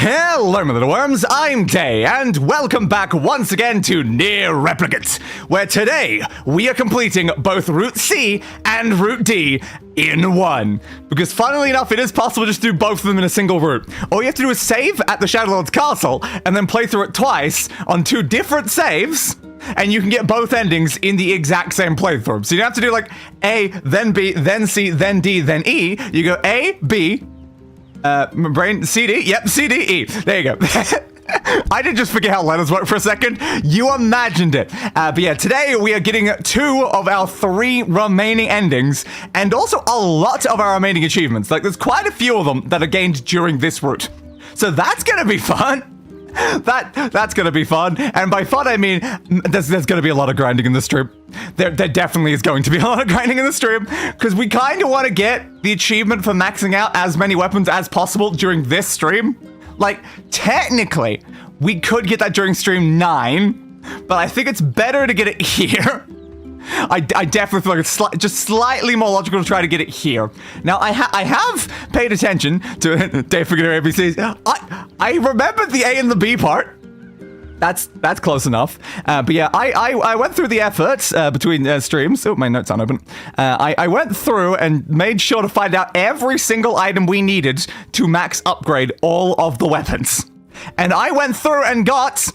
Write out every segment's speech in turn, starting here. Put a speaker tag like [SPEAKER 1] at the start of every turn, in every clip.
[SPEAKER 1] Hello, my little worms, I'm Day, and welcome back once again to NieR Replicant, where today we are completing both Route C and Route D in one. Because funnily enough, it is possible to just do both of them in a single route. All you have to do is save at the Shadow Lord's castle, and then play through it twice on two different saves, and you can get both endings in the exact same playthrough. So you don't have to do like A, then B, then C, then D, then E. You go A, B, my brain, CD, yep, C, D, E. There you go. I did just forget how letters work for a second. You imagined it. But yeah, today we are getting 2 of our 3 remaining endings, and also a lot of our remaining achievements. Like, there's quite a few of them that are gained during this route. So that's gonna be fun. That's gonna be fun, and by fun I mean there's gonna be a lot of grinding in the stream. There definitely is going to be a lot of grinding in the stream, because we kind of want to get the achievement for maxing out as many weapons as possible during this stream. Like, technically, we could get that during stream 9, but I think it's better to get it here. I definitely feel like it's just slightly more logical to try to get it here. Now, I have paid attention to Day Forgetter ABCs. I remembered the A and the B part. That's close enough. But yeah, I went through the efforts between streams. Oh, my notes aren't open. I went through and made sure to find out every single item we needed to max upgrade all of the weapons. And I went through and got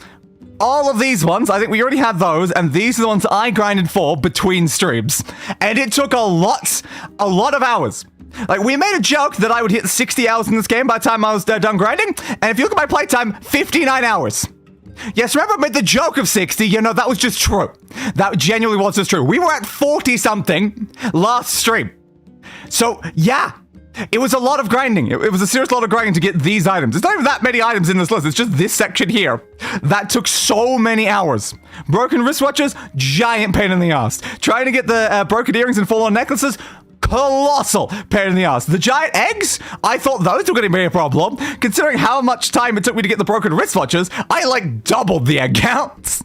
[SPEAKER 1] all of these ones. I think we already had those, and these are the ones I grinded for between streams. And it took a lot of hours. Like, we made a joke that I would hit 60 hours in this game by the time I was done grinding, and if you look at my playtime, 59 hours. Yes, remember I made the joke of 60, you know, that was just true. That genuinely was just true. We were at 40-something last stream. So, yeah. It was a lot of grinding. It was a serious lot of grinding to get these items. There's not even that many items in this list. It's just this section here. That took so many hours. Broken wristwatches, giant pain in the ass. Trying to get the broken earrings and full-on necklaces, colossal pain in the ass. The giant eggs, I thought those were going to be a problem. Considering how much time it took me to get the broken wristwatches, I like doubled the egg counts.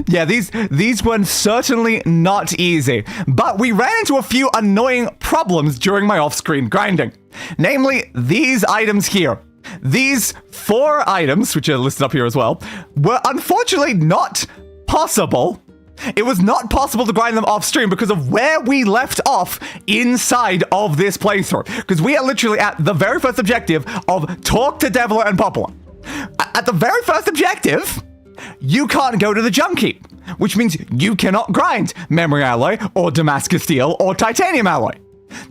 [SPEAKER 1] Yeah, these were certainly not easy, but we ran into a few annoying problems during my off-screen grinding. Namely, these items here. These 4 items, which are listed up here as well, were unfortunately not possible. It was not possible to grind them off-stream because of where we left off inside of this playthrough. Because we are literally at the very first objective of Talk to Deviler and Popular. At the very first objective, you can't go to the junk heap, which means you cannot grind Memory Alloy or Damascus Steel or Titanium Alloy.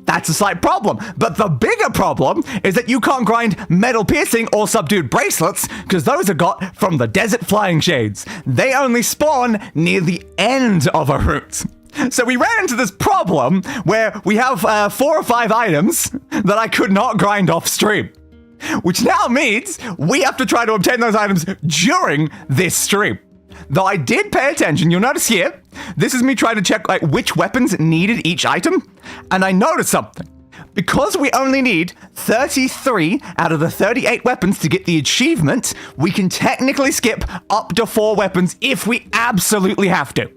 [SPEAKER 1] That's a slight problem, but the bigger problem is that you can't grind Metal Piercing or Subdued Bracelets, because those are got from the Desert Flying Shades. They only spawn near the end of a route. So we ran into this problem where we have 4 or 5 items that I could not grind off stream. Which now means we have to try to obtain those items during this stream. Though I did pay attention, you'll notice here, this is me trying to check like which weapons needed each item, and I noticed something. Because we only need 33 out of the 38 weapons to get the achievement, we can technically skip up to 4 weapons if we absolutely have to.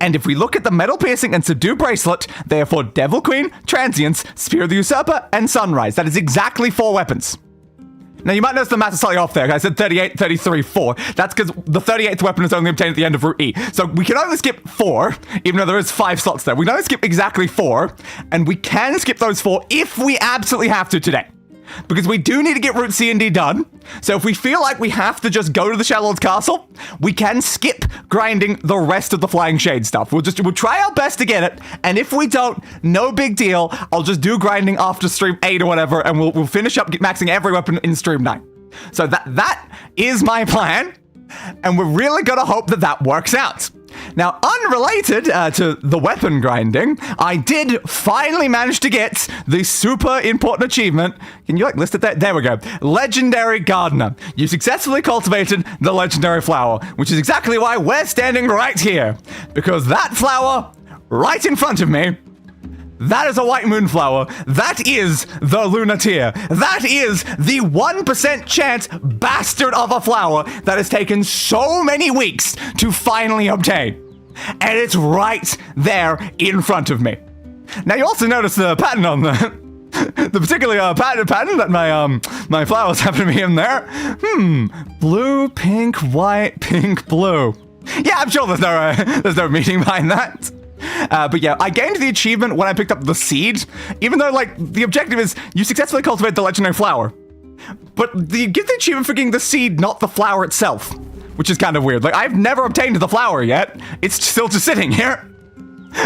[SPEAKER 1] And if we look at the Metal Piercing and Subdue Bracelet, they are for Devil Queen, Transience, Spear of the Usurper, and Sunrise. That is exactly 4 weapons. Now, you might notice the math is slightly off there. I said 38, 33, 4. That's because the 38th weapon is only obtained at the end of Route E. So we can only skip 4, even though there is 5 slots there. We can only skip exactly 4, and we can skip those 4 if we absolutely have to today. Because we do need to get Route C and D done. So if we feel like we have to just go to the Shadow Lord's castle, we can skip grinding the rest of the Flying Shade stuff. We'll try our best to get it, and if we don't, no big deal. I'll just do grinding after stream 8 or whatever, and we'll finish up maxing every weapon in stream 9. So that is my plan, and we're really gonna hope that that works out. Now, unrelated to the weapon grinding, I did finally manage to get the super important achievement. Can you, like, list it there? There we go. Legendary Gardener. You successfully cultivated the legendary flower, which is exactly why we're standing right here. Because that flower, right in front of me, that is a white moonflower. That is the Lunateer. That is the 1% chance bastard of a flower that has taken so many weeks to finally obtain. And it's right there in front of me. Now, you also notice the pattern on the the particular pattern that my flowers happen to be in there. Blue, pink, white, pink, blue. Yeah, I'm sure there's no meaning behind that. But yeah, I gained the achievement when I picked up the seed, even though, like, the objective is you successfully cultivate the legendary flower. But you get the achievement for getting the seed, not the flower itself, which is kind of weird. Like, I've never obtained the flower yet. It's still just sitting here.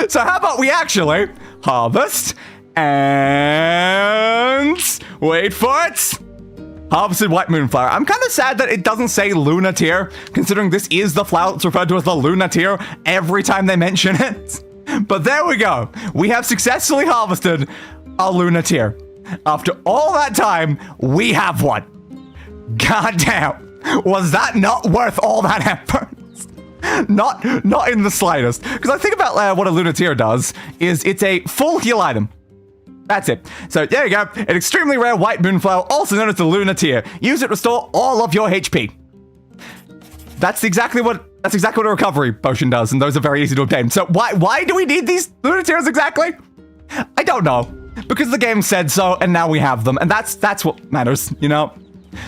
[SPEAKER 1] So how about we actually harvest and wait for it. Harvested white moonflower. I'm kind of sad that it doesn't say Lunateer, considering this is the flower that's referred to as the Lunateer every time they mention it. But there we go. We have successfully harvested a Lunateer. After all that time, we have one. Goddamn. Was that not worth all that effort? Not in the slightest. Because I think about what a Lunateer does is it's a full heal item. That's it. So there you go. An extremely rare white moonflower, also known as the Lunateer. Use it to restore all of your HP. That's exactly what a recovery potion does, and those are very easy to obtain. So why do we need these Lunateers exactly? I don't know. Because the game said so, and now we have them, and that's what matters, you know?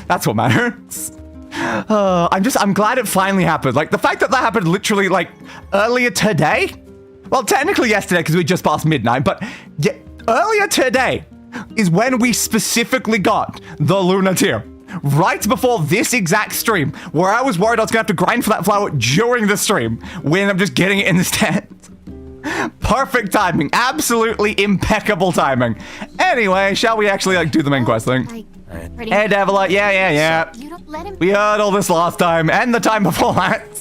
[SPEAKER 1] That's what matters. I'm glad it finally happened. Like, the fact that happened literally, like, earlier today? Well, technically yesterday, because we just passed midnight, but yeah, earlier today is when we specifically got the Lunateer. Right before this exact stream, where I was worried I was going to have to grind for that flower during the stream, we ended up just getting it instead. Perfect timing. Absolutely impeccable timing. Anyway, shall we actually, like, do the main quest thing? Hey, Devilite. Yeah. We heard all this last time, and the time before that.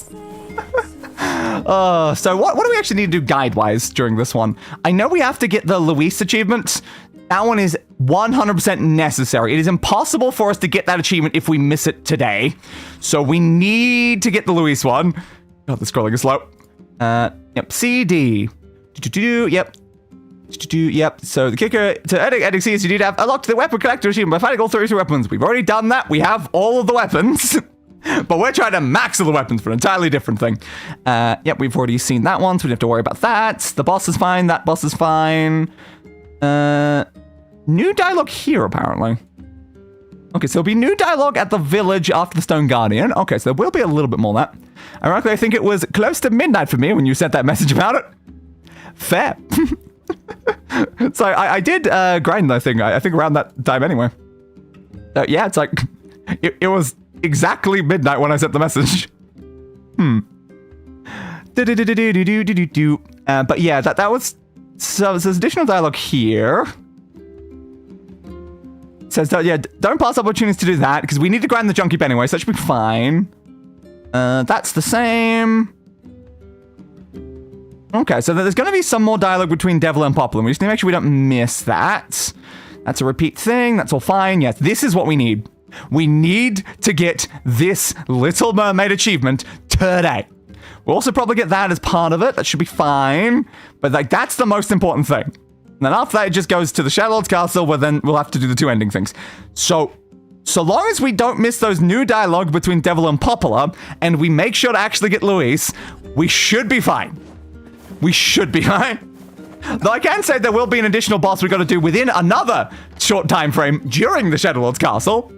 [SPEAKER 1] So what do we actually need to do guide-wise during this one? I know we have to get the Luis achievement. That one is 100% necessary. It is impossible for us to get that achievement if we miss it today. So we need to get the Luis one. God, the scrolling is slow. Yep, CD. Yep. Yep, so the kicker to edit CS, you need to have unlocked the weapon collector achievement by finding all 33 weapons. We've already done that. We have all of the weapons. But we're trying to max all the weapons for an entirely different thing. Yep, we've already seen that one, so we don't have to worry about that. The boss is fine. That boss is fine. New dialogue here, apparently. Okay, so there'll be new dialogue at the village after the Stone Guardian. Okay, so there will be a little bit more of that. Ironically, I think it was close to midnight for me when you sent that message about it. Fair. So I did grind that thing, I think around that time anyway. Yeah, it's like, it was exactly midnight when I sent the message. But yeah, that was, so there's additional dialogue here. It says, yeah, don't pass opportunities to do that, because we need to grind the Junkie anyway, so that should be fine. That's the same. Okay, so there's going to be some more dialogue between Devil and Poplar. We just need to make sure we don't miss that. That's a repeat thing. That's all fine. Yes, this is what we need. We need to get this Little Mermaid achievement today. We'll also probably get that as part of it. That should be fine. But, like, that's the most important thing. And then after that, it just goes to the Shadow Lord's Castle, where then we'll have to do the two ending things. So long as we don't miss those new dialogue between Devil and Poplar, and we make sure to actually get Luis, we should be fine. We should be fine. Though I can say there will be an additional boss we got to do within another short time frame during the Shadow Lord's Castle.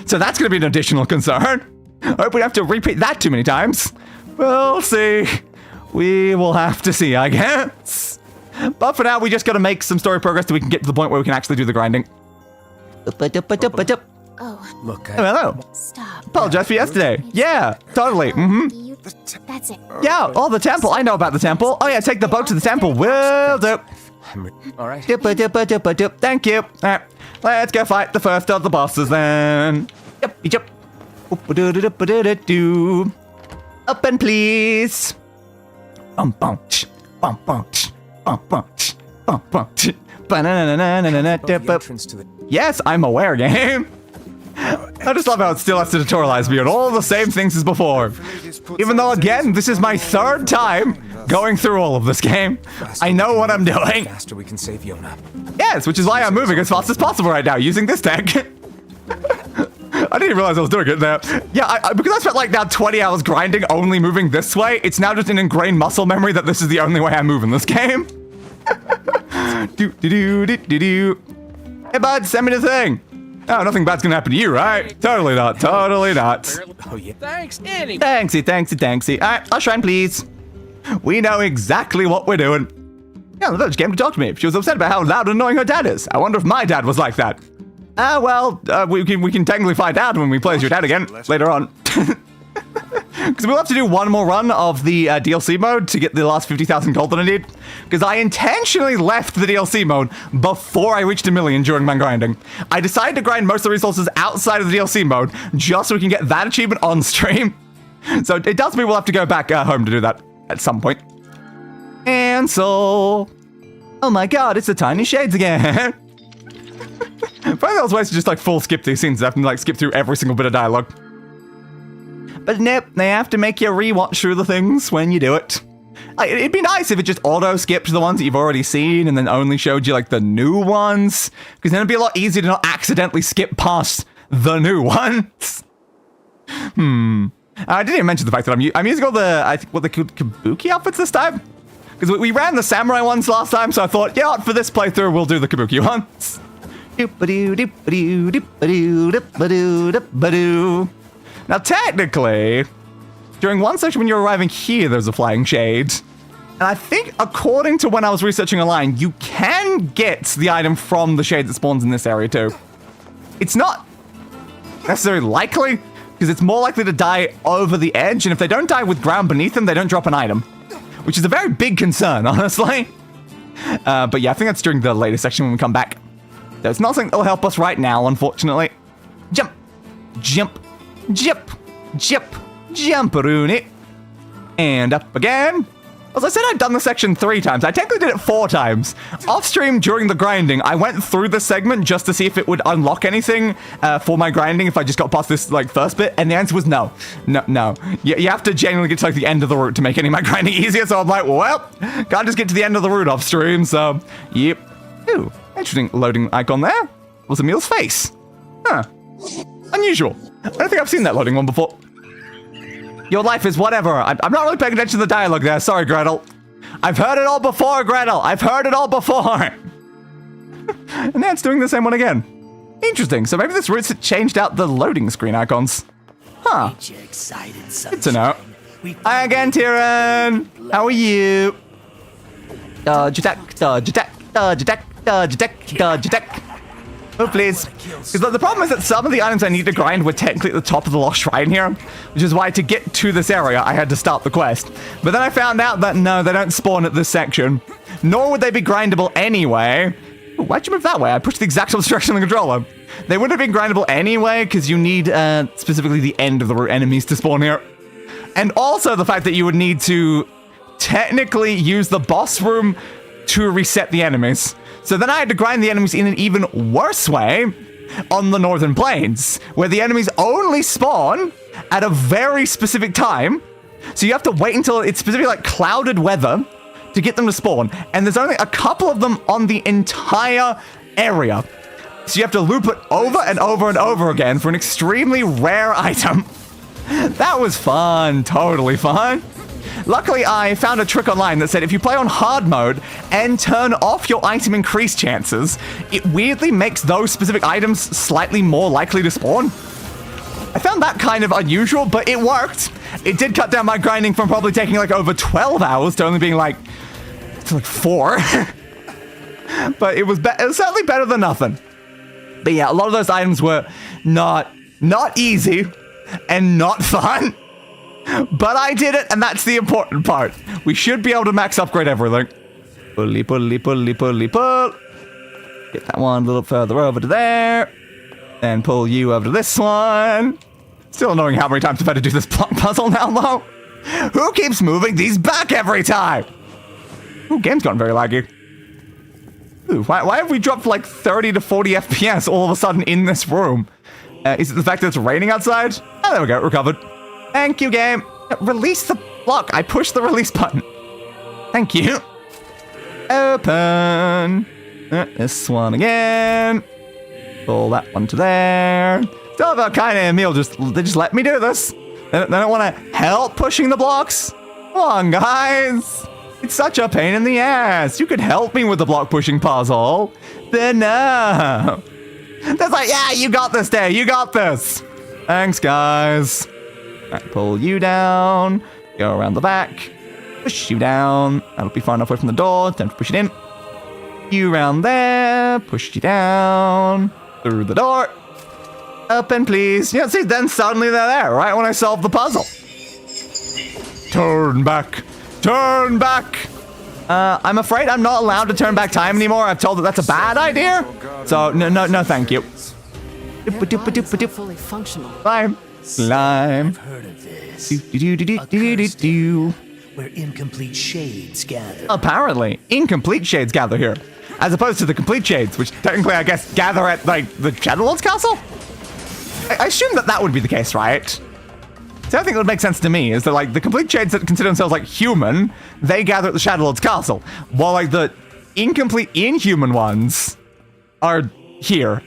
[SPEAKER 1] So that's going to be an additional concern. I hope we have to repeat that too many times. We'll see. We will have to see, I guess. But for now, we just got to make some story progress so we can get to the point where we can actually do the grinding.
[SPEAKER 2] Oh. Look,
[SPEAKER 1] hello.
[SPEAKER 2] Stop.
[SPEAKER 1] Apologize for yesterday. Yeah, totally.
[SPEAKER 2] That's it.
[SPEAKER 1] Yeah, the temple. I know about the temple. Oh yeah, take the boat to the temple. Will do.
[SPEAKER 2] All right.
[SPEAKER 1] Thank you. All right, let's go fight the first of the bosses then. Yep. Open, please. Yes, I'm aware, game. I just love how it still has to tutorialize me on all the same things as before. Even though, again, this is my third time going through all of this game. I know what I'm doing.
[SPEAKER 3] Faster we can save Yonah.
[SPEAKER 1] Yes, which is why I'm moving as fast as possible right now, using this tech. I didn't even realize I was doing it there. Yeah, because I spent like now 20 hours grinding only moving this way, it's now just an ingrained muscle memory that this is the only way I move in this game. Hey, bud, send me the thing. Oh, nothing bad's gonna happen to you, right? Totally not. Totally not.
[SPEAKER 2] Oh, yeah. Thanks, Annie.
[SPEAKER 1] Thanksy. All right, I'll shrine, please. We know exactly what we're doing. Yeah, the village came to talk to me. She was upset about how loud and annoying her dad is. I wonder if my dad was like that. We can technically find out when we play as your dad again later on. Because we'll have to do one more run of the DLC mode to get the last 50,000 gold that I need. Because I intentionally left the DLC mode before I reached 1 million during my grinding. I decided to grind most of the resources outside of the DLC mode just so we can get that achievement on stream. So it does mean we'll have to go back home to do that at some point. And so... Oh my god, it's the tiny shades again. Probably those ways to just like full skip these scenes. I have to like skip through every single bit of dialogue. But nope, they have to make you rewatch through the things when you do it. Like, it'd be nice if it just auto-skipped the ones that you've already seen and then only showed you like the new ones. Because then it'd be a lot easier to not accidentally skip past the new ones. I didn't even mention the fact that I'm using all the, I think, what they called kabuki outfits this time. Because we ran the samurai ones last time, so I thought, yeah, for this playthrough, we'll do the kabuki ones. Now, technically, during one section when you're arriving here, there's a flying shade. And I think, according to when I was researching online, you can get the item from the shade that spawns in this area, too. It's not necessarily likely, because it's more likely to die over the edge, and if they don't die with ground beneath them, they don't drop an item. Which is a very big concern, honestly. But yeah, I think that's during the later section when we come back. There's not something that'll help us right now, unfortunately. Jump, Rooney. And up again. As I said, I'd done this section 3 times. I technically did it 4 times. Off stream during the grinding, I went through this segment just to see if it would unlock anything for my grinding if I just got past this like first bit, and the answer was no. No. You have to genuinely get to like the end of the route to make any of my grinding easier, so I'm like, well, can't just get to the end of the route off stream, so, yep. Ooh, interesting loading icon there. Was Emil's face. Huh. Unusual. I don't think I've seen that loading one before. Your life is whatever. I'm not really paying attention to the dialogue there. Sorry, Gretel. I've heard it all before, Gretel. I've heard it all before. And now it's doing the same one again. Interesting. So maybe this route's changed out the loading screen icons. Huh. Good to know. Hi again, Tyrion. How are you? Dodge attack. Oh, please. Because the problem is that some of the items I need to grind were technically at the top of the lost shrine here, which is why to get to this area, I had to start the quest. But then I found out that no, they don't spawn at this section, nor would they be grindable anyway. Ooh, why'd you move that way? I pushed the exact opposite direction on the controller. They wouldn't have been grindable anyway, because you need specifically the end of the route enemies to spawn here. And also the fact that you would need to technically use the boss room to reset the enemies. So then I had to grind the enemies in an even worse way on the Northern Plains, where the enemies only spawn at a very specific time. So you have to wait until it's specifically like clouded weather to get them to spawn. And there's only a couple of them on the entire area. So you have to loop it over and over and over again for an extremely rare item. That was fun, totally fun. Luckily, I found a trick online that said if you play on hard mode and turn off your item increase chances, it weirdly makes those specific items slightly more likely to spawn. I found that kind of unusual, but it worked. It did cut down my grinding from probably taking like over 12 hours to only being like 4. But it was certainly better than nothing. But yeah, a lot of those items were not easy and not fun. But I did it, and that's the important part. We should be able to max upgrade everything. Pulley. Get that one a little further over to there. Then pull you over to this one. Still annoying how many times I've had to do this puzzle now, though. Who keeps moving these back every time? Ooh, game's gotten very laggy. Ooh, why have we dropped like 30 to 40 FPS all of a sudden in this room? Is it the fact that it's raining outside? Oh, there we go, recovered. Thank you, game. Release the block. I pushed the release button. Thank you. Open. This one again. Pull that one to there. Still about kind of Emil. They just let me do this. They don't want to help pushing the blocks. Come on, guys. It's such a pain in the ass. You could help me with the block pushing puzzle. enough. That's like, yeah, you got this, Day. You got this. Thanks, guys. All right, pull you down. Go around the back. Push you down. That'll be far enough away from the door. Time to push it in. You around there. Push you down. Through the door. Open, please. Yeah, see, then suddenly they're there, right when I solve the puzzle. Turn back. Turn back. I'm afraid I'm not allowed to turn back time anymore. I've told that that's a bad idea. So, no, thank you.
[SPEAKER 3] Fully functional.
[SPEAKER 1] Slime. Slime.
[SPEAKER 4] I've heard of this. Where incomplete shades gather.
[SPEAKER 1] Apparently, incomplete shades gather here. As opposed to the complete shades, which technically, I guess, gather at, like, the Shadow Lord's castle? I assume that would be the case, right? So I think it would make sense to me, is that, like, the complete shades that consider themselves, like, human, they gather at the Shadow Lord's castle, while, like, the incomplete inhuman ones are here.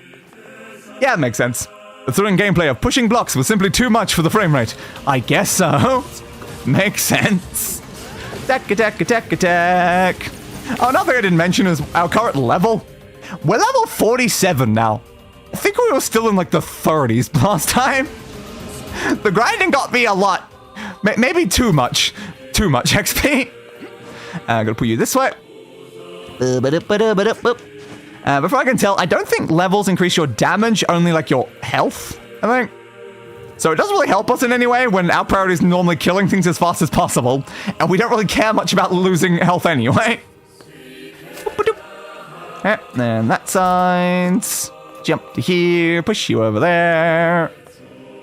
[SPEAKER 1] Yeah, it makes sense. The thrilling gameplay of pushing blocks was simply too much for the frame rate. I guess so. Makes sense. Attack. Oh, another thing I didn't mention is our current level. We're level 47 now. I think we were still in like the 30s last time. The grinding got me a lot. Maybe too much. Too much XP. I'm gonna put you this way. Before I can tell, I don't think levels increase your damage, only like your health, I think. So it doesn't really help us in any way when our priority is normally killing things as fast as possible, and we don't really care much about losing health anyway. And that side. Jump to here, push you over there.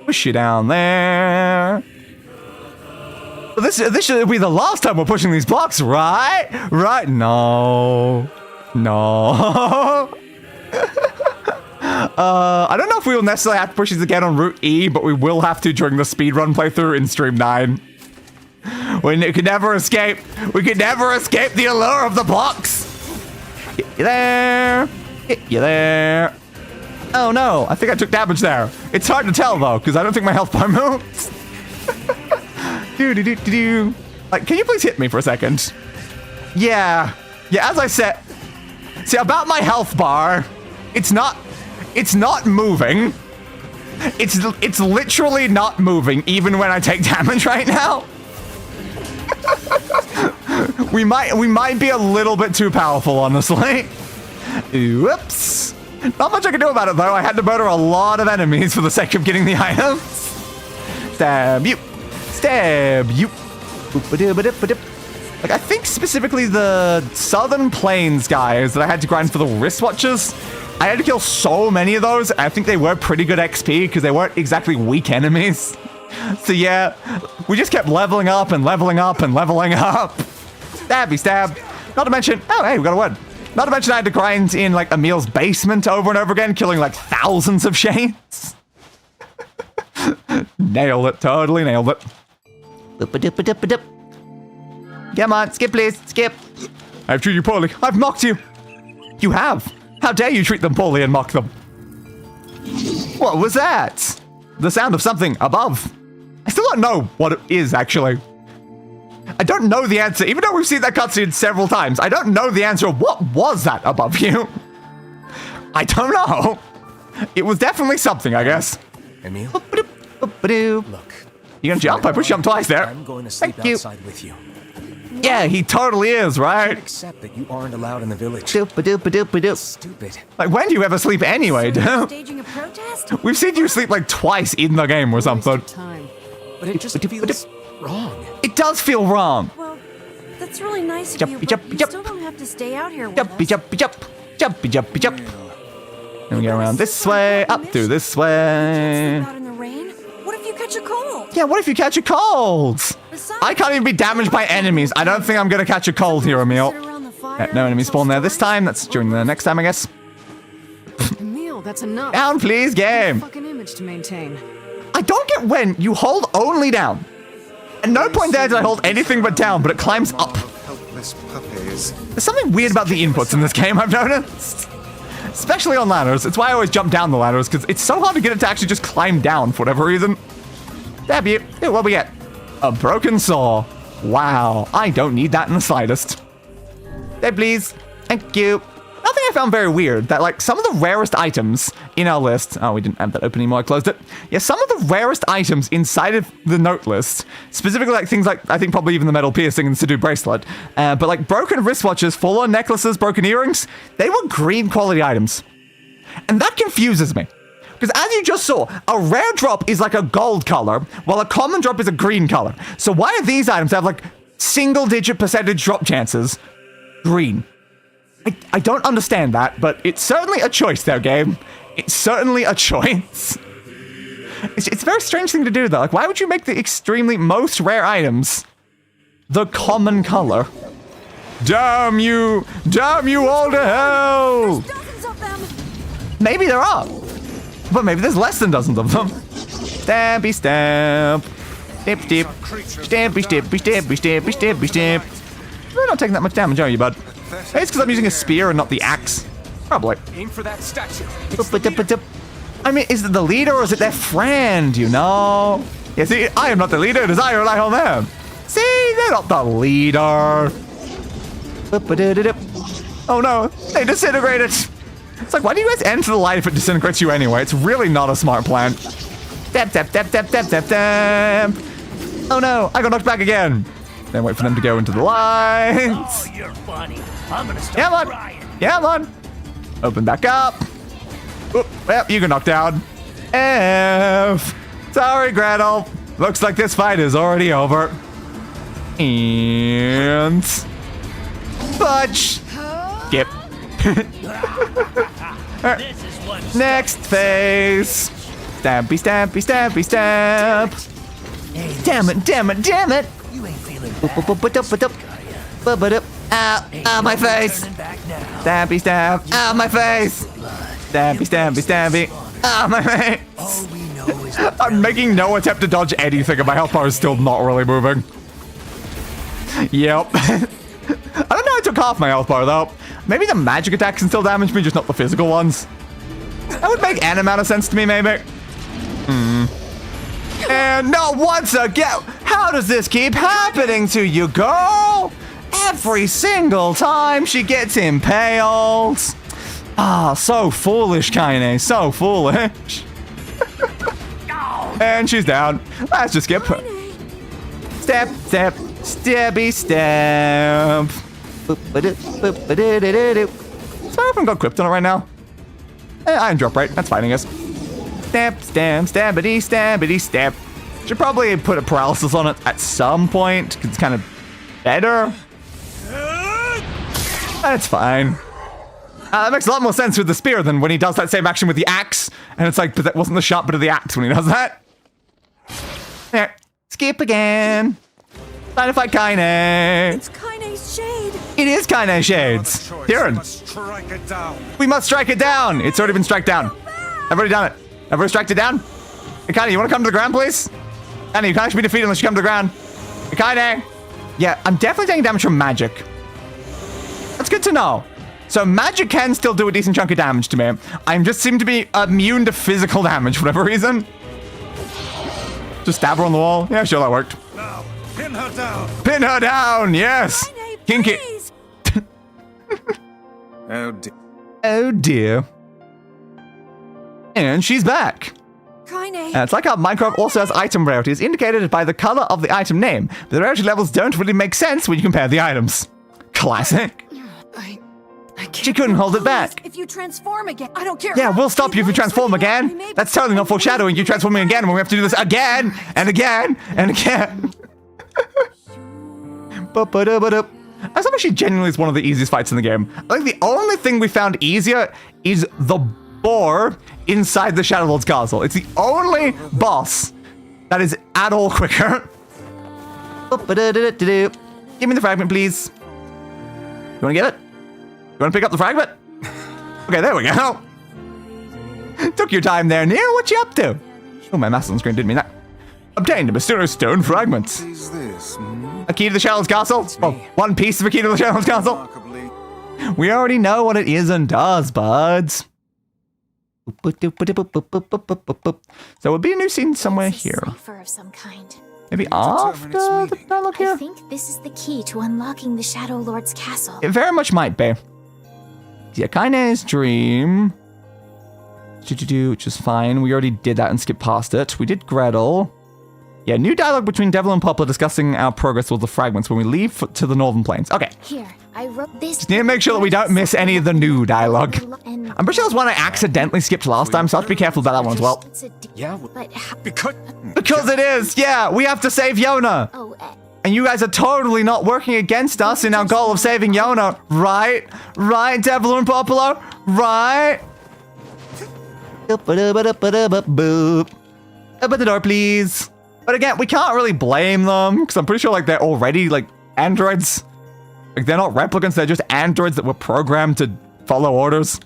[SPEAKER 1] Push you down there. This should be the last time we're pushing these blocks, right? Right? No. I don't know if we will necessarily have to push these again on Route E, but we will have to during the speedrun playthrough in Stream 9. We could never escape. We could never escape the allure of the blocks. Hit you there. Hit you there. Oh no, I think I took damage there. It's hard to tell though, because I don't think my health bar moves. Do. Like, can you please hit me for a second? Yeah, as I said. See, about my health bar, it's not moving. It's literally not moving, even when I take damage right now. we might be a little bit too powerful, honestly. Whoops. Not much I can do about it, though. I had to murder a lot of enemies for the sake of getting the items. Stab you. Stab you. Like, I think specifically the Southern Plains guys that I had to grind for the wristwatches, I had to kill so many of those. I think they were pretty good XP because they weren't exactly weak enemies. So yeah, we just kept leveling up and leveling up and leveling up. Stabby stab. Not to mention, oh hey, we got a word. Not to mention I had to grind in like Emil's basement over and over again, killing like thousands of shades. Nailed it, totally nailed it. Come on, skip please, skip. I've treated you poorly. I've mocked you. You have. How dare you treat them poorly and mock them? What was that? The sound of something above. I still don't know what it is, actually. I don't know the answer, even though we've seen that cutscene several times. I don't know the answer. What was that above you? I don't know. It was definitely something, I guess.
[SPEAKER 2] Emil?
[SPEAKER 4] Look.
[SPEAKER 1] You gonna jump? I pushed jump twice there.
[SPEAKER 2] I'm going to sleep
[SPEAKER 1] Thank you.
[SPEAKER 2] outside with you.
[SPEAKER 1] Yeah, he totally is,
[SPEAKER 2] I
[SPEAKER 1] right?
[SPEAKER 2] can't accept that you aren't allowed in the village.
[SPEAKER 1] Doop-a-doop-a-doop-a-doop.
[SPEAKER 2] Stupid.
[SPEAKER 1] Like, when do you ever sleep anyway, dude?
[SPEAKER 3] Staging a protest?
[SPEAKER 1] We've seen you sleep like twice in the game or something.
[SPEAKER 3] Time.
[SPEAKER 2] But it just feels wrong.
[SPEAKER 1] It does feel wrong.
[SPEAKER 5] Well, that's really nice of
[SPEAKER 1] Jump,
[SPEAKER 5] you, but
[SPEAKER 1] jump,
[SPEAKER 5] you
[SPEAKER 1] jump.
[SPEAKER 5] still don't have to stay out here with
[SPEAKER 1] Jumpy,
[SPEAKER 5] us.
[SPEAKER 1] jumpy, jump. Jumpy, jumpy, jump. And we go around this way, up through this way.
[SPEAKER 5] Out in the rain? What if you catch a cold?
[SPEAKER 1] Yeah, what if you catch a cold? I can't even be damaged by enemies. I don't think I'm gonna catch a cold here, Emil.
[SPEAKER 5] Sit around the fire
[SPEAKER 1] No enemies
[SPEAKER 5] until
[SPEAKER 1] spawn there this
[SPEAKER 5] storm?
[SPEAKER 1] time. That's during the next time, I guess.
[SPEAKER 3] Emil, that's enough.
[SPEAKER 1] Down, please, game.
[SPEAKER 3] Fucking image to maintain.
[SPEAKER 1] I don't get when you hold only down. At no point there did I hold anything but down, but it climbs up.
[SPEAKER 6] Helpless puppies.
[SPEAKER 1] There's something weird about the inputs in this game, I've noticed. Especially on ladders. It's why I always jump down the ladders, because it's so hard to get it to actually just climb down for whatever reason. Stab you. Ew, what we get? A broken saw. Wow, I don't need that in the slightest. There, please. Thank you. Nothing I found very weird, that like some of the rarest items in our list, oh, we didn't have that open anymore, I closed it. Yeah, some of the rarest items inside of the note list, specifically like things like, I think probably even the metal piercing and Sidhu bracelet, but like broken wristwatches, full-on necklaces, broken earrings, they were green quality items. And that confuses me. Because as you just saw, a rare drop is like a gold color, while a common drop is a green color. So why do these items have like single-digit percentage drop chances green? I don't understand that, but it's certainly a choice though, game. It's certainly a choice. It's a very strange thing to do though. Like, why would you make the extremely most rare items the common color? Damn you all to hell!
[SPEAKER 5] There's dozens of them.
[SPEAKER 1] Maybe there are, but maybe there's less than dozens of them. Stampy stamp. Stamp, stamp. Stampy, stampy, stampy, stampy, stampy, stamp. You're not taking that much damage, are you, bud? Maybe it's because I'm using a spear and not the axe. Probably.
[SPEAKER 2] Aim for that statue.
[SPEAKER 1] I mean, is it the leader or is it their friend, you know? Yeah, see, I am not the leader, it is I rely on them. See, they're not the leader. Oh no, they disintegrated. It's like, why do you guys enter the light if it disintegrates you anyway? It's really not a smart plan. Dab, dab, dab, dab, dab, dab, dab. Oh no, I got knocked back again. Then wait for them to go into the lights.
[SPEAKER 4] Oh, you're funny. I'm gonna start crying.
[SPEAKER 1] Yeah, on. Open back up. Oop, well, you got knocked down. F. Sorry, Gretel. Looks like this fight is already over. And... fudge. Skip.
[SPEAKER 4] This is what
[SPEAKER 1] Next phase. Stampy, stampy, stampy, stamp. Damn it, damn it, damn it.
[SPEAKER 4] you ain't feeling
[SPEAKER 1] Ow, my face. Stampy, stamp. Ow, my face. Stampy, stampy, stampy. Ow, my face.
[SPEAKER 4] All we know is that
[SPEAKER 1] I'm making no attempt to dodge anything, and my health bar is still not really moving. Yep. I don't know, I took half my health bar, though. Maybe the magic attacks can still damage me, just not the physical ones. That would make an amount of sense to me, maybe. And no, once again, how does this keep happening to you, girl? Every single time she gets impaled. Ah, so foolish, Kaine, so foolish. And she's down. Let's just skip. Step, step, stabby, stab. So I haven't got Crypt on it right now. Iron drop rate, that's fine, I guess. Stab, stab, stabbity, stabbity, stab. Should probably put a paralysis on it at some point, because it's kind of better. That's fine. That makes a lot more sense with the spear than when he does that same action with the axe. And it's like, but that wasn't the sharp bit of the axe when he does that. There. Skip again. Time to fight Kaine.
[SPEAKER 5] It's Kaine's shade.
[SPEAKER 1] It is Kaine's shades. Kieran.
[SPEAKER 6] Strike it down.
[SPEAKER 1] We must strike it down. It's already been struck down. I've already done it. I've already struck it down. Hey, Kaine, you want to come to the ground, please? Kaine, you can't actually be defeated unless you come to the ground. Hey, Kaine. Yeah, I'm definitely taking damage from magic. That's good to know. So magic can still do a decent chunk of damage to me. I just seem to be immune to physical damage for whatever reason. Just stab her on the wall. Yeah, sure, that worked.
[SPEAKER 6] Now, pin her down.
[SPEAKER 1] Pin her down, yes.
[SPEAKER 5] Kaine,
[SPEAKER 1] Kinky.
[SPEAKER 5] please.
[SPEAKER 6] Oh dear.
[SPEAKER 1] Oh dear. And she's back.
[SPEAKER 5] Kaine.
[SPEAKER 1] It's like how Minecraft also has item rarities indicated by the color of the item name, but the rarity levels don't really make sense when you compare the items. Classic.
[SPEAKER 3] I can't.
[SPEAKER 1] She couldn't hold it back.
[SPEAKER 5] If you transform again, I don't care.
[SPEAKER 1] Yeah, we'll stop you if you transform again. That's totally not foreshadowing you transforming again when we have to do this again and again and again. That's actually genuinely is one of the easiest fights in the game. I think the only thing we found easier is the boar inside the Shadow Lord's castle. It's the only boss that is at all quicker. Give me the fragment, please. You want to get it? You want to pick up the fragment? Okay, there we go. Took your time there, NieR. What you up to? Oh, my mouse on screen didn't mean that. Obtained a mysterious stone fragment.
[SPEAKER 6] What is this?
[SPEAKER 1] A key to the Shadow's castle? Well, one piece of a key to the Shadow's castle.
[SPEAKER 6] Remarkably.
[SPEAKER 1] We already know what it is and does, buds. So it'll be a new scene somewhere
[SPEAKER 7] It's a
[SPEAKER 1] here.
[SPEAKER 7] cipher of some kind.
[SPEAKER 1] Maybe
[SPEAKER 6] determine its
[SPEAKER 1] after the
[SPEAKER 6] meaning.
[SPEAKER 1] dialogue
[SPEAKER 7] I
[SPEAKER 1] here?
[SPEAKER 7] think this is the key to unlocking the Shadow Lord's castle.
[SPEAKER 1] It very much might be. Yeah, Kaine's dream. Which is fine. We already did that and skipped past it. We did Gretel. Yeah, new dialogue between Devil and Poplar discussing our progress with the fragments when we leave to the Northern Plains. Okay.
[SPEAKER 7] Here, I wrote this.
[SPEAKER 1] Just need to make sure that we don't miss any of the new dialogue. I'm pretty sure there's one I accidentally skipped last time, so I have to be careful about that one as well.
[SPEAKER 2] Yeah,
[SPEAKER 7] But
[SPEAKER 1] Because it is, yeah, we have to save Yonah.
[SPEAKER 7] oh,
[SPEAKER 1] And you guys are totally not working against us in our goal of saving Yonah, right? Right, Devil and Poplar? Right? Open the door, please. But again, we can't really blame them, because I'm pretty sure like they're already like androids. Like they're not replicants, they're just androids that were programmed to follow orders.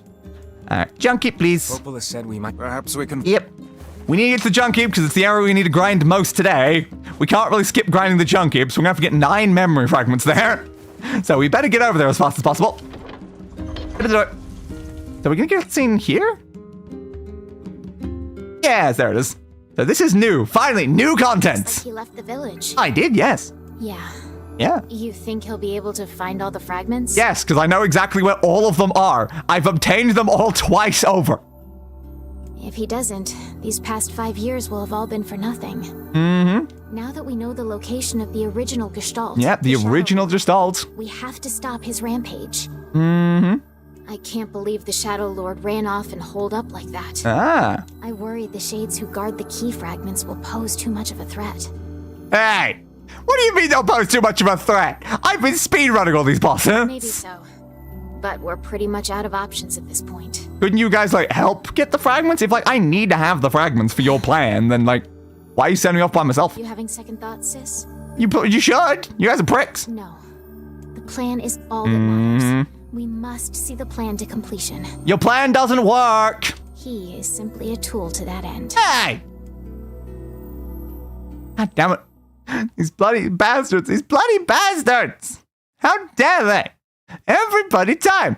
[SPEAKER 1] Alright, junk heap, please.
[SPEAKER 2] Popola said we might. Perhaps we can.
[SPEAKER 1] Yep. We need to get to the junk heap because it's the area we need to grind most today. We can't really skip grinding the junk heap, so we're gonna have to get 9 memory fragments there. So we better get over there as fast as possible. Open the door. So we're gonna get a scene here? Yes, there it is. So this is new. Finally, new content.
[SPEAKER 7] he left the village.
[SPEAKER 1] I did, yes.
[SPEAKER 7] Yeah.
[SPEAKER 1] Yeah.
[SPEAKER 7] You think he'll be able to find all the fragments?
[SPEAKER 1] Yes, because I know exactly where all of them are. I've obtained them all twice over.
[SPEAKER 7] If he doesn't, these past 5 years will have all been for nothing.
[SPEAKER 1] Mm-hmm.
[SPEAKER 7] Now that we know the location of the original Gestalt.
[SPEAKER 1] Yep, the original Gestalt.
[SPEAKER 7] We have to stop his rampage.
[SPEAKER 1] Mm-hmm.
[SPEAKER 7] I can't believe the Shadow Lord ran off and holed up like that.
[SPEAKER 1] Ah.
[SPEAKER 7] I worry the shades who guard the key fragments will pose too much of a threat.
[SPEAKER 1] Hey! What do you mean they'll pose too much of a threat? I've been speedrunning all these bosses.
[SPEAKER 7] Maybe so. But we're pretty much out of options at this point.
[SPEAKER 1] Couldn't you guys, like, help get the fragments? If, like, I need to have the fragments for your plan, then, like, why are you sending me off by myself?
[SPEAKER 7] You having second thoughts, sis?
[SPEAKER 1] You should. You guys are pricks.
[SPEAKER 7] No. The plan is all that matters. We must see the plan to completion.
[SPEAKER 1] Your plan doesn't work.
[SPEAKER 7] He is simply a tool to that end.
[SPEAKER 1] Hey! God damn it. These bloody bastards. These bloody bastards. How dare they? Every bloody time.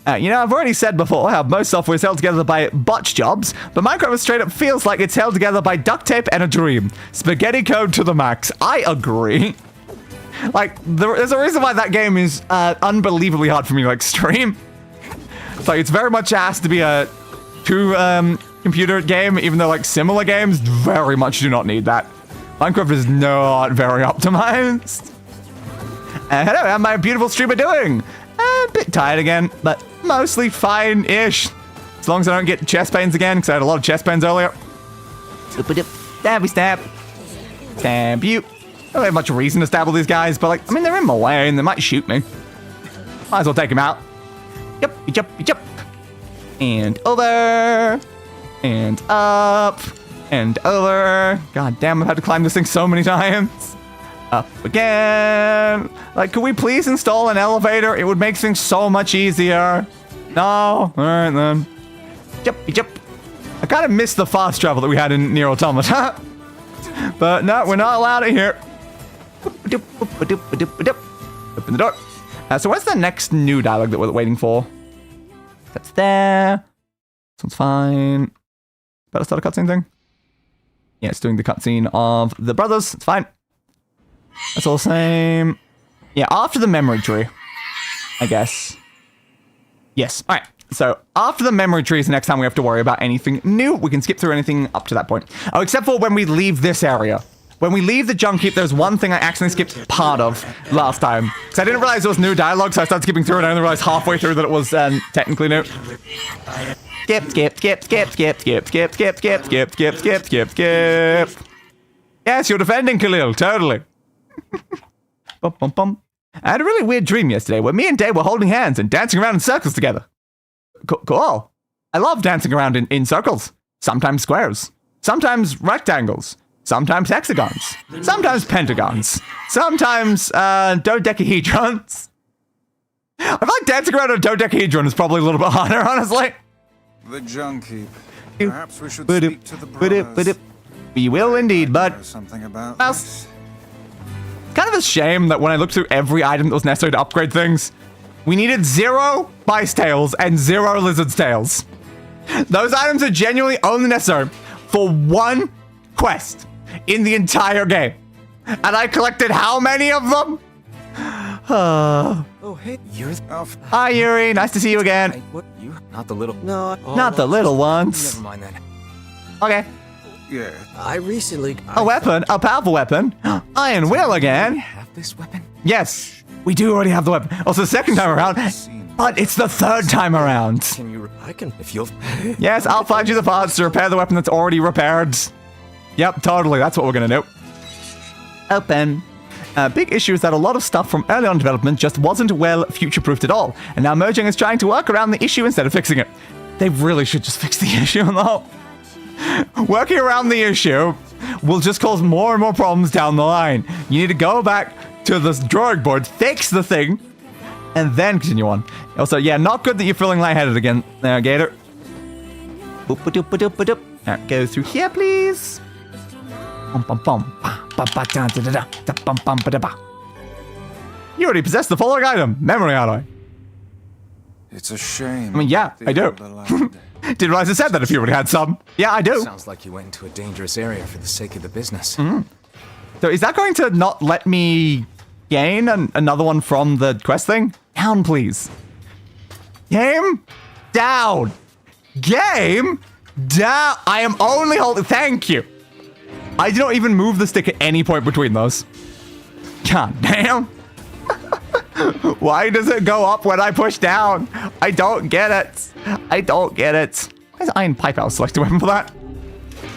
[SPEAKER 1] You know, I've already said before how most software is held together by botch jobs, but Minecraft straight up feels like it's held together by duct tape and a dream. Spaghetti code to the max. I agree. Like, there's a reason why that game is unbelievably hard for me to, like, stream. It's like, it's very much has to be a computer game, even though, like, similar games very much do not need that. Minecraft is not very optimized. Hello, how's my beautiful streamer doing? A bit tired again, but mostly fine-ish. As long as I don't get chest pains again, because I had a lot of chest pains earlier. Stabby stab. Stab you. I don't have much reason to stab all these guys, but, like, I mean, they're in my way and they might shoot me. Might as well take them out. Yep. And over. And up. And over. God damn, I've had to climb this thing so many times. Up again. Like, could we please install an elevator? It would make things so much easier. No? Alright then. Yep. I kind of miss the fast travel that we had in NieR Automata. But no, we're not allowed it here. Open the door. So what's the next new dialogue that we're waiting for? That's there. This one's fine. Better start a cutscene thing? Yeah, it's doing the cutscene of the brothers. It's fine. That's all the same. Yeah, after the memory tree, I guess. Yes. All right. So after the memory tree is the next time we have to worry about anything new. We can skip through anything up to that point. Oh, except for when we leave this area. When we leave the junk heap, there's one thing I accidentally skipped part of last time. Because I didn't realize it was new dialogue, so I started skipping through and I only realized halfway through that it was technically new. Skip. Yes, you're defending Khalil, totally. I had a really weird dream yesterday where me and Day were holding hands and dancing around in circles together. Cool. I love dancing around in circles. Sometimes squares. Sometimes rectangles. Sometimes hexagons. Sometimes pentagons. Sometimes dodecahedrons. I feel like dancing around a dodecahedron is probably a little bit harder, honestly.
[SPEAKER 6] The junk heap. Perhaps we should speak to the brothers.
[SPEAKER 1] We will indeed, but
[SPEAKER 6] There's something about
[SPEAKER 1] well,
[SPEAKER 6] this.
[SPEAKER 1] kind of a shame that when I looked through every item that was necessary to upgrade things, we needed 0 mice tails and 0 lizard's tails. Those items are genuinely only necessary for one quest in the entire game. And I collected how many of them?
[SPEAKER 2] Oh, hey, you're... Oh,
[SPEAKER 1] Hi, Yuri. Nice to see you again.
[SPEAKER 2] what? You? Not the little... No.
[SPEAKER 1] Not the little ones.
[SPEAKER 2] Never mind then.
[SPEAKER 1] Okay.
[SPEAKER 6] Yeah.
[SPEAKER 4] I recently...
[SPEAKER 1] A weapon. A powerful weapon. Iron Will again.
[SPEAKER 2] Have this weapon?
[SPEAKER 1] Yes. We do already have the weapon. Also, second time around. But it's the third time around.
[SPEAKER 2] Can you... I can... If you'll...
[SPEAKER 1] Yes, I'll find you the parts to repair the weapon that's already repaired. Yep, totally. That's what we're going to do. Open. Big issue is that a lot of stuff from early on development just wasn't well future-proofed at all, and now Mojang is trying to work around the issue instead of fixing it. They really should just fix the issue, though. Working around the issue will just cause more and more problems down the line. You need to go back to the drawing board, fix the thing, and then continue on. Also, yeah, not good that you're feeling lightheaded again, Gator. Boop-a-doop-a-doop-a-doop. Alright, go through here, please. You already possess the following item, memory alloy.
[SPEAKER 6] It's a shame.
[SPEAKER 1] I mean, yeah, I do. Didn't realize it said that if you already had some. Yeah, I do.
[SPEAKER 2] Sounds like you went into a dangerous area for the sake of the business.
[SPEAKER 1] So is that going to not let me gain another one from the quest thing? Down, please. Game down. Game down. I am only holding. Thank you. I did not even move the stick at any point between those. God damn. Why does it go up when I push down? I don't get it. I don't get it. Why is Iron Pipe Out selected weapon for that?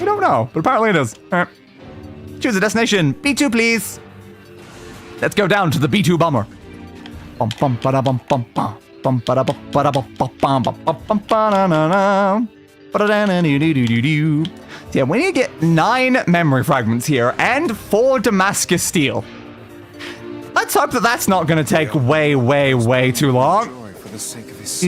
[SPEAKER 1] I don't know, but apparently it is. All right. Choose a destination. B2, please. Let's go down to the B2 bomber. Bum bum ba da bum bum bum bum ba da bum ba da bum bum bum bum bum ba da na na. Yeah, we need to get 9 memory fragments here and 4 Damascus steel. Let's hope that that's not going to take way too long.
[SPEAKER 6] For the sake of his...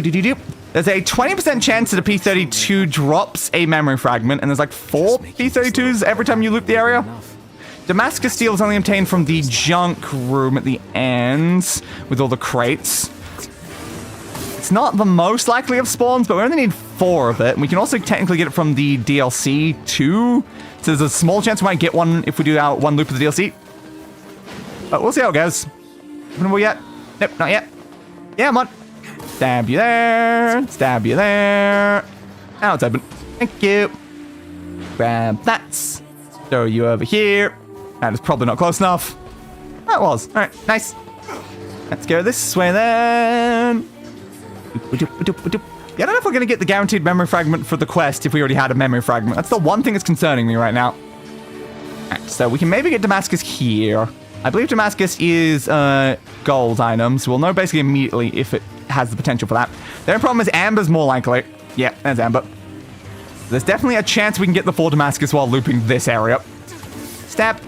[SPEAKER 1] There's a 20% chance that a P32 drops a memory fragment, and there's like 4 P32s every time you loop the area. Damascus steel is only obtained from the junk room at the end with all the crates. It's not the most likely of spawns, but we only need 4 of it. And we can also technically get it from the DLC too. So there's a small chance we might get one if we do our 1 loop of the DLC. But we'll see how it goes. Openable yet? Nope, not yet. Yeah, come on. Stab you there. Stab you there. Now it's open. Thank you. Grab that. Throw you over here. That is probably not close enough. That was. All right, nice. Let's go this way then. Yeah, I don't know if we're going to get the guaranteed memory fragment for the quest if we already had a memory fragment. That's the one thing that's concerning me right now. Alright, so we can maybe get Damascus here. I believe Damascus is gold items. We'll know basically immediately if it has the potential for that. The only problem is Amber's more likely. Yeah, there's Amber. There's definitely a chance we can get the 4 Damascus while looping this area. Stab.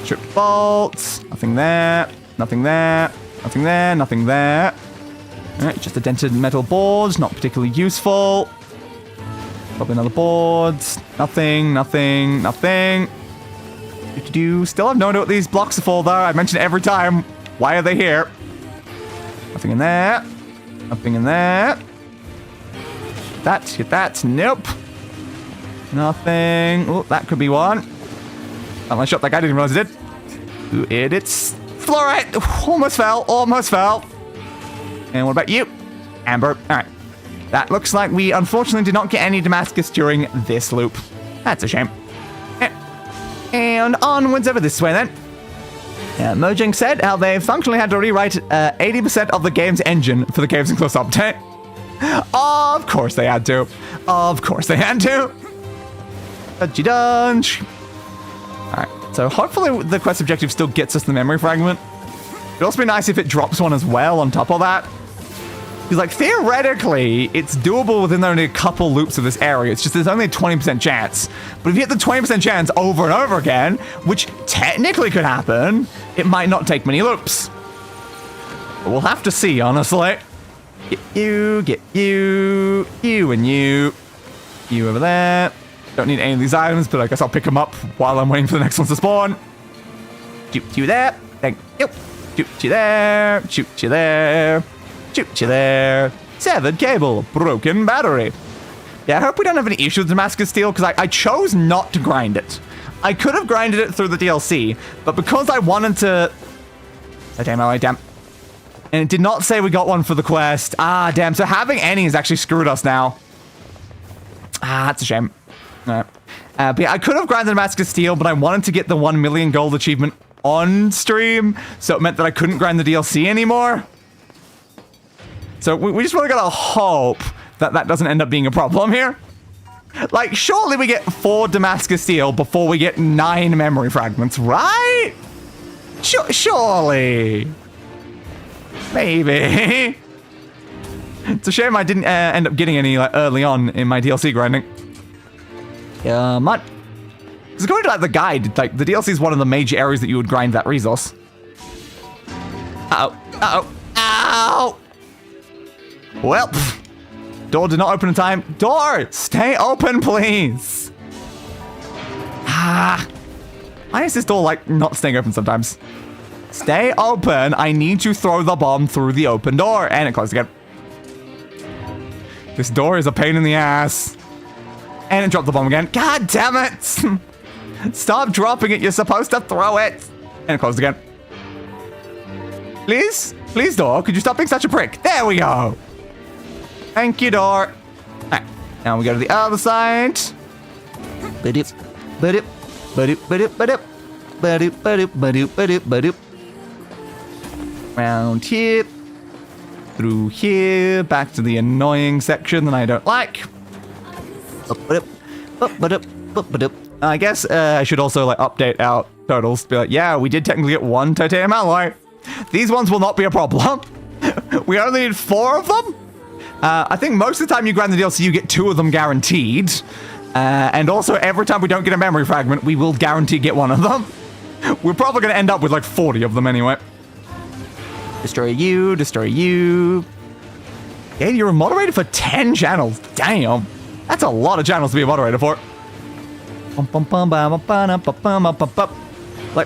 [SPEAKER 1] Trip bolts. Nothing there. Nothing there. Nothing there. Nothing there. Alright, just a dented metal board, not particularly useful. Probably another board. Nothing, nothing, nothing. Still have no idea what these blocks are for, though. I mention it every time. Why are they here? Nothing in there. Nothing in there. Hit that. Nope. Nothing. Oh, that could be one. Unless shot that guy, didn't realize it did. Ooh, it's fluorite. Almost fell. And what about you? Amber. Alright. That looks like we unfortunately did not get any Damascus during this loop. That's a shame. And onwards over this way then. Mojang said how they functionally had to rewrite 80% of the game's engine for the Caves and Cliffs update. Of course they had to. Dunch. Alright, so hopefully the quest objective still gets us the memory fragment. It'd also be nice if it drops one as well on top of that. Because, like, theoretically, it's doable within only a couple loops of this area. It's just there's only a 20% chance. But if you hit the 20% chance over and over again, which technically could happen, it might not take many loops. But we'll have to see, honestly. Get you, and you. You over there. Don't need any of these items, but I guess I'll pick them up while I'm waiting for the next ones to spawn. Shoot you there. Thank you. Shoot you there. Shoot you there. Shoot you there. Severed cable. Broken battery. Yeah, I hope we don't have any issues with Damascus steel, because I chose not to grind it. I could have grinded it through the DLC, but because I wanted to... Oh, damn. And it did not say we got one for the quest. Ah, damn. So having any has actually screwed us now. Ah, that's a shame. All right. But yeah, I could have grinded Damascus Steel, but I wanted to get the 1 million gold achievement on stream, so it meant that I couldn't grind the DLC anymore. So we just really gotta hope that that doesn't end up being a problem here. Like, surely we get 4 Damascus Steel before we get 9 memory fragments, right? Surely. Maybe. It's a shame I didn't end up getting any like early on in my DLC grinding. Come on. Because according to like the guide, like the DLC is one of the major areas that you would grind that resource. Uh-oh. Uh-oh. Ow! Well, door did not open in time. Door, stay open, please. Ah. Why is this door like not staying open sometimes? Stay open. I need to throw the bomb through the open door. And it closed again. This door is a pain in the ass. And it dropped the bomb again. God damn it! Stop dropping it. You're supposed to throw it. And it closed again. Please? Please, door. Could you stop being such a prick? There we go. Thank you, door. Alright. Now we go to the other side. Ba-doop. Ba-doop. Ba-doop. Ba-doop. Ba-doop. Ba-doop. Ba-doop. Ba-doop. Ba-doop. Ba-doop. Round here. Through here. Back to the annoying section that I don't like. I guess I should also like update our totals. Be like, yeah, we did technically get 1 titanium alloy. These ones will not be a problem. We only need 4 of them. I think most of the time you grind the DLC, you get 2 of them guaranteed. And also every time we don't get a memory fragment, we will guarantee get 1 of them. We're probably going to end up with like 40 of them anyway. Destroy you, destroy you. Yeah, you're a moderator for 10 channels. Damn. That's a lot of channels to be a moderator for. Like,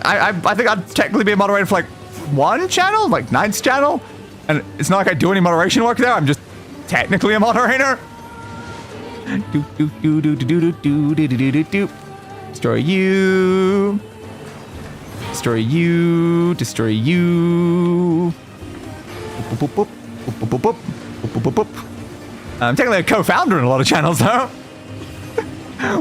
[SPEAKER 1] I think I'd technically be a moderator for like 1 channel, like Knight's channel. And it's not like I do any moderation work there. I'm just technically a moderator. Destroy you. Destroy you. Destroy you. I'm technically a co-founder in a lot of channels, though.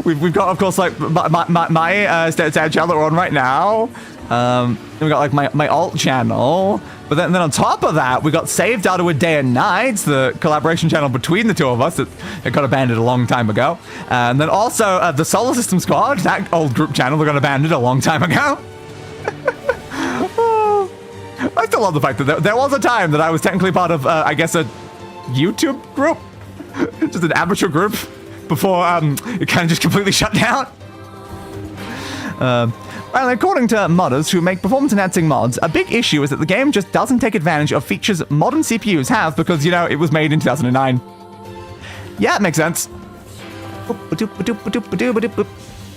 [SPEAKER 1] we've got, of course, like my sad channel that we're on right now. Then we got like my alt channel, but then on top of that, we got Save Data with Day and Nights, the collaboration channel between the two of us that got abandoned a long time ago. And then also the Solar System Squad, that old group channel that got abandoned a long time ago. I still love the fact that there was a time that I was technically part of, I guess, a YouTube group. Just an amateur group before it kind of just completely shut down. Well, according to modders who make performance-enhancing mods, a big issue is that the game just doesn't take advantage of features modern CPUs have because, you know, it was made in 2009. Yeah, it makes sense.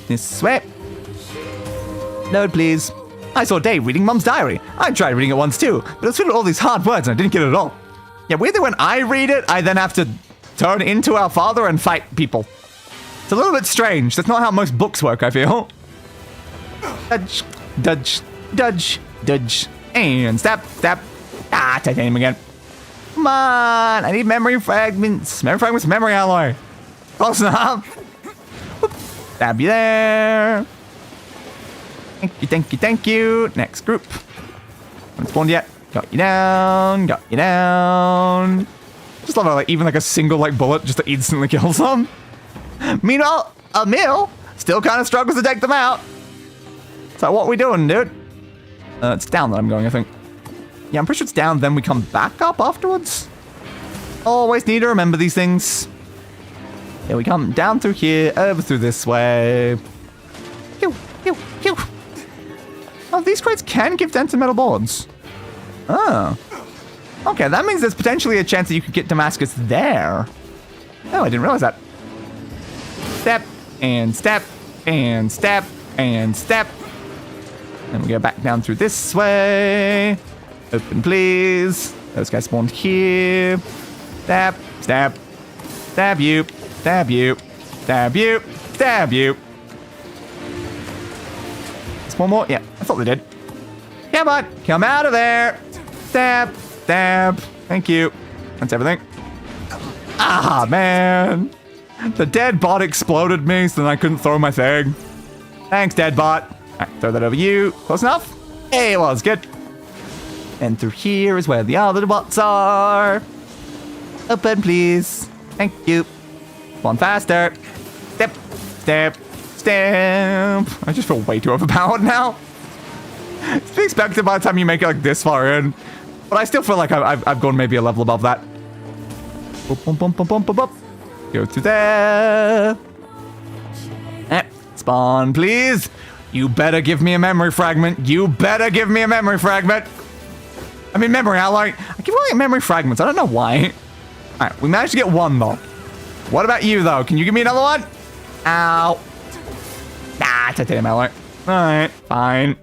[SPEAKER 1] This way. Load, please. I saw Dave reading Mum's diary. I tried reading it once too, but it was filled with all these hard words and I didn't get it at all. Yeah, weirdly when I read it, I then have to turn into our father and fight people. It's a little bit strange. That's not how most books work, I feel. Dodge, dodge, dodge, dodge, and stab, stab. Ah, titanium again. Come on, I need memory fragments. Memory fragments, memory alloy. Close enough. Whoop. Stab you there. Thank you, thank you, thank you. Next group. Haven't spawned yet. Got you down, got you down. Just love how like even like a single like bullet just instantly kills them. Meanwhile, Emil still kind of struggles to take them out. So what we doing, dude? It's down that I'm going, I think. Yeah, I'm pretty sure it's down, then we come back up afterwards. Always need to remember these things. Yeah, we come down through here, over through this way. Pew, pew, pew. Oh, these crates can give denser metal boards. Oh. Okay, that means there's potentially a chance that you could get Damascus there. Oh, I didn't realize that. Step, and step, and step, and step. And we go back down through this way. Open, please. Those guys spawned here. Stab, stab, stab you, stab you, stab you, stab you. There's one more? Yeah, I thought they did. Come on, come out of there. Stab, Stab. Thank you. That's everything. Ah, man. The dead bot exploded me, so then I couldn't throw my thing. Thanks, dead bot. Alright, throw that over you. Close enough? Hey, it was good. And through here is where the other bots are. Open, please. Thank you. One faster. Step, step, stamp. I just feel way too overpowered now. It's to be expected by the time you make it like this far in. But I still feel like I've gone maybe a level above that. Boop, boop, boop, boop, boop, boop, boop. Go to there. Spawn, please. You better give me a memory fragment. You better give me a memory fragment. I mean, memory alloy. I keep calling it memory fragments. I don't know why. Alright, we managed to get one, though. What about you, though? Can you give me another one? Ow. Ah, titanium alloy. Alright, fine.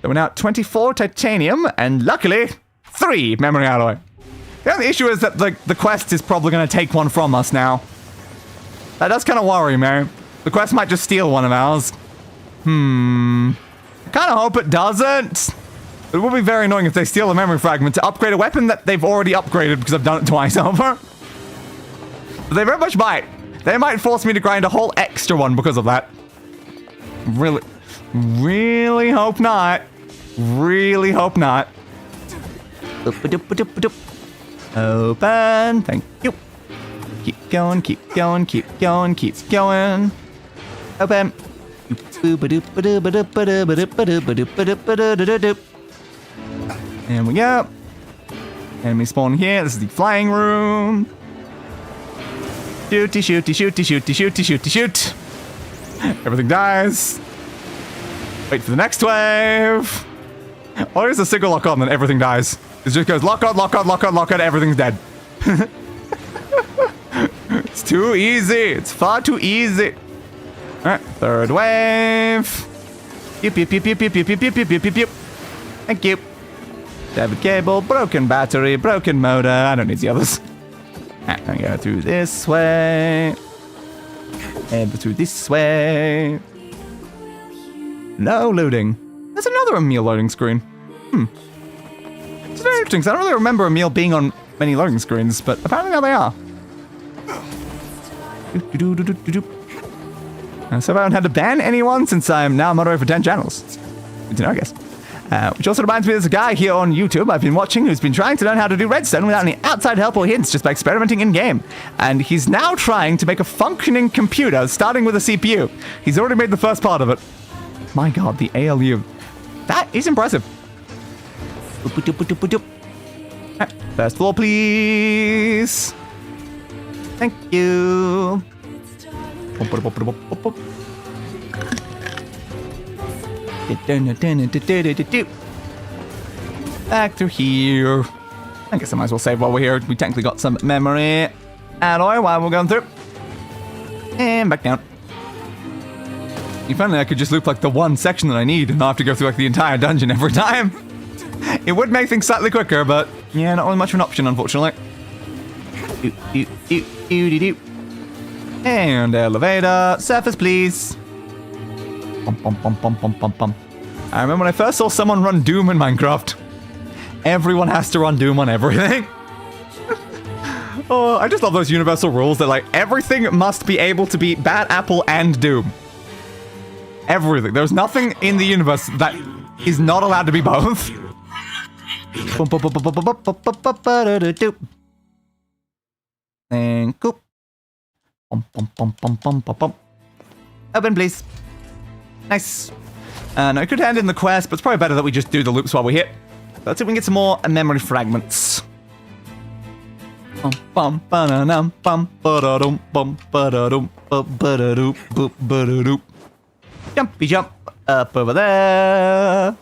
[SPEAKER 1] So we're now at 24 titanium, and luckily, 3 memory alloy. The only issue is that, like, the quest is probably going to take one from us now. That does kind of worry me. The quest might just steal one of ours. I kind of hope it doesn't. It would be very annoying if they steal a memory fragment to upgrade a weapon that they've already upgraded because I've done it twice over. But they very much might. They might force me to grind a whole extra one because of that. Really hope not. Really hope not. Open. Thank you. Keep going, keep going, keep going, keep going. Open. And we go. Enemy spawn here. This is the flying room. Shooty, shooty, shooty, shooty, shooty, shooty, shoot. Everything dies. Wait for the next wave. Or is a single lock on, then everything dies. It just goes lock on, lock on, lock on, lock on, everything's dead. It's too easy. It's far too easy. Alright, third wave. Pew, pew, pew, pew, pew, pew, pew, pew, pew, pew, pew, pew. Thank you. Severed cable, broken battery, broken motor. I don't need the others. Alright, I'm gonna go through this way. And through this way. No loading. There's another Emil loading screen. It's very interesting, because I don't really remember Emil being on many loading screens, but apparently now they are. So I haven't had to ban anyone since I'm now moderator for 10 channels. Good to know, I guess. Which also reminds me there's a guy here on YouTube I've been watching who's been trying to learn how to do redstone without any outside help or hints, just by experimenting in-game. And he's now trying to make a functioning computer, starting with a CPU. He's already made the first part of it. My god, the ALU. That is impressive. Right, first floor, please. Thank you. Back through here. I guess I might as well save while we're here. We technically got some memory alloy while we're going through. And back down. If only I could just loop like the one section that I need and not have to go through like the entire dungeon every time. It would make things slightly quicker, but yeah, not really much of an option, unfortunately. And elevator. Surface, please. I remember when I first saw someone run Doom in Minecraft. Everyone has to run Doom on everything. Oh, I just love those universal rules that like everything must be able to be Bad Apple and Doom. Everything. There's nothing in the universe that is not allowed to be both. Thank you. Open, please. Nice. Now I could hand in the quest, but it's probably better that we just do the loops while we're here. Let's see if we can get some more memory fragments. Jumpy jump up over there.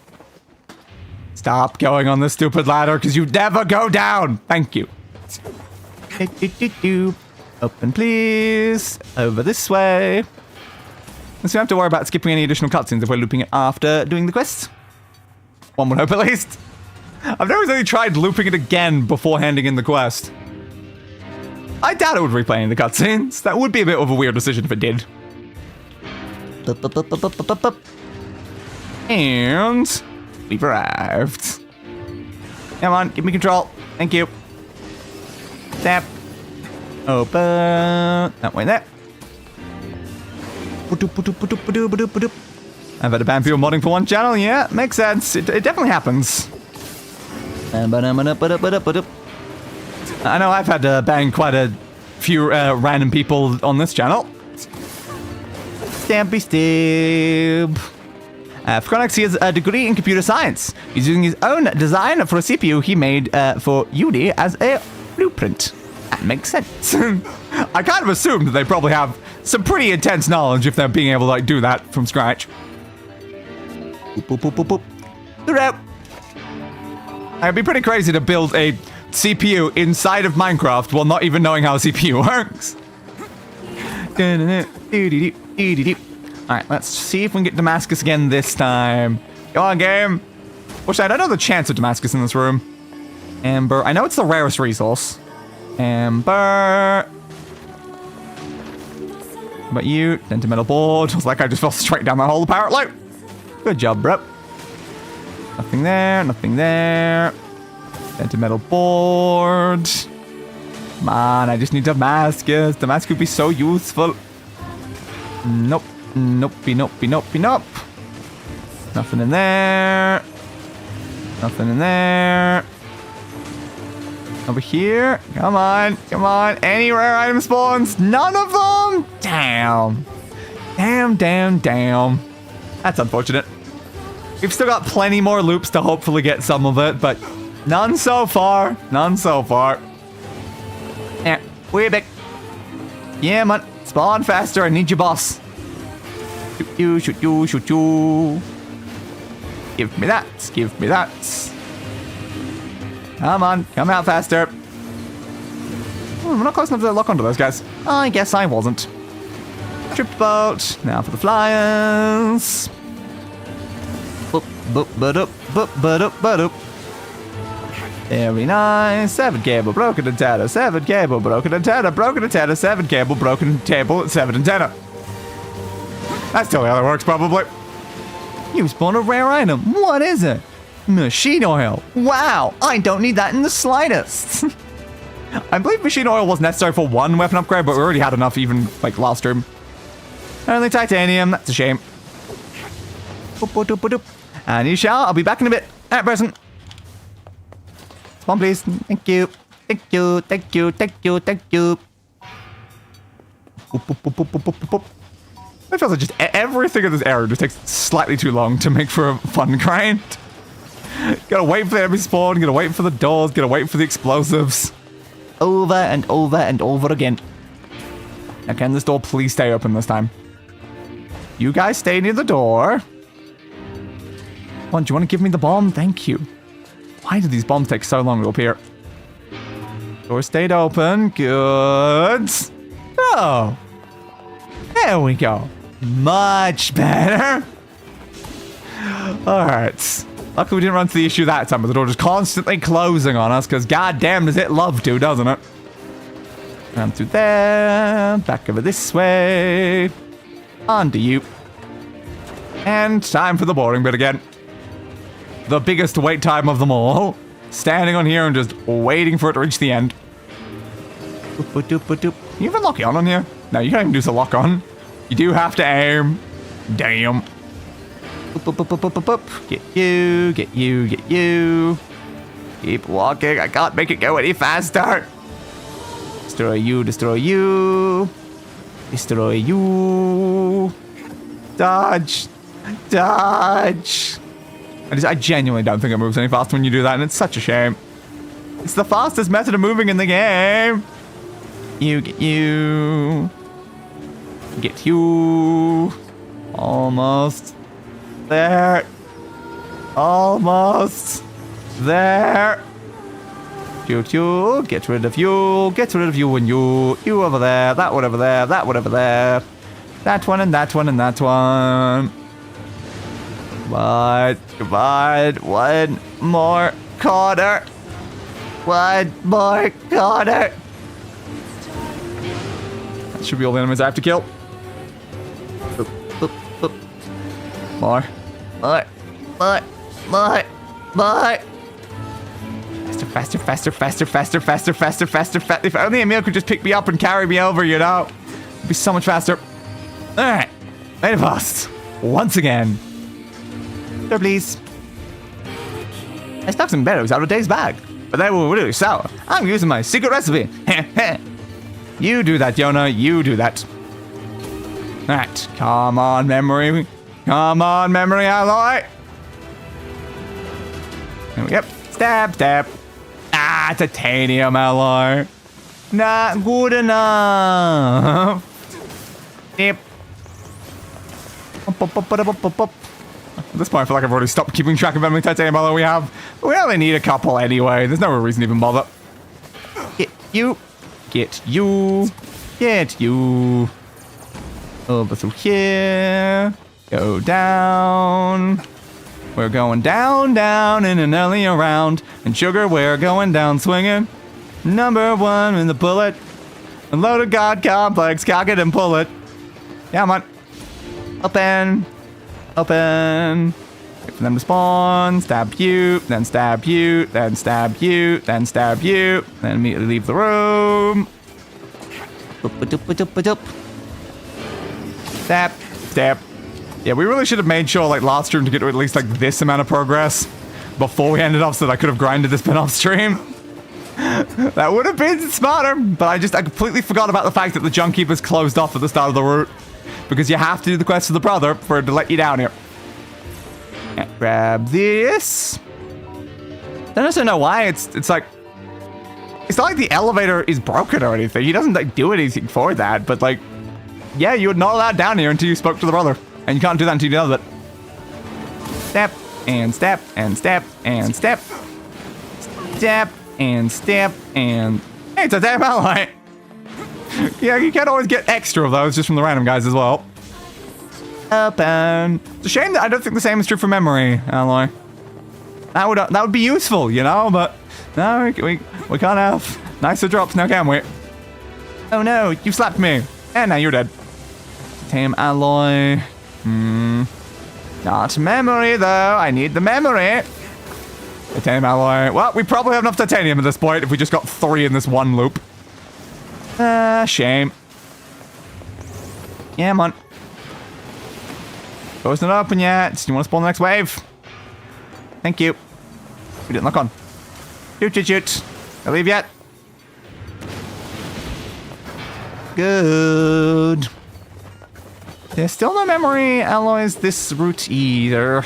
[SPEAKER 1] Stop going on this stupid ladder because you never go down. Thank you. Open, please. Over this way. So we don't have to worry about skipping any additional cutscenes if we're looping it after doing the quest. One would hope, at least. I've never really tried looping it again before handing in the quest. I doubt it would replay any of the cutscenes. That would be a bit of a weird decision if it did. And we've arrived. Come on, give me control. Thank you. Tap. Open. That way there. I've had to ban people modding for one channel. Yeah, makes sense. It definitely happens. I know I've had to ban quite a few random people on this channel. Stampy stab. Fronex, he has a degree in computer science. He's using his own design for a CPU he made for Yonah as a blueprint. That makes sense. I kind of assumed that they probably have some pretty intense knowledge if they're being able to like do that from scratch. Boop, boop, boop, boop, boop. Throughout. It'd be pretty crazy to build a CPU inside of Minecraft while not even knowing how a CPU works. Alright, let's see if we can get Damascus again this time. Go on, game. Wish I don't know the chance of Damascus in this room. Amber. I know it's the rarest resource. Amber. How about you? Sentimental board. It's like I just fell straight down that hole apparently. Good job, bro. Nothing there, nothing there. Sentimental board. Come on, I just need Damascus. Damascus would be so useful. Nope. Nopey, nopey, nopey, nope. Nothing in there. Nothing in there. Over here. Come on, come on. Any rare item spawns? None of them? Damn. Damn, damn, damn. That's unfortunate. We've still got plenty more loops to hopefully get some of it, but none so far. None so far. Yeah, way back. Yeah, man. Spawn faster. I need you, boss. Shoot you, shoot you, shoot you. Give me that. Give me that. Come on. Come out faster. Oh, we're not close enough to lock onto those guys. I guess I wasn't. Trip boat. Now for the flyers. Boop, boop, ba-doop, boop, ba-doop, ba-doop. Very nice. 7 cable, broken antenna. 7 cable, broken antenna. Broken antenna. 7 cable, broken table. 7 antenna. That's totally how that works, probably. You spawned a rare item. What is it? Machine oil. Wow, I don't need that in the slightest. I believe machine oil was necessary for one weapon upgrade, but we already had enough even, like, last stream. Only titanium. That's a shame. Boop, boop, boop, boop. And you shall. I'll be back in a bit. At present. Spawn, please. Thank you. Thank you. Thank you. Thank you. Thank you. Boop, boop, boop, boop, boop, boop, boop. It feels like just everything in this area just takes slightly too long to make for a fun grind. Gotta wait for the enemy spawn, gotta wait for the doors, gotta wait for the explosives. Over and over and over again. Now can this door please stay open this time? You guys stay near the door. Come on, do you want to give me the bomb? Thank you. Why do these bombs take so long to appear? Door stayed open. Good. Oh. There we go. Much better. Alright. Luckily we didn't run into the issue that time with the door just constantly closing on us, because goddamn does it love to, doesn't it? Down through there. Back over this way. On to you. And time for the boring bit again. The biggest wait time of them all. Standing on here and just waiting for it to reach the end. Boop, doop, boop, doop. Can you even lock on here? No, you can't even do the lock on. You do have to aim. Damn. Boop, boop, boop, boop, boop, boop, boop. Get you, get you, get you. Keep walking. I can't make it go any faster. Destroy you, destroy you. Destroy you. Dodge. Dodge. I genuinely don't think it moves any faster when you do that, and it's such a shame. It's the fastest method of moving in the game. You, get you. Get you. Almost. There. Almost. There. Shoot you. Get rid of you. Get rid of you and you. You over there. That one over there. That one over there. That one and that one and that one. Come on. Come on. One more corner. One more corner. That should be all the enemies I have to kill. Boop, boop, boop. More. More. More. More. More. Faster, faster, faster, faster, faster, faster, faster, faster, faster. If only Emil could just pick me up and carry me over, you know? It'd be so much faster. Alright. Made it fast. Once again. Sure, please. I stuck some berries out of Dave's bag, but they were really sour. I'm using my secret recipe. You do that, Yonah. You do that. Alright. Come on, memory. Come on, memory alloy. Yep. Stab, stab. Ah, titanium alloy. Not good enough. Yep. At this point, I feel like I've already stopped keeping track of how many titanium alloy we have. We only need a couple anyway. There's no real reason to even bother. Get you. Get you. Get you. Over through here. Go down. We're going down, down in an alley around. And sugar, we're going down swinging. Number one in the bullet. Unload a god complex, cock it and pull it. Come on. Open. Open. Wait for them to spawn. Stab you, then stab you, then stab you, then stab you. Then immediately leave the room. Stab. Stab. Yeah, we really should have made sure, like, last stream to get to at least, like, this amount of progress before we ended up so that I could have grinded this bit off stream. That would have been smarter, but I completely forgot about the fact that the Junk Keeper's closed off at the start of the route. Because you have to do the quest of the brother for it to let you down here. And grab this. Don't also know why it's like... It's not like the elevator is broken or anything. He doesn't, like, do anything for that, but, like... Yeah, you're not allowed down here until you spoke to the brother. And you can't do that until you know that. Step, and step, and step, and step. Step, and step, and... Hey, it's a damn alloy! Yeah, you can't always get extra of those just from the random guys as well. Open. It's a shame that I don't think the same is true for memory alloy. That would be useful, you know, but... No, we can't have nicer drops now, can we? Oh no, you slapped me. And now you're dead. Titanium alloy. Not memory, though. I need the memory. Titanium alloy. Well, we probably have enough titanium at this point if we just got 3 in this one loop. Shame. Yeah, man. Door's not open yet. Do you want to spawn the next wave? Thank you. We didn't lock on. Shoot, shoot, shoot. I'll leave yet. Good. There's still no memory alloys this route either.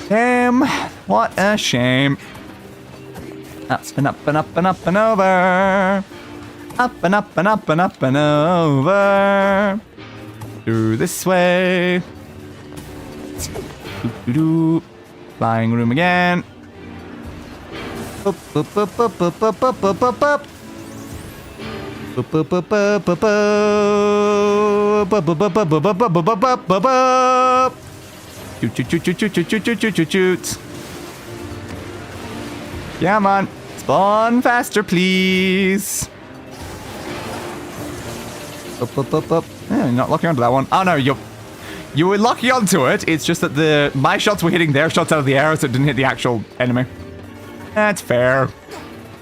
[SPEAKER 1] Damn. What a shame. Up and up and up and up and over. Up and up and up and up and over. Through this way. Doo-doo-doo. Flying room again. Up, up, up, up, up, up, up, up, up, up. Up, up, up, up, up, up. Up, up, up, up, up, up, up, up, up, up, up. Shoot, shoot, shoot, shoot, shoot, shoot, shoot, shoot, shoot, shoot. Come on. Spawn faster, please. Up, up, up, up. Yeah, you're not locking onto that one. Oh, no, you were locking onto it. It's just that my shots were hitting their shots out of the air, so it didn't hit the actual enemy. That's fair.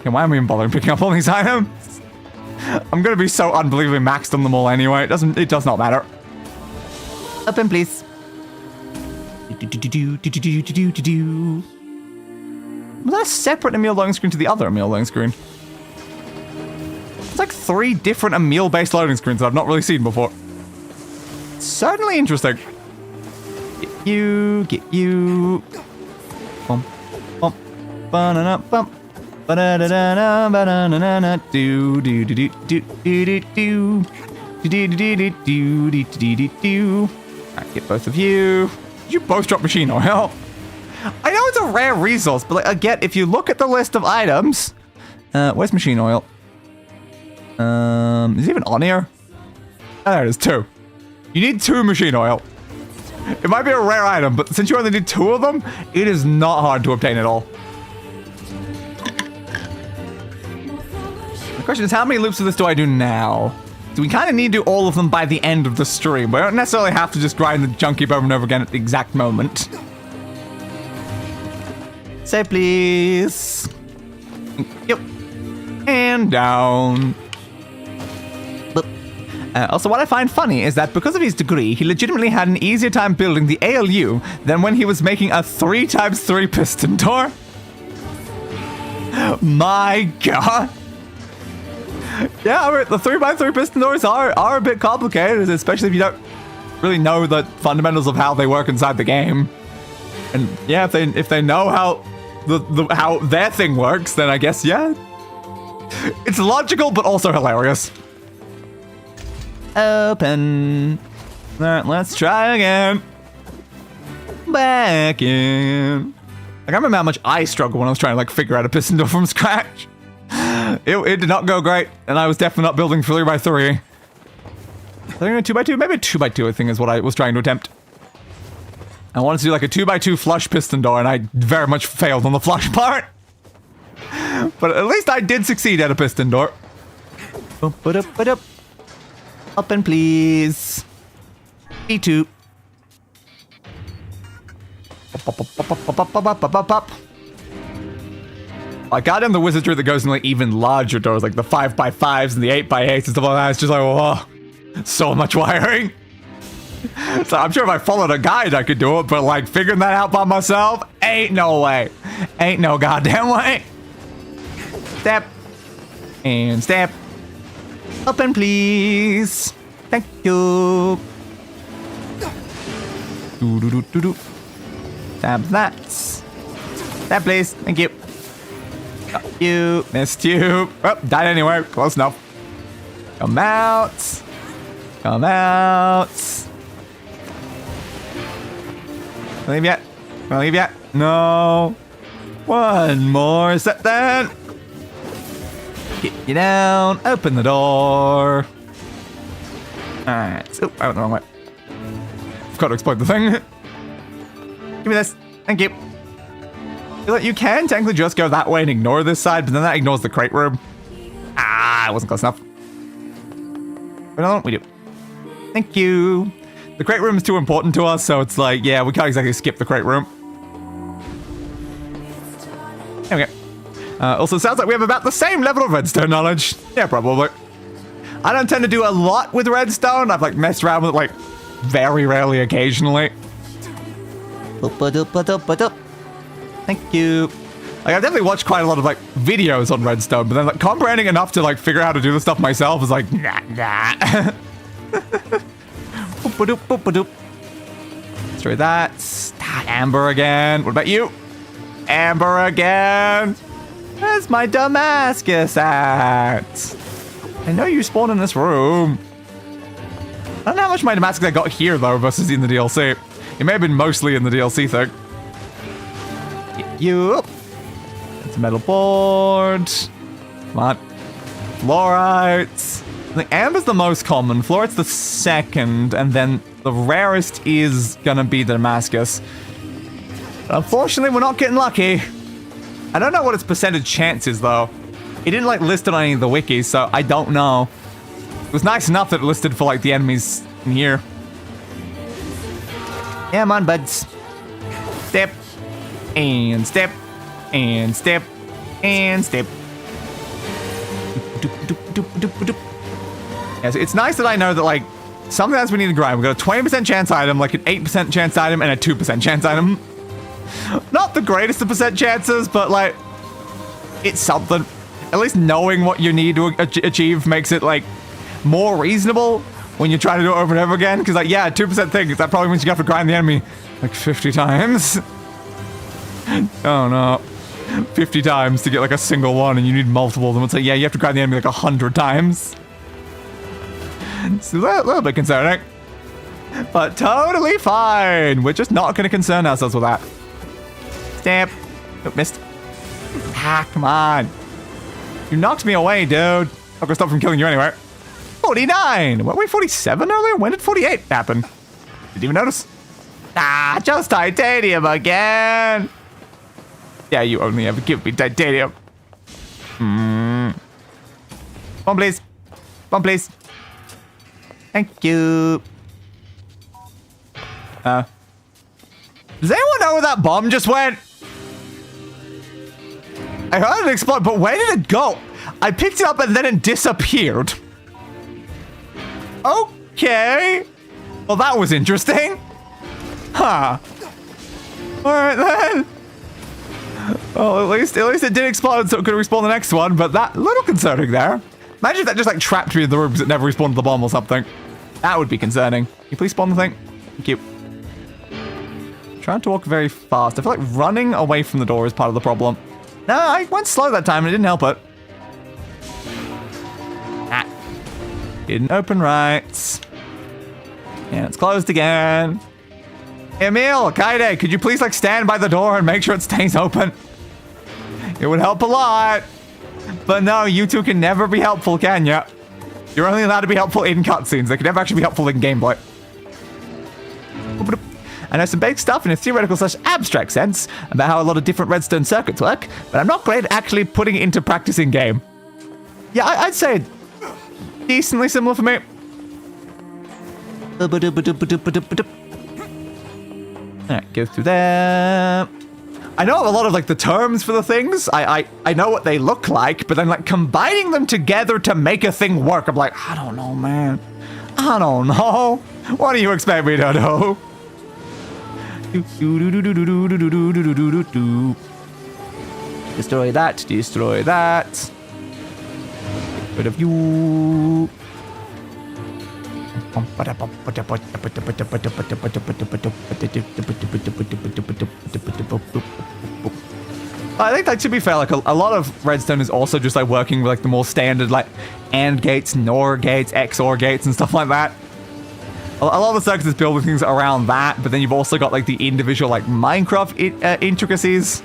[SPEAKER 1] Okay, why am I even bothering picking up all these items? I'm gonna be so unbelievably maxed on them all anyway. It does not matter. Open, please. Was that a separate Emil loading screen to the other Emil loading screen? It's like 3 different Emil-based loading screens that I've not really seen before. Certainly interesting. Get you, get you. Bump, bump, banana, bump. Ba-da-da-da-da, ba-da-da-da-da, do do do do do do do do do do do do do do do do. Alright, get both of you. You both drop machine oil. I know it's a rare resource, but like, again, if you look at the list of items, where's machine oil? Is it even on here? Oh, there it is, 2. You need 2 machine oil. It might be a rare item, but since you only need 2 of them, it is not hard to obtain at all. The question is, how many loops of this do I do now? Do we kind of need to do all of them by the end of the stream? We don't necessarily have to just grind the Junk Keep over and over again at the exact moment. Say please. Yep. And down. Also, what I find funny is that because of his degree, he legitimately had an easier time building the ALU than when he was making a 3x3 piston door. My god. Yeah, the 3x3 piston doors are a bit complicated, especially if you don't really know the fundamentals of how they work inside the game. And yeah, if they know how how their thing works, then I guess yeah. It's logical, but also hilarious. Open. Alright, let's try again. Back in. Like, I remember how much I struggled when I was trying to like figure out a piston door from scratch. It did not go great, and I was definitely not building 3x3. I think a 2x2, maybe a 2x2 I think is what I was trying to attempt. I wanted to do like a 2x2 flush piston door, and I very much failed on the flush part. But at least I did succeed at a piston door. Open, please. B2. I got in the wizardry that goes in like even larger doors, like the 5x5s and the 8x8s and stuff like that. It's just like, whoa, so much wiring. So I'm sure if I followed a guide, I could do it, but like figuring that out by myself, ain't no way. Ain't no goddamn way. Step. And step. Open, please. Thank you. Do. Stab that. Stab, please. Thank you. Got you. Missed you. Oh, died anyway. Close enough. Come out. Come out. Leave yet? Can I leave yet? No. One more set then. Get you down. Open the door. Alright. Oh, I went the wrong way. I've got to explode the thing. Give me this. Thank you. You can technically just go that way and ignore this side, but then that ignores the crate room. Ah, it wasn't close enough. Another one? We do. Thank you. The crate room is too important to us, so it's like, yeah, we can't exactly skip the crate room. Okay. Also, sounds like we have about the same level of redstone knowledge. Yeah, probably. I don't tend to do a lot with redstone. I've like messed around with it like very rarely occasionally. Thank you. Like, I've definitely watched quite a lot of like videos on redstone, but then like comprehending enough to like figure out how to do the stuff myself is like, nah. Let's try that. Amber again. What about you? Amber again. Where's my Damascus at? I know you spawned in this room. I don't know how much my Damascus I got here though versus in the DLC. It may have been mostly in the DLC thing. You. It's a metal board. Come on. Fluorites. I think Amber's the most common. Fluorite's the second, and then the rarest is gonna be the Damascus. Unfortunately, we're not getting lucky. I don't know what its percentage chance is though. It didn't like list it on any of the wikis, so I don't know. It was nice enough that it listed for like the enemies in here. Come on, buds. Step. And step. And step. And step. Yeah, so it's nice that I know that like sometimes we need to grind. We've got a 20% chance item, like an 8% chance item, and a 2% chance item. Not the greatest of percent chances, but like it's something. At least knowing what you need to achieve makes it like more reasonable when you try to do it over and over again. Because like, yeah, 2% thing, that probably means you have to grind the enemy like 50 times. Oh no. 50 times to get like a single one, and you need multiple of them. It's like, yeah, you have to grind the enemy like 100 times. It's a little bit concerning. But totally fine. We're just not going to concern ourselves with that. Stamp. Oh, missed. Ah, come on. You knocked me away, dude. I'm gonna stop from killing you anyway. 49! Weren't we 47 earlier? When did 48 happen? Didn't even notice. Ah, just titanium again! Yeah, you only ever give me titanium. Come on, please. Come on, please. Thank you. Does anyone know where that bomb just went? I heard it explode, but where did it go? I picked it up and then it disappeared. Okay. Well, that was interesting. Huh. Alright then. Well, at least it did explode, so it could respawn the next one, but that little concerning there. Imagine if that just like trapped me in the room because it never respawned the bomb or something. That would be concerning. Can you please spawn the thing? Thank you. Trying to walk very fast. I feel like running away from the door is part of the problem. No, I went slow that time and it didn't help it. Ah. Didn't open right. And it's closed again. Emil, Kaide, could you please like stand by the door and make sure it stays open? It would help a lot. But no, you two can never be helpful, can ya? You're only allowed to be helpful in cutscenes. They can never actually be helpful in gameplay. I know some basic stuff in a theoretical/abstract sense about how a lot of different redstone circuits work, but I'm not great at actually putting it into practice in game. Yeah, I'd say decently similar for me. Alright, go through there. I know a lot of like the terms for the things. I know what they look like, but then like combining them together to make a thing work, I'm like, I don't know, man. I don't know. What do you expect me to know? Destroy that, destroy that. Get rid of you. I think that, to be fair, like a lot of redstone is also just like working with like the more standard like AND gates, NOR gates, XOR gates and stuff like that. A lot of the circuits is building things around that, but then you've also got like the individual like Minecraft intricacies,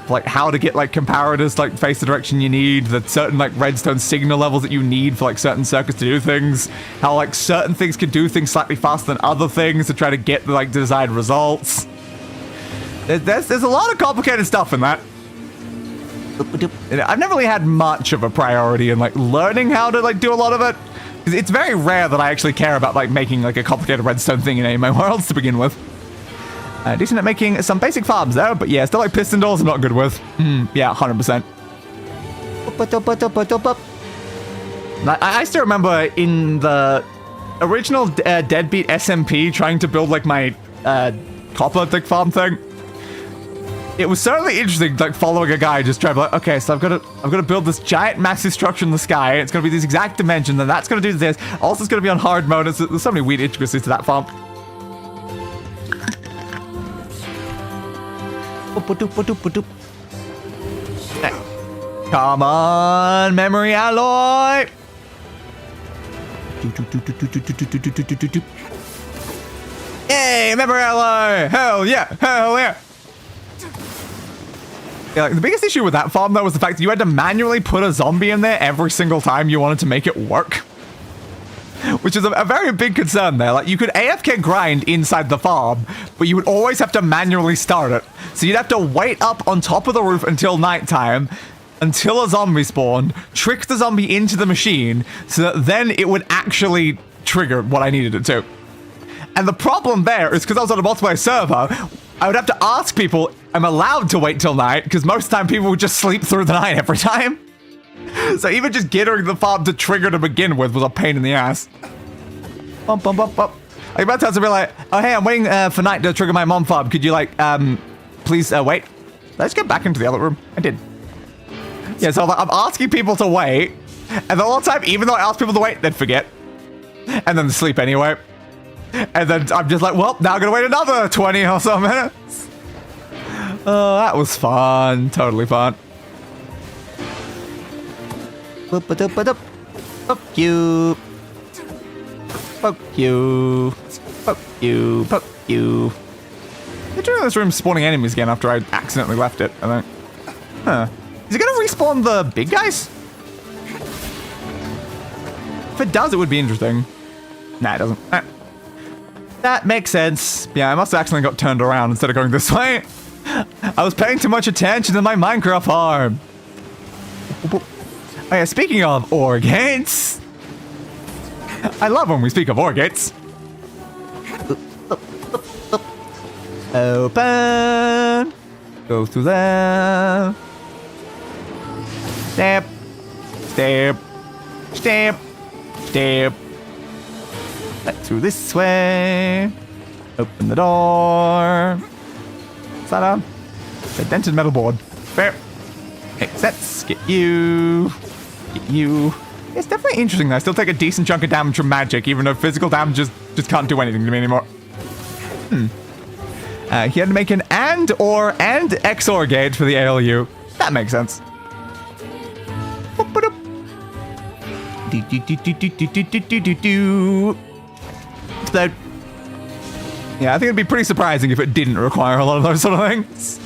[SPEAKER 1] like how to get like comparators like face the direction you need, the certain like redstone signal levels that you need for like certain circuits to do things, how like certain things can do things slightly faster than other things to try to get the like desired results. There's a lot of complicated stuff in that. I've never really had much of a priority in like learning how to like do a lot of it. It's very rare that I actually care about like making like a complicated redstone thing in any of my worlds to begin with. Decent at making some basic farms though, but yeah, still like piston doors I'm not good with. Yeah, 100%. I still remember in the original Deadbeat SMP trying to build like my copper thick farm thing. It was certainly interesting, like following a guy just trying to like, okay, so I've got to build this giant massive structure in the sky. It's going to be these exact dimensions, and that's going to do this. Also, it's going to be on hard mode. There's so many weird intricacies to that farm. Come on, memory alloy. Hey, memory alloy. Hell yeah, hell yeah. Yeah, like, the biggest issue with that farm, though, was the fact that you had to manually put a zombie in there every single time you wanted to make it work. Which is a very big concern there. Like, you could AFK grind inside the farm, but you would always have to manually start it. So you'd have to wait up on top of the roof until nighttime, until a zombie spawned, trick the zombie into the machine, so that then it would actually trigger what I needed it to. And the problem there is because I was on a multiplayer server, I would have to ask people, I'm allowed to wait till night, because most of the time people would just sleep through the night every time. So even just getting the farm to trigger to begin with was a pain in the ass. Bump, bump, bump, bump. Like, about times I'd be like, oh, hey, I'm waiting for night to trigger my mom farm. Could you, like, please wait? Let's get back into the other room. I did. Yeah, so I'm asking people to wait, and the whole time, even though I ask people to wait, they'd forget. And then sleep anyway. And then I'm just like, well, now I'm gonna wait another 20 or so minutes. Oh, that was fun. Totally fun. Fuck you. Fuck you. Fuck you. Fuck you. I turned this room spawning enemies again after I accidentally left it, I think. Huh. Is it gonna respawn the big guys? If it does, it would be interesting. Nah, it doesn't. That makes sense. Yeah, I must have accidentally got turned around instead of going this way. I was paying too much attention to my Minecraft farm. Oh yeah, speaking of OR gates. I love when we speak of OR gates. Open. Go through there. Step. Step. Step. Step. Let's through this way. Open the door. What's that on? The dented metal board. Fair. Makes sense. Get you. Get you. It's definitely interesting that I still take a decent chunk of damage from magic, even though physical damage just can't do anything to me anymore. He had to make an and XOR gauge for the ALU. That makes sense. Explode. Yeah, I think it'd be pretty surprising if it didn't require a lot of those sort of things.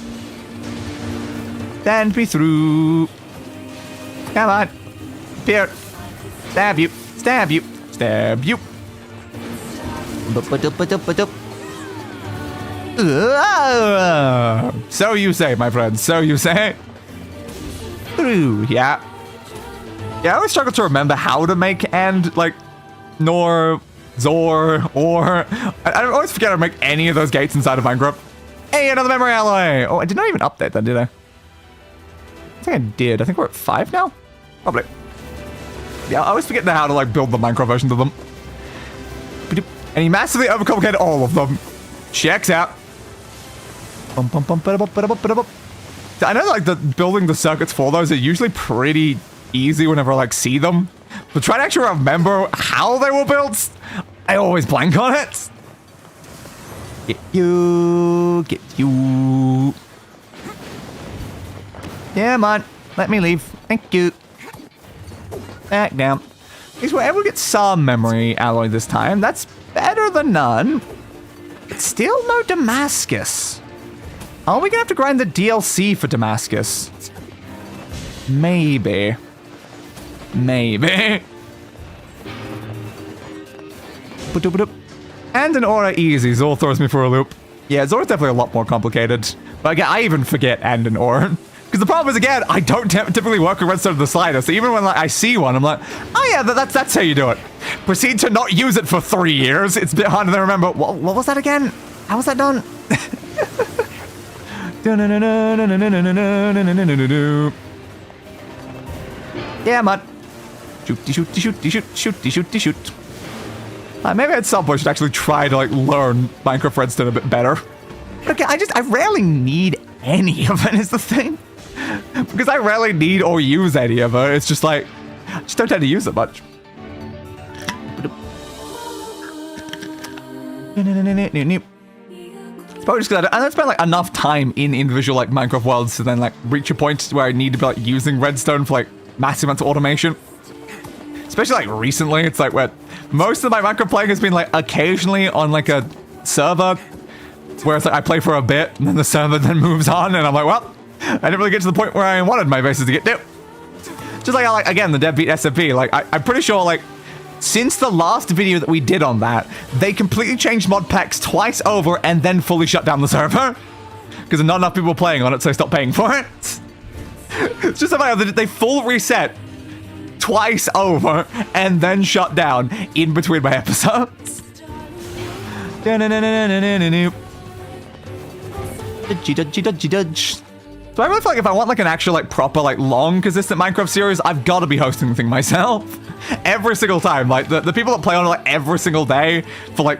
[SPEAKER 1] Stand me through. Come on. Here. Stab you. Stab you. Stab you. So you say, my friend. So you say. Through. Yeah. Yeah, I always struggle to remember how to make and, like, nor, zor, or... I always forget how to make any of those gates inside of Minecraft. Hey, another memory alloy! Oh, I did not even update that, did I? I think I did. I think we're at 5 now? Probably. Yeah, I always forget how to, like, build the Minecraft versions of them. And he massively overcomplicated all of them. Checks out. I know, like, building the circuits for those are usually pretty easy whenever I, like, see them. But trying to actually remember how they were built, I always blank on it. Get you. Get you. Yeah, man. Let me leave. Thank you. Back down. At least we're able to get some memory alloy this time. That's better than none. But still no Damascus. Are we gonna have to grind the DLC for Damascus? Maybe. Maybe. And an aura easy. Zor throws me for a loop. Yeah, Zor's definitely a lot more complicated. But again, I even forget and an aura. Because the problem is, again, I don't typically work with redstone to the slider. So even when, like, I see one, I'm like, oh yeah, that's how you do it. Proceed to not use it for 3 years. It's a bit harder to remember. What was that again? How was that done? Yeah, man. Shoot. Maybe at some point I should actually try to, like, learn Minecraft redstone a bit better. Okay, I rarely need any of it is the thing. Because I rarely need or use any of it. It's just like, I just don't tend to use it much. It's probably just because I don't spend, like, enough time in individual, like, Minecraft worlds to then, like, reach a point where I need to be, like, using redstone for, like, massive amounts of automation. Especially, like, recently, it's like where most of my Minecraft playing has been, like, occasionally on, like, a server where it's like I play for a bit and then the server then moves on and I'm like, well, I didn't really get to the point where I wanted my bases to get to. Just like, again, the deadbeat SFP, like, I'm pretty sure, like, since the last video that we did on that, they completely changed mod packs twice over and then fully shut down the server. Because not enough people were playing on it, so I stopped paying for it. It's just about how they full reset twice over and then shut down in between my episodes. So I really feel like if I want, like, an actual, like, proper, like, long, consistent Minecraft series, I've got to be hosting the thing myself. Every single time. Like, the people that play on it, like, every single day for, like,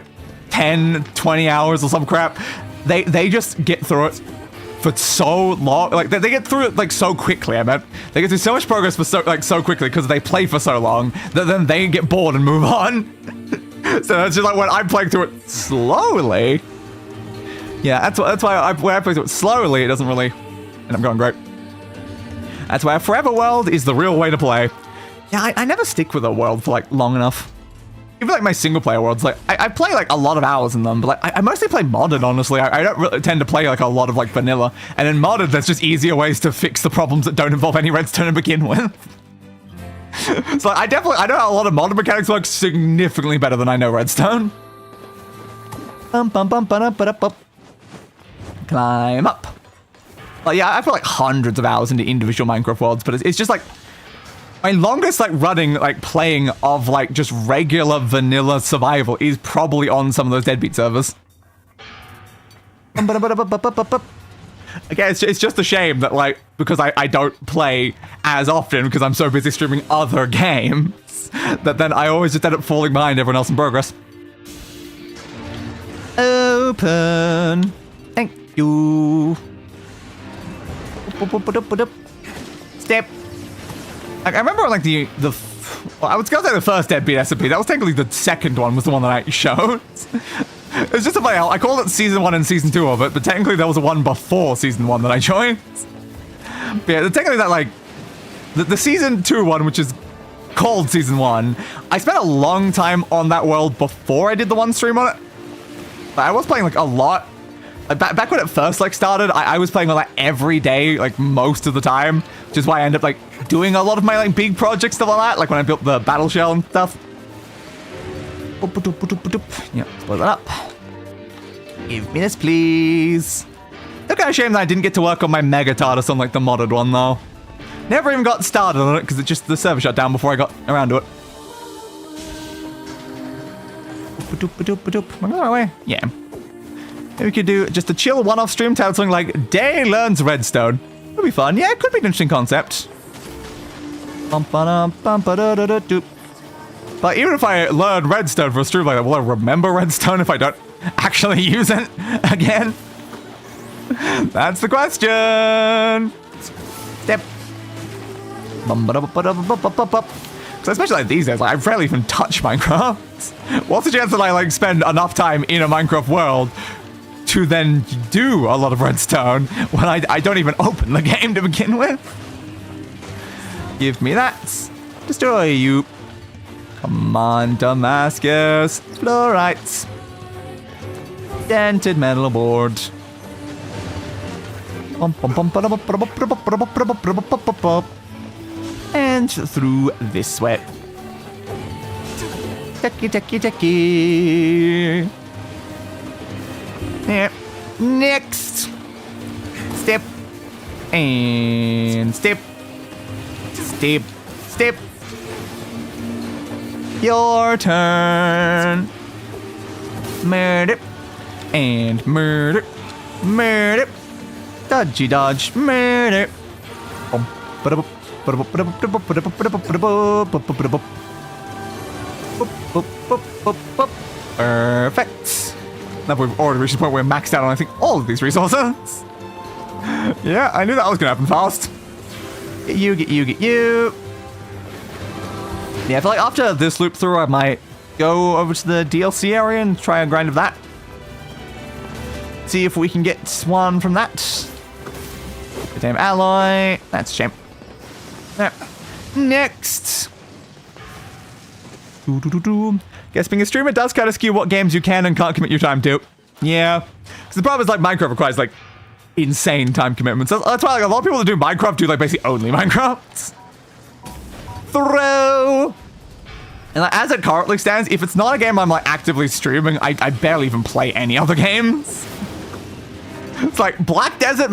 [SPEAKER 1] 10, 20 hours or some crap, they just get through it for so long. Like, they get through it, like, so quickly, I meant. They get through so much progress for so quickly because they play for so long that then they get bored and move on. So it's just like when I'm playing through it slowly. Yeah, that's why when I play through it slowly, it doesn't really end up going great. That's why a forever world is the real way to play. Yeah, I never stick with a world for, like, long enough. Even, like, my single player worlds, like, I play, like, a lot of hours in them, but, like, I mostly play modded, honestly. I don't really tend to play, like, a lot of, like, vanilla. And in modded, there's just easier ways to fix the problems that don't involve any redstone to begin with. So I know how a lot of modded mechanics work significantly better than I know redstone. Climb up. Like, yeah, I put, like, hundreds of hours into individual Minecraft worlds, but it's just, like, my longest, like, running, like, playing of, like, just regular vanilla survival is probably on some of those deadbeat servers. Again, it's just a shame that, like, because I don't play as often because I'm so busy streaming other games, that then I always just end up falling behind everyone else in progress. Open. Thank you. Step. I remember, like, well, I was gonna say the first Deadbeat SMP. That was technically the second one, was the one that I showed. It's just a funny, I called it Season 1 and Season 2 of it, but technically there was a one before Season 1 that I joined. But yeah, technically that, like, the Season 2 one, which is called Season 1, I spent a long time on that world before I did the one stream on it. But I was playing, like, a lot. Back when it first, like, started, I was playing, like, every day, like, most of the time, which is why I ended up, like, doing a lot of my, like, big projects, stuff like that, like when I built the battle shell and stuff. Yep, split that up. Give me this, please. It's kind of shame that I didn't get to work on my Mega TARDIS on, like, the modded one, though. Never even got started on it, because the server shut down before I got around to it. Am I going the right way? Yeah. Maybe we could do just a chill one-off stream titled something like Day Learns Redstone. It'd be fun. Yeah, it could be an interesting concept. But even if I learn redstone for a stream like that, will I remember redstone if I don't actually use it again? That's the question. Step. So especially like these days, like I rarely even touch Minecraft. What's the chance that I like spend enough time in a Minecraft world to then do a lot of redstone when I don't even open the game to begin with? Give me that. Destroy you. Come on, Damascus. Fluorite. Dented metal board. And through this way. Techie. Yeah. Next. Step. And step. Step. Your turn. Murder. And murder. Dodgy dodge. Murder. Perfect. Now we've already reached the point where we're maxed out on, I think, all of these resources. Yeah, I knew that was gonna happen fast. Get you. Yeah, I feel like after this loop through, I might go over to the DLC area and try a grind of that. See if we can get one from that. The damn alloy. That's a shame. Next. Guess being a streamer does kind of skew what games you can and can't commit your time to. Yeah. Because the problem is, like, Minecraft requires, like, insane time commitments. That's why, like, a lot of people that do Minecraft do, like, basically only Minecraft. Throw. And, like, as it currently stands, if it's not a game I'm, like, actively streaming, I barely even play any other games. It's like Black Desert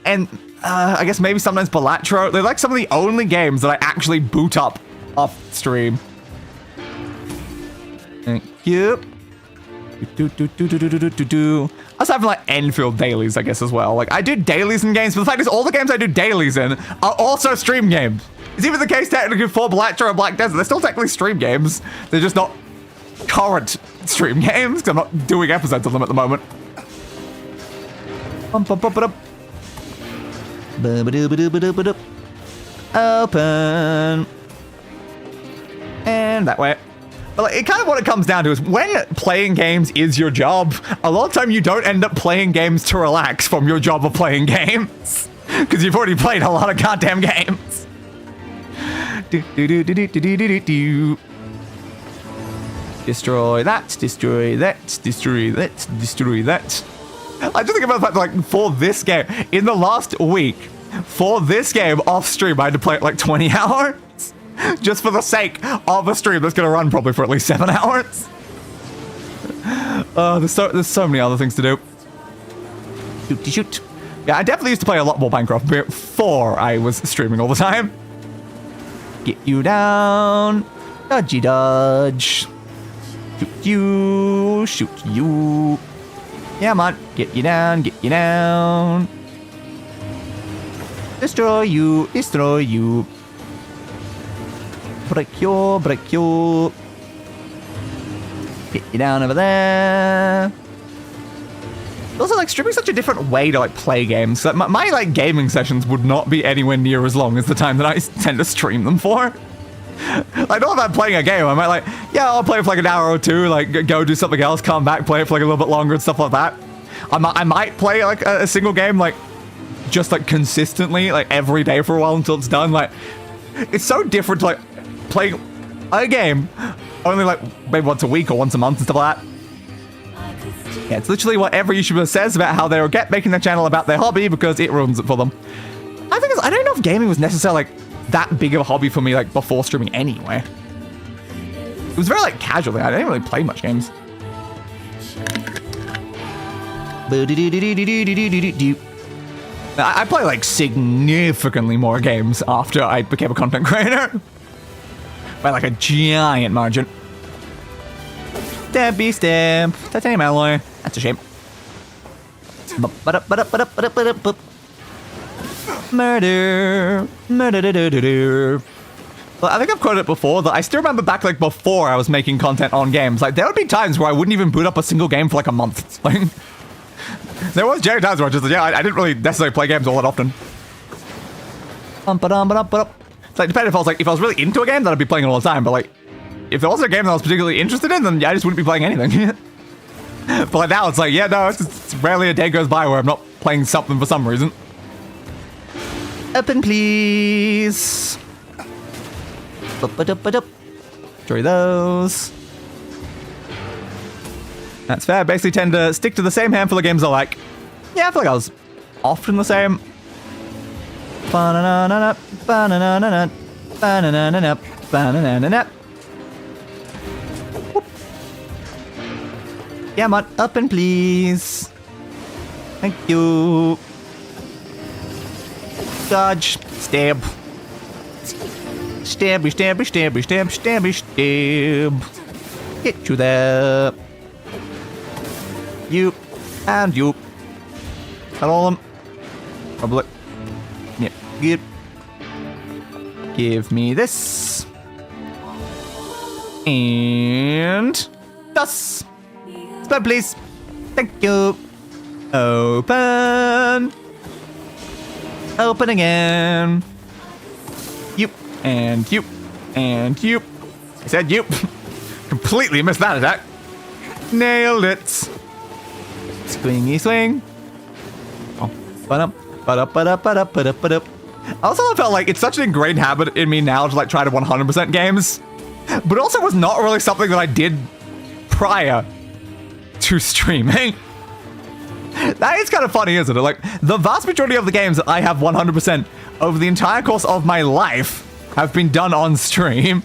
[SPEAKER 1] and I guess maybe sometimes Balatro. They're like some of the only games that I actually boot up off stream. Thank you. I also have like Enfield dailies, I guess, as well. Like I do dailies in games, but the fact is all the games I do dailies in are also stream games. It's even the case technically for Balatro and Black Desert. They're still technically stream games. They're just not current stream games because I'm not doing episodes of them at the moment. Open. And that way. But like, it kind of what it comes down to is when playing games is your job, a lot of time you don't end up playing games to relax from your job of playing games. Because you've already played a lot of goddamn games. Destroy that, destroy that, destroy that, destroy that. I just think about the fact that, like, for this game, in the last week, for this game off stream, I had to play it like 20 hours. Just for the sake of a stream that's going to run probably for at least 7 hours. There's so many other things to do. Shoot. Yeah, I definitely used to play a lot more Minecraft before I was streaming all the time. Get you down. Dodgy dodge. Shoot you. Yeah, man. Get you down. Destroy you. Destroy you. Break you. Get you down over there. Also, like, streaming's such a different way to, like, play games. Like, my like, gaming sessions would not be anywhere near as long as the time that I tend to stream them for. Like, not if I'm playing a game, I might, like, yeah, I'll play it for, like, an hour or two, like, go do something else, come back, play it for, like, a little bit longer and stuff like that. I might play, like, a single game, like, just, like, consistently, like, every day for a while until it's done. Like, it's so different to, like, playing a game only, like, maybe once a week or once a month and stuff like that. Yeah, it's literally what every YouTuber says about how they'll get making their channel about their hobby because it ruins it for them. I don't know if gaming was necessarily, like, that big of a hobby for me, like, before streaming anyway. It was very, like, casual. I didn't really play much games. I play, like, significantly more games after I became a content creator. By, like, a giant margin. Stampy stamp. Titanium alloy. That's a shame. Murder. Murder. Well, I think I've quoted it before that I still remember back, like, before I was making content on games. Like, there would be times where I wouldn't even boot up a single game for, like, a month. Like, there was times where I just, yeah, I didn't really necessarily play games all that often. It's like, depending if I was really into a game, then I'd be playing it all the time. But, like, if there wasn't a game that I was particularly interested in, then yeah, I just wouldn't be playing anything. But like now, it's like, yeah, no, it's rarely a day goes by where I'm not playing something for some reason. Open, please. Destroy those. That's fair. I basically tend to stick to the same handful of games I like. Yeah, I feel like I was often the same. Ba-na-na-na-na, ba-na-na-na-na, ba-na-na-na-na, ba-na-na-na-na. Come on, up and please. Thank you. Dodge. Stab. Stabby, stabby, stabby, stab, stabby, stab. Get you there. You. And you. Got all of them. Probably. Yeah, good. Give me this. And... thus. Spell, please. Thank you. Open. Open again. You. And you. And you. I said you. Completely missed that attack. Nailed it. Swingy swing. Oh. Ba-dum. Ba-dup, ba-dup, ba-dup, ba-dup, ba-dup. I also felt like it's such an ingrained habit in me now to like try to 100% games. But also was not really something that I did prior to streaming. That is kind of funny, isn't it? Like, the vast majority of the games that I have 100% over the entire course of my life have been done on stream.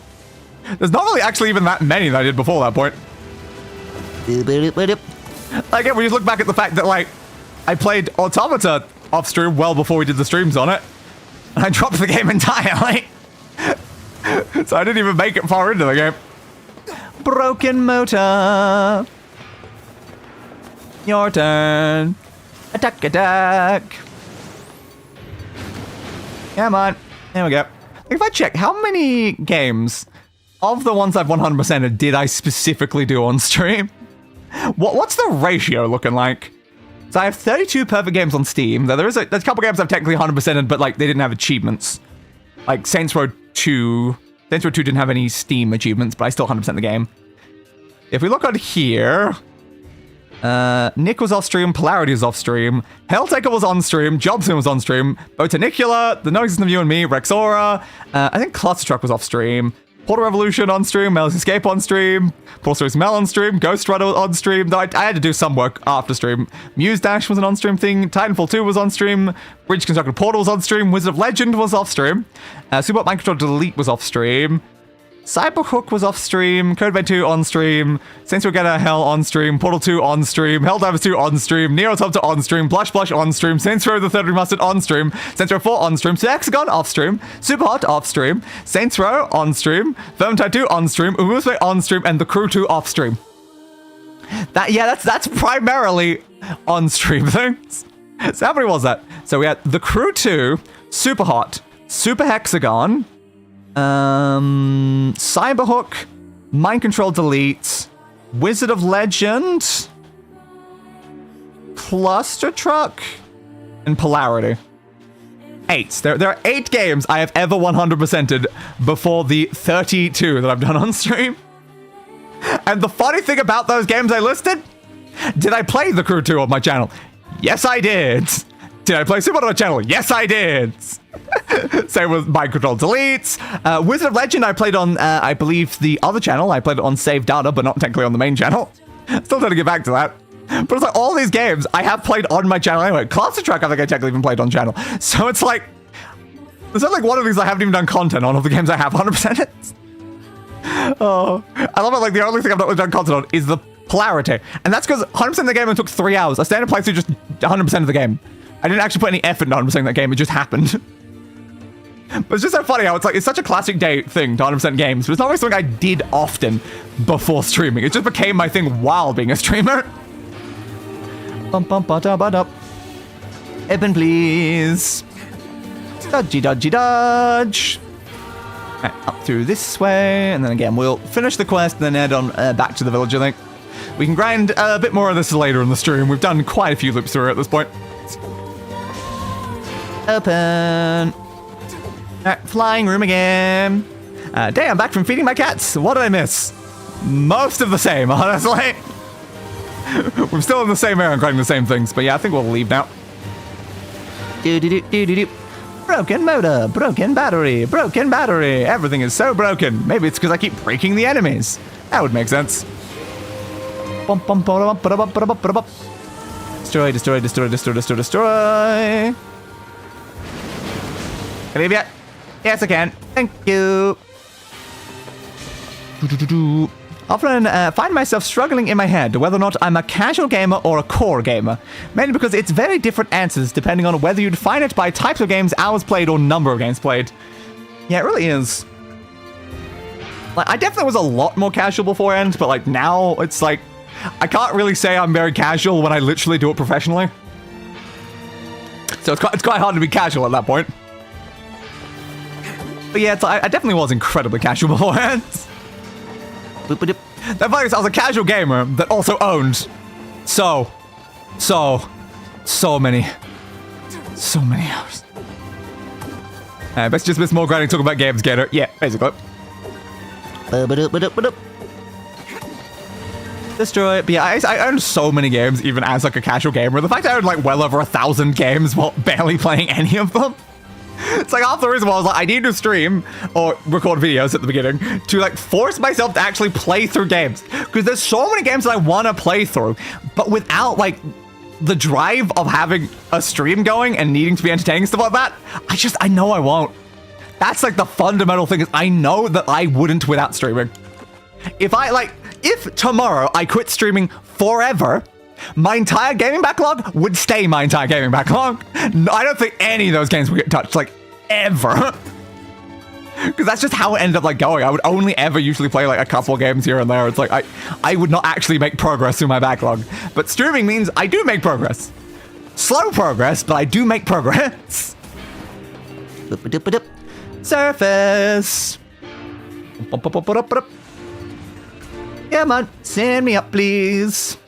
[SPEAKER 1] There's not really actually even that many that I did before that point. Like, if we just look back at the fact that, like, I played Automata off stream well before we did the streams on it, and I dropped the game entirely. So I didn't even make it far into the game. Broken motor. Your turn. Attack, attack. Come on. There we go. If I check, how many games of the ones I've 100%ed did I specifically do on stream? What's the ratio looking like? So I have 32 perfect games on Steam. There's a couple games I've technically 100%ed, but like they didn't have achievements. Like Saints Row 2. Saints Row 2 didn't have any Steam achievements, but I still 100% the game. If we look on here... Nick was off stream, Polarity was off stream, Helltaker was on stream, Jobson was on stream, Botanicula, The No Existence of You and Me, Rexora, I think Cluster Truck was off stream, Portal Revolution on stream, Mel's Escape on stream, Portal Stories Mel on stream, Ghost Rider on stream, though I had to do some work after stream, Muse Dash was an on stream thing, Titanfall 2 was on stream, Bridge Constructed Portal was on stream, Wizard of Legend was off stream, Super Mind Control Delete was off stream, Cyberhook was off stream, Code Vein 2 on stream, Saints Row Get Hell on stream, Portal 2 on stream, Helldivers 2 on stream, NieR Automata on stream, Blush on stream, Saints Row the Third Remastered on stream, Saints Row 4 on stream, Hexagon off stream, Superhot off stream, Saints Row on stream, Vermintide 2 on stream, Umuspe on stream, and The Crew 2 off stream. That's primarily on stream things. So how many was that? So we had The Crew 2, Super Hot, Super Hexagon, Cyberhook, Mind Control Delete, Wizard of Legend, Cluster Truck, and Polarity. 8. There are 8 games I have ever 100%ed before the 32 that I've done on stream. And the funny thing about those games I listed, did I play The Crew 2 on my channel? Yes, I did. Did I play Super on my channel? Yes, I did. Same with Mind Control Delete. Wizard of Legend I played on, I believe, the other channel. I played it on Save Data, but not technically on the main channel. Still trying to get back to that. But it's like all these games I have played on my channel anyway. Cluster Truck I think I technically even played on channel. So it's like, there's not like one of these I haven't even done content on of the games I have 100%. Oh, I love it. Like the only thing I've not done content on is the Polarity. And that's because 100% of the game only took 3 hours. I stayed in a playthrough just 100% of the game. I didn't actually put any effort into 100% that game. It just happened. But it's just so funny how it's like, it's such a classic day thing to 100% games, but it's not really something I did often before streaming. It just became my thing while being a streamer. Bum bum ba da ba da. Open, please. Dodgy, dodgy, dodge. Right, up through this way, and then again, we'll finish the quest and then head on back to the village, I think. We can grind a bit more of this later in the stream. We've done quite a few loops through it at this point. Open. Alright, flying room again. Day, I'm back from feeding my cats. What did I miss? Most of the same, honestly. We're still in the same area and grinding the same things, but yeah, I think we'll leave now. Do-do-do-do-do-do. Broken motor, broken battery, broken battery. Everything is so broken. Maybe it's because I keep breaking the enemies. That would make sense. Destroy, destroy, destroy, destroy, destroy, destroy. Can I leave yet? Yes, I can. Thank you. Often find myself struggling in my head whether or not I'm a casual gamer or a core gamer. Mainly because it's very different answers depending on whether you define it by types of games, hours played, or number of games played. Yeah, it really is. Like, I definitely was a lot more casual beforehand, but like now it's like, I can't really say I'm very casual when I literally do it professionally. So it's quite hard to be casual at that point. But yeah, I definitely was incredibly casual beforehand. That funny is, I was a casual gamer that also owned so many hours. Let's just miss more grinding, talk about games, Gator. Yeah, basically. Destroy it. But yeah, I owned so many games even as like a casual gamer. The fact I owned like well over 1,000 games while barely playing any of them. It's like half the reason why I was like, I need to stream or record videos at the beginning to like force myself to actually play through games. Because there's so many games that I want to play through, but without like the drive of having a stream going and needing to be entertaining and stuff like that, I know I won't. That's like the fundamental thing is I know that I wouldn't without streaming. If tomorrow I quit streaming forever, my entire gaming backlog would stay my entire gaming backlog. I don't think any of those games would get touched, like, ever. Because that's just how it ended up, like, going. I would only ever usually play, like, a couple games here and there. It's like, I would not actually make progress through my backlog. But streaming means I do make progress. Slow progress, but I do make progress. Surface. Come on, send me up, please.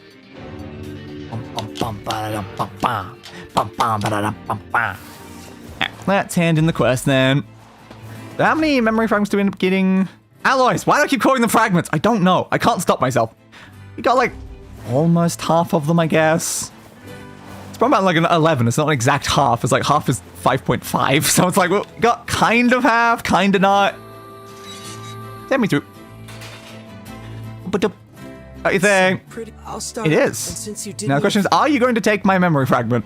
[SPEAKER 1] Let's hand in the quest then. How many memory fragments do we end up getting? Alloys! Why do I keep calling them fragments? I don't know. I can't stop myself. We got like almost half of them, I guess. It's probably about like an 11. It's not an exact half. It's like half is 5.5. So it's like, well, we got kind of half, kind of not. Send me through. What do you think? It is. Now the question is, are you going to take my memory fragment?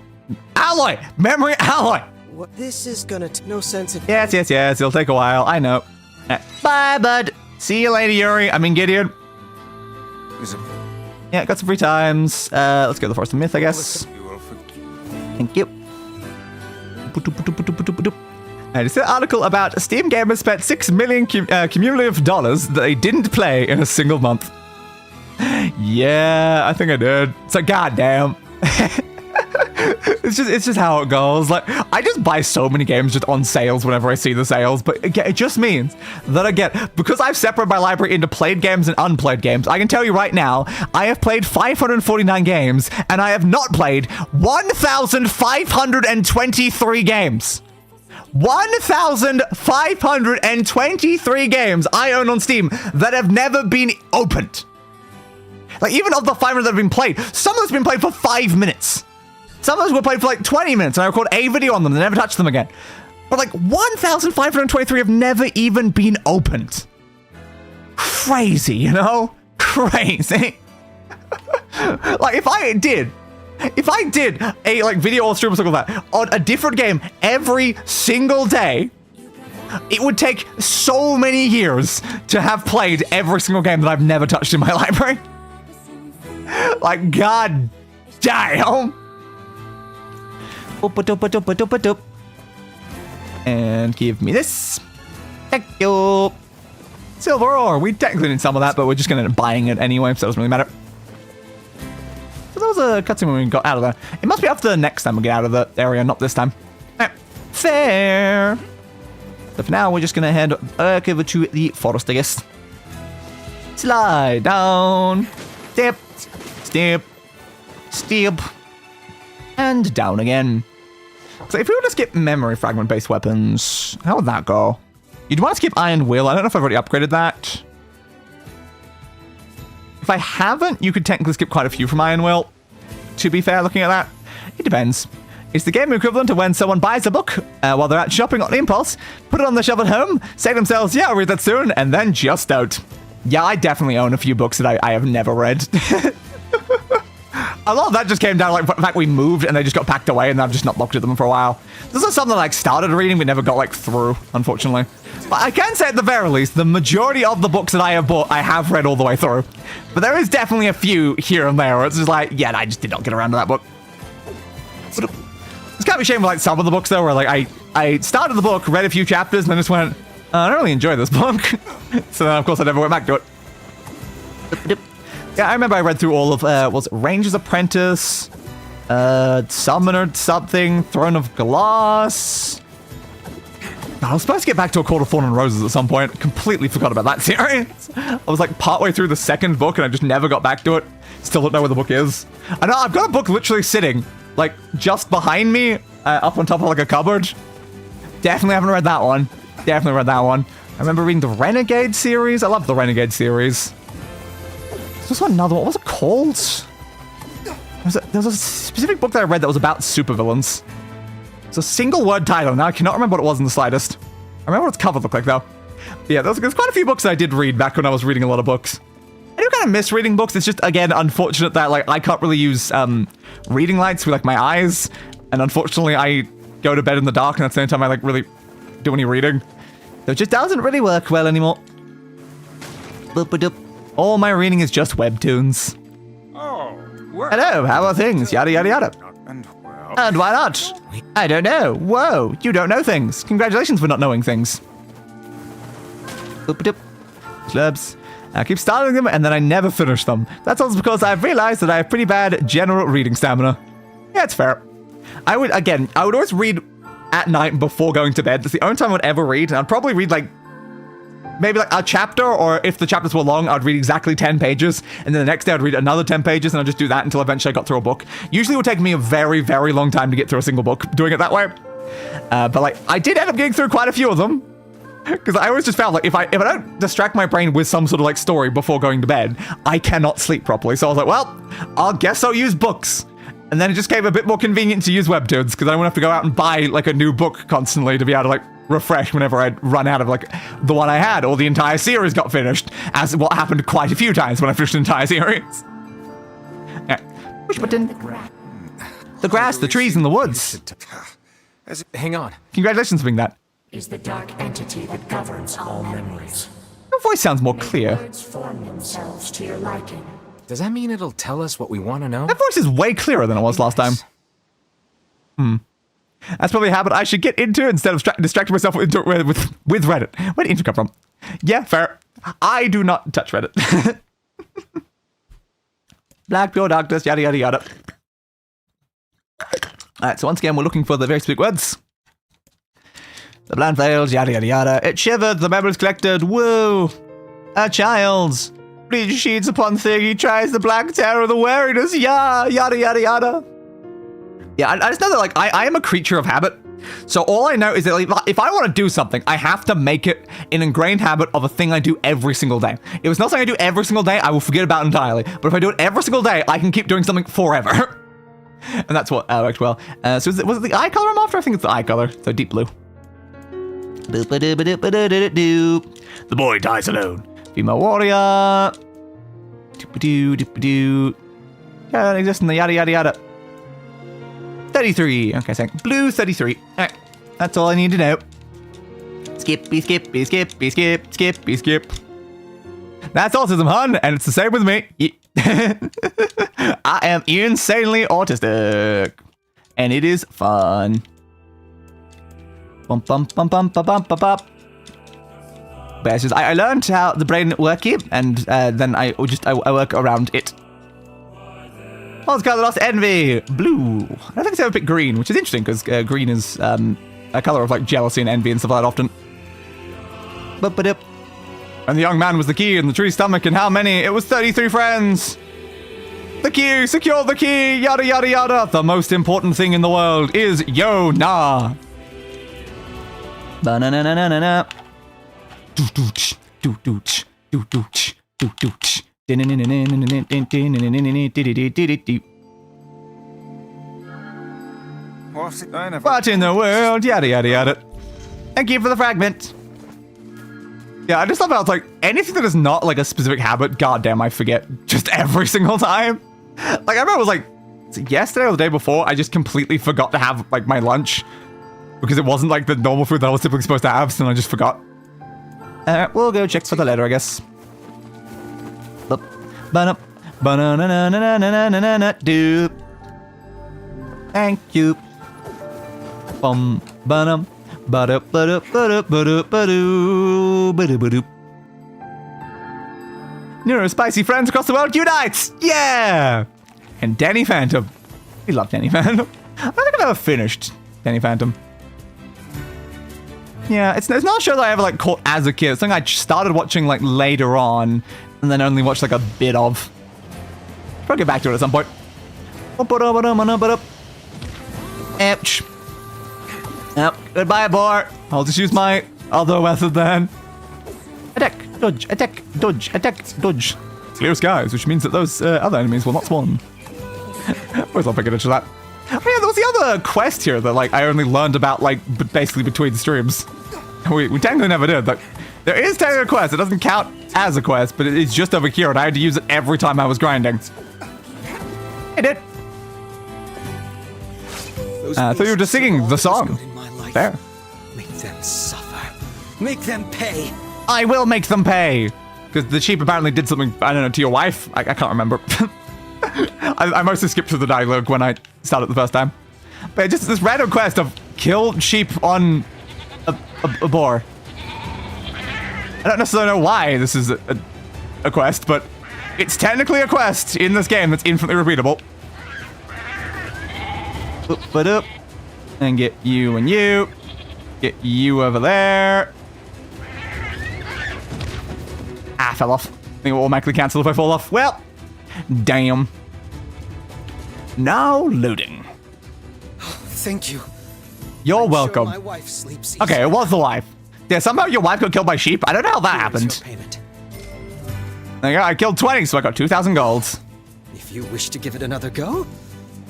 [SPEAKER 1] Alloy! Memory alloy!
[SPEAKER 8] What? This is gonna no sense.
[SPEAKER 1] Yes. It'll take a while. I know. Bye, bud. See you later, Yuri. I mean, Gideon. Yeah, got some free times. Let's go to the Forest of Myth, I guess. Thank you. And it's an article about Steam gamers spent $6 million cumulative dollars that they didn't play in a single month. Yeah, I think I did. So goddamn. It's just how it goes. Like, I just buy so many games just on sales whenever I see the sales, but it just means that I get, because I've separated my library into played games and unplayed games, I can tell you right now, I have played 549 games, and I have not played 1,523 games. 1,523 games I own on Steam that have never been opened. Like, even of the 500 that have been played, some of those have been played for 5 minutes. Some of those were played for like 20 minutes, and I record a video on them and never touch them again. But like 1,523 have never even been opened. Crazy, you know? Crazy. Like, if I did a like video or stream or something like that on a different game every single day, it would take so many years to have played every single game that I've never touched in my library. Like, god damn. And give me this. Thank you. Silver ore. We technically need some of that, but we're just going to end up buying it anyway, so it doesn't really matter. So there was a cutscene when we got out of there. It must be after the next time we get out of the area, not this time. Right. Fair. So for now, we're just going to head back over to the forest, I guess. Slide down. Step. Step. Step. And down again. So if we were to skip memory fragment based weapons, how would that go? You'd want to skip Iron Will. I don't know if I've already upgraded that. If I haven't, you could technically skip quite a few from Iron Will. To be fair, looking at that, it depends. It's the game equivalent to when someone buys a book while they're out shopping on impulse, put it on the shelf at home, say to themselves, yeah, I'll read that soon, and then just don't. Yeah, I definitely own a few books that I have never read. A lot of that just came down, like, the fact we moved and they just got packed away and I've just not looked at them for a while. This is something I like, started reading but never got, like, through, unfortunately. But I can say at the very least, the majority of the books that I have bought, I have read all the way through. But there is definitely a few here and there where it's just like, yeah, I just did not get around to that book. It's kind of a shame with, like, some of the books, though, where, like, I started the book, read a few chapters, and then just went, I don't really enjoy this book. So then, of course, I never went back to it. Yeah, I remember I read through all of, was it Ranger's Apprentice, Summoner something, Throne of Glass. I was supposed to get back to A Court of Thorn and Roses at some point. Completely forgot about that series. I was like partway through the second book and I just never got back to it. Still don't know where the book is. I know, I've got a book literally sitting, like, just behind me, up on top of, like, a cupboard. Definitely haven't read that one. Definitely read that one. I remember reading the Renegade series. I love the Renegade series. There's also another one. What was it called? There was a specific book that I read that was about supervillains. It's a single word title. Now I cannot remember what it was in the slightest. I remember what its cover looked like, though. But yeah, there's quite a few books I did read back when I was reading a lot of books. I do kind of miss reading books. It's just, again, unfortunate that, like, I can't really use reading lights with, like, my eyes. And unfortunately, I go to bed in the dark, and that's the only time I, like, really do any reading. So it just doesn't really work well anymore. Boop-a-doop. All my reading is just webtoons.
[SPEAKER 6] Oh, well.
[SPEAKER 1] Hello, how are things? Yada, yada, yada.
[SPEAKER 6] And well.
[SPEAKER 1] And why not? I don't know. Whoa, you don't know things. Congratulations for not knowing things. Boop-a-doop. Slurps. I keep starting them and then I never finish them. That's also because I've realized that I have pretty bad general reading stamina. Yeah, it's fair. I would always read at night before going to bed. That's the only time I would ever read. And I'd probably read, like, maybe like a chapter, or if the chapters were long, I'd read exactly 10 pages, and then the next day I'd read another 10 pages, and I'd just do that until eventually I got through a book. Usually it would take me a very, very long time to get through a single book, doing it that way. But like, I did end up getting through quite a few of them, because I always just found, like, if I don't distract my brain with some sort of, like, story before going to bed, I cannot sleep properly. So I was like, well, I guess I'll use books. And then it just became a bit more convenient to use webtoons, because I don't have to go out and buy, like, a new book constantly to be able to, like, refresh whenever I'd run out of, like, the one I had, or the entire series got finished, as what happened quite a few times when I finished an entire series. Yeah. Push button. The grass, the trees, and the woods.
[SPEAKER 2] Hang on.
[SPEAKER 1] Congratulations for being that.
[SPEAKER 9] Is the dark entity that governs all memories.
[SPEAKER 1] Your voice sounds more clear.
[SPEAKER 9] Words form themselves to your liking.
[SPEAKER 2] Does that mean it'll tell us what we want to know?
[SPEAKER 1] That voice is way clearer than it was last time. That's probably a habit I should get into instead of distracting myself with Reddit. Where did intro come from? Yeah, fair. I do not touch Reddit. Black pure darkness, yada yada yada. Alright, so once again, we're looking for the very specific words. The plan failed, yada yada yada. It shivered, the memories collected, woo! A child's. Bleach sheets upon thing, he tries the black terror, the wariness, yada yada yada. Yeah, I just know that, like, I am a creature of habit. So all I know is that, like, if I want to do something, I have to make it an ingrained habit of a thing I do every single day. If it's not something I do every single day, I will forget about it entirely. But if I do it every single day, I can keep doing something forever. And that's what worked well. So was it the eye color I'm after? I think it's the eye color. So deep blue. The boy dies alone. Female warrior. Doesn't exist in the yada yada yada. 33. Okay, so blue 33. Alright. That's all I need to know. Skippy, skippy, skippy, skip, skippy, skip. That's autism, hun, and it's the same with me. I am insanely autistic. And it is fun. Bum bum bum bum bum bum bum bum. But it's just, I learned how the brain works here, and then I work around it. What's color lost? Envy. Blue. I don't think it's ever picked green, which is interesting because green is a color of like jealousy and envy and stuff like that often. And the young man was the key in the tree's stomach, and how many? It was 33 friends. The key. Secure the key. Yada yada yada. The most important thing in the world is Yonah. Ba-na-na-na-na-na. Do-do-ch. Do-do-ch. Do-do-ch. Do-do-ch. What in the world? Yada yada yada. Thank you for the fragment. Yeah, I just love how it's like anything that is not like a specific habit, goddamn, I forget just every single time. Like I remember it was like yesterday or the day before, I just completely forgot to have like my lunch because it wasn't like the normal food that I was typically supposed to have, so I just forgot. We'll go check for the letter, I guess. Do. Thank you. Bum banum. Spicy friends across the world unites! Yeah! And Danny Phantom. We love Danny Phantom. I don't think I've ever finished Danny Phantom. Yeah, it's not a show that I ever like caught as a kid. It's something I started watching like later on, and then only watched like a bit of. Probably get back to it at some point. Ouch. Yep. Goodbye, boy. I'll just use my other method then. Attack, dodge, attack, dodge, attack, dodge. Clear skies, which means that those other enemies will not spawn. Always love picking into that. Oh yeah, there was the other quest here that like I only learned about like basically between streams. We technically never did. Like, there is technically a quest. It doesn't count as a quest, but it's just over here, and I had to use it every time I was grinding. I did. I thought you were just singing the song. There.
[SPEAKER 8] Make them suffer. Make them pay.
[SPEAKER 1] I will make them pay. Because the sheep apparently did something, I don't know, to your wife. I can't remember. I mostly skipped through the dialogue when I started the first time. But just this random quest of kill sheep on a boar. I don't necessarily know why this is a quest, but it's technically a quest in this game that's infinitely repeatable. Up. And get you and you. Get you over there. Ah, fell off. I think it will automatically cancel if I fall off. Well, damn. Now loading.
[SPEAKER 8] Thank you.
[SPEAKER 1] You're
[SPEAKER 8] I'm
[SPEAKER 1] welcome.
[SPEAKER 8] Sure my wife sleeps easy.
[SPEAKER 1] Okay, it was the wife. Yeah, somehow your wife got killed by sheep. I don't know how that happened. There you go. I killed 20, so I got 2,000 golds.
[SPEAKER 8] If you wish to give it another go,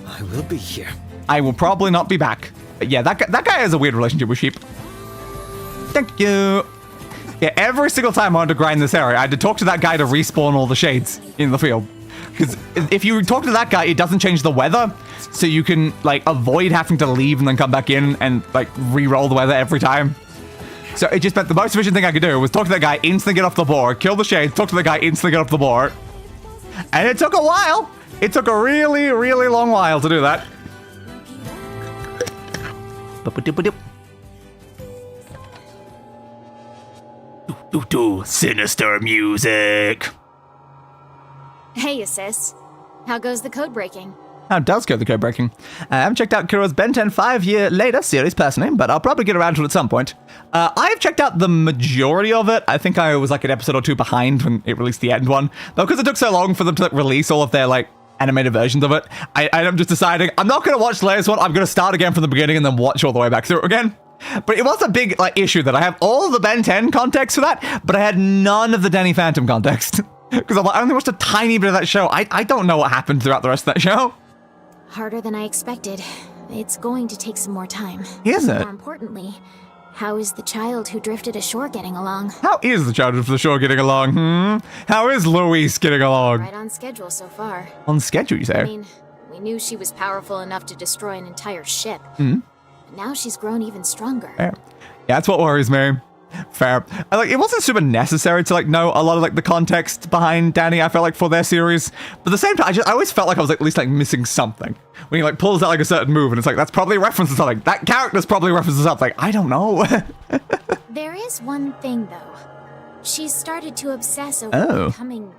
[SPEAKER 8] I will be here.
[SPEAKER 1] I will probably not be back. But yeah, that guy has a weird relationship with sheep. Thank you. Yeah, every single time I wanted to grind this area, I had to talk to that guy to respawn all the shades in the field. Because if you talk to that guy, it doesn't change the weather. So you can, like, avoid having to leave and then come back in and, like, re-roll the weather every time. So it just meant the most efficient thing I could do was talk to that guy, instantly get off the board, kill the shades, talk to the guy, instantly get off the board. And it took a while. It took a really, really long while to do that. Sinister music.
[SPEAKER 7] Hey, Assist. How goes the code breaking?
[SPEAKER 1] How does go the code breaking? I haven't checked out Kuro's Ben 10 5-year later series personally, but I'll probably get around to it at some point. I've checked out the majority of it. I think I was like an episode or two behind when it released the end one. But because it took so long for them to like, release all of their like animated versions of it, I'm just deciding I'm not going to watch the latest one. I'm going to start again from the beginning and then watch all the way back through it again. But it was a big like issue that I have all of the Ben 10 context for that, but I had none of the Danny Phantom context. Because I only watched a tiny bit of that show. I don't know what happened throughout the rest of that show.
[SPEAKER 7] Harder than I expected. It's going to take some more time.
[SPEAKER 1] Is it?
[SPEAKER 7] More importantly, how is the child who drifted ashore getting along?
[SPEAKER 1] How is the child of the shore getting along? How is Louise getting along?
[SPEAKER 7] Right on schedule so far.
[SPEAKER 1] On schedule, you say?
[SPEAKER 7] I mean, we knew she was powerful enough to destroy an entire ship.
[SPEAKER 1] Mm-hmm.
[SPEAKER 7] But now she's grown even stronger.
[SPEAKER 1] Yeah, that's what worries me. Fair. Like, it wasn't super necessary to, like, know a lot of, like, the context behind Danny, I felt like, for their series. But at the same time, I always felt like I was, like, at least, like, missing something. When he, like, pulls out, like, a certain move, and it's like, that's probably a reference to something. That character's probably a reference to something. I don't know.
[SPEAKER 7] There is one thing, though. She's started to obsess over becoming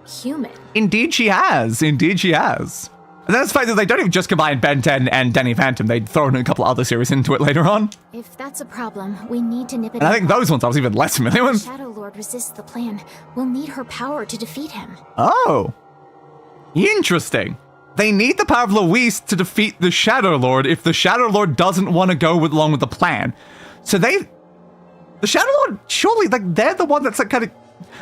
[SPEAKER 7] human.
[SPEAKER 1] Indeed she has. Indeed she has. And then it's the fact that they don't even just combine Ben 10 and Danny Phantom. They'd throw in a couple other series into it later on.
[SPEAKER 7] If that's a problem, we need to nip it.
[SPEAKER 1] And I think those ones I was even less familiar with.
[SPEAKER 7] If Shadow Lord resists the plan, we'll need her power to defeat him.
[SPEAKER 1] Oh. Interesting. They need the power of Louise to defeat the Shadow Lord if the Shadow Lord doesn't want to go along with the plan. So the Shadow Lord, surely, like, they're the one that's, like, kind of...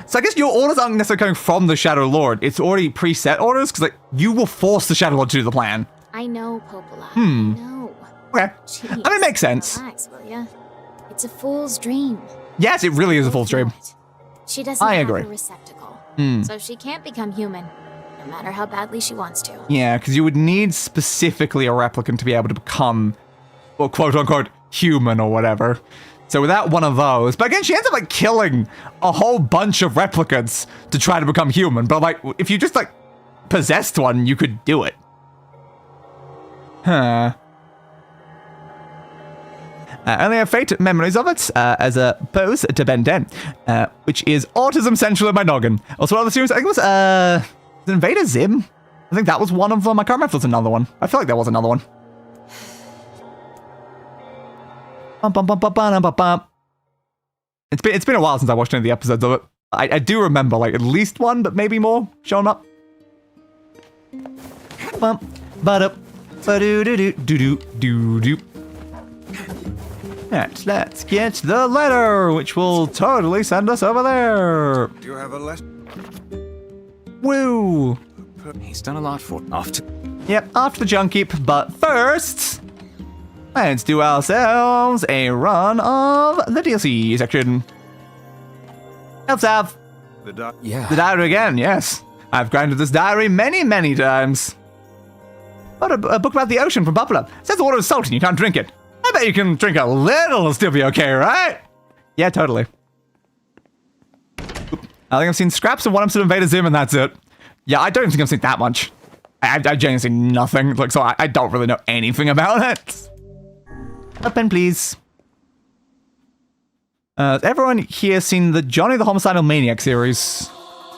[SPEAKER 1] So I guess your orders aren't necessarily coming from the Shadow Lord. It's already preset orders, because, like, you will force the Shadow Lord to do the plan.
[SPEAKER 7] I know, Popola. I know.
[SPEAKER 1] Okay.
[SPEAKER 7] Jeez,
[SPEAKER 1] I mean, it makes sense.
[SPEAKER 7] Relax, will ya? It's a fool's dream.
[SPEAKER 1] Yes, it really is a fool's dream.
[SPEAKER 7] She doesn't
[SPEAKER 1] I
[SPEAKER 7] have
[SPEAKER 1] agree.
[SPEAKER 7] a receptacle, so she can't become human, no matter how badly she wants to.
[SPEAKER 1] Yeah, because you would need specifically a replicant to be able to become, well, quote-unquote, human or whatever. So without one of those, but again, she ends up like killing a whole bunch of replicants to try to become human. But like, if you just like possessed one, you could do it. Huh. I only have faint memories of it as opposed to Ben 10, which is autism central in my noggin. Also, one of the series, I think it was Invader Zim. I think that was one of them. I can't remember if there was another one. I feel like there was another one. It's been a while since I watched any of the episodes of it. I do remember like at least one, but maybe more showing up. Let's get the letter, which will totally send us over there.
[SPEAKER 6] Do you have a letter?
[SPEAKER 1] Woo!
[SPEAKER 2] He's done a lot for after.
[SPEAKER 1] Yep, after the junk heap, but first, let's do ourselves a run of the DLC section. Let's have
[SPEAKER 6] The
[SPEAKER 1] diary again, yes. I've grinded this diary many, many times. But a book about the ocean from Popular. Says the water is salty and you can't drink it. I bet you can drink a little and still be okay, right? Yeah, totally. I think I've seen scraps of one episode of Invader Zim and that's it. Yeah, I don't even think I've seen that much. I've genuinely seen nothing, like, so I don't really know anything about it. Open, please. Has everyone here seen the Johnny the Homicidal Maniac series?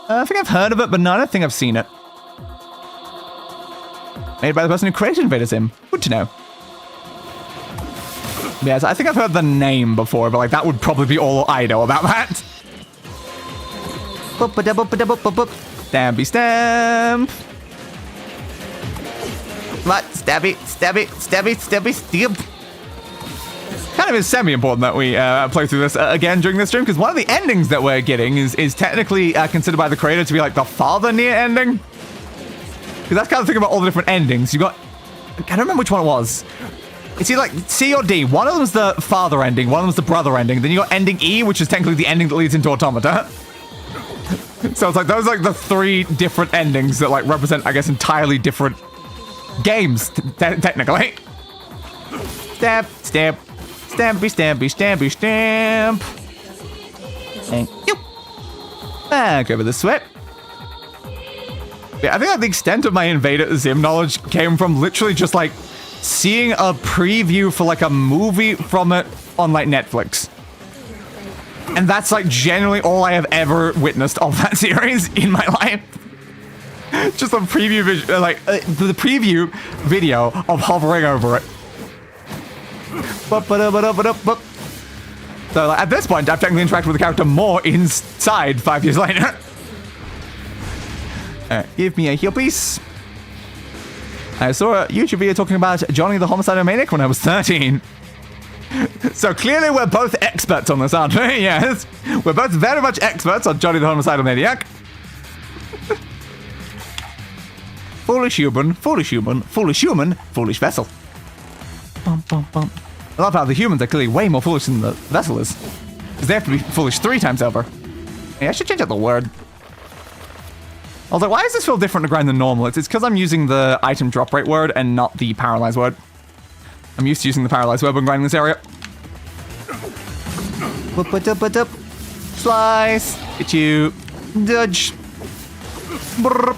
[SPEAKER 1] I think I've heard of it, but no, I don't think I've seen it. Made by the person who created Invader Zim. Good to know. Yes, I think I've heard the name before, but like that would probably be all I know about that. Stampy stamp. What? Stabby, stabby, stabby, stabby, stab. Kind of is semi-important that we play through this again during this stream, because one of the endings that we're getting is technically considered by the creator to be like the father NieR ending. Because that's kind of the thing about all the different endings. You got, I can't remember which one it was. It's either like C or D. One of them is the father ending, one of them is the brother ending. Then you got ending E, which is technically the ending that leads into Automata. So it's like those are like the three different endings that like represent, I guess, entirely different games, technically. Stamp, stamp, stampy, stampy, stampy, stamp. Thank you. Back over the sweat. Yeah, I think like, the extent of my Invader Zim knowledge came from literally just like seeing a preview for like a movie from it on like Netflix. And that's like generally all I have ever witnessed of that series in my life. Just a preview video, like the preview video of hovering over it. So like, at this point, I've technically interacted with the character more inside 5 years later. Give me a heal piece. I saw a YouTube video talking about Johnny the Homicidal Maniac when I was 13. So clearly we're both experts on this, aren't we? Yes. We're both very much experts on Johnny the Homicidal Maniac. Foolish human, foolish human, foolish human, foolish vessel. Bum, bum, bum. I love how the humans are clearly way more foolish than the vessel is. Because they have to be foolish 3 times over. Hey, I should change out the word. I was like, why does this feel different to grind than normal? It's because I'm using the item drop rate word and not the paralyze word. I'm used to using the paralyze word when grinding this area. Slice. Get you. Dodge. Brrr.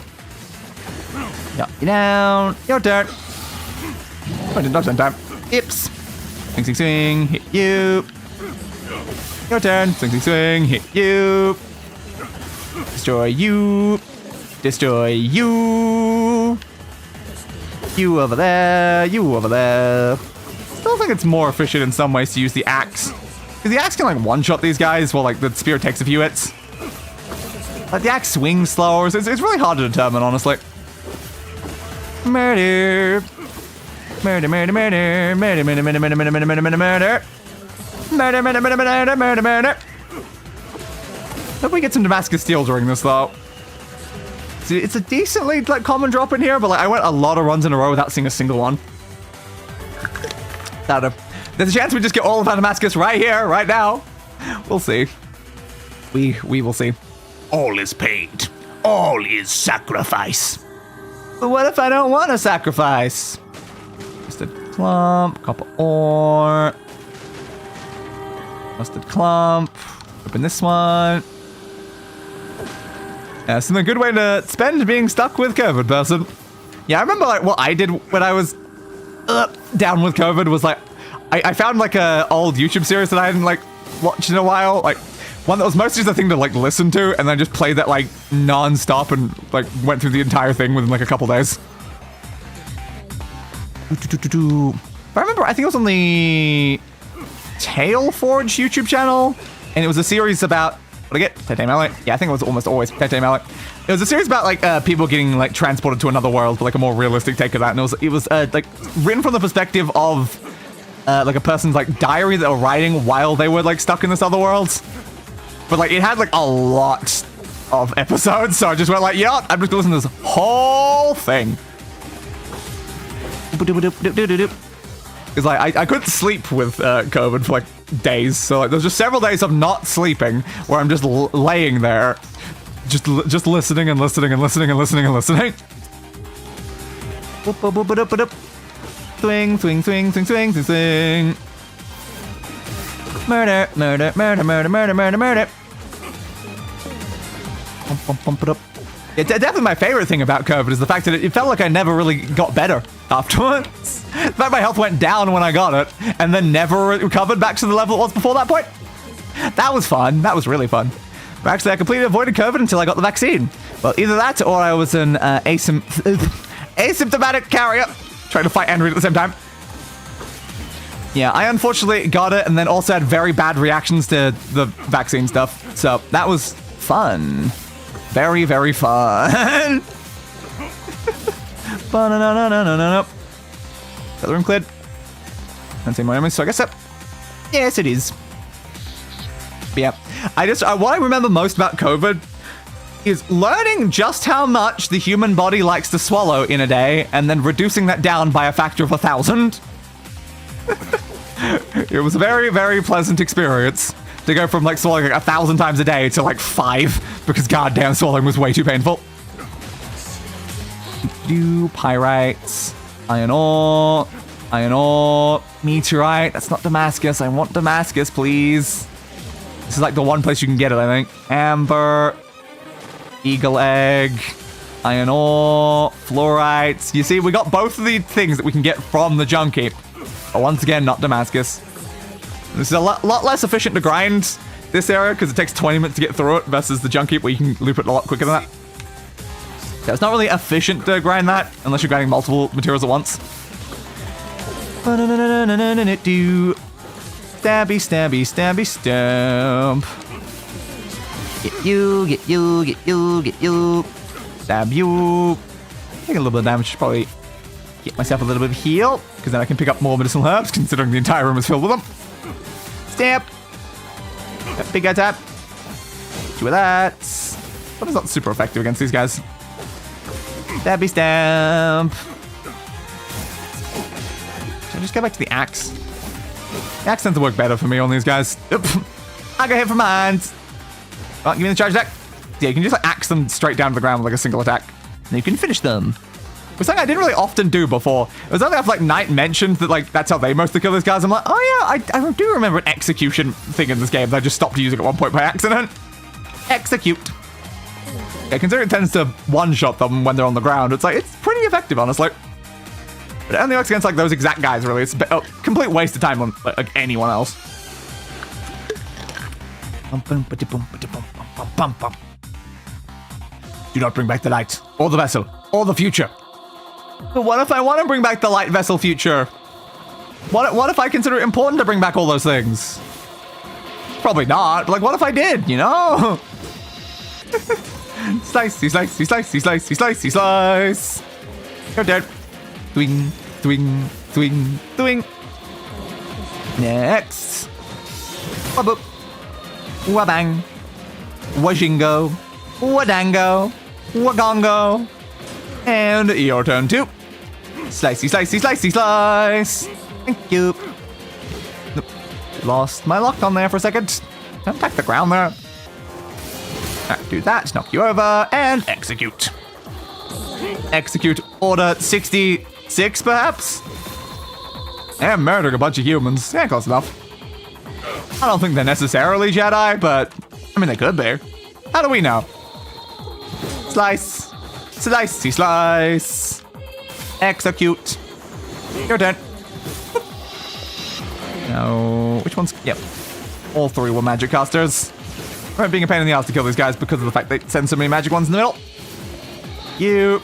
[SPEAKER 1] Yeah, down. Your turn. Oh, I didn't dodge that time. Ips. Swing, swing, swing. Hit you. Your turn. Swing, swing, swing. Hit you. Destroy you. Destroy you. You over there. You over there. Still think it's more efficient in some ways to use the axe. Because the axe can like one-shot these guys while like the spear takes a few hits. Like the axe swings slower. So it's really hard to determine, honestly. Murder. Murder, murder, murder. Murder, murder, murder, murder, murder, murder, murder, murder, murder. Murder, murder, murder, murder, murder, murder. Hope we get some Damascus steel during this though. See, it's a decently like common drop in here, but like I went a lot of runs in a row without seeing a single one. There's a chance we just get all of our Damascus right here, right now. We'll see. We will see.
[SPEAKER 4] All is paid. All is sacrifice.
[SPEAKER 1] But what if I don't want to sacrifice? Mustard clump, copper ore. Mustard clump. Open this one. Yeah, it's a good way to spend being stuck with COVID, person. Yeah, I remember like what I did when I was down with COVID was like, I found like a old YouTube series that I hadn't like watched in a while, like one that was mostly just a thing to like listen to, and then just played that like non-stop and like went through the entire thing within like a couple days. But I remember, I think it was on the Tailforge YouTube channel, and it was a series about, what did I get? Titanium alloy? Yeah, I think it was almost always titanium alloy. It was a series about like people getting like transported to another world, but like a more realistic take of that, and it was like written from the perspective of like a person's like diary that they were writing while they were like stuck in this other world. But like it had like a lot of episodes, so I just went like, yeah, I'm just gonna listen to this whole thing. Because like I couldn't sleep with COVID for like days, so like there's just several days of not sleeping where I'm just laying there, just listening and listening and listening and listening and listening. Swing, swing, swing, swing, swing, swing, swing. Murder, murder, murder, murder, murder, murder, murder. Yeah, definitely my favorite thing about COVID is the fact that it felt like I never really got better afterwards. The fact my health went down when I got it, and then never recovered back to the level it was before that point. That was fun. That was really fun. But actually, I completely avoided COVID until I got the vaccine. Well, either that or I was an asymptomatic carrier trying to fight and read at the same time. Yeah, I unfortunately got it and then also had very bad reactions to the vaccine stuff. So that was fun. Very, very fun. Is that the room cleared? Can't see my enemies, so I guess that. Yes, it is. But yeah, what I remember most about COVID is learning just how much the human body likes to swallow in a day and then reducing that down by a factor of 1,000. It was a very, very pleasant experience to go from like swallowing like 1,000 times a day to like 5 because goddamn swallowing was way too painful. Pyrites, iron ore, meteorite. That's not Damascus. I want Damascus, please. This is like the one place you can get it, I think. Amber, eagle egg, iron ore, fluorites. You see, we got both of the things that we can get from the junk heap. But once again, not Damascus. This is a lot less efficient to grind this area because it takes 20 minutes to get through it versus the junk heap where you can loop it a lot quicker than that. So it's not really efficient to grind that unless you're grinding multiple materials at once. Stabby, stabby, stabby, stamp. Get you, get you, get you, get you. Stab you. Take a little bit of damage, probably get myself a little bit of heal, because then I can pick up more medicinal herbs, considering the entire room is filled with them. Stamp. Big guy tap. Do that. But it's not super effective against these guys. Stabby stamp. Should I just go back to the axe? The axe tends to work better for me on these guys. Oop. I got hit from behind. Oh, give me the charge attack. Yeah, you can just like axe them straight down to the ground with like a single attack. And you can finish them. It's something I didn't really often do before. It was only after like Knight mentioned that like that's how they mostly kill these guys. I'm like, oh yeah, I do remember an execution thing in this game that I just stopped using at one point by accident. Execute. Yeah, considering it tends to one-shot them when they're on the ground, it's like, it's pretty effective, honestly. But it only works against like those exact guys, really. It's a complete waste of time on like anyone else. Do not bring back the light, or the vessel, or the future. But what if I want to bring back the light, vessel, future? What if I consider it important to bring back all those things? Probably not, but like what if I did, you know? Slice, slice, slice, slice, slice, slice. You're dead. Twing, twing, twing, twing. Next. Waboop. Wabang. Wajingo. Wadango. Wagongo. And your turn too. Slicey, slicey, slicey, slice. Thank you. Nope. Lost my lock on there for a second. Don't attack the ground there. Right, do that, knock you over, and execute. Execute order 66, perhaps? And murdering a bunch of humans. Yeah, close enough. I don't think they're necessarily Jedi, but I mean, they could be. How do we know? Slice. Slicey slice. Execute. Your turn. No. Which ones? Yep. All three were magic casters. Right, being a pain in the ass to kill these guys because of the fact they send so many magic ones in the middle. You.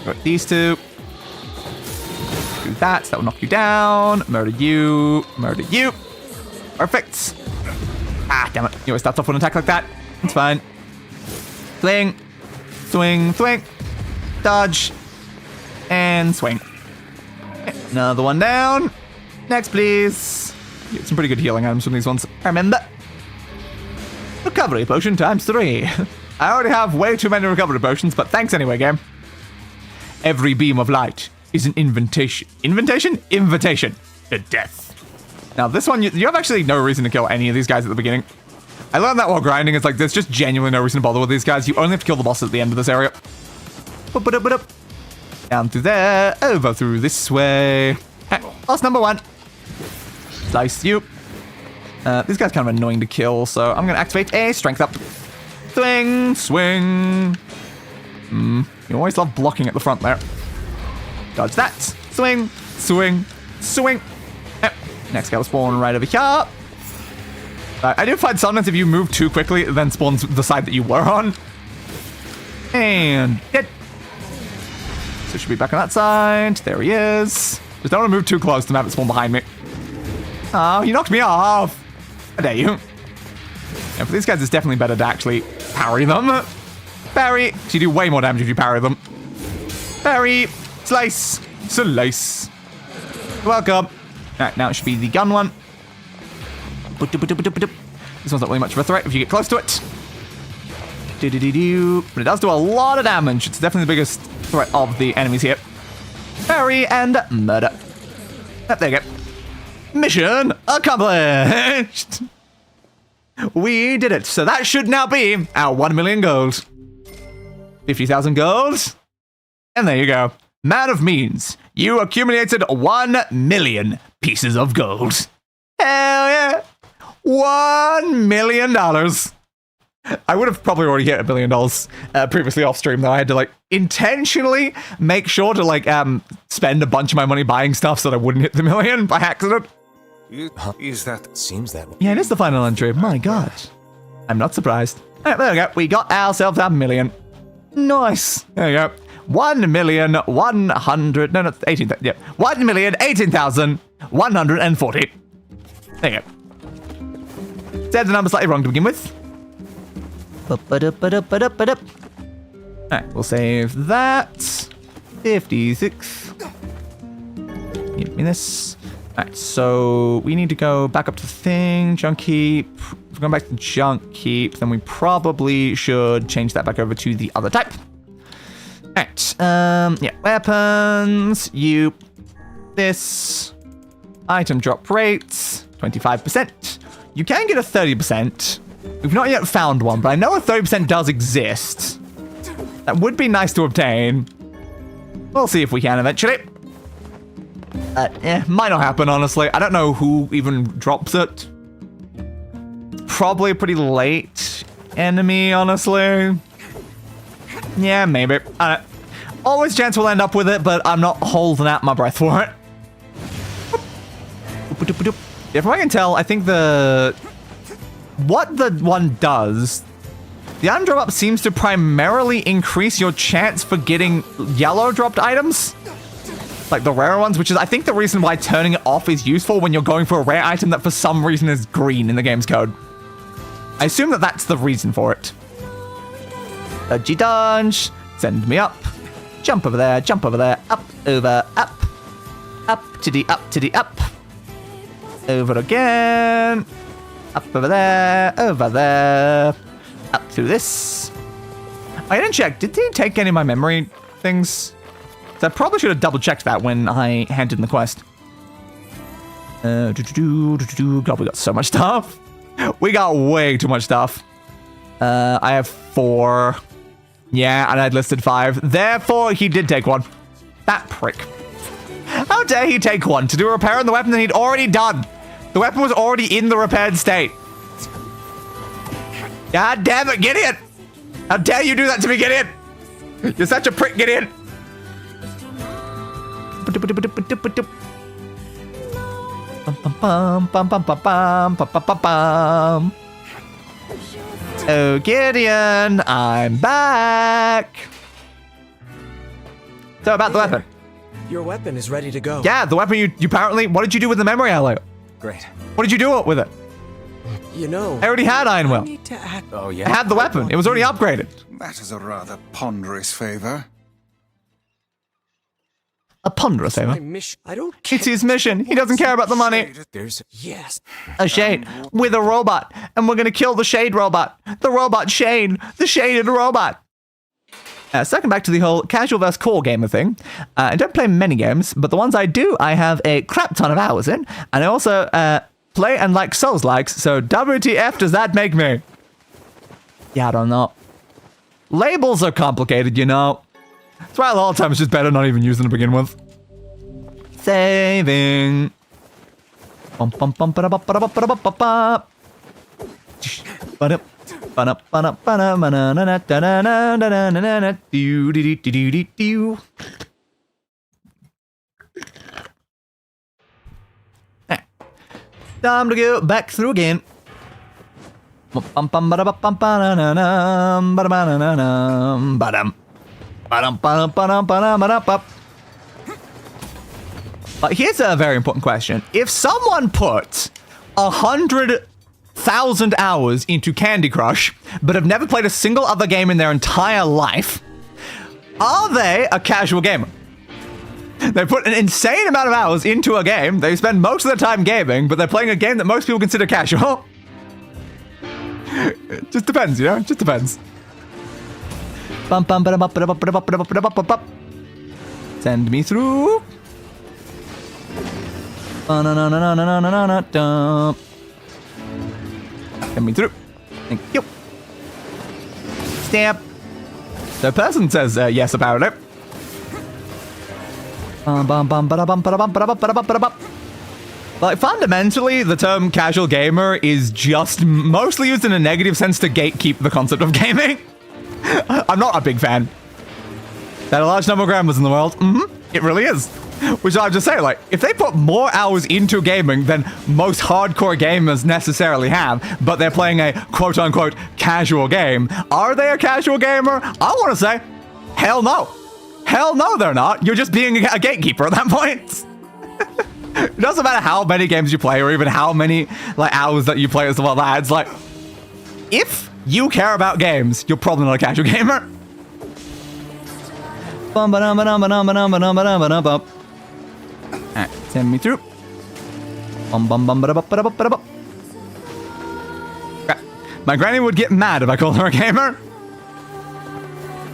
[SPEAKER 1] Got these two. Do that. That will knock you down. Murder you. Murder you. Perfect. Ah, damn it. You always start off with an attack like that. It's fine. Swing. Swing. Swing. Dodge. And swing. Another one down. Next, please. Get some pretty good healing items from these ones. I remember. Recovery potion times 3. I already have way too many recovery potions, but thanks anyway, game. Every beam of light is an invitation. Invitation? Invitation to death. Now, this one, you have actually no reason to kill any of these guys at the beginning. I learned that while grinding. It's like, there's just genuinely no reason to bother with these guys. You only have to kill the boss at the end of this area. Down through there, over through this way. Boss number 1. Slice you. This guy's kind of annoying to kill, so I'm going to activate a strength up. Swing, swing. You always love blocking at the front there. Dodge that. Swing, swing, swing. Next guy will spawn right over here. I do find sometimes if you move too quickly, it then spawns the side that you were on. And dead. So should be back on that side. There he is. Just don't want to move too close to have it spawn behind me. Oh, you knocked me off. How dare you? And for these guys, it's definitely better to actually parry them. Parry. So you do way more damage if you parry them. Parry. Slice. Slice. Welcome. Alright, now it should be the gun one. This one's not really much of a threat if you get close to it. But it does do a lot of damage. It's definitely the biggest threat of the enemies here. Parry and murder. Oh, there you go. Mission accomplished! We did it. So that should now be our 1 million gold. 50,000 gold. And there you go. Man of means. You accumulated 1 million pieces of gold. Hell yeah. $1 million. I would have probably already hit $1 billion previously off stream, though. I had to like intentionally make sure to like spend a bunch of my money buying stuff so that I wouldn't hit the million by accident.
[SPEAKER 6] Is that...
[SPEAKER 2] Seems that way.
[SPEAKER 1] Yeah, it is the final entry. My God. I'm not surprised. All right, there we go. We got ourselves $1 million. Nice. There you go. 1,100,000. No, 18. Yeah, 1,018,140. There you go. Said the number slightly wrong to begin with. Alright, we'll save that. 56. Give me this. Alright, so we need to go back up to the thing. Junk heap. If we're going back to junk heap, then we probably should change that back over to the other type. Alright, yeah, weapons. This. Item drop rates. 25%. You can get a 30%. We've not yet found one, but I know a 30% does exist. That would be nice to obtain. We'll see if we can eventually. Might not happen, honestly. I don't know who even drops it. Probably a pretty late enemy, honestly. Yeah, maybe. Always chance we'll end up with it, but I'm not holding out my breath for it. If I can tell, I think what the one does, the item drop up seems to primarily increase your chance for getting yellow dropped items. Like the rare ones, which is, I think, the reason why turning it off is useful when you're going for a rare item that for some reason is green in the game's code. I assume that that's the reason for it. Dodgy dodge. Send me up. Jump over there, jump over there. Up, over, up. Up to the up to the up. Over again. Up over there, over there. Up through this. I didn't check. Did they take any of my memory things? So I probably should have double checked that when I handed in the quest. God, we got so much stuff. We got way too much stuff. I have 4. Yeah, and I'd listed 5. Therefore, he did take 1. That prick. How dare he take 1 to do a repair on the weapon that he'd already done? The weapon was already in the repaired state. God damn it, Gideon! How dare you do that to me, Gideon? You're such a prick, Gideon. Oh, Gideon, I'm back. So about the weapon.
[SPEAKER 8] Your weapon is ready to go.
[SPEAKER 1] Yeah, the weapon you apparently... What did you do with the memory alloy?
[SPEAKER 2] Great.
[SPEAKER 1] What did you do with it?
[SPEAKER 8] You know,
[SPEAKER 1] I already had Iron Will.
[SPEAKER 2] Oh,
[SPEAKER 1] I
[SPEAKER 2] yeah?
[SPEAKER 1] had the weapon. It was already upgraded.
[SPEAKER 6] That is a rather ponderous favor.
[SPEAKER 1] A ponderous favor.
[SPEAKER 8] my mission. I don't care.
[SPEAKER 1] It's his mission. He doesn't care about the money.
[SPEAKER 2] There's...
[SPEAKER 8] Yes.
[SPEAKER 1] A shade with a robot. And we're going to kill the shade robot. The robot Shade. The shaded robot. Second back to the whole casual versus core gamer thing. I don't play many games, but the ones I do, I have a crap ton of hours in. And I also play and like Souls-likes, so WTF does that make me? Yeah, I don't know. Labels are complicated, you know. That's why a lot of times it's just better not even using to begin with. Saving. Bum bum bum ba ba ba ba ba ba ba. Ba-da. Time to go back through again. But here's a very important question. If someone put 100,000 hours into Candy Crush, but have never played a single other game in their entire life, are they a casual gamer? They put an insane amount of hours into a game, they spend most of their time gaming, but they're playing a game that most people consider casual. It just depends, you know? It just depends. Send me through. Send me through. Thank you. Stamp. The person says yes, apparently. Like, fundamentally, the term casual gamer is just mostly used in a negative sense to gatekeep the concept of gaming. I'm not a big fan. That a large number of grammars in the world? It really is. Which I'll just say, like, if they put more hours into gaming than most hardcore gamers necessarily have, but they're playing a quote-unquote casual game, are they a casual gamer? I want to say, hell no. Hell no, they're not. You're just being a gatekeeper at that point. It doesn't matter how many games you play or even how many like hours that you play as well. It's like, if you care about games, you're probably not a casual gamer. Alright, send me through. My granny would get mad if I called her a gamer.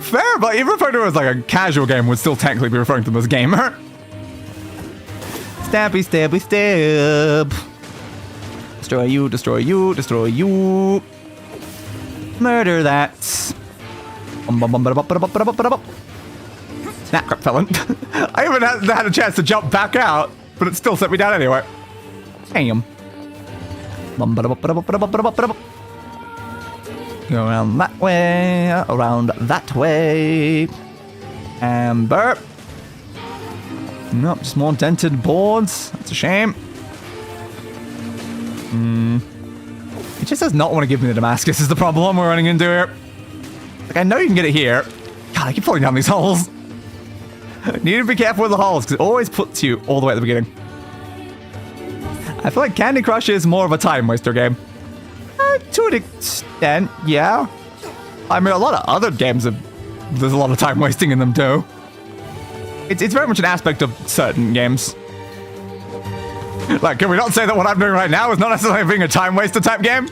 [SPEAKER 1] Fair, but even referring to her as like a casual game would still technically be referring to them as gamer. Stabby, stabby, stab. Destroy you, destroy you, destroy you. Murder that. Snap, crap, felon. I even had a chance to jump back out, but it still set me down anyway. Damn. Go around that way, around that way. And burp. Nope, just more dented boards. That's a shame. It just does not want to give me the Damascus is the problem we're running into here. Like, I know you can get it here. God, I keep falling down these holes. Need to be careful with the holes, because it always puts you all the way at the beginning. I feel like Candy Crush is more of a time waster game. To an extent, yeah. I mean, a lot of other games, there's a lot of time wasting in them too. It's very much an aspect of certain games. Like, can we not say that what I'm doing right now is not necessarily being a time waster type game?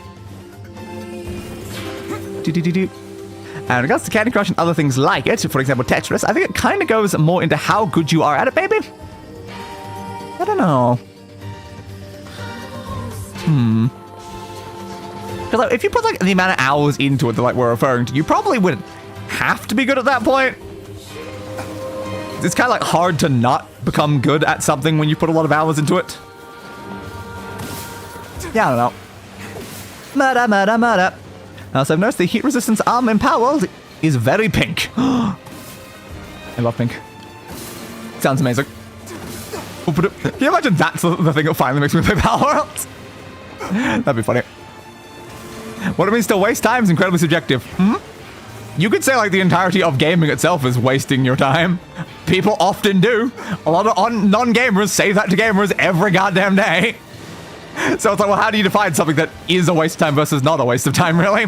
[SPEAKER 1] And in regards to Candy Crush and other things like it, for example Tetris, I think it kind of goes more into how good you are at it, baby. I don't know. Because like, if you put like the amount of hours into it that like we're referring to, you probably wouldn't have to be good at that point. It's kind of like hard to not become good at something when you put a lot of hours into it. Yeah, I don't know. Murder. So I've noticed the heat resistance arm empowered is very pink. I love pink. Sounds amazing. Can you imagine that's the thing that finally makes me play Power World? That'd be funny. What it means to waste time is incredibly subjective. You could say like the entirety of gaming itself is wasting your time. People often do. A lot of non-gamers say that to gamers every goddamn day. So it's like, well, how do you define something that is a waste of time versus not a waste of time, really?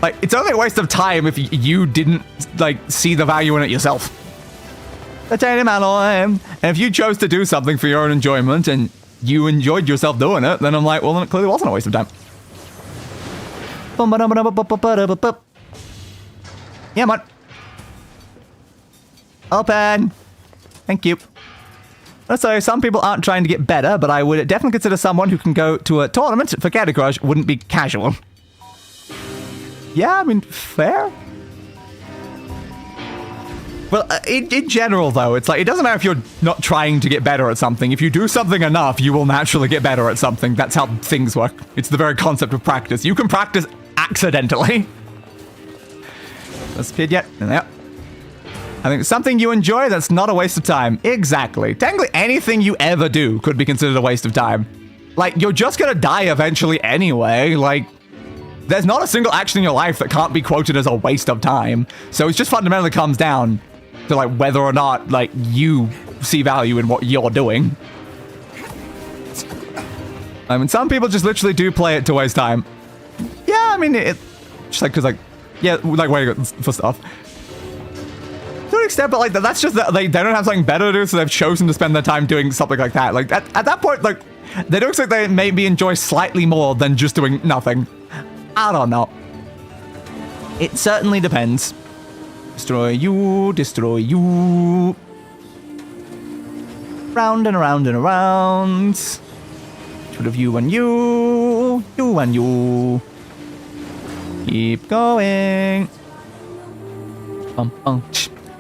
[SPEAKER 1] Like, it's only a waste of time if you didn't, like, see the value in it yourself. Titanium alloy. And if you chose to do something for your own enjoyment and you enjoyed yourself doing it, then I'm like, well, then it clearly wasn't a waste of time. Yeah, man. Open. Thank you. So some people aren't trying to get better, but I would definitely consider someone who can go to a tournament for Candy Crush wouldn't be casual. Yeah, I mean, fair. Well, in general, though, it's like, it doesn't matter if you're not trying to get better at something. If you do something enough, you will naturally get better at something. That's how things work. It's the very concept of practice. You can practice accidentally. Disappeared yet? Yep. I think something you enjoy that's not a waste of time. Exactly. Technically, anything you ever do could be considered a waste of time. Like, you're just gonna die eventually anyway. Like, there's not a single action in your life that can't be quoted as a waste of time. So it just fundamentally comes down to, like, whether or not, like, you see value in what you're doing. I mean, some people just literally do play it to waste time. Yeah, I mean, it just like, because, like, yeah, like, way to go for stuff. To an extent, but like that's just that they don't have something better to do, so they've chosen to spend their time doing something like that. Like at that point, like they do like they maybe enjoy slightly more than just doing nothing. I don't know. It certainly depends. Destroy you, destroy you. Round and around and around. Should have you and you, you and you. Keep going. Bum bum.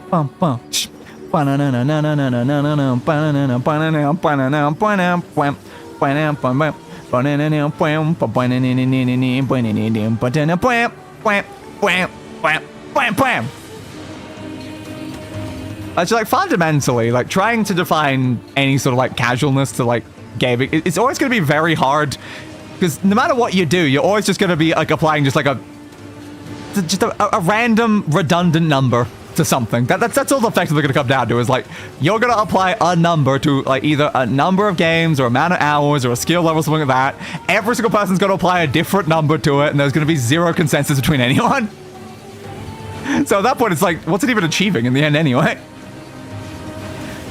[SPEAKER 1] Bum bum. It's like fundamentally, like trying to define any sort of like casualness to like gaming, it's always going to be very hard because no matter what you do, you're always just going to be like applying just like a random redundant number to something. That's all effectively going to come down to is like, you're going to apply a number to like either a number of games or amount of hours or a skill level or something like that. Every single person's going to apply a different number to it, and there's going to be zero consensus between anyone. So at that point, it's like, what's it even achieving in the end anyway?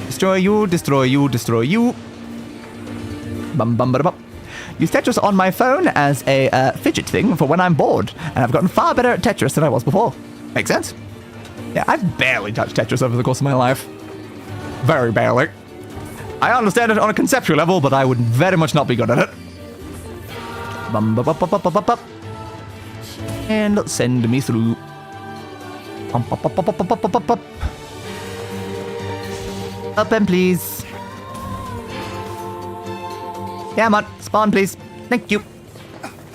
[SPEAKER 1] Destroy you, destroy you, destroy you. Bum bum ba bum. Use Tetris on my phone as a fidget thing for when I'm bored, and I've gotten far better at Tetris than I was before. Makes sense? Yeah, I've barely touched Tetris over the course of my life. Very barely. I understand it on a conceptual level, but I would very much not be good at it. Bum ba ba ba ba ba ba ba. And send me through. Bum ba ba ba ba ba ba ba ba. Open, please. Yeah, man. Spawn, please. Thank you.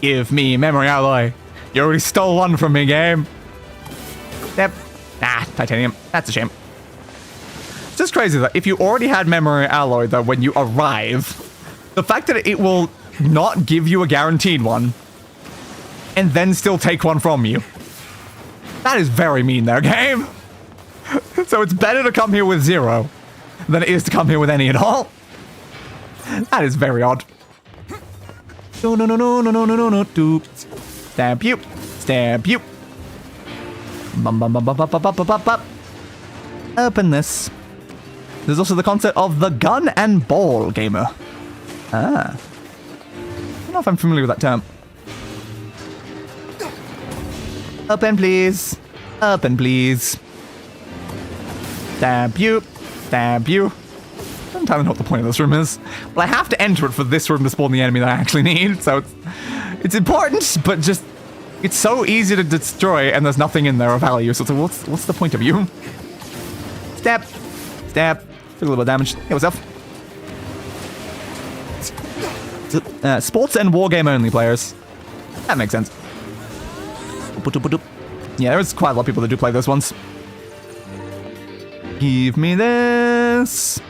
[SPEAKER 1] Give me memory alloy. You already stole one from me, game. Yep. Ah, titanium. That's a shame. It's just crazy that if you already had memory alloy, though, when you arrive, the fact that it will not give you a guaranteed one and then still take one from you. That is very mean there, game. So it's better to come here with 0 than it is to come here with any at all. That is very odd. No, no, no, no, no, no, no, no, no, no. Stamp you. Stamp you. Bum, bum, bum, bum, bum, bum, bum, bum, bum. Open this. There's also the concept of the gun and ball gamer. Ah. I don't know if I'm familiar with that term. Open, please. Open, please. Stamp you. Stamp you. I don't entirely know what the point of this room is. But I have to enter it for this room to spawn the enemy that I actually need. So it's important, but just... It's so easy to destroy, and there's nothing in there of value. So it's like, what's the point of you? Stab. Stab. Took a little bit of damage. Hey, what's up? Sports and wargame only players. That makes sense. Yeah, there's quite a lot of people that do play those ones. Give me this.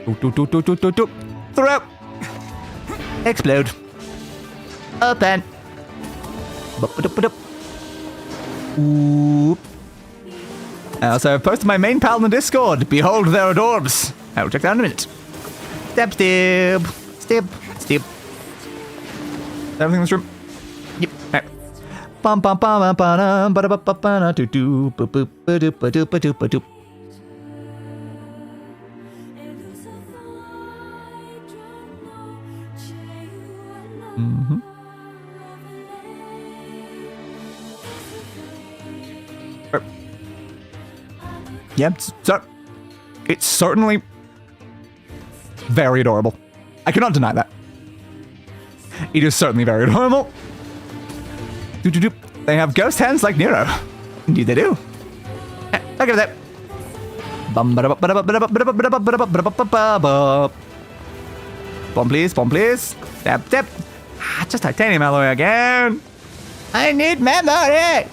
[SPEAKER 1] Throw. Explode. Open. Oop. So I've posted my main pal in the Discord. Behold their adorbs. I'll check that in a minute. Step, step. Step, step. Everything in this room? Yep. Right. Bum bum bum bum bum ba ba ba do do ba boop ba doop ba doop ba doop ba doop. Mm-hmm. Yeah, so it's certainly very adorable. I cannot deny that. It is certainly very adorable. They have ghost hands like Nero. Indeed they do. Look at that. Bomb please, bomb please. Step, step. Ah, just titanium alloy again. I need memory.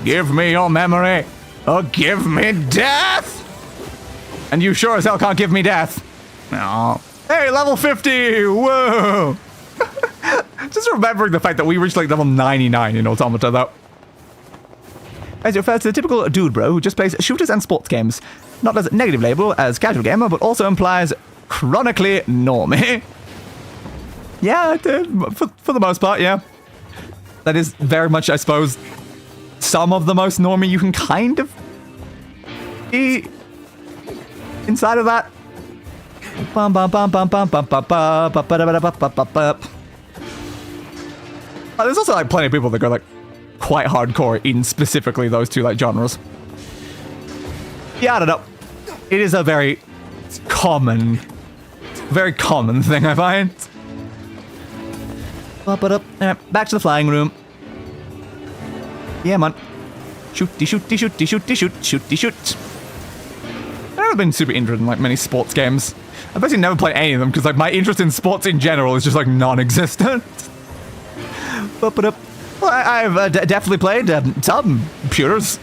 [SPEAKER 1] Give me your memory. Or give me death. And you sure as hell can't give me death. Oh. Hey, level 50. Whoa. Just remembering the fact that we reached like level 99 in Automata, though. As it refers to the typical dude bro who just plays shooters and sports games. Not as a negative label as casual gamer, but also implies chronically normie. Yeah, for the most part, yeah. That is very much, I suppose, some of the most normie you can kind of be inside of that. There's also like plenty of people that go like quite hardcore in specifically those two like genres. Yeah, I don't know. It is a very common thing I find. Back to the flying room. Yeah, man. Shooty, shooty, shooty, shooty, shoot, shooty, shoot. I've never been super interested in like many sports games. I've basically never played any of them because like my interest in sports in general is just like non-existent. Well, I've definitely played some shooters.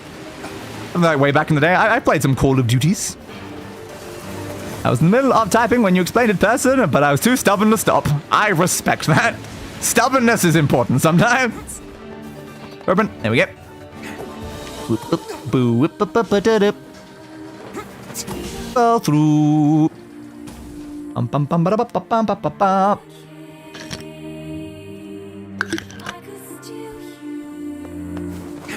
[SPEAKER 1] Like way back in the day, I played some Call of Duties. I was in the middle of typing when you explained it in person, but I was too stubborn to stop. I respect that. Stubbornness is important sometimes. Urban, there we go. Whoop, up, boo, whip, up, up, da, da. Fall through. Bum, bum, bum, ba, ba, ba, bum, ba, ba, ba.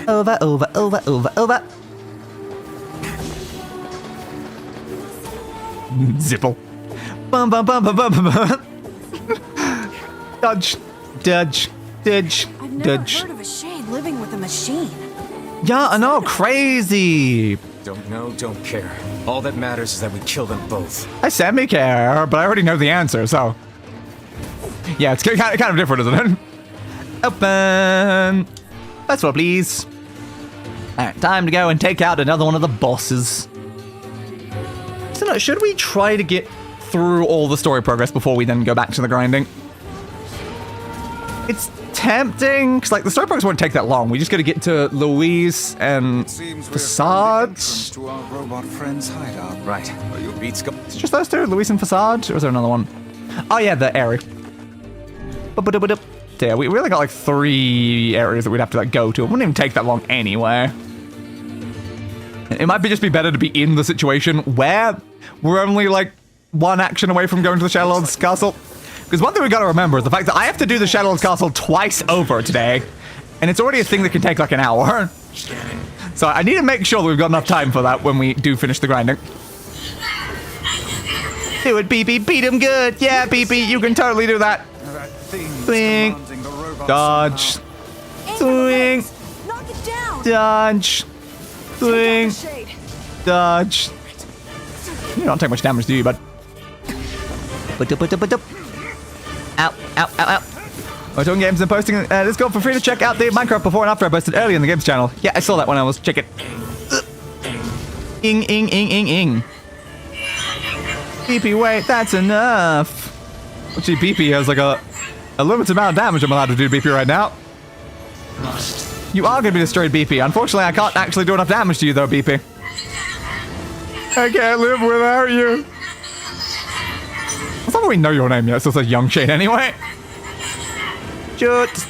[SPEAKER 1] Over, over, over, over, over. Zipple. Bum, bum, bum, bum, bum, bum, bum. Dodge, dodge, dodge,
[SPEAKER 5] I've never
[SPEAKER 1] dodge.
[SPEAKER 5] heard of a shade living with a machine.
[SPEAKER 1] Yeah, I know, crazy.
[SPEAKER 2] Don't know, don't care. All that matters is that we kill them both.
[SPEAKER 1] I semi-care, but I already know the answer, so... Yeah, it's kind of different, isn't it? Open! That's what, please. Alright, time to go and take out another one of the bosses. So, no, should we try to get through all the story progress before we then go back to the grinding? It's tempting, because, like, the story progress won't take that long. We just gotta get to Louise and
[SPEAKER 6] Seems we're
[SPEAKER 1] Facade.
[SPEAKER 6] entrance to our robot friend's hideout.
[SPEAKER 2] Right. Well, your beats go.
[SPEAKER 1] Is it just those two? Louise and Facade? Or is there another one? Oh, yeah, the area. Yeah, we really got, like, 3 areas that we'd have to, like, go to. It wouldn't even take that long anyway. It might just be better to be in the situation where we're only, like, 1 action away from going to the Shadow Lord's Castle. Because one thing we gotta remember is the fact that I have to do the Shadow Lord's Castle twice over today. And it's already a thing that can take, like, an hour. So I need to make sure that we've got enough time for that when we do finish the grinding. Do it, BB. Beat him good. Yeah, BB, you can totally do that.
[SPEAKER 6] That thing's
[SPEAKER 1] Swing.
[SPEAKER 6] commanding the robot's
[SPEAKER 1] Dodge.
[SPEAKER 5] Aim for the
[SPEAKER 1] Swing.
[SPEAKER 5] legs. Knock it down.
[SPEAKER 1] Dodge. Swing.
[SPEAKER 5] Take out the shade.
[SPEAKER 1] Dodge. You don't take much damage, do you, bud? Ow, ow, ow, ow. We're talking games and posting this code for free to check out the Minecraft before and after I posted earlier in the games channel. Yeah, I saw that when I was checking. Ing, ing, ing, ing, ing. BP, wait, that's enough. Actually, BP has like a limited amount of damage I'm allowed to do to BP right now. You are going to be destroyed, BP. Unfortunately, I can't actually do enough damage to you, though, BP. I can't live without you. It's not that we know your name yet, so it's a young Shade anyway. Shoot.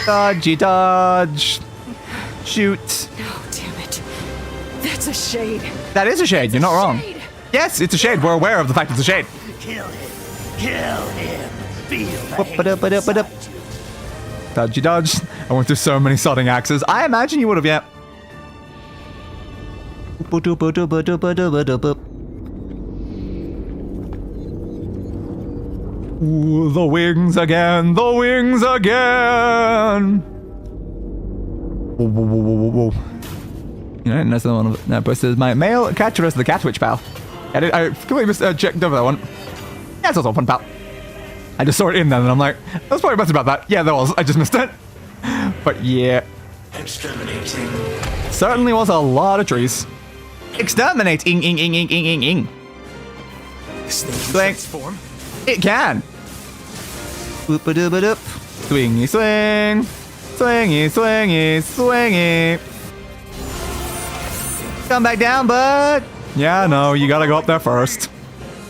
[SPEAKER 1] Dodgy dodge. Shoot.
[SPEAKER 5] Oh, damn it. That's a shade.
[SPEAKER 1] That is a Shade, you're not wrong.
[SPEAKER 5] Shade.
[SPEAKER 1] Yes, it's a Shade. We're aware of the fact it's a Shade.
[SPEAKER 4] Kill him. Kill him. Feel the
[SPEAKER 1] Whoop-a-dup-a-dup-a-dup. Dodgy dodge. I went through so many sodding axes. I imagine you would have, yeah. Ooh, the wings again, the wings again. Whoa, whoa, whoa, whoa, whoa, whoa. You know, that's the one of that says my male catcher is the Catwitch pal. I completely checked over that one. Yeah, it's also a fun pal. I just saw it in there and I'm like, that's probably best about that. Yeah, there was. I just missed it. But yeah.
[SPEAKER 9] Exterminating.
[SPEAKER 1] Certainly was a lot of trees. Exterminate! Ing, ing, ing, ing, ing, ing, ing.
[SPEAKER 2] This thing can
[SPEAKER 1] Swing.
[SPEAKER 2] transform.
[SPEAKER 1] It can. Whoop-a-dooba-doop. Swingy swing. Swingy, swingy, swingy. Come back down, bud. Yeah, no, you gotta go up there first.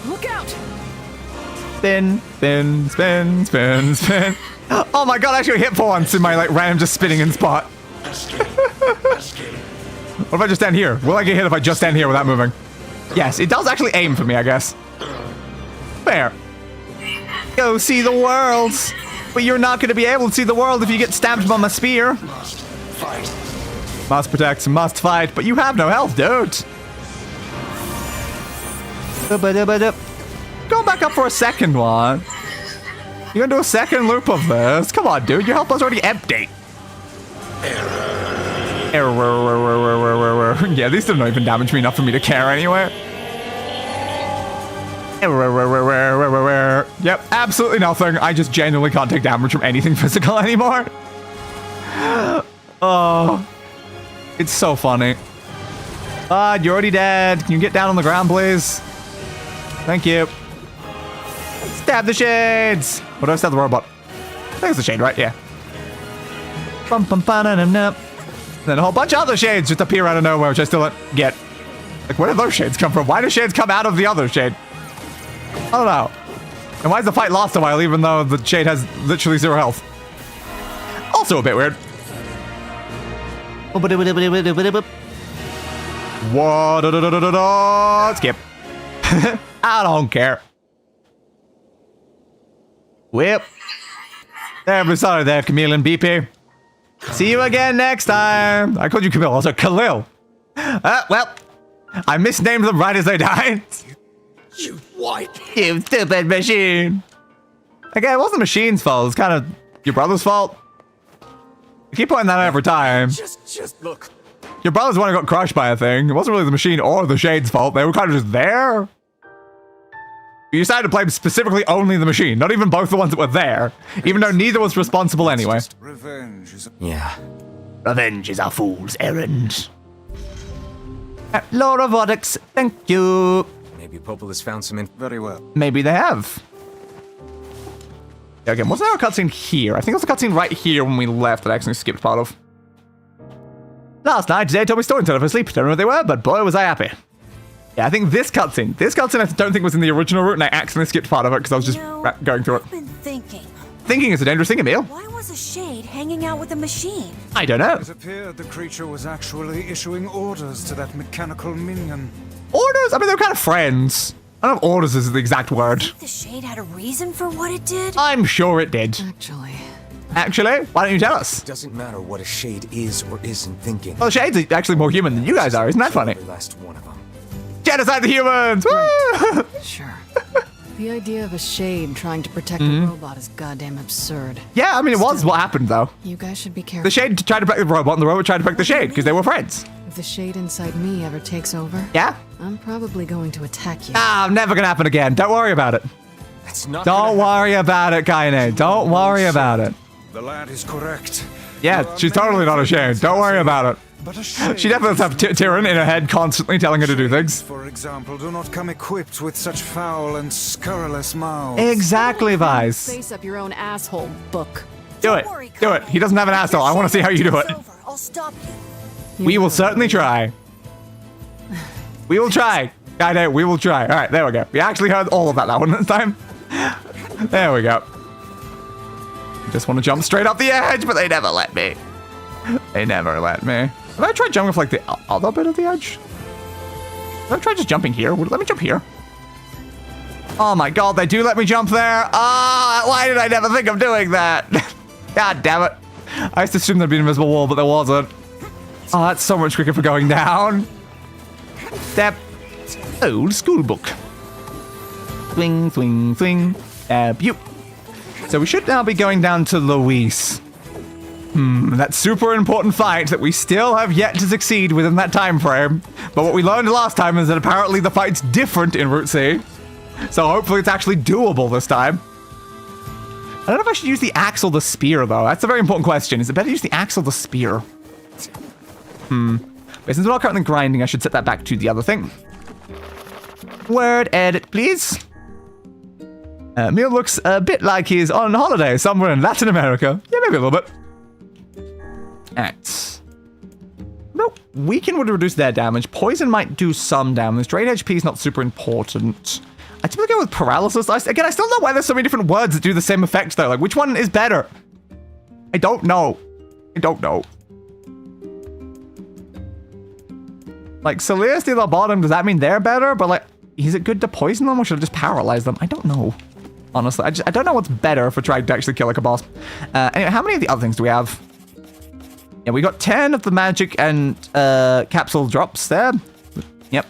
[SPEAKER 5] Look out.
[SPEAKER 1] Spin, spin, spin, spin, spin. Oh my god, I actually hit for once in my like random just spinning in spot. What if I just stand here? Will I get hit if I just stand here without moving? Yes, it does actually aim for me, I guess. Fair. Go see the world. But you're not going to be able to see the world if you get stabbed by my spear.
[SPEAKER 9] Must fight.
[SPEAKER 1] Must protect, must fight, but you have no health, dude. Go back up for a second one. You're gonna do a second loop of this? Come on, dude, your health was already empty. Error. Yeah, these don't even damage me enough for me to care anyway. Error. Yep, absolutely nothing. I just genuinely can't take damage from anything physical anymore. Oh, it's so funny. You're already dead. Can you get down on the ground, please? Thank you. Stab the shades. What do I stab the robot? I think it's the shade, right? Yeah. Bum bum ba da dum dum. Then a whole bunch of other shades just appear out of nowhere, which I still don't get. Like, where did those shades come from? Why do shades come out of the other shade? I don't know. And why does the fight last a while even though the shade has literally 0 health? Also a bit weird. What? Skip. I don't care. Whip. There, we're sorry there, Camille and BP. See you again next time. I called you Camille, also Khalil. Well, I misnamed them right as they died.
[SPEAKER 8] You white.
[SPEAKER 1] You stupid machine. Okay, it wasn't the machine's fault. It's kind of your brother's fault. I keep pointing that out every time.
[SPEAKER 2] Just look.
[SPEAKER 1] Your brother's the one who got crushed by a thing. It wasn't really the machine or the shade's fault. They were kind of just there. You decided to blame specifically only the machine, not even both the ones that were there, even though neither was responsible anyway.
[SPEAKER 6] Revenge is
[SPEAKER 2] Yeah.
[SPEAKER 4] Revenge is a fool's errand.
[SPEAKER 1] Lord of Robotics, thank you.
[SPEAKER 2] Maybe Popol has found some
[SPEAKER 6] very well.
[SPEAKER 1] Maybe they have. Yeah, again, wasn't there a cutscene here? I think there was a cutscene right here when we left that I actually skipped part of. Last night, Jay told me story until I fell asleep. Don't know what they were, but boy, was I happy. Yeah, I think this cutscene I don't think was in the original route, and I accidentally skipped part of it because I was just going through it.
[SPEAKER 5] I've been thinking.
[SPEAKER 1] Thinking is a dangerous thing, Emil.
[SPEAKER 5] Why was a shade hanging out with a machine?
[SPEAKER 1] I don't know.
[SPEAKER 6] It appeared the creature was actually issuing orders to that mechanical minion.
[SPEAKER 1] Orders? I mean, they're kind of friends. I don't know if orders is the exact word.
[SPEAKER 5] The shade had a reason for what it did?
[SPEAKER 1] I'm sure it did. Actually, why don't you tell us?
[SPEAKER 2] Doesn't matter what a shade is or isn't thinking.
[SPEAKER 1] Well, Shade's actually more human than you guys are, isn't that funny?
[SPEAKER 2] Every last one of them.
[SPEAKER 1] Genocide the humans! Woo!
[SPEAKER 3] Sure. The idea of a shade trying to protect a robot is goddamn absurd.
[SPEAKER 1] Yeah, I mean, it was what happened, though.
[SPEAKER 3] You guys should be careful.
[SPEAKER 1] The Shade tried to protect the robot, and the robot tried to protect the Shade, because they were friends.
[SPEAKER 3] If the shade inside me ever takes over,
[SPEAKER 1] Yeah?
[SPEAKER 3] I'm probably going to attack you.
[SPEAKER 1] Ah, never gonna happen again. Don't worry about it.
[SPEAKER 2] That's not.
[SPEAKER 1] Don't worry about it, Kaine. Don't worry about it.
[SPEAKER 6] The lad is correct.
[SPEAKER 1] Yeah, she's totally not ashamed. Don't worry about it.
[SPEAKER 6] But a shade
[SPEAKER 1] She definitely does have Tyrion in her head constantly telling her to do things.
[SPEAKER 6] For example, do not come equipped with such foul and scurrilous mouths.
[SPEAKER 1] Exactly, Vice.
[SPEAKER 3] Face up your own asshole, book.
[SPEAKER 1] Do it. Do it. He doesn't have an asshole. I want to see how you do it.
[SPEAKER 5] I'll stop you.
[SPEAKER 1] We will certainly try. We will try. I know, we will try. All right, there we go. We actually heard all of that one this time. There we go. Just want to jump straight off the edge, but they never let me. They never let me. Have I tried jumping off like the other bit of the edge? Have I tried just jumping here? Would it let me jump here? Oh my god, they do let me jump there. Ah, why did I never think of doing that? God damn it. I used to assume there'd be an invisible wall, but there wasn't. Oh, that's so much quicker for going down. Step. Old school book. Swing, swing, swing. You. So we should now be going down to Luis. That super important fight that we still have yet to succeed within that time frame. But what we learned last time is that apparently the fight's different in Route C. So hopefully it's actually doable this time. I don't know if I should use the axe or the spear, though. That's a very important question. Is it better to use the axe or the spear? But since we're not currently grinding, I should set that back to the other thing. Word edit, please. Emil looks a bit like he's on holiday somewhere in Latin America. Yeah, maybe a little bit. Alright. No, weaken would reduce their damage. Poison might do some damage. Drain HP is not super important. I typically go with paralysis. Again, I still don't know why there's so many different words that do the same effect, though. Like, which one is better? I don't know. I don't know. Like, Celia's near the bottom, does that mean they're better? But, like, is it good to poison them or should I just paralyze them? I don't know. Honestly, I don't know what's better for trying to actually kill like a boss. Anyway, how many of the other things do we have? Yeah, we got 10 of the magic and capsule drops there. Yep.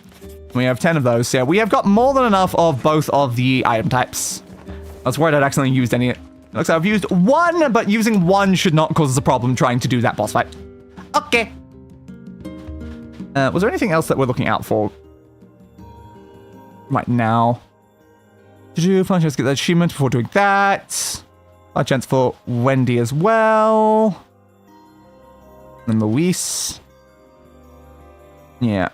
[SPEAKER 1] We have 10 of those. Yeah, we have got more than enough of both of the item types. I was worried I'd accidentally used any. It looks like I've used one, but using one should not cause us a problem trying to do that boss fight. Okay. Was there anything else that we're looking out for right now? Did you find a chance to get that achievement before doing that? A chance for Wendy as well. And Luis. Yeah.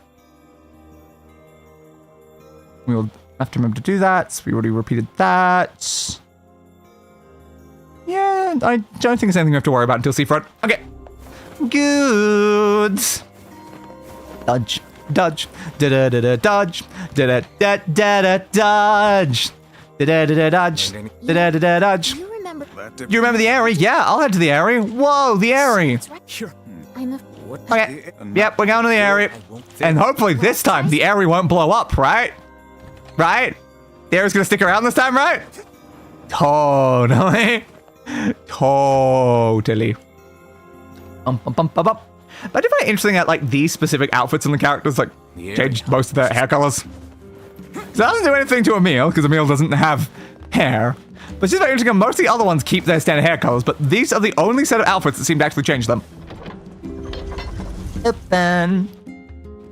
[SPEAKER 1] We'll have to remember to do that. We already repeated that. Yeah, I don't think there's anything we have to worry about until Seafront. Okay. Good. Dodge. Dodge. Da-da-da-da dodge. Da-da-da-da-da dodge. Da-da-da-da dodge. Da-da-da-da dodge.
[SPEAKER 7] You remember?
[SPEAKER 1] You remember the area? Yeah, I'll head to the area. Whoa, the area.
[SPEAKER 7] I'm a
[SPEAKER 1] Okay. Yep, we're going to the area. And hopefully this time the area won't blow up, right? Right? The area's gonna stick around this time, right? Totally. Totally. But I do find it interesting that like these specific outfits in the characters like changed most of their hair colors. So that doesn't do anything to Emil, because Emil doesn't have hair. But it's just very interesting, most of the other ones keep their standard hair colors, but these are the only set of outfits that seem to actually change them.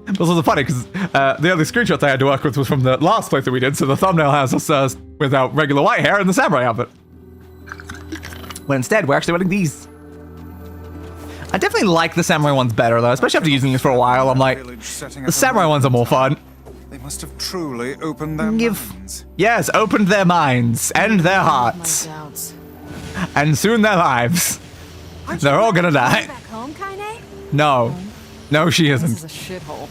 [SPEAKER 1] It's also funny, because the only screenshots I had to work with was from the last playthrough we did, so the thumbnail has us with our regular white hair and the samurai outfit. When instead, we're actually wearing these. I definitely like the samurai ones better, though, especially after using these for a while. I'm like, the samurai ones are more fun.
[SPEAKER 6] They must have truly opened their minds.
[SPEAKER 1] Yes, opened their minds and their hearts. And soon their lives. They're all gonna die.
[SPEAKER 5] Back home, Kaine?
[SPEAKER 1] No. No, she isn't.
[SPEAKER 3] This is a shithole.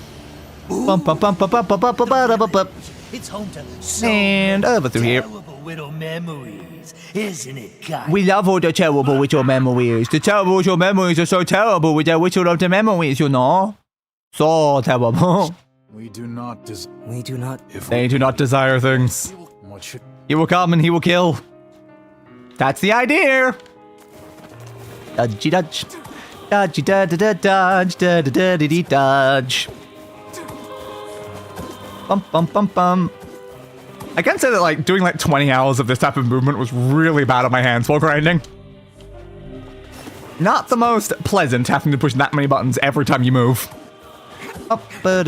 [SPEAKER 9] It's home to so
[SPEAKER 1] And over through here.
[SPEAKER 9] terrible little memories, isn't it, guys?
[SPEAKER 1] We love all the terrible little memories. The terrible little memories are so terrible with the little of the memories, you know. So terrible.
[SPEAKER 6] We do not
[SPEAKER 1] They do not desire things.
[SPEAKER 6] What should
[SPEAKER 1] He will come and he will kill. That's the idea. Dodgy dodge. Dodgy da da da dodge da da da da dee dodge. Bum bum bum bum. I can say that like doing like 20 hours of this type of movement was really bad on my hands while grinding. Not the most pleasant having to push that many buttons every time you move. This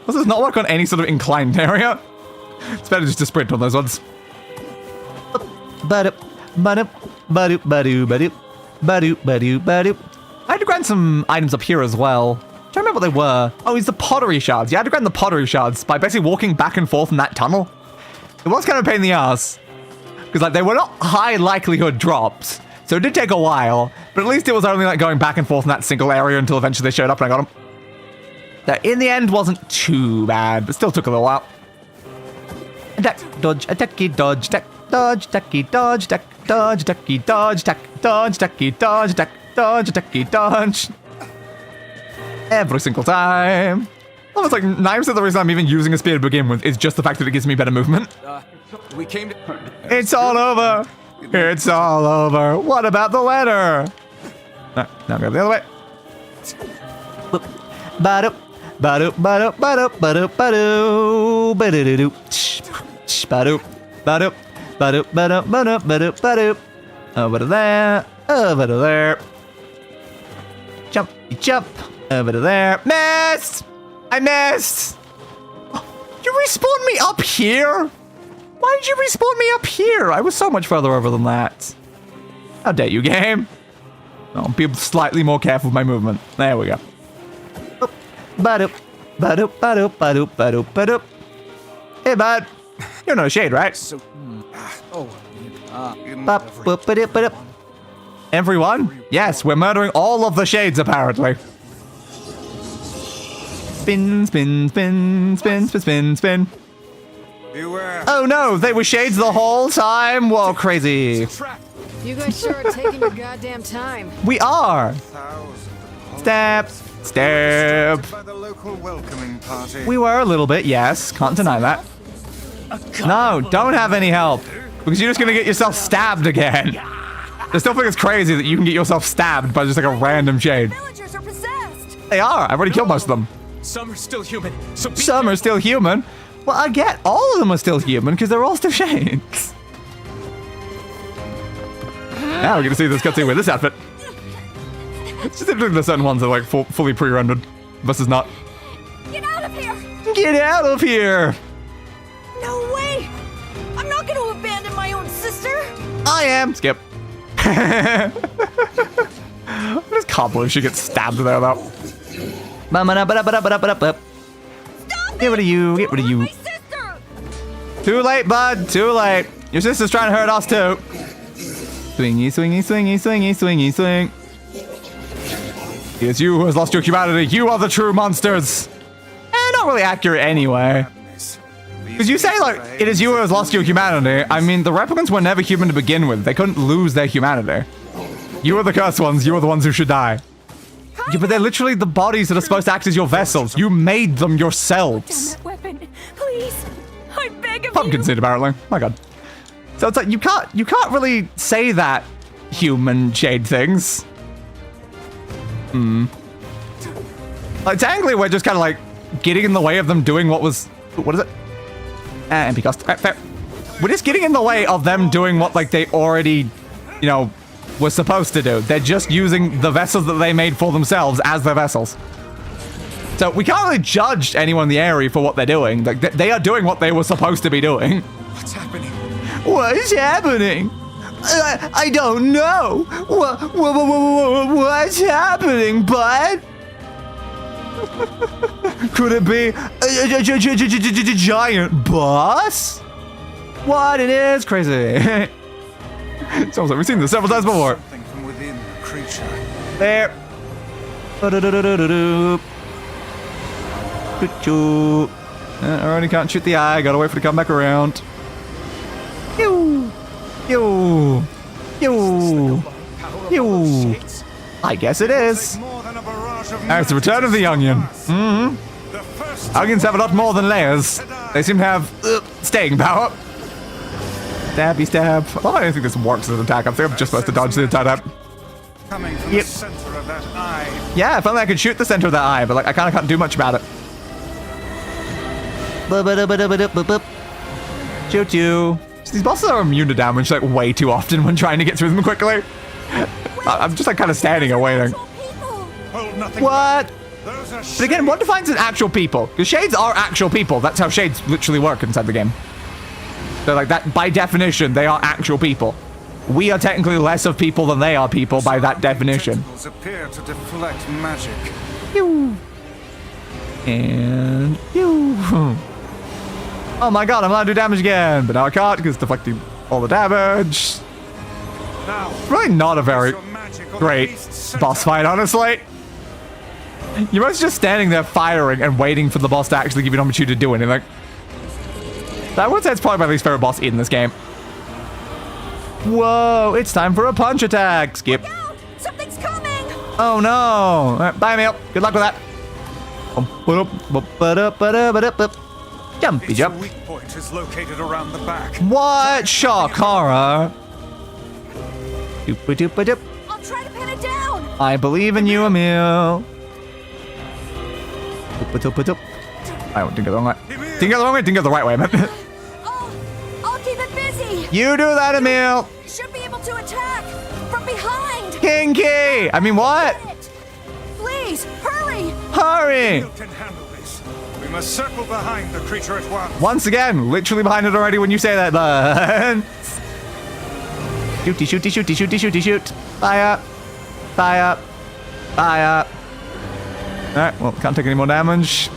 [SPEAKER 1] does not work on any sort of inclined area. It's better just to sprint on those ones. I had to grind some items up here as well. I don't remember what they were. Oh, it's the pottery shards. Yeah, I had to grind the pottery shards by basically walking back and forth in that tunnel. It was kind of a pain in the ass. Because like they were not high likelihood drops. So it did take a while. But at least it was only like going back and forth in that single area until eventually they showed up and I got them. That in the end wasn't too bad, but still took a little while. Attack, dodge, attacky, dodge, attack, dodge, attacky, dodge, attack, dodge, attacky, dodge, attack, dodge, attacky, dodge, attack, dodge, attacky, dodge. Every single time. Almost like 9% of the reason I'm even using a spear to begin with is just the fact that it gives me better movement.
[SPEAKER 2] We came to...
[SPEAKER 1] It's all over. It's all over. What about the letter? No, now go the other way. Ba-doop. Ba-doop, ba-doop, ba-doop, ba-doop, ba-doop, ba-doop, ba-doop, ba-doop, ba-doop, ba-doop, ba-doop, ba-doop, ba-doop. Over to there, over to there. Jump, jump, over to there. Missed! I missed! You respawned me up here? Why did you respawn me up here? I was so much further over than that. How dare you, game? I'll be slightly more careful with my movement. There we go. Ba-doop, ba-doop, ba-doop, ba-doop, ba-doop, ba-doop. Hey, bud. You're not a shade, right?
[SPEAKER 2] So...
[SPEAKER 1] Ba-boop-ba-doop-ba-doop. Everyone? Yes, we're murdering all of the shades, apparently. Spin, spin, spin, spin, spin, spin, spin.
[SPEAKER 6] beware?
[SPEAKER 1] Oh no, they were shades the whole time? Whoa, crazy.
[SPEAKER 3] You guys sure are taking your goddamn time.
[SPEAKER 1] We are. Step, step.
[SPEAKER 6] By the local welcoming party.
[SPEAKER 1] We were a little bit, yes. Can't deny that. No, don't have any help. Because you're just gonna get yourself stabbed again. I still think it's crazy that you can get yourself stabbed by just like a random shade.
[SPEAKER 5] Villagers are possessed.
[SPEAKER 1] They are. I've already killed most of them.
[SPEAKER 2] Some are still human, so be
[SPEAKER 1] Some are still human. Well, I get all of them are still human because they're all still shades. Now we're gonna see this cutscene with this outfit. It's just interesting that certain ones are like fully pre-rendered versus not.
[SPEAKER 5] Get out of here!
[SPEAKER 1] Get out of here!
[SPEAKER 5] No way! I'm not going to abandon my own sister!
[SPEAKER 1] I am. Skip. I just can't believe she gets stabbed there though. Get rid of you. Get rid of you.
[SPEAKER 5] My sister!
[SPEAKER 1] Too late, bud. Too late. Your sister's trying to hurt us too. Swingy, swingy, swingy, swingy, swingy, swing. It's you who has lost your humanity. You are the true monsters. Not really accurate anyway. Because you say, like, it is you who has lost your humanity. I mean, the replicants were never human to begin with. They couldn't lose their humanity. You are the cursed ones. You are the ones who should die. Yeah, but they're literally the bodies that are supposed to act as your vessels. You made them yourselves.
[SPEAKER 5] Damn that weapon. Please. I beg of
[SPEAKER 1] Pumpkin
[SPEAKER 5] you.
[SPEAKER 1] seed, apparently. My god. So it's like, you can't really say that, human shade things. Like, technically, we're just kind of like getting in the way of them doing what is it? MP cost. Fair. We're just getting in the way of them doing what, like, they already, you know, were supposed to do. They're just using the vessels that they made for themselves as their vessels. So we can't really judge anyone in the area for what they're doing. Like, they are doing what they were supposed to be doing.
[SPEAKER 2] What's happening?
[SPEAKER 1] What is happening? I don't know. What's happening, bud? Could it be a giant boss? What? It is crazy. Sounds like we've seen this several times before.
[SPEAKER 6] Something from within the creature.
[SPEAKER 1] There. I already can't shoot the eye. Gotta wait for it to come back around. Pew! Pew! Pew! Pew! I guess it is. It's the return of the onion. Onions have a lot more than layers. They seem to have staying power. Stabby stab. Well, I don't think this works as an attack. I think I'm just supposed to dodge the entire time.
[SPEAKER 6] Coming from the center of that eye.
[SPEAKER 1] Yeah, if only I could shoot the center of that eye, but like I kind of can't do much about it. Shoot you. These bosses are immune to damage like way too often when trying to get through them quickly. I'm just like kind of standing and waiting. What? But again, what defines an actual people? Because shades are actual people. That's how shades literally work inside the game. So like that, by definition, they are actual people. We are technically less of people than they are people by that definition.
[SPEAKER 6] Appear to deflect magic.
[SPEAKER 1] Pew. And pew. Oh my god, I'm allowed to do damage again, but now I can't because it's deflecting all the damage. Really not a very great boss fight, honestly. You're mostly just standing there firing and waiting for the boss to actually give you an opportunity to do anything. I would say it's probably my least favorite boss in this game. Whoa, it's time for a punch attack. Skip.
[SPEAKER 5] Look out! Something's coming!
[SPEAKER 1] Oh no. All right, bye, Emil. Good luck with that. Jumpy jump.
[SPEAKER 6] The weak point is located around the back.
[SPEAKER 1] What? Shock horror. Doop-a-doop-a-doop.
[SPEAKER 5] I'll try to pin it down!
[SPEAKER 1] I believe in you, Emil. Doop-a-doop-a-doop. I didn't go the wrong way. Didn't go the wrong way. Didn't go the right way, I meant.
[SPEAKER 5] I'll keep it busy!
[SPEAKER 1] You do that, Emil.
[SPEAKER 5] Should be able to attack! From behind!
[SPEAKER 1] Kinky. I mean, what?
[SPEAKER 5] Please, hurry!
[SPEAKER 1] Hurry.
[SPEAKER 6] You can handle this. We must circle behind the creature at once.
[SPEAKER 1] Once again, literally behind it already when you say that, but... Shooty, shooty, shooty, shooty, shooty, shoot. Fire. Fire. Fire. Alright, well, can't take any more damage.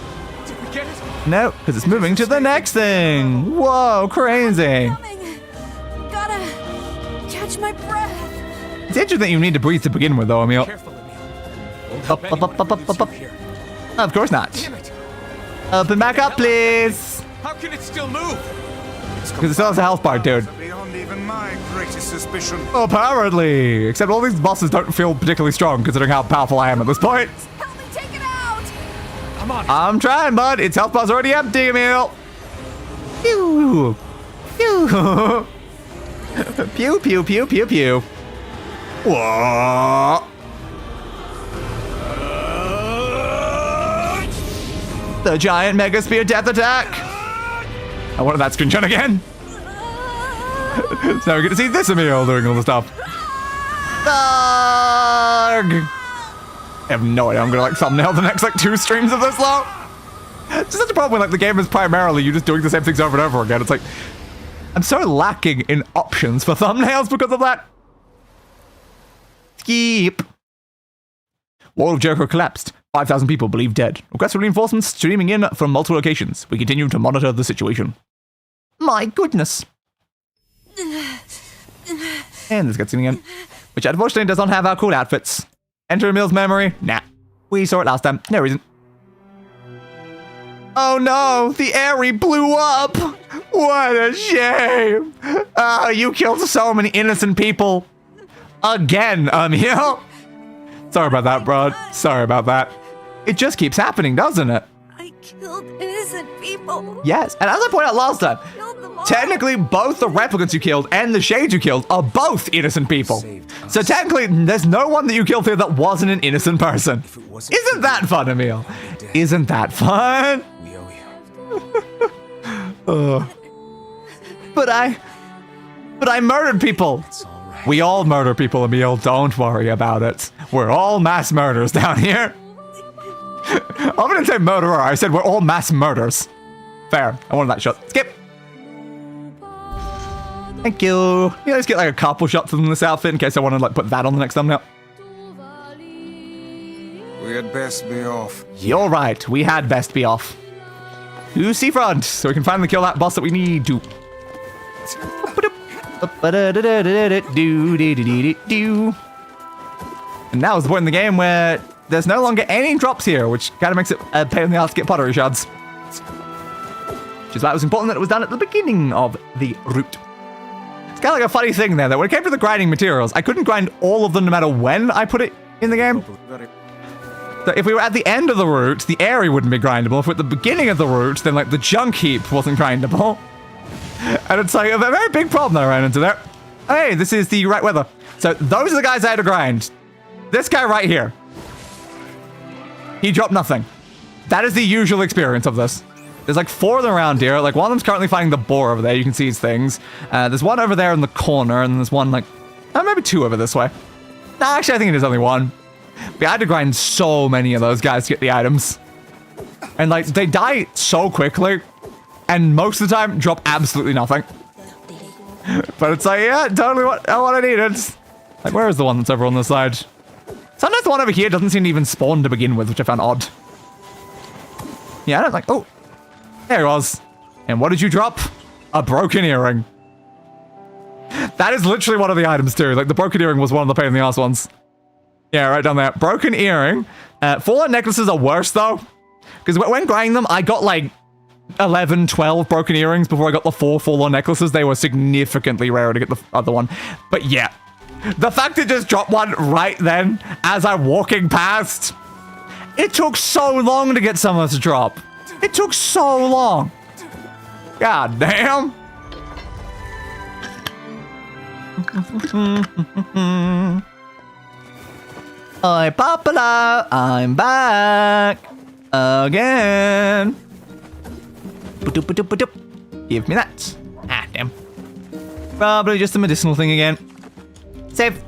[SPEAKER 2] Did we get it?
[SPEAKER 1] No, because it's moving to the next thing. Whoa, crazy.
[SPEAKER 5] Coming. Gotta catch my breath.
[SPEAKER 1] It's interesting that you need to breathe to begin with, though, Emil.
[SPEAKER 2] Careful, Emil. Won't help anyone if we lose you here.
[SPEAKER 1] Of course not.
[SPEAKER 2] Damn it.
[SPEAKER 1] Up and back up, please.
[SPEAKER 2] How can it still move?
[SPEAKER 1] Because it still has a health bar, dude.
[SPEAKER 6] Beyond even my greatest suspicion.
[SPEAKER 1] Apparently. Except all these bosses don't feel particularly strong, considering how powerful I am at this point.
[SPEAKER 5] Help me take it out!
[SPEAKER 2] Come on.
[SPEAKER 1] I'm trying, bud. Its health bar's already empty, Emil. Pew. Pew. Pew, pew, pew, pew, pew. Whoa. The giant mega spear death attack. I wanted that screenshot again. So we get to see this Emil doing all the stuff. Thug. I have no idea. I'm gonna like thumbnail the next like 2 streams of this long. It's just such a problem when like the game is primarily you just doing the same things over and over again. It's like I'm so lacking in options for thumbnails because of that. Skip. Wall of Jericho collapsed. 5,000 people believed dead. Requests for reinforcements streaming in from multiple locations. We continue to monitor the situation. My goodness. And this cutscene again. Which unfortunately does not have our cool outfits. Enter Emil's memory. Nah. We saw it last time. No reason. Oh no! The Aerie blew up! What a shame! Oh, you killed so many innocent people. Again, Emil. Sorry about that, bro. Sorry about that. It just keeps happening, doesn't it?
[SPEAKER 5] I killed innocent people.
[SPEAKER 1] Yes, and as I pointed out last time,
[SPEAKER 5] Killed them all.
[SPEAKER 1] technically both the replicants you killed and the shades you killed are both innocent people. So technically, there's no one that you killed here that wasn't an innocent person. Isn't that fun, Emil? Isn't that fun?
[SPEAKER 2] We owe you.
[SPEAKER 1] But I murdered people.
[SPEAKER 2] It's all right.
[SPEAKER 1] We all murder people, Emil. Don't worry about it. We're all mass murders down here. I didn't say murderer. I said we're all mass murders. Fair. I wanted that shot. Skip. Thank you. Yeah, let's get like a couple shots of this outfit in case I want to like put that on the next thumbnail.
[SPEAKER 6] We had best be off.
[SPEAKER 1] You're right. We had best be off. To seafront, so we can finally kill that boss that we need to. And now is the point in the game where there's no longer any drops here, which kind of makes it a pain in the ass to get pottery shards. Which is why it was important that it was done at the beginning of the route. It's kind of like a funny thing there, that when it came to the grinding materials, I couldn't grind all of them no matter when I put it in the game. So if we were at the end of the route, the area wouldn't be grindable. If we're at the beginning of the route, then like the junk heap wasn't grindable. And it's like a very big problem that I ran into there. Hey, this is the right weather. So those are the guys I had to grind. This guy right here. He dropped nothing. That is the usual experience of this. There's like 4 of them around here. Like one of them's currently fighting the boar over there. You can see his things. There's one over there in the corner, and there's one like, maybe 2 over this way. No, actually, I think it is only 1. But I had to grind so many of those guys to get the items. And like, they die so quickly. And most of the time, drop absolutely nothing. But it's like, yeah, totally what I needed. Like, where is the one that's over on this side? Sometimes the one over here doesn't seem to even spawn to begin with, which I found odd. Yeah, I don't like, oh. There he was. And what did you drop? A broken earring. That is literally one of the items too. Like, the broken earring was one of the pain in the ass ones. Yeah, right down there. Broken earring. Fallen necklaces are worse though. Because when grinding them, I got like 11, 12 broken earrings before I got the 4 full-on necklaces. They were significantly rarer to get the other one. But yeah, the fact it just dropped one right then as I'm walking past, it took so long to get some of this to drop. It took so long. God damn. Oi, Popula, I'm back again. Give me that. Ah, damn. Probably just a medicinal thing again. Save.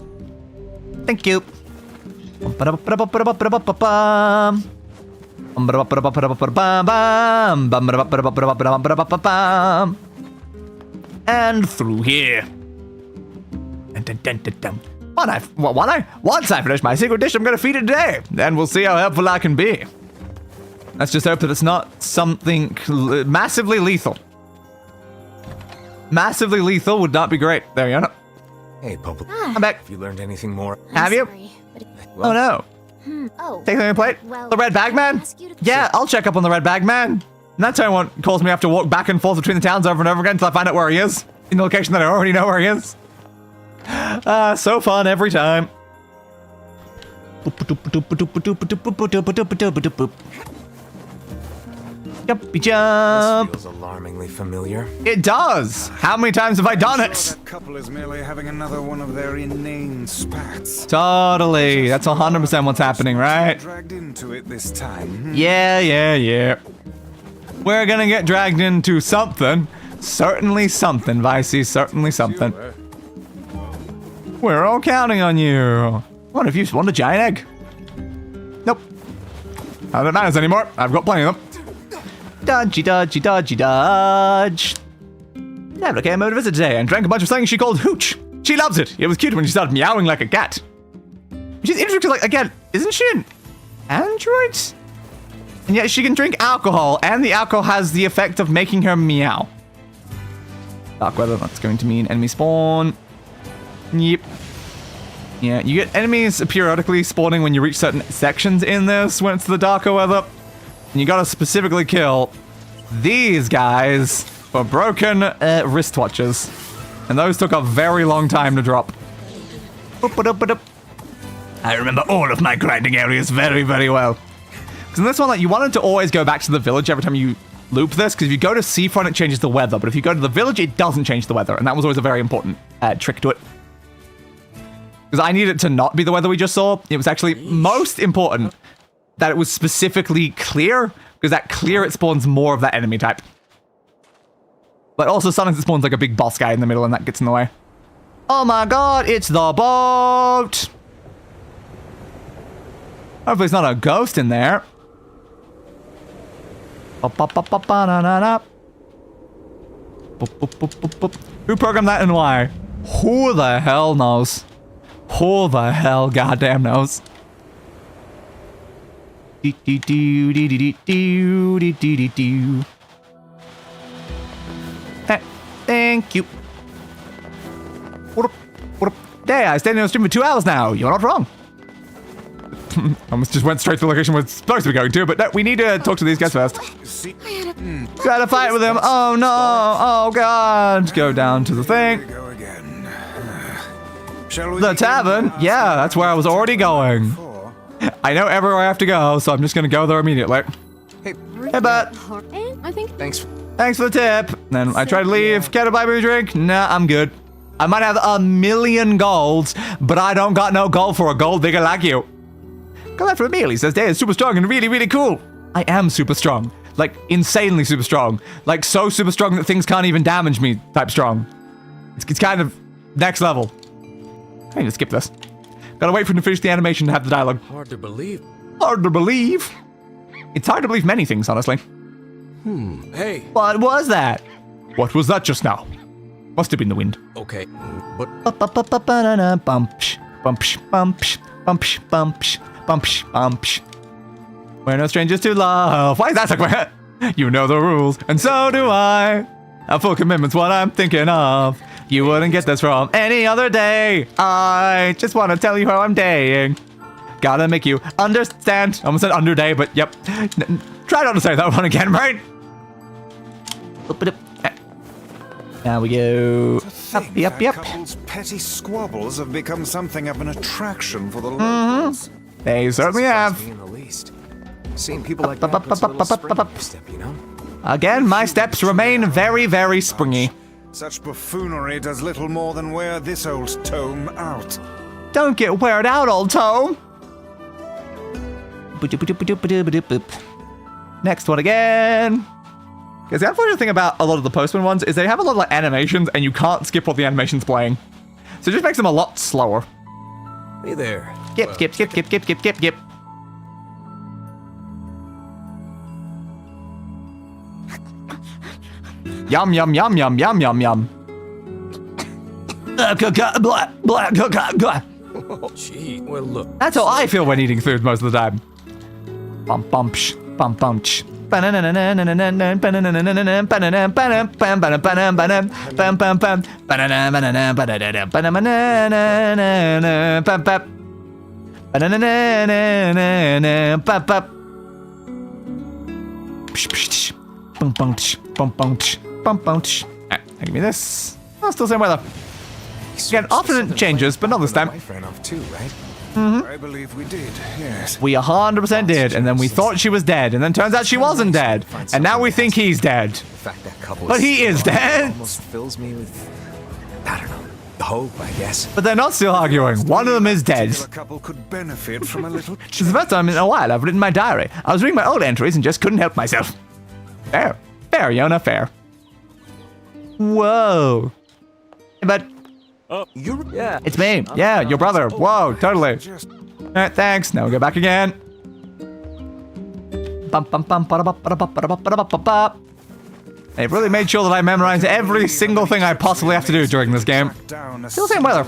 [SPEAKER 1] Thank you. And through here. Once I finish my secret dish, I'm gonna feed it today. Then we'll see how helpful I can be. Let's just hope that it's not something massively lethal. Massively lethal would not be great. There, Yonah.
[SPEAKER 2] Hey, Public.
[SPEAKER 1] I'm back.
[SPEAKER 2] Have you learned anything more?
[SPEAKER 1] Have you?
[SPEAKER 7] Sorry, but
[SPEAKER 1] Oh no.
[SPEAKER 7] oh,
[SPEAKER 1] Take something on plate?
[SPEAKER 7] well,
[SPEAKER 1] The red bag man?
[SPEAKER 7] ask you to-
[SPEAKER 1] Yeah, I'll check up on the red bag man. And that's how one calls me have to walk back and forth between the towns over and over again until I find out where he is. In the location that I already know where he is. So fun every time. Jumpy jump.
[SPEAKER 2] This feels alarmingly familiar.
[SPEAKER 1] It does. How many times have I done
[SPEAKER 6] Sure
[SPEAKER 1] it?
[SPEAKER 6] that couple is merely having another one of their inane spats.
[SPEAKER 1] Totally. That's 100% what's happening, right?
[SPEAKER 6] Dragged into it this time.
[SPEAKER 1] Yeah. We're gonna get dragged into something. Certainly something, Vicey. Certainly something. We're all counting on you. What if you spawned a giant egg? Nope. Not that it matters anymore. I've got plenty of them. Dodgy. Never came over to visit today and drank a bunch of something she called hooch. She loves it. It was cute when she started meowing like a cat. Which is interesting, like, again, isn't she an android? And yet she can drink alcohol, and the alcohol has the effect of making her meow. Dark weather, that's going to mean enemy spawn. Yep. Yeah, you get enemies periodically spawning when you reach certain sections in this when it's the darker weather. And you gotta specifically kill these guys for broken wristwatches. And those took a very long time to drop. I remember all of my grinding areas very, very well. Because in this one, like, you wanted to always go back to the village every time you loop this, because if you go to Seafront, it changes the weather, but if you go to the village, it doesn't change the weather, and that was always a very important trick to it. Because I needed it to not be the weather we just saw. It was actually most important that it was specifically clear, because that clear, it spawns more of that enemy type. But also sometimes it spawns like a big boss guy in the middle and that gets in the way. Oh my god, it's the boat! Hopefully it's not a ghost in there. Who programmed that and why? Who the hell knows? Who the hell goddamn knows? Thank you. Hey, I stayed in the stream for 2 hours now. You're not wrong. Almost just went straight to the location we're supposed to be going to, but no, we need to talk to these guys first. Gotta fight with him. Oh no. Oh god. Go down to the thing. The tavern? Yeah, that's where I was already going. I know everywhere I have to go, so I'm just gonna go there immediately. Hey, bud.
[SPEAKER 5] I think.
[SPEAKER 1] Thanks for the tip. Then I try to leave. Can I buy me a drink? Nah, I'm good. I might have 1,000,000 golds, but I don't got no gold for a gold digger like you. Go out for a meal, he says. Deus is super strong and really, really cool. I am super strong. Like, insanely super strong. Like, so super strong that things can't even damage me type strong. It's kind of next level. I need to skip this. Gotta wait for him to finish the animation to have the dialogue.
[SPEAKER 2] Hard to believe.
[SPEAKER 1] Hard to believe? It's hard to believe many things, honestly.
[SPEAKER 2] Hey.
[SPEAKER 1] What was that? What was that just now? Must have been the wind.
[SPEAKER 2] Okay, but...
[SPEAKER 1] We're no strangers to love. Why is that like You know the rules, and so do I. A full commitment's what I'm thinking of. You wouldn't get this from any other day. I just want to tell you how I'm daying. Gotta make you understand. I almost said under day, but yep. Try not to say that one again, right? Now we go. Yep.
[SPEAKER 6] Couples' petty squabbles have become something of an attraction for the locals.
[SPEAKER 1] They certainly have.
[SPEAKER 2] Seeing people like that puts a little spring in your step, you know?
[SPEAKER 1] Again, my steps remain very, very springy.
[SPEAKER 6] Such buffoonery does little more than wear this old tome out.
[SPEAKER 1] Don't get weared out, old tome. Next one again. Because the unfortunate thing about a lot of the Postman ones is they have a lot of like animations and you can't skip what the animation's playing. So it just makes them a lot slower.
[SPEAKER 2] Hey there.
[SPEAKER 1] Skip. Yum.
[SPEAKER 2] Gee, well look.
[SPEAKER 1] That's how I feel when eating food most of the time. Bum. Alright, give me this. Oh, still same weather. Again, often it changes, but not this time.
[SPEAKER 6] I believe we did, yes.
[SPEAKER 1] We 100% did, and then we thought she was dead, and then turns out she wasn't dead, and now we think he's dead. But he is dead.
[SPEAKER 2] Almost fills me with, I don't know, hope, I guess.
[SPEAKER 1] But they're not still arguing. One of them is dead.
[SPEAKER 6] A couple could benefit from a little.
[SPEAKER 1] It's the first time in a while I've written my diary. I was reading my old entries and just couldn't help myself. Fair, Yonah, fair. Whoa. But
[SPEAKER 2] Yeah.
[SPEAKER 1] it's me. Yeah, your brother. Whoa, totally. Alright, thanks. Now we go back again. They've really made sure that I memorize every single thing I possibly have to do during this game. Still the same weather.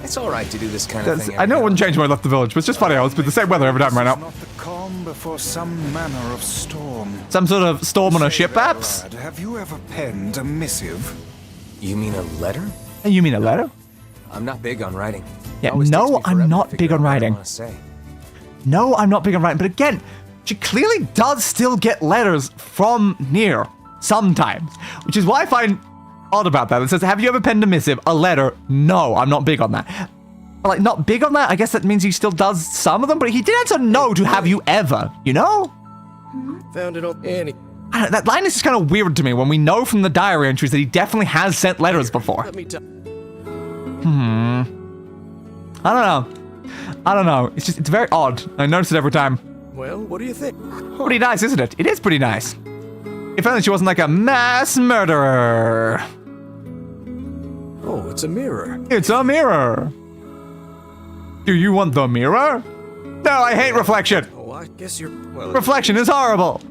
[SPEAKER 2] It's all right to do this kind of thing.
[SPEAKER 1] I know it wouldn't change when I left the village, but it's just funny. It's been the same weather every time right now.
[SPEAKER 6] Not the calm before some manner of storm.
[SPEAKER 1] Some sort of storm on a ship, perhaps?
[SPEAKER 6] Lad, have you ever penned a missive?
[SPEAKER 2] You mean a letter?
[SPEAKER 1] You mean a letter?
[SPEAKER 2] I'm not big on writing.
[SPEAKER 1] Yeah,
[SPEAKER 2] Always takes
[SPEAKER 1] no,
[SPEAKER 2] me
[SPEAKER 1] I'm
[SPEAKER 2] forever to
[SPEAKER 1] not
[SPEAKER 2] figure
[SPEAKER 1] big on
[SPEAKER 2] out what I
[SPEAKER 1] writing.
[SPEAKER 2] wanna say.
[SPEAKER 1] No, I'm not big on writing. But again, she clearly does still get letters from NieR sometimes, which is why I find odd about that. It says, have you ever penned a missive? A letter? No, I'm not big on that. like, not big on that. I guess that means he still does some of them, but he did answer no to have you ever, you know?
[SPEAKER 8] Found it on Annie.
[SPEAKER 1] That line is just kind of weird to me when we know from the diary entries that he definitely has sent letters before.
[SPEAKER 8] Let me tell.
[SPEAKER 1] I don't know. It's very odd. I notice it every time.
[SPEAKER 8] Well, what do you think?
[SPEAKER 1] Pretty nice, isn't it? It is pretty nice. If only she wasn't like a mass murderer.
[SPEAKER 8] Oh, it's a mirror.
[SPEAKER 1] It's a mirror. Do you want the mirror? No, I hate reflection.
[SPEAKER 8] Oh, I guess you're... Well,
[SPEAKER 1] Reflection is horrible.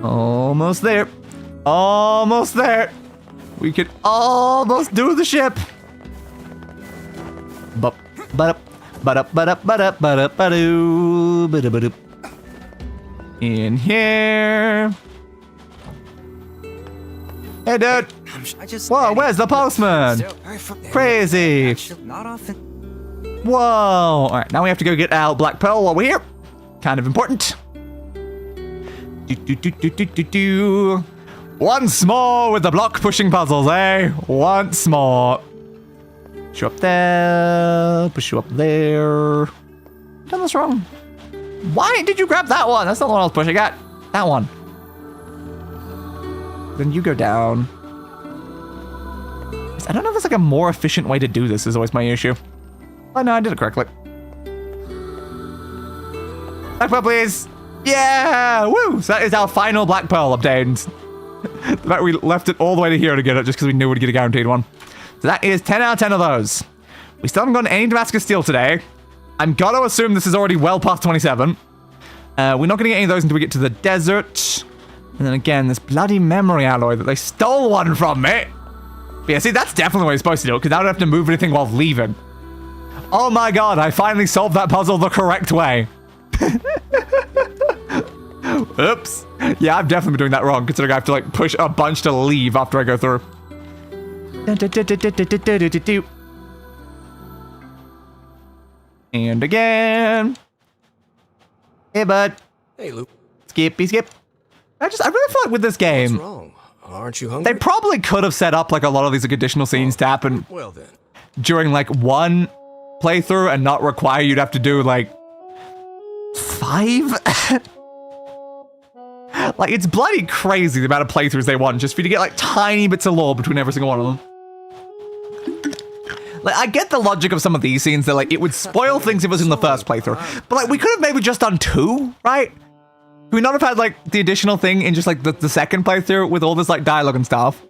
[SPEAKER 1] Almost there. Almost there. We could almost do the ship. In here. Hey, dude. Whoa, where's the postman? Crazy. Whoa. All right, now we have to go get out Black Pearl while we're here. Kind of important. Once more with the block pushing puzzles, eh? Once more. Push you up there. Push you up there. Done this wrong. Why did you grab that one? That's not the one I was pushing at. That one. Then you go down. I don't know if there's like a more efficient way to do this is always my issue. Oh no, I did it correctly. Black Pearl, please. Yeah! Woo! So that is our final Black Pearl obtained. The fact we left it all the way to here to get it just because we knew we'd get a guaranteed one. So that is 10 out of 10 of those. We still haven't gotten any Damascus Steel today. I'm gonna assume this is already well past 27. We're not gonna get any of those until we get to the desert. And then again, this bloody memory alloy that they stole one from me. But yeah, see, that's definitely what you're supposed to do, because I don't have to move anything while leaving. Oh my god, I finally solved that puzzle the correct way. Oops. Yeah, I've definitely been doing that wrong, considering I have to, like, push a bunch to leave after I go through. And again. Hey, bud.
[SPEAKER 8] Hey, Luke.
[SPEAKER 1] Skippy skip. I really feel like with this game,
[SPEAKER 8] What's wrong? Aren't you hungry?
[SPEAKER 1] they probably could have set up, like, a lot of these like, additional scenes to happen
[SPEAKER 8] Well then.
[SPEAKER 1] during, like, one playthrough and not require you'd have to do, like, 5? Like, it's bloody crazy the amount of playthroughs they want just for you to get, like, tiny bits of lore between every single one of them. Like, I get the logic of some of these scenes that, like, it would spoil things if it was in the first playthrough. But, like, we could have maybe just done 2, right? Could we not have had, like, the additional thing in just, like, the second playthrough with all this, like, dialogue and stuff?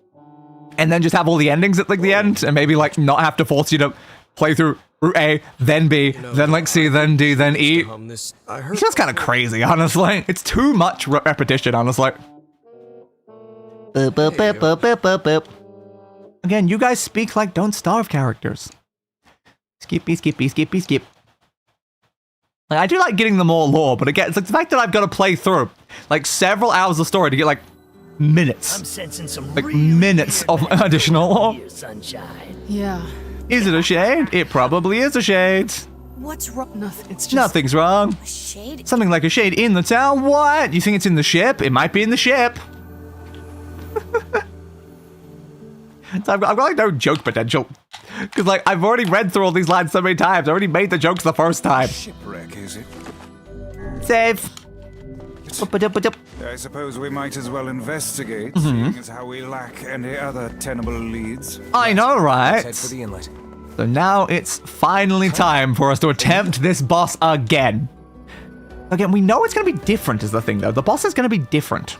[SPEAKER 1] And then just have all the endings at, like, the end? And maybe, like, not have to force you to play through route A, then B, then, like, C, then D, then E. It's just kind of crazy, honestly. It's too much repetition, honestly. Again, you guys speak like Don't Starve characters. Skippy, skippy, skippy, skip. Like, I do like getting the more lore, but again, it's like the fact that I've got to play through, like, several hours of story to get, like, minutes.
[SPEAKER 9] I'm sensing some
[SPEAKER 1] like, minutes of additional lore.
[SPEAKER 9] sunshine.
[SPEAKER 3] Yeah.
[SPEAKER 1] Is it a shade? It probably is a shade.
[SPEAKER 5] What's wrong?
[SPEAKER 3] Nothing. It's just.
[SPEAKER 1] Nothing's wrong.
[SPEAKER 5] Shade?
[SPEAKER 1] Something like a shade in the town? What? You think it's in the ship? It might be in the ship. So I've got like no joke potential. Because like I've already read through all these lines so many times. I already made the jokes the first time.
[SPEAKER 6] Shipwreck, is it?
[SPEAKER 1] Save.
[SPEAKER 6] I suppose we might as well investigate, seeing as how we lack any other tenable leads.
[SPEAKER 1] I know, right?
[SPEAKER 2] Head for the inlet.
[SPEAKER 1] So now it's finally time for us to attempt this boss again. Again, we know it's going to be different is the thing though. The boss is going to be different.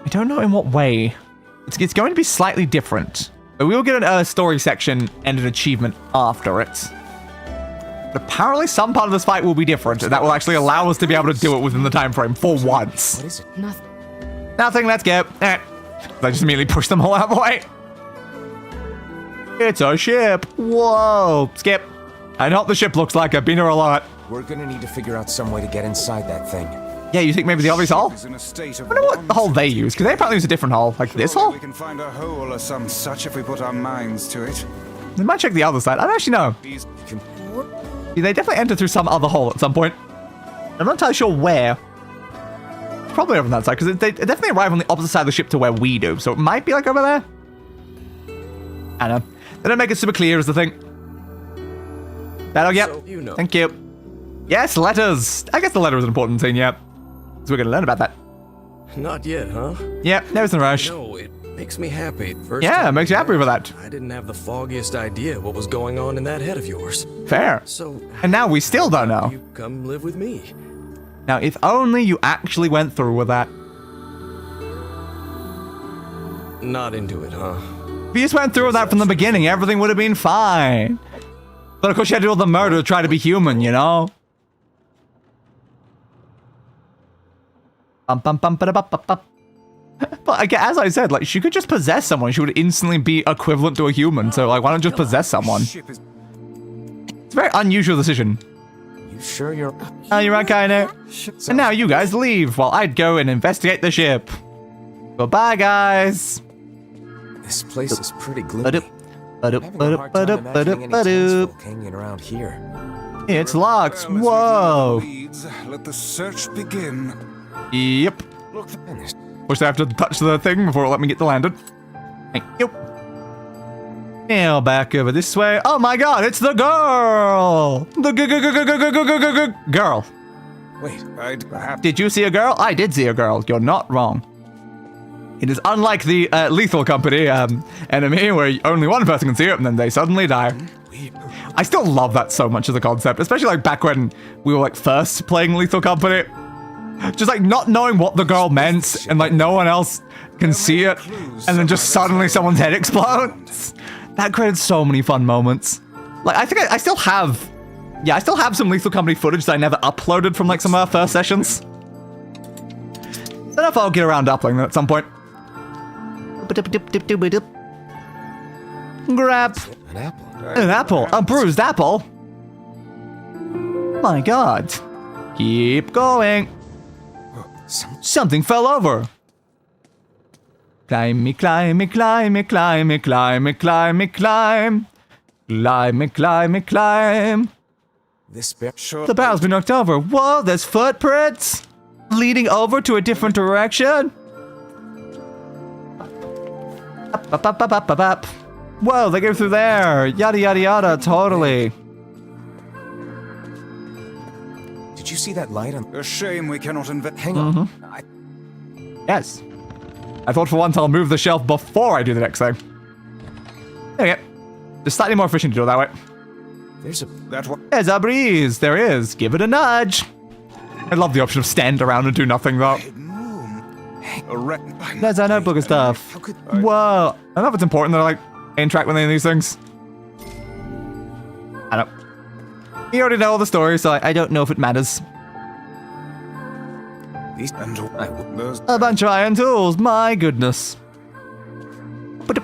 [SPEAKER 1] I don't know in what way. It's going to be slightly different. But we will get a story section and an achievement after it. But apparently some part of this fight will be different, and that will actually allow us to be able to do it within the time frame for once.
[SPEAKER 2] What is it?
[SPEAKER 3] Nothing.
[SPEAKER 1] Nothing, let's go. I just immediately push them all out of the way. It's a ship. Whoa. Skip. I know what the ship looks like. I've been here a lot.
[SPEAKER 2] We're gonna need to figure out some way to get inside that thing.
[SPEAKER 1] Yeah, you think maybe the obvious hole?
[SPEAKER 6] Is in a state of
[SPEAKER 1] I wonder what hole they use, because they probably use a different hole. Like this hole?
[SPEAKER 6] We can find a hole or some such if we put our minds to it.
[SPEAKER 1] They might check the other side. I don't actually know.
[SPEAKER 6] These
[SPEAKER 1] They definitely enter through some other hole at some point. I'm not entirely sure where. it's probably over on that side, because they definitely arrive on the opposite side of the ship to where we do, so it might be like over there. I don't know. They don't make it super clear is the thing. That'll, yep.
[SPEAKER 8] So, you know.
[SPEAKER 1] Thank you. Yes, letters. I guess the letter is an important thing, yep. So we're going to learn about that.
[SPEAKER 8] Not yet, huh?
[SPEAKER 1] Yep, there's no rush.
[SPEAKER 8] No, it makes me happy. First
[SPEAKER 1] Yeah, it
[SPEAKER 8] time
[SPEAKER 1] makes you
[SPEAKER 8] we
[SPEAKER 1] happy
[SPEAKER 8] met,
[SPEAKER 1] with that.
[SPEAKER 8] I didn't have the foggiest idea what was going on in that head of yours.
[SPEAKER 1] Fair.
[SPEAKER 8] So,
[SPEAKER 1] And now we still don't know.
[SPEAKER 8] you come live with me.
[SPEAKER 1] Now, if only you actually went through with that.
[SPEAKER 8] Not into it, huh?
[SPEAKER 1] If you just went through with that from the beginning, everything would have been fine. But of course you had to do all the murder to try to be human, you know? But again, as I said, like, she could just possess someone. She would instantly be equivalent to a human. So, like, why not just possess someone? It's a very unusual decision.
[SPEAKER 2] You sure you're...
[SPEAKER 1] Oh, you're right, Kaine. And now you guys leave while I'd go and investigate the ship. Goodbye, guys.
[SPEAKER 2] This place is pretty gloomy.
[SPEAKER 1] Having
[SPEAKER 2] Having a hard time imagining any townsfolk hanging around here.
[SPEAKER 1] It's locked.
[SPEAKER 6] Well, as
[SPEAKER 1] Whoa.
[SPEAKER 6] we've no leads, let the search begin.
[SPEAKER 1] Yep.
[SPEAKER 6] Look,
[SPEAKER 2] And there's
[SPEAKER 1] Wish I have to touch the thing before it let me get to lantern. Thank you. Now back over this way. Oh my god, it's the girl! The girl.
[SPEAKER 2] wait.
[SPEAKER 6] I'd perhaps
[SPEAKER 1] Did you see a girl? I did see a girl. You're not wrong. It is unlike the Lethal Company enemy, where only one person can see it and then they suddenly die. I still love that so much as a concept, especially like back when we were like first playing Lethal Company. Just like not knowing what the girl meant and like no one else can see it, and then just suddenly someone's head explodes. That created so many fun moments. Like I think I still have, yeah, I still have some Lethal Company footage that I never uploaded from like some of our first sessions. Don't know if I'll get around to uploading that at some point. Grab
[SPEAKER 2] an apple.
[SPEAKER 1] an apple, a bruised apple. My God. Keep going. Something fell over. Climb, climb, climb, climb, climb, climb, climb. Climb, climb, climb.
[SPEAKER 2] This bear... Sure.
[SPEAKER 1] The barrel's been knocked over. Whoa, there's footprints leading over to a different direction. Up, up, up, up, up, up. Whoa, they go through there. Yada, yada, yada, totally.
[SPEAKER 2] Did you see that light on...
[SPEAKER 6] a shame we cannot invent.
[SPEAKER 2] Hang on.
[SPEAKER 1] Yes. I thought for once I'll move the shelf before I do the next thing. There we go. Just slightly more efficient to do it that way.
[SPEAKER 2] There's a...
[SPEAKER 6] That one.
[SPEAKER 1] There's a breeze. There is. Give it a nudge. I love the option of stand around and do nothing though. There's our notebook of stuff.
[SPEAKER 2] How could...
[SPEAKER 1] Whoa. I don't know if it's important that I like interact with any of these things. I don't. You already know all the story, so I don't know if it matters.
[SPEAKER 2] These... And those...
[SPEAKER 1] A bunch of iron tools, my goodness. But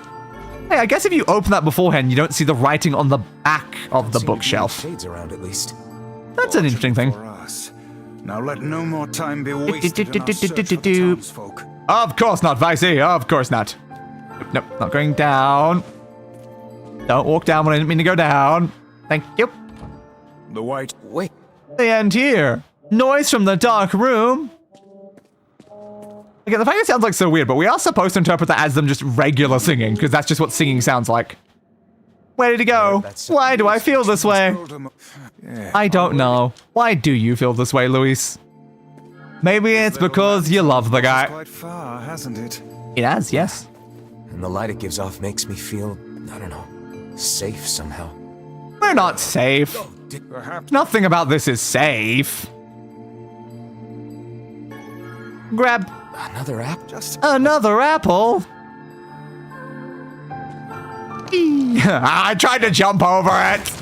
[SPEAKER 1] hey, I guess if you open that beforehand, you don't see the writing on the back of the
[SPEAKER 2] seem to be
[SPEAKER 1] bookshelf.
[SPEAKER 2] Shades around at least.
[SPEAKER 1] That's an interesting thing.
[SPEAKER 6] For us. Now let no more time be wasted in our search for the townsfolk.
[SPEAKER 1] Of course not, Vicey. Of course not. Nope, not going down. Don't walk down when I didn't mean to go down. Thank you.
[SPEAKER 6] The white.
[SPEAKER 2] Wait.
[SPEAKER 1] The end here. Noise from the dark room. Again, the fact it sounds like so weird, but we are supposed to interpret that as them just regular singing, because that's just what singing sounds like. Where did he go? Why do I feel this way? I don't know. Why do you feel this way, Luis? Maybe it's because you love the guy.
[SPEAKER 6] Quite far, hasn't it?
[SPEAKER 1] It has, yes.
[SPEAKER 2] And the light it gives off makes me feel, I don't know, safe somehow.
[SPEAKER 1] We're not safe.
[SPEAKER 6] Perhaps.
[SPEAKER 1] Nothing about this is safe. Grab
[SPEAKER 2] Another app?
[SPEAKER 6] Just
[SPEAKER 1] another apple. I tried to jump over it.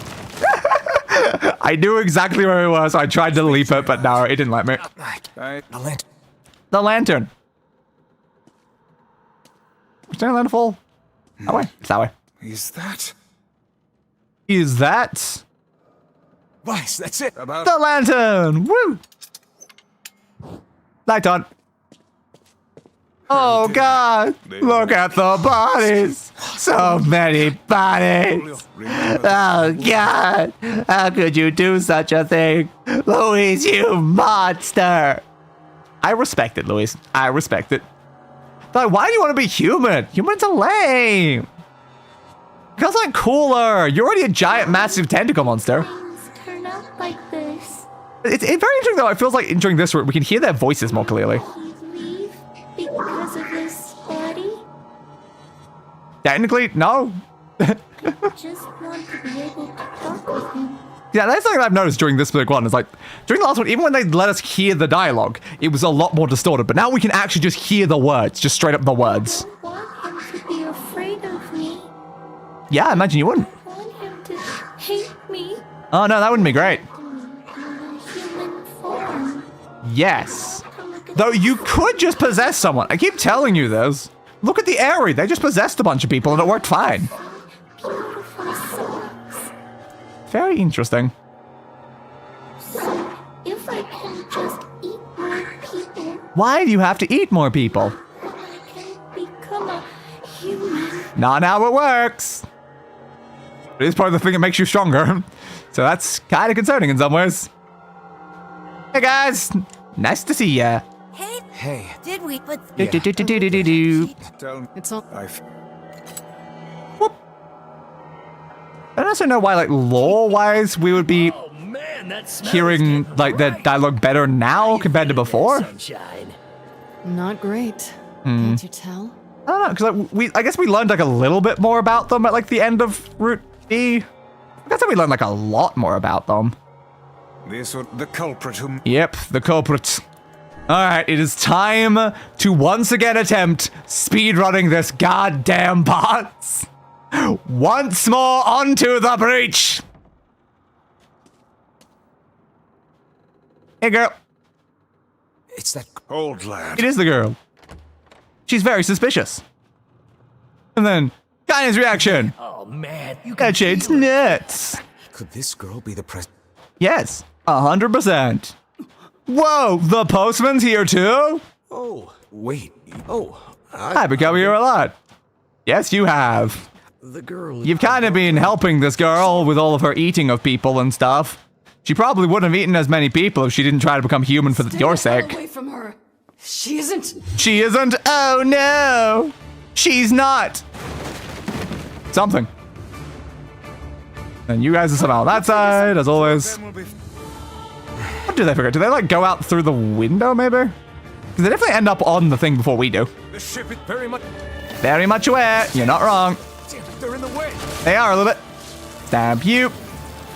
[SPEAKER 1] I knew exactly where it was, so I tried to leap it, but no, it didn't let me.
[SPEAKER 6] I,
[SPEAKER 2] A lantern.
[SPEAKER 1] The lantern. Which the lantern fall? That way. It's that way.
[SPEAKER 6] is that
[SPEAKER 1] Is that
[SPEAKER 2] Weiss, that's it.
[SPEAKER 6] about
[SPEAKER 1] the lantern? Woo! Light on. Oh God! Look at the bodies. So many bodies. Oh God! How could you do such a thing, Louise? You monster! I respect it, Luis. I respect it. Like, why do you want to be human? Humans are lame. Because like cooler. You're already a giant, massive tentacle monster.
[SPEAKER 7] Turn out like this.
[SPEAKER 1] It's very interesting though. It feels like during this route we can hear their voices more clearly.
[SPEAKER 7] Leave because of this body.
[SPEAKER 1] Technically, no.
[SPEAKER 7] I just want to be able to talk with him.
[SPEAKER 1] Yeah, that's something I've noticed during this big one. Is like, during the last one, even when they let us hear the dialogue, it was a lot more distorted. But now we can actually just hear the words, just straight up the words.
[SPEAKER 7] I want him to be afraid of me.
[SPEAKER 1] Yeah, I imagine you wouldn't.
[SPEAKER 7] I want him to hate me.
[SPEAKER 1] Oh no, that wouldn't be great.
[SPEAKER 7] In human form.
[SPEAKER 1] Yes. Though you could just possess someone. I keep telling you this. Look at the Aerie. They just possessed a bunch of people and it worked fine.
[SPEAKER 7] Beautiful souls.
[SPEAKER 1] Very interesting.
[SPEAKER 7] So, if I can just eat more people,
[SPEAKER 1] Why do you have to eat more people?
[SPEAKER 7] I can become a human.
[SPEAKER 1] Not how it works. It is part of the thing that makes you stronger. So that's kind of concerning in some ways. Hey guys, nice to see ya.
[SPEAKER 5] Hey,
[SPEAKER 2] Hey,
[SPEAKER 5] did we? But
[SPEAKER 1] Do, do, do, do, do, do, do.
[SPEAKER 6] Tell
[SPEAKER 3] It's all.
[SPEAKER 1] I don't also know why, like, lore-wise, we would be hearing, like, the dialogue better now compared to before.
[SPEAKER 3] Not great. Can't you tell?
[SPEAKER 1] I don't know, because like, I guess we learned, like, a little bit more about them at, like, the end of Route D. I guess we learned, like, a lot more about them.
[SPEAKER 6] this was the culprit whom
[SPEAKER 1] Yep, the culprit. Alright, it is time to once again attempt speedrunning this goddamn boss. Once more onto the breach. Hey, girl.
[SPEAKER 2] it's that.
[SPEAKER 6] old lad.
[SPEAKER 1] It is the girl. She's very suspicious. And then, Kaine's reaction.
[SPEAKER 9] Oh man, you
[SPEAKER 1] That shit's nuts.
[SPEAKER 2] Could this girl be the pres?
[SPEAKER 1] Yes, 100%. Whoa, the postman's here too?
[SPEAKER 2] Oh, wait. Oh,
[SPEAKER 1] I've been coming here a lot. Yes, you have.
[SPEAKER 8] The girl.
[SPEAKER 1] You've kind of been helping this girl with all of her eating of people and stuff. She probably wouldn't have eaten as many people if she didn't try to become human for your sake.
[SPEAKER 3] Away from her. She isn't.
[SPEAKER 1] She isn't? Oh no! She's not! Something. And you guys are somehow on that side, as always.
[SPEAKER 6] Then will be
[SPEAKER 1] What do they figure? Do they, like, go out through the window, maybe? Because they definitely end up on the thing before we do.
[SPEAKER 6] the ship is very much.
[SPEAKER 1] Very much aware. You're not wrong.
[SPEAKER 6] They're in the way.
[SPEAKER 1] They are a little bit. Stab you.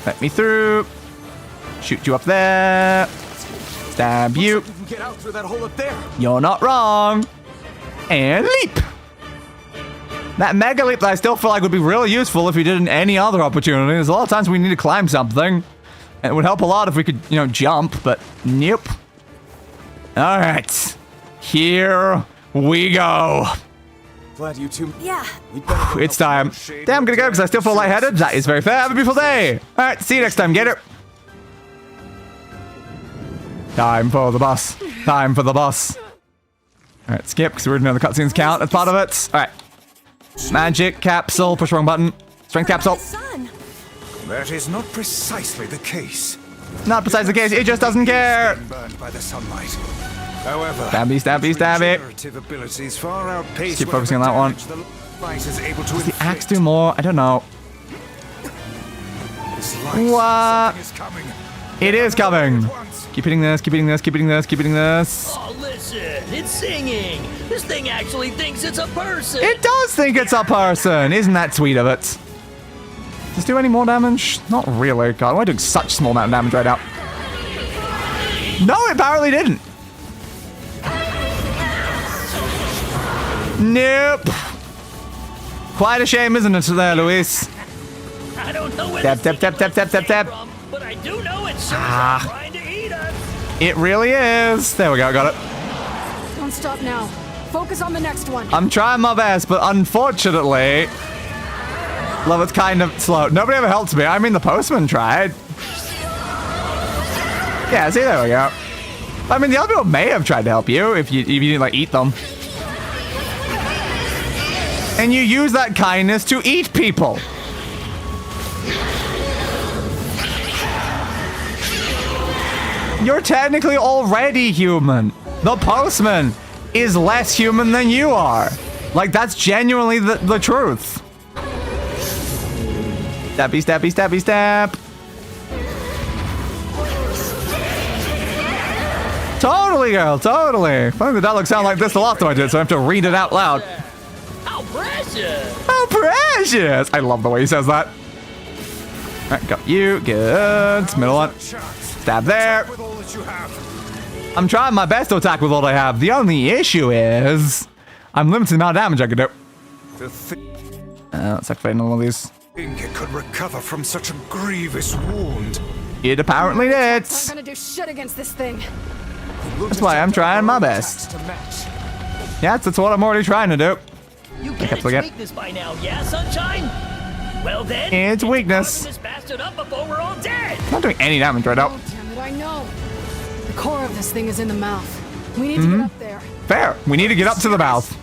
[SPEAKER 1] Let me through. Shoot you up there. Stab you.
[SPEAKER 2] You can get out through that hole up there.
[SPEAKER 1] You're not wrong. And leap. That mega leap that I still feel like would be really useful if we did in any other opportunity. There's a lot of times we need to climb something. And it would help a lot if we could, you know, jump, but nope. All right. Here we go.
[SPEAKER 2] Glad you two.
[SPEAKER 5] yeah,
[SPEAKER 2] We'd better go
[SPEAKER 1] It's time. Damn, I'm gonna go because I still feel lightheaded. That is very fair. Have a beautiful day. All right, see you next time, gator. Time for the bus. Time for the bus. All right, skip because we already know the cutscenes count as part of it. All right. Magic capsule. Push wrong button. Strength capsule.
[SPEAKER 5] son.
[SPEAKER 6] That is not precisely the case.
[SPEAKER 1] Not precisely the case. It just doesn't care.
[SPEAKER 6] Burned by the sunlight. However,
[SPEAKER 1] Stabby, stabby, stabby.
[SPEAKER 6] regenerative abilities far outpace
[SPEAKER 1] Keep
[SPEAKER 6] whatever
[SPEAKER 1] focusing on that one.
[SPEAKER 6] damage the light is able to
[SPEAKER 1] Does the axe
[SPEAKER 6] inflict.
[SPEAKER 1] do more? I don't know.
[SPEAKER 6] This light,
[SPEAKER 1] What?
[SPEAKER 6] something is coming.
[SPEAKER 1] It is coming.
[SPEAKER 6] At once.
[SPEAKER 1] Keep hitting this. Keep hitting this. Keep hitting this. Keep hitting this.
[SPEAKER 9] Oh, listen, it's singing. This thing actually thinks it's a person.
[SPEAKER 1] It does think it's a person. Isn't that sweet of it? Does it do any more damage? Not really. God, we're doing such small amount of damage right now. No, it apparently didn't. Nope. Quite a shame, isn't it, there, Luis?
[SPEAKER 9] I don't know where
[SPEAKER 1] Tap,
[SPEAKER 9] this
[SPEAKER 1] tap, tap, tap, tap, tap, tap.
[SPEAKER 9] from, but I do know it's trying to eat us.
[SPEAKER 1] It really is. There we go. Got it.
[SPEAKER 3] Don't stop now. Focus on the next one.
[SPEAKER 1] I'm trying my best, but unfortunately, love, it's kind of slow. Nobody ever helped me. I mean, the postman tried. Yeah, see, there we go. I mean, the other people may have tried to help you if you didn't, like, eat them. And you use that kindness to eat people. You're technically already human. The postman is less human than you are. Like, that's genuinely the truth. Stabby, stabby, stabby, stab. Totally, girl, totally. I think the dialogue sounded like this the last time I did, so I have to read it out loud.
[SPEAKER 9] How precious!
[SPEAKER 1] How precious! I love the way he says that. Alright, got you. Good. Middle one. Stab there. I'm trying my best to attack with what I have. The only issue is I'm limited the amount of damage I can do. Let's activate another one of these.
[SPEAKER 6] Think it could recover from such a grievous wound.
[SPEAKER 1] It apparently did.
[SPEAKER 3] Aren't gonna do shit against this thing.
[SPEAKER 1] That's why I'm trying my best. Yeah, that's what I'm already trying to do.
[SPEAKER 9] You get its weakness by now, yeah, Sunshine? Well then,
[SPEAKER 1] it's weakness.
[SPEAKER 9] This bastard up before we're all dead.
[SPEAKER 1] I'm not doing any damage right now.
[SPEAKER 3] Oh, damn it, I know. The core of this thing is in the mouth. We need to get up there.
[SPEAKER 1] Fair. We need to get up to the mouth.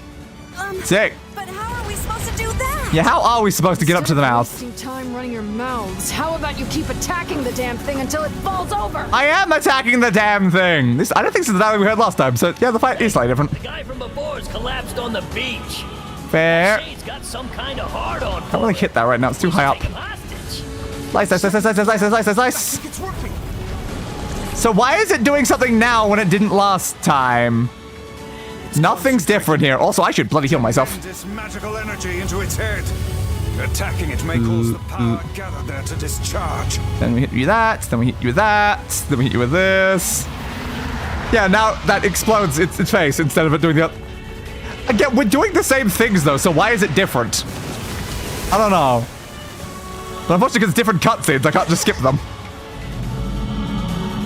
[SPEAKER 1] Sick.
[SPEAKER 5] But how are we supposed to do that?
[SPEAKER 1] Yeah, how are we supposed to get up to the mouth?
[SPEAKER 3] Wasting time running your mouths. How about you keep attacking the damn thing until it falls over?
[SPEAKER 1] I am attacking the damn thing. I don't think this is the dialogue we heard last time, so yeah, the fight is slightly different.
[SPEAKER 9] The guy from before's collapsed on the beach.
[SPEAKER 1] Fair.
[SPEAKER 9] Shade's got some kind of hard on.
[SPEAKER 1] I can't really hit that right now. It's too high up. Slice, slice, slice, slice, slice, slice, slice, slice, slice. So why is it doing something now when it didn't last time? Nothing's different here. Also, I should bloody heal myself.
[SPEAKER 6] This magical energy into its head. Attacking it may cause the power gathered there to discharge.
[SPEAKER 1] Then we hit you with that. Then we hit you with that. Then we hit you with this. Yeah, now that explodes its face instead of it doing the other. Again, we're doing the same things though, so why is it different? I don't know. But unfortunately, because it's different cutscenes, I can't just skip them.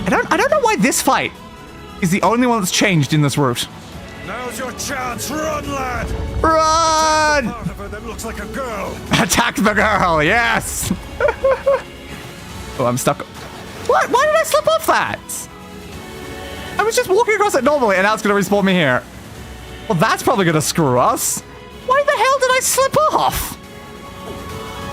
[SPEAKER 1] I don't know why this fight is the only one that's changed in this route.
[SPEAKER 6] Now's your chance. Run, lad.
[SPEAKER 1] Run!
[SPEAKER 6] Part of her that looks like a girl.
[SPEAKER 1] Attack the girl, yes! Oh, I'm stuck. What? Why did I slip off that? I was just walking across it normally, and now it's going to respawn me here. Well, that's probably going to screw us. Why the hell did I slip off?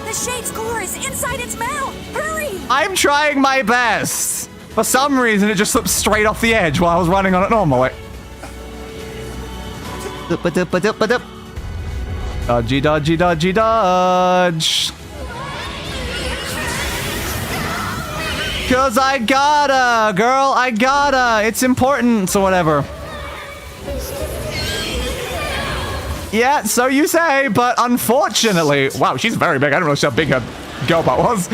[SPEAKER 5] The shade's core is inside its mouth. Hurry!
[SPEAKER 1] I'm trying my best. For some reason, it just slipped straight off the edge while I was running on it normally. Dodgy, dodgy, dodgy, dodge. Cause I gotta, girl, I gotta. It's important or whatever. Yeah, so you say, but unfortunately... Wow, she's very big. I don't know how big her girl bot was.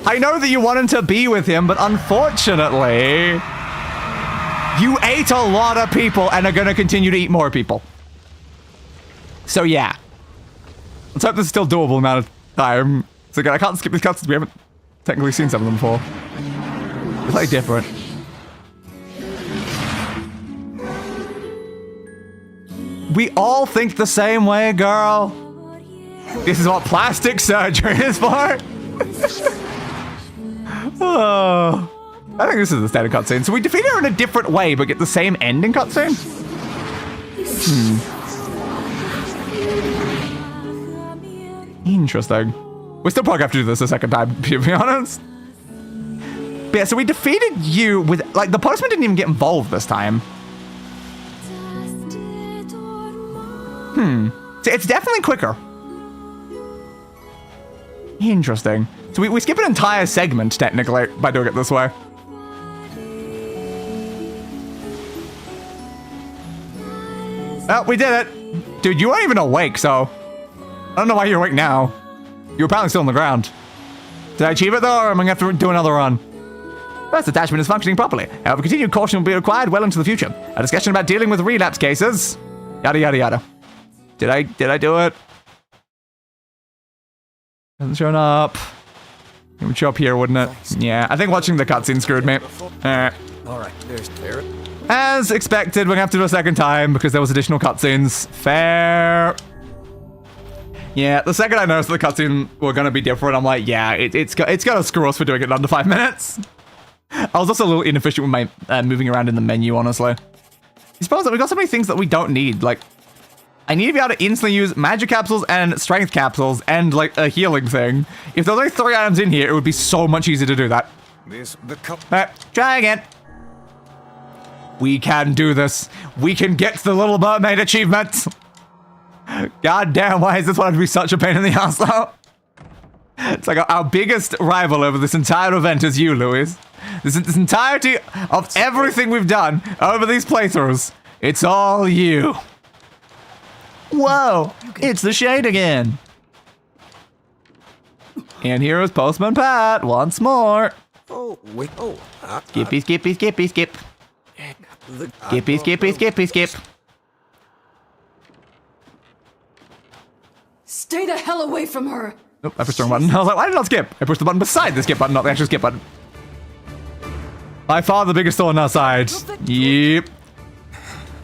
[SPEAKER 1] I know that you wanted to be with him, but unfortunately... You ate a lot of people and are going to continue to eat more people. So yeah. Let's hope this is still doable amount of time. So again, I can't skip these cutscenes. We haven't technically seen some of them before. It's like different. We all think the same way, girl. This is what plastic surgery is for. Oh. I think this is the standard cutscene. So we defeat her in a different way, but get the same ending cutscene? Interesting. We still probably have to do this a second time, to be honest. But yeah, so we defeated you with... Like, the postman didn't even get involved this time. So it's definitely quicker. Interesting. So we skip an entire segment, technically, by doing it this way. Oh, we did it. Dude, you weren't even awake, so... I don't know why you're awake now. You were apparently still on the ground. Did I achieve it, though, or am I going to have to do another run? First attachment is functioning properly. However, continued caution will be required well into the future. A discussion about dealing with relapse cases. Yada, yada, yada. Did I do it? Hasn't shown up. It would show up here, wouldn't it? Yeah, I think watching the cutscene screwed me.
[SPEAKER 2] Alright, there's Barrett.
[SPEAKER 1] As expected, we're gonna have to do it a second time because there was additional cutscenes. Fair. Yeah, the second I noticed the cutscene were gonna be different, I'm like, yeah, it's gonna screw us for doing it in under 5 minutes. I was also a little inefficient with my moving around in the menu, honestly. You suppose that we got so many things that we don't need, like... I need to be able to instantly use magic capsules and strength capsules and, like, a healing thing. If there was only 3 items in here, it would be so much easier to do that.
[SPEAKER 6] The cup.
[SPEAKER 1] Alright, try again. We can do this. We can get the Little Mermaid achievement. God damn, why is this one to be such a pain in the ass though? It's like our biggest rival over this entire event is you, Louis. This entirety of everything we've done over these playthroughs, it's all you. Whoa, it's the Shade again. And here is Postman Pat once more.
[SPEAKER 2] Oh, wait. Oh.
[SPEAKER 1] Skippy, skippy, skippy, skip. Skippy, skippy, skippy, skip.
[SPEAKER 3] Stay the hell away from her.
[SPEAKER 1] Nope, I pushed the wrong button. I was like, why did I not skip? I pushed the button beside the skip button, not the actual skip button. By far the biggest thorn on our side. Yep.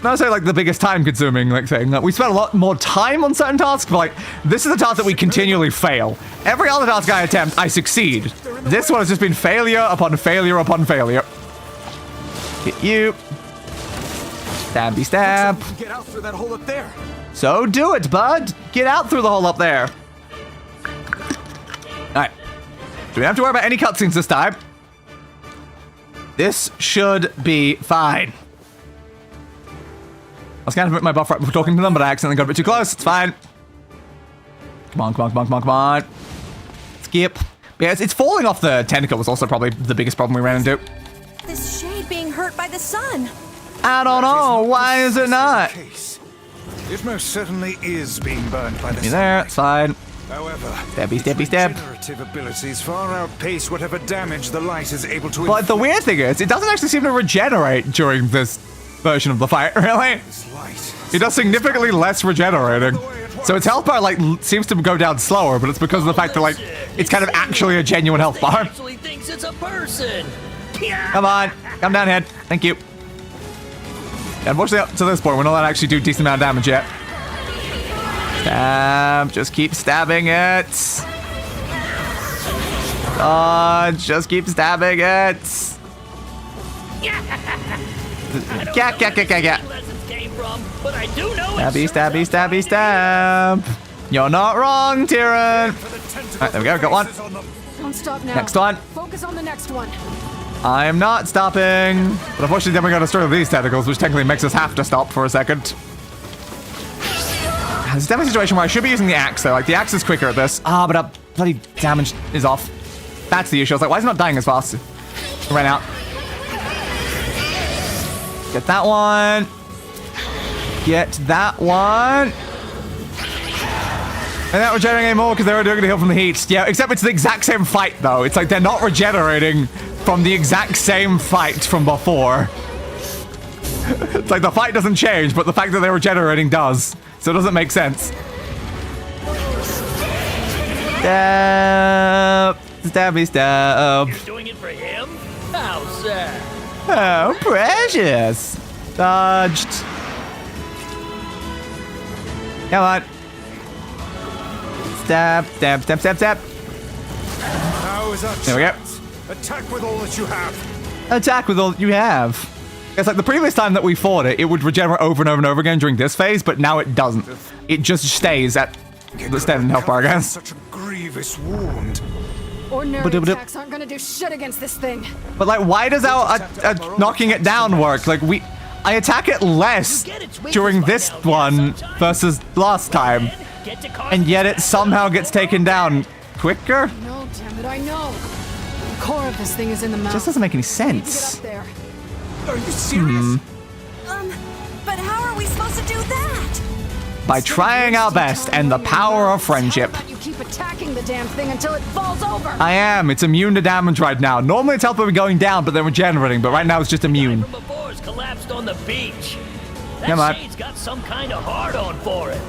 [SPEAKER 1] Not say like the biggest time-consuming like thing. Like, we spent a lot more time on certain tasks, but like this is a task that we continually fail. Every other task I attempt, I succeed. This one has just been failure upon failure upon failure. Hit you. Stabby stab.
[SPEAKER 2] Get out through that hole up there.
[SPEAKER 1] So do it, bud. Get out through the hole up there. Alright. Do we have to worry about any cutscenes this time? This should be fine. I was kind of put my buffer up before talking to them, but I accidentally got a bit too close. It's fine. Come on, come on, come on, come on, come on. Skip. Yeah, it's falling off the tentacle was also probably the biggest problem we ran into.
[SPEAKER 5] This shade being hurt by the sun.
[SPEAKER 1] I don't know. Why is it not?
[SPEAKER 6] It most certainly is being burned by the
[SPEAKER 1] You there? It's fine.
[SPEAKER 6] However,
[SPEAKER 1] Stabby, stabby, stab.
[SPEAKER 6] regenerative abilities far outpace whatever damage the light is able to
[SPEAKER 1] But the weird thing is, it doesn't actually seem to regenerate during this version of the fight, really. It does significantly less regenerating. So its health bar, like, seems to go down slower, but it's because of the fact that, like, it's kind of actually a genuine health bar.
[SPEAKER 9] Actually thinks it's a person.
[SPEAKER 1] Come on. Come down, head. Thank you. Unfortunately, up to this point, we're not allowed to actually do a decent amount of damage yet. Stab. Just keep stabbing it. Just keep stabbing it. Stabby, stabby, stabby, stab. You're not wrong, Tyrion. Alright, there we go. Got one.
[SPEAKER 3] Don't stop now.
[SPEAKER 1] Next one.
[SPEAKER 3] Focus on the next one.
[SPEAKER 1] I'm not stopping. But unfortunately, then we got to destroy these tentacles, which technically makes us have to stop for a second. There's definitely a situation where I should be using the axe, though. Like, the axe is quicker at this. But our bloody damage is off. That's the issue. I was like, why is it not dying as fast? It ran out. Get that one. Get that one. And not regenerating anymore because they were doing the heal from the heat. Yeah, except it's the exact same fight, though. It's like they're not regenerating from the exact same fight from before. It's like the fight doesn't change, but the fact that they're regenerating does. So it doesn't make sense. Stab. Stabby stab.
[SPEAKER 9] You're doing it for him? How sad.
[SPEAKER 1] Oh, precious. Dodged. Come on. Stab, stab, stab, stab, stab.
[SPEAKER 6] Now is our
[SPEAKER 1] There we go.
[SPEAKER 6] chance. Attack with all that you have.
[SPEAKER 1] Attack with all you have. It's like the previous time that we fought it, it would regenerate over and over and over again during this phase, but now it doesn't. It just stays at the standard health bar, I guess.
[SPEAKER 6] Such a grievous wound.
[SPEAKER 3] Ordinary attacks aren't gonna do shit against this thing.
[SPEAKER 1] But like, why does our knocking it down work? Like, I attack it less during this one versus last time, and yet it somehow gets taken down quicker?
[SPEAKER 3] No, damn it, I know. The core of this thing is in the mouth.
[SPEAKER 1] Just doesn't make any
[SPEAKER 3] Get
[SPEAKER 1] sense.
[SPEAKER 3] up there.
[SPEAKER 6] Are you serious?
[SPEAKER 5] But how are we supposed to do that?
[SPEAKER 1] By trying our best and the power of friendship.
[SPEAKER 3] How about you keep attacking the damn thing until it falls over?
[SPEAKER 1] I am. It's immune to damage right now. Normally it's health will be going down, but then regenerating. But right now it's just immune.
[SPEAKER 9] From before's collapsed on the beach.
[SPEAKER 1] Come on.
[SPEAKER 9] That shade's got some kind of hard-on for it.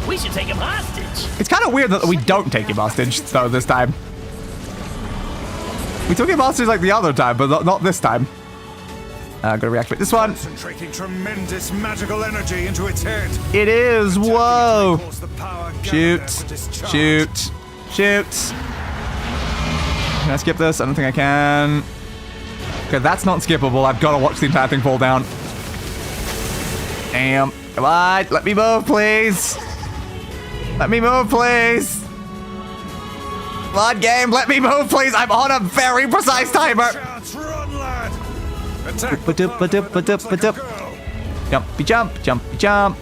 [SPEAKER 9] We should take him hostage.
[SPEAKER 1] It's kind of weird that we don't take him hostage, though, this time. We took him hostage like the other time, but not this time. Gotta reactivate this one.
[SPEAKER 6] Concentrating tremendous magical energy into its head.
[SPEAKER 1] It is. Whoa.
[SPEAKER 6] Cause the power
[SPEAKER 1] Shoot.
[SPEAKER 6] gathered there for discharge.
[SPEAKER 1] Shoot. Shoot. Can I skip this? I don't think I can. Okay, that's not skippable. I've got to watch the entire thing fall down. Damn. Come on. Let me move, please. Let me move, please. Come on, game. Let me move, please. I'm on a very precise timer.
[SPEAKER 6] Chance, run, lad.
[SPEAKER 1] Jumpy jump, jumpy jump.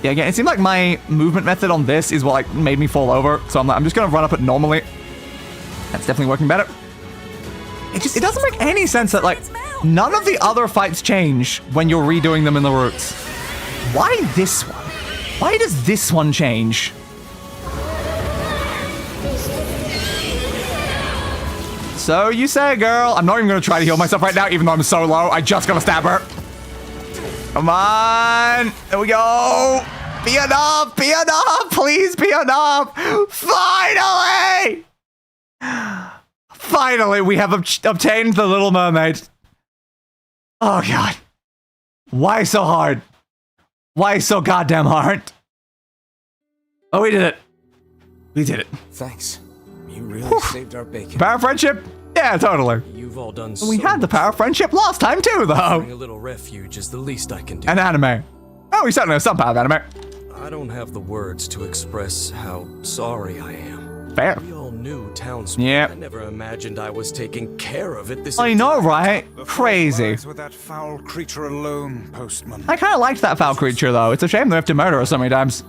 [SPEAKER 1] Yeah, again, it seemed like my movement method on this is what like made me fall over. So I'm just gonna run up it normally. That's definitely working better. It doesn't make any sense that like none of the other fights change when you're redoing them in the routes. Why this one? Why does this one change? So you say, girl. I'm not even gonna try to heal myself right now, even though I'm so low. I just gotta stab her. Come on. There we go. Be enough. Be enough. Please be enough. Finally. Finally, we have obtained the Little Mermaid. Oh, God. Why so hard? Why so goddamn hard? Oh, we did it. We did it.
[SPEAKER 2] Thanks. You really saved our bacon.
[SPEAKER 1] Power of friendship? Yeah, totally.
[SPEAKER 8] You've all done
[SPEAKER 1] We had the power of friendship last time, too, though.
[SPEAKER 8] Offering a little refuge is the least I can do.
[SPEAKER 1] And anime. Oh, we certainly have some power of anime.
[SPEAKER 8] I don't have the words to express how sorry I am.
[SPEAKER 1] Fair.
[SPEAKER 8] We all knew townsmen.
[SPEAKER 1] Yep.
[SPEAKER 8] I never imagined I was taking care of it this
[SPEAKER 1] I know, right?
[SPEAKER 6] The
[SPEAKER 1] Crazy.
[SPEAKER 6] lies with that foul creature alone, postman.
[SPEAKER 1] I kind of liked that foul creature, though. It's a shame they have to murder her so many times.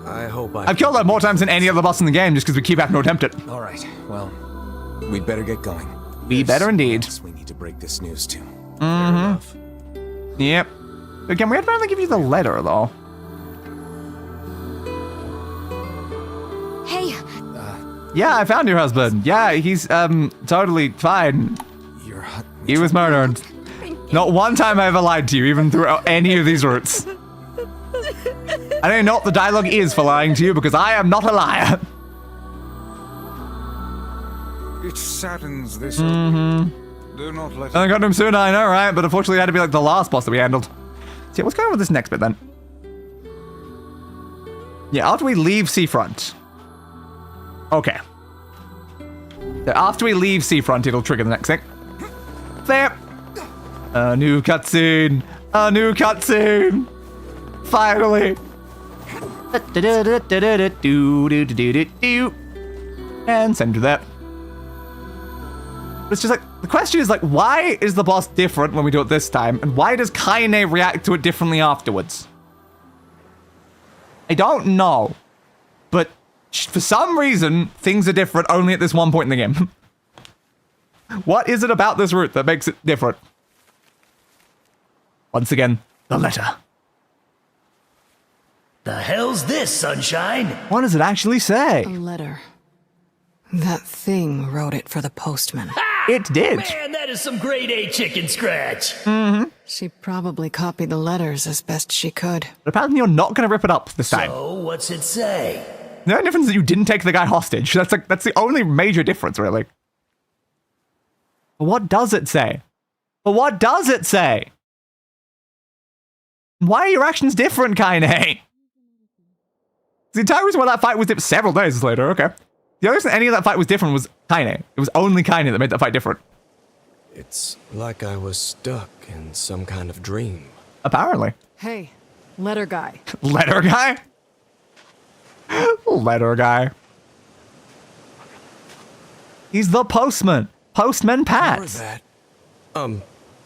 [SPEAKER 8] I hope
[SPEAKER 1] I've killed her more times than any other boss in the game just because we keep having to attempt it.
[SPEAKER 2] All right, well, we'd better get going.
[SPEAKER 1] We better indeed.
[SPEAKER 2] We need to break this news to.
[SPEAKER 1] Mm-hmm. Yep. Again, we'd rather give you the letter, though.
[SPEAKER 7] Hey,
[SPEAKER 1] Yeah, I found your husband. Yeah, he's, totally fine. He was murdered. Not one time I ever lied to you, even throughout any of these routes. I don't even know what the dialogue is for lying to you, because I am not a liar.
[SPEAKER 6] It saddens this.
[SPEAKER 1] Mm-hmm.
[SPEAKER 6] Do not let
[SPEAKER 1] I got him soon, I know, right? But unfortunately, it had to be like the last boss that we handled. So yeah, what's going on with this next bit, then? Yeah, after we leave Seafront. Okay. So after we leave Seafront, it'll trigger the next thing. There. A new cutscene. A new cutscene. Finally. And send to that. It's just like, the question is like, why is the boss different when we do it this time? And why does Kaine react to it differently afterwards? I don't know. But for some reason, things are different only at this one point in the game. What is it about this route that makes it different? Once again, the letter.
[SPEAKER 9] The hell's this, sunshine?
[SPEAKER 1] What does it actually say?
[SPEAKER 3] A letter. That thing wrote it for the postman.
[SPEAKER 1] It did.
[SPEAKER 9] Man, that is some grade A chicken scratch.
[SPEAKER 3] She probably copied the letters as best she could.
[SPEAKER 1] But apparently you're not going to rip it up this time.
[SPEAKER 9] So, what's it say?
[SPEAKER 1] The only difference is that you didn't take the guy hostage. That's the only major difference, really. But what does it say? But what does it say? Why are your actions different, Kaine? The entire reason why that fight was several days later, okay. The only reason any of that fight was different was Kaine. It was only Kaine that made that fight different.
[SPEAKER 8] It's like I was stuck in some kind of dream.
[SPEAKER 1] Apparently.
[SPEAKER 3] Hey, letter guy.
[SPEAKER 1] Letter guy? Letter guy. He's the postman. Postman Pat.
[SPEAKER 8] You're that.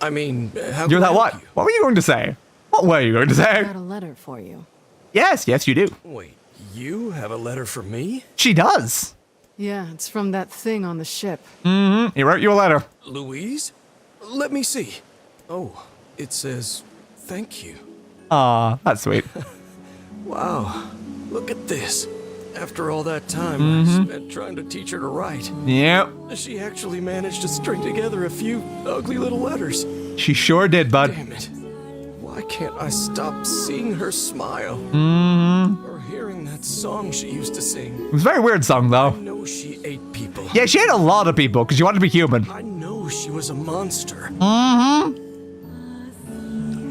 [SPEAKER 8] I mean, how
[SPEAKER 1] You're
[SPEAKER 8] can
[SPEAKER 1] that
[SPEAKER 8] I
[SPEAKER 1] what?
[SPEAKER 8] help you?
[SPEAKER 1] What were you going to say? What were you going to
[SPEAKER 3] I
[SPEAKER 1] say?
[SPEAKER 3] got a letter for you.
[SPEAKER 1] Yes, you do.
[SPEAKER 8] Wait, you have a letter for me?
[SPEAKER 1] She does.
[SPEAKER 3] Yeah, it's from that thing on the ship.
[SPEAKER 1] He wrote you a letter.
[SPEAKER 8] Louise? Let me see. Oh, it says, thank you.
[SPEAKER 1] Aw, that's sweet.
[SPEAKER 8] Wow, look at this. After all that time I spent trying to teach her to write,
[SPEAKER 1] Yep.
[SPEAKER 8] she actually managed to string together a few ugly little letters.
[SPEAKER 1] She sure did, bud.
[SPEAKER 8] Damn it. Why can't I stop seeing her smile? Or hearing that song she used to sing?
[SPEAKER 1] It was a very weird song, though.
[SPEAKER 8] I know she ate people.
[SPEAKER 1] Yeah, she ate a lot of people because she wanted to be human.
[SPEAKER 8] I know she was a monster.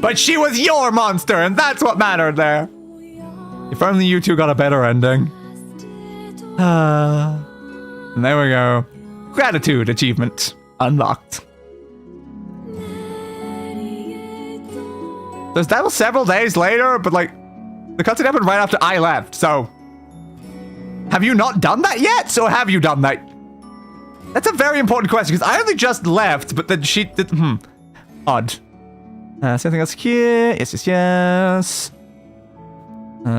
[SPEAKER 1] But she was your monster, and that's what mattered there. If only you two got a better ending. And there we go. Gratitude achievement unlocked. That was several days later, but like, the cutscene happened right after I left, so. Have you not done that yet? Or have you done that? That's a very important question, because I only just left, but then she did, Odd. Something else here? Yes, yes, yes.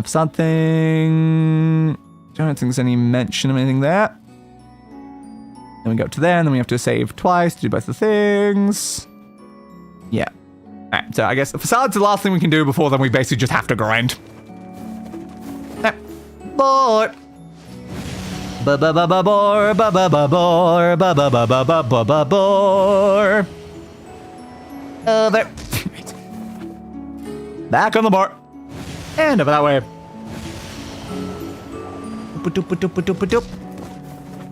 [SPEAKER 1] Something. I don't think there's any mention of anything there. Then we go to there, and then we have to save twice to do both the things. Yeah. Alright, so I guess the facade's the last thing we can do before then we basically just have to grind. Boy. Ba-ba-ba-ba-bor, ba-ba-ba-bor, ba-ba-ba-ba-ba-ba-bor. There. Back on the bar. And over that way.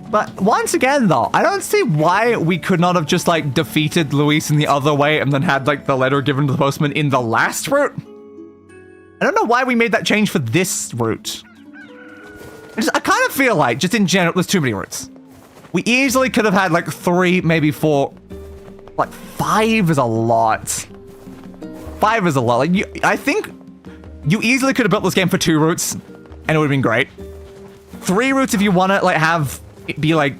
[SPEAKER 1] But once again, though, I don't see why we could not have just, like, defeated Luis in the other way and then had, like, the letter given to the postman in the last route. I don't know why we made that change for this route. I kind of feel like, just in general, there's too many routes. We easily could have had, like, 3, maybe 4. Like, 5 is a lot. 5 is a lot. Like, I think you easily could have built this game for 2 routes, and it would have been great. 3 routes if you want to, like, have it be, like,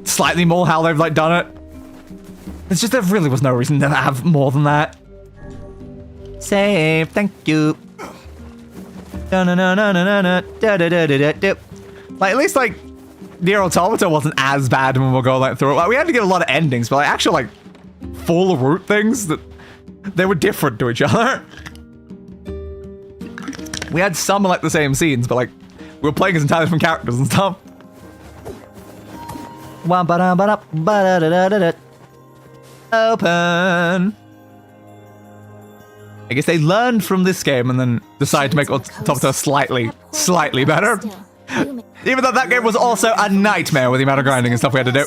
[SPEAKER 1] slightly more how they've, like, done it. It's just there really was no reason to have more than that. Save, thank you. Like, at least, like, NieR Automata wasn't as bad when we'll go, like, through it. Like, we had to get a lot of endings, but, like, actual, like, full route things that they were different to each other. We had some, like, the same scenes, but, like, we were playing as entirely different characters and stuff. Open. I guess they learned from this game and then decided to make Automata slightly better. Even though that game was also a nightmare with the amount of grinding and stuff we had to do.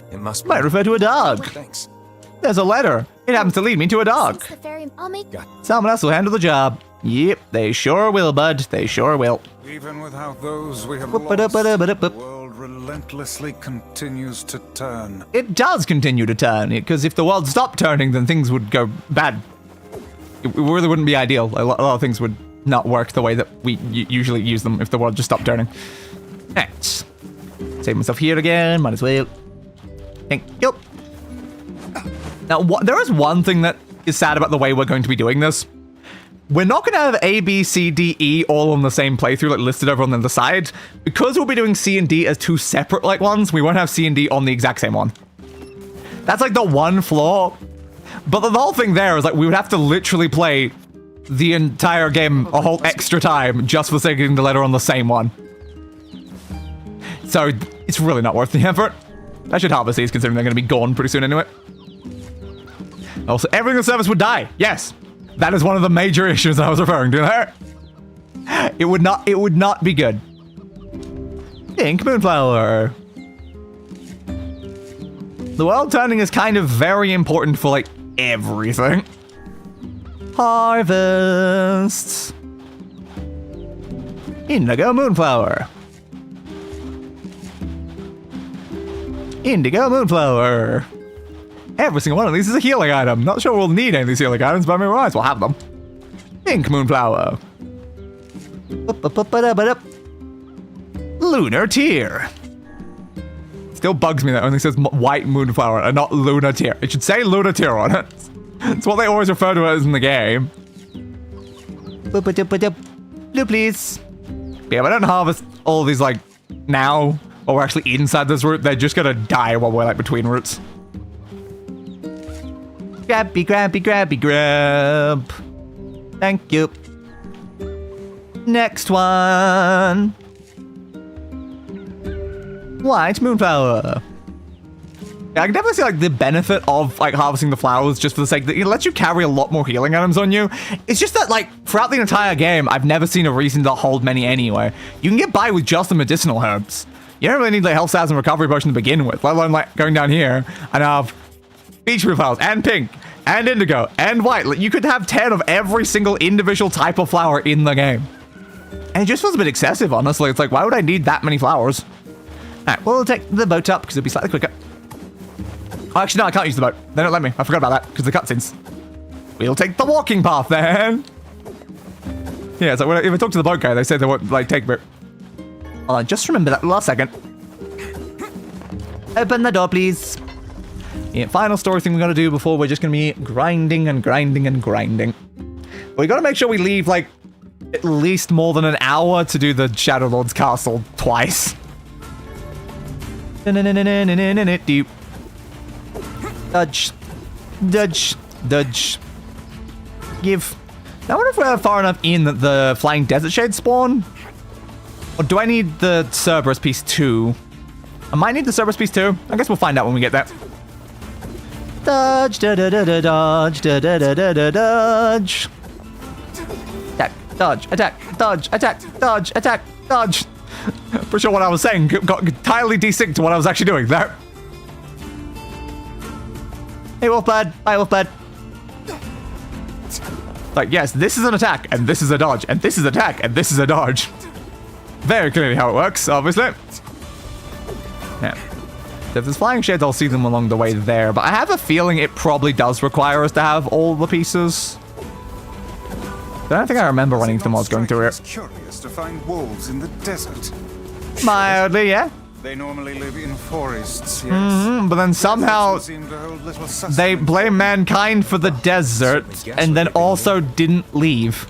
[SPEAKER 2] It must
[SPEAKER 1] Might refer to a dog.
[SPEAKER 2] Thanks.
[SPEAKER 1] There's a letter. It happens to lead me to a dog. Someone else will handle the job. Yep, they sure will, bud. They sure will.
[SPEAKER 6] Even without those we have lost, the world relentlessly continues to turn.
[SPEAKER 1] It does continue to turn, because if the world stopped turning, then things would go bad. It really wouldn't be ideal. A lot of things would not work the way that we usually use them if the world just stopped turning. Alright. Save myself here again. Might as well. Thank you. Now, there is one thing that is sad about the way we're going to be doing this. We're not going to have A, B, C, D, E all on the same playthrough, like listed over on the other side. Because we'll be doing C and D as 2 separate like ones, we won't have C and D on the exact same one. That's like the one flaw. But the whole thing there is like we would have to literally play the entire game a whole extra time just for getting the letter on the same one. So it's really not worth the effort. I should harvest these considering they're going to be gone pretty soon anyway. Also, everything in the service would die. Yes, that is one of the major issues I was referring to there. It would not be good. Pink Moonflower. The world turning is kind of very important for like everything. Harvest. Indigo Moonflower. Indigo Moonflower. Every single one of these is a healing item. Not sure we'll need any of these healing items, but I mean, we might as well have them. Pink Moonflower. Lunar Tear. Still bugs me that it only says white Moonflower and not Lunar Tear. It should say Lunar Tear on it. It's what they always refer to it as in the game. Blue, please. Yeah, we don't harvest all these like now, or we're actually inside this route. They're just gonna die while we're like between routes. Grabby, grabby, grabby, grab. Thank you. Next one. White Moonflower. Yeah, I can definitely see like the benefit of like harvesting the flowers just for the sake that it lets you carry a lot more healing items on you. It's just that like throughout the entire game, I've never seen a reason to hold many anyway. You can get by with just the medicinal herbs. You don't really need like health stars and recovery potion to begin with, let alone like going down here and have peach flowers and pink and indigo and white. Like, you could have 10 of every single individual type of flower in the game. And it just feels a bit excessive, honestly. It's like, why would I need that many flowers? Alright, we'll take the boat up because it'll be slightly quicker. Oh, actually, no, I can't use the boat. They don't let me. I forgot about that because of the cutscenes. We'll take the walking path then. Yeah, so if I talk to the boat guy, they say they won't, like, take boat. Just remember that last second. Open the door, please. Yeah, final story thing we gotta do before we're just gonna be grinding and grinding and grinding. We gotta make sure we leave, like, at least more than an hour to do the Shadow Lord's castle twice. Dodge. Dodge. Dodge. Give. I wonder if we're far enough in that the Flying Desert Shades spawn? Or do I need the Cerberus piece too? I might need the Cerberus piece too. I guess we'll find out when we get there. Dodge, da da da da dodge, da da da da da dodge. Attack, dodge, attack, dodge, attack, dodge, attack, dodge. Pretty sure what I was saying got entirely desynced to what I was actually doing there. Hey, Wolfblood. Bye, Wolfblood. Like, yes, this is an attack, and this is a dodge, and this is attack, and this is a dodge. Very clearly how it works, obviously. Yeah. So if there's flying shades, I'll see them along the way there, but I have a feeling it probably does require us to have all the pieces. I don't think I remember running them while I was going through it.
[SPEAKER 6] Curious to find wolves in the desert.
[SPEAKER 1] Mildly, yeah.
[SPEAKER 6] They normally live in forests, yes.
[SPEAKER 1] But then somehow they blame mankind for the desert and then also didn't leave.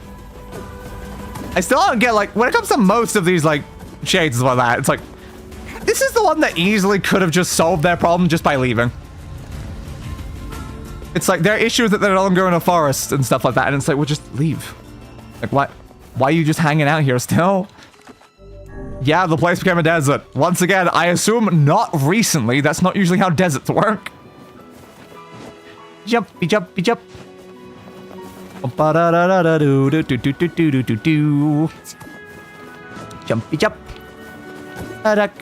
[SPEAKER 1] I still don't get, like, when it comes to most of these, like, shades like that, it's like, this is the one that easily could have just solved their problem just by leaving. It's like, there are issues that they're no longer in a forest and stuff like that, and it's like, well, just leave. Like, what? Why are you just hanging out here still? Yeah, the place became a desert. Once again, I assume not recently. That's not usually how deserts work. Jumpy, jumpy, jump. Jumpy, jump. Attack,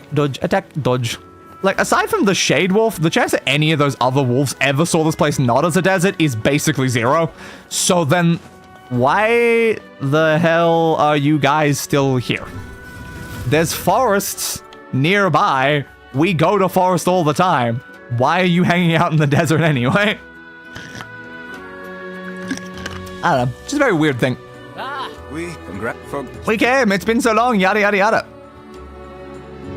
[SPEAKER 1] dodge. Like, aside from the Shade Wolf, the chance that any of those other wolves ever saw this place not as a desert is basically zero. So then, why the hell are you guys still here? There's forests nearby. We go to forest all the time. Why are you hanging out in the desert anyway? I don't know. Just a very weird thing. We came. It's been so long. Yada, yada, yada.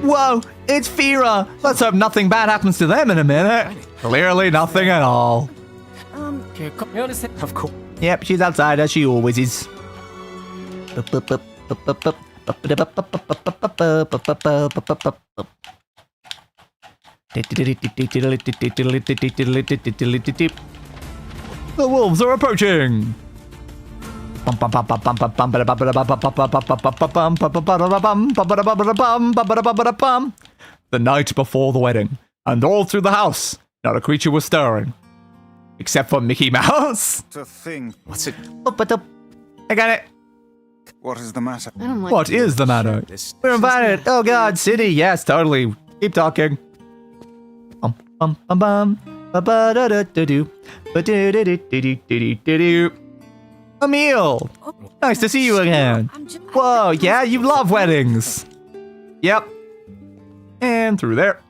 [SPEAKER 1] Whoa, it's Fira. Let's hope nothing bad happens to them in a minute. Clearly nothing at all.
[SPEAKER 2] Of course.
[SPEAKER 1] Yep, she's outside as she always is. The wolves are approaching. The night before the wedding, and all through the house, not a creature was stirring. Except for Mickey Mouse.
[SPEAKER 6] To think.
[SPEAKER 2] What's it?
[SPEAKER 1] I got it.
[SPEAKER 6] What is the matter?
[SPEAKER 3] I don't like
[SPEAKER 1] What is the matter? We're invited. Oh God, city. Yes, totally. Keep talking. Emil, nice to see you again. Whoa, yeah, you love weddings. Yep. And through there.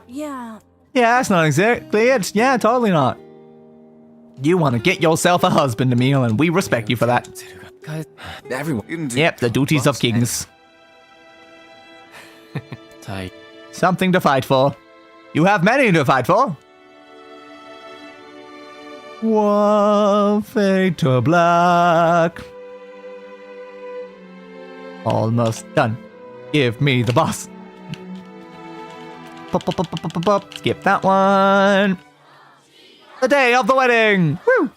[SPEAKER 5] Yeah.
[SPEAKER 1] Yeah, that's not exactly it. Yeah, totally not. You want to get yourself a husband, Emil, and we respect you for that.
[SPEAKER 2] Everyone.
[SPEAKER 6] Indeed.
[SPEAKER 1] Yep, the duties of kings. Something to fight for. You have many to fight for. One fade to black. Almost done. Give me the boss. Skip that one. The day of the wedding. Woo!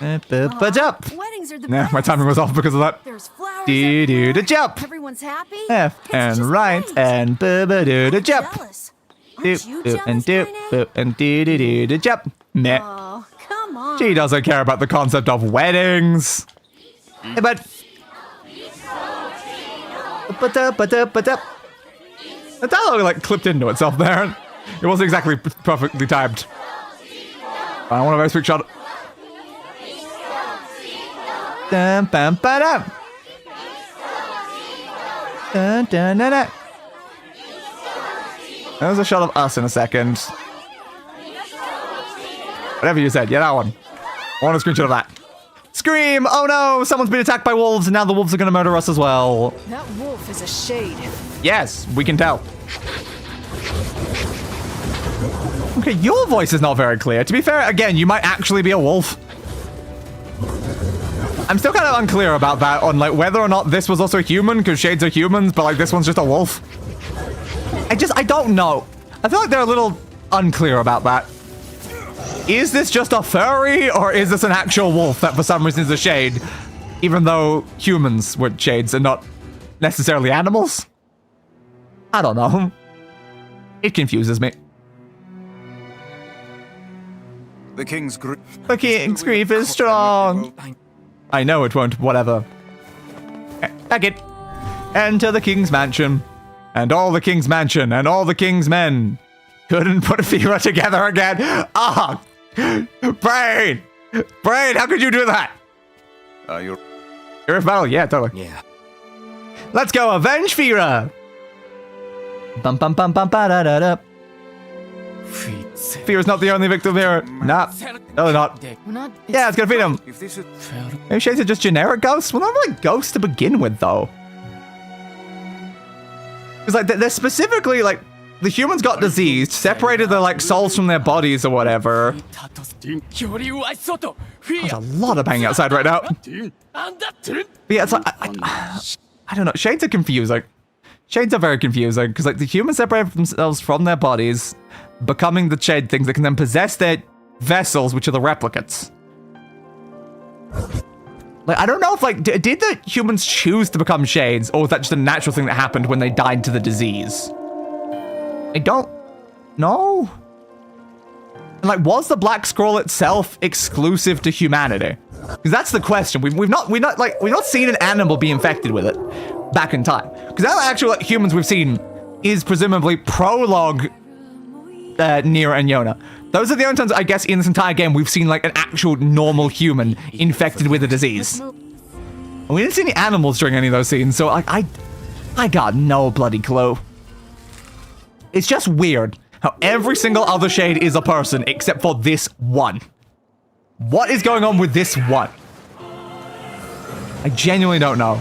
[SPEAKER 5] Weddings are the
[SPEAKER 1] Yeah, my timing was off because of that.
[SPEAKER 5] There's flowers
[SPEAKER 1] Do
[SPEAKER 5] everywhere.
[SPEAKER 1] jump.
[SPEAKER 5] Everyone's happy.
[SPEAKER 1] F
[SPEAKER 5] It's
[SPEAKER 1] and
[SPEAKER 5] just
[SPEAKER 1] right
[SPEAKER 5] great.
[SPEAKER 1] and do jump.
[SPEAKER 5] Jealous.
[SPEAKER 1] Do
[SPEAKER 5] Aren't you jealous,
[SPEAKER 1] and do
[SPEAKER 5] Tiny?
[SPEAKER 1] and do jump. Meh.
[SPEAKER 5] Oh, come on.
[SPEAKER 1] She doesn't care about the concept of weddings. Hey, bud. The dialogue like clipped into itself there. It wasn't exactly perfectly timed. I want a very quick shot. Dun, bam, ba-dum. Dun, dun, dun, dun. There's a shot of us in a second. Whatever you said. Yeah, that one. I want a screenshot of that. scream! Oh no, someone's been attacked by wolves, and now the wolves are gonna murder us as well.
[SPEAKER 3] That wolf is a shade.
[SPEAKER 1] Yes, we can tell. Okay, your voice is not very clear. To be fair, again, you might actually be a wolf. I'm still kind of unclear about that, on like whether or not this was also human, because shades are humans, but like this one's just a wolf. I don't know. I feel like they're a little unclear about that. Is this just a furry, or is this an actual wolf that for some reason is a shade, even though humans were shades and not necessarily animals? I don't know. It confuses me.
[SPEAKER 6] The king's grief
[SPEAKER 1] is strong. I know it won't, whatever. Back it. Enter the king's mansion. And all the king's mansion and all the king's men couldn't put Fira together again. Ah! Brain! Brain, how could you do that?
[SPEAKER 6] You're
[SPEAKER 1] a battle? Yeah, totally.
[SPEAKER 2] Yeah.
[SPEAKER 1] Let's go avenge Fira! Bum bum bum bum ba da da da. Fira's not the only victim here. Nah. No, they're not.
[SPEAKER 3] We're not.
[SPEAKER 1] Yeah, it's gonna feed him.
[SPEAKER 6] If this is
[SPEAKER 1] Maybe shades are just generic ghosts? Well, not really ghosts to begin with, though. Because, like, they're specifically, like, the humans got diseased, separated their, like, souls from their bodies or whatever. There's a lot of banging outside right now. But yeah, it's like, I don't know. Shades are confusing. Shades are very confusing, because, like, the humans separate themselves from their bodies, becoming the shade things that can then possess their vessels, which are the replicants. Like, I don't know if, like, did the humans choose to become shades, or was that just a natural thing that happened when they died to the disease? I don't know. And, like, was the Black Scrawl itself exclusive to humanity? Because that's the question. We've not seen an animal be infected with it back in time. Because that actual like, humans we've seen is presumably prologue NieR and Yonah. Those are the only times, I guess, in this entire game we've seen, like, an actual normal human infected with a disease. And we didn't see any animals during any of those scenes, so, like, I got no bloody clue. It's just weird how every single other shade is a person except for this one. What is going on with this one? I genuinely don't know.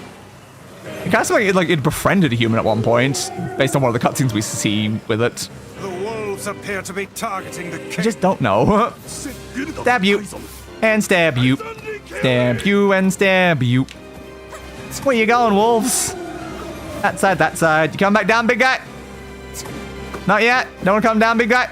[SPEAKER 1] It kind of seems like it befriended a human at one point, based on one of the cutscenes we see with it.
[SPEAKER 6] the wolves appear to be targeting the king.
[SPEAKER 1] I just don't know. Stab you. And stab you. Stab you and stab you. Where you going, wolves? That side, that side. You coming back down, big guy? Not yet. Don't want to come down, big guy?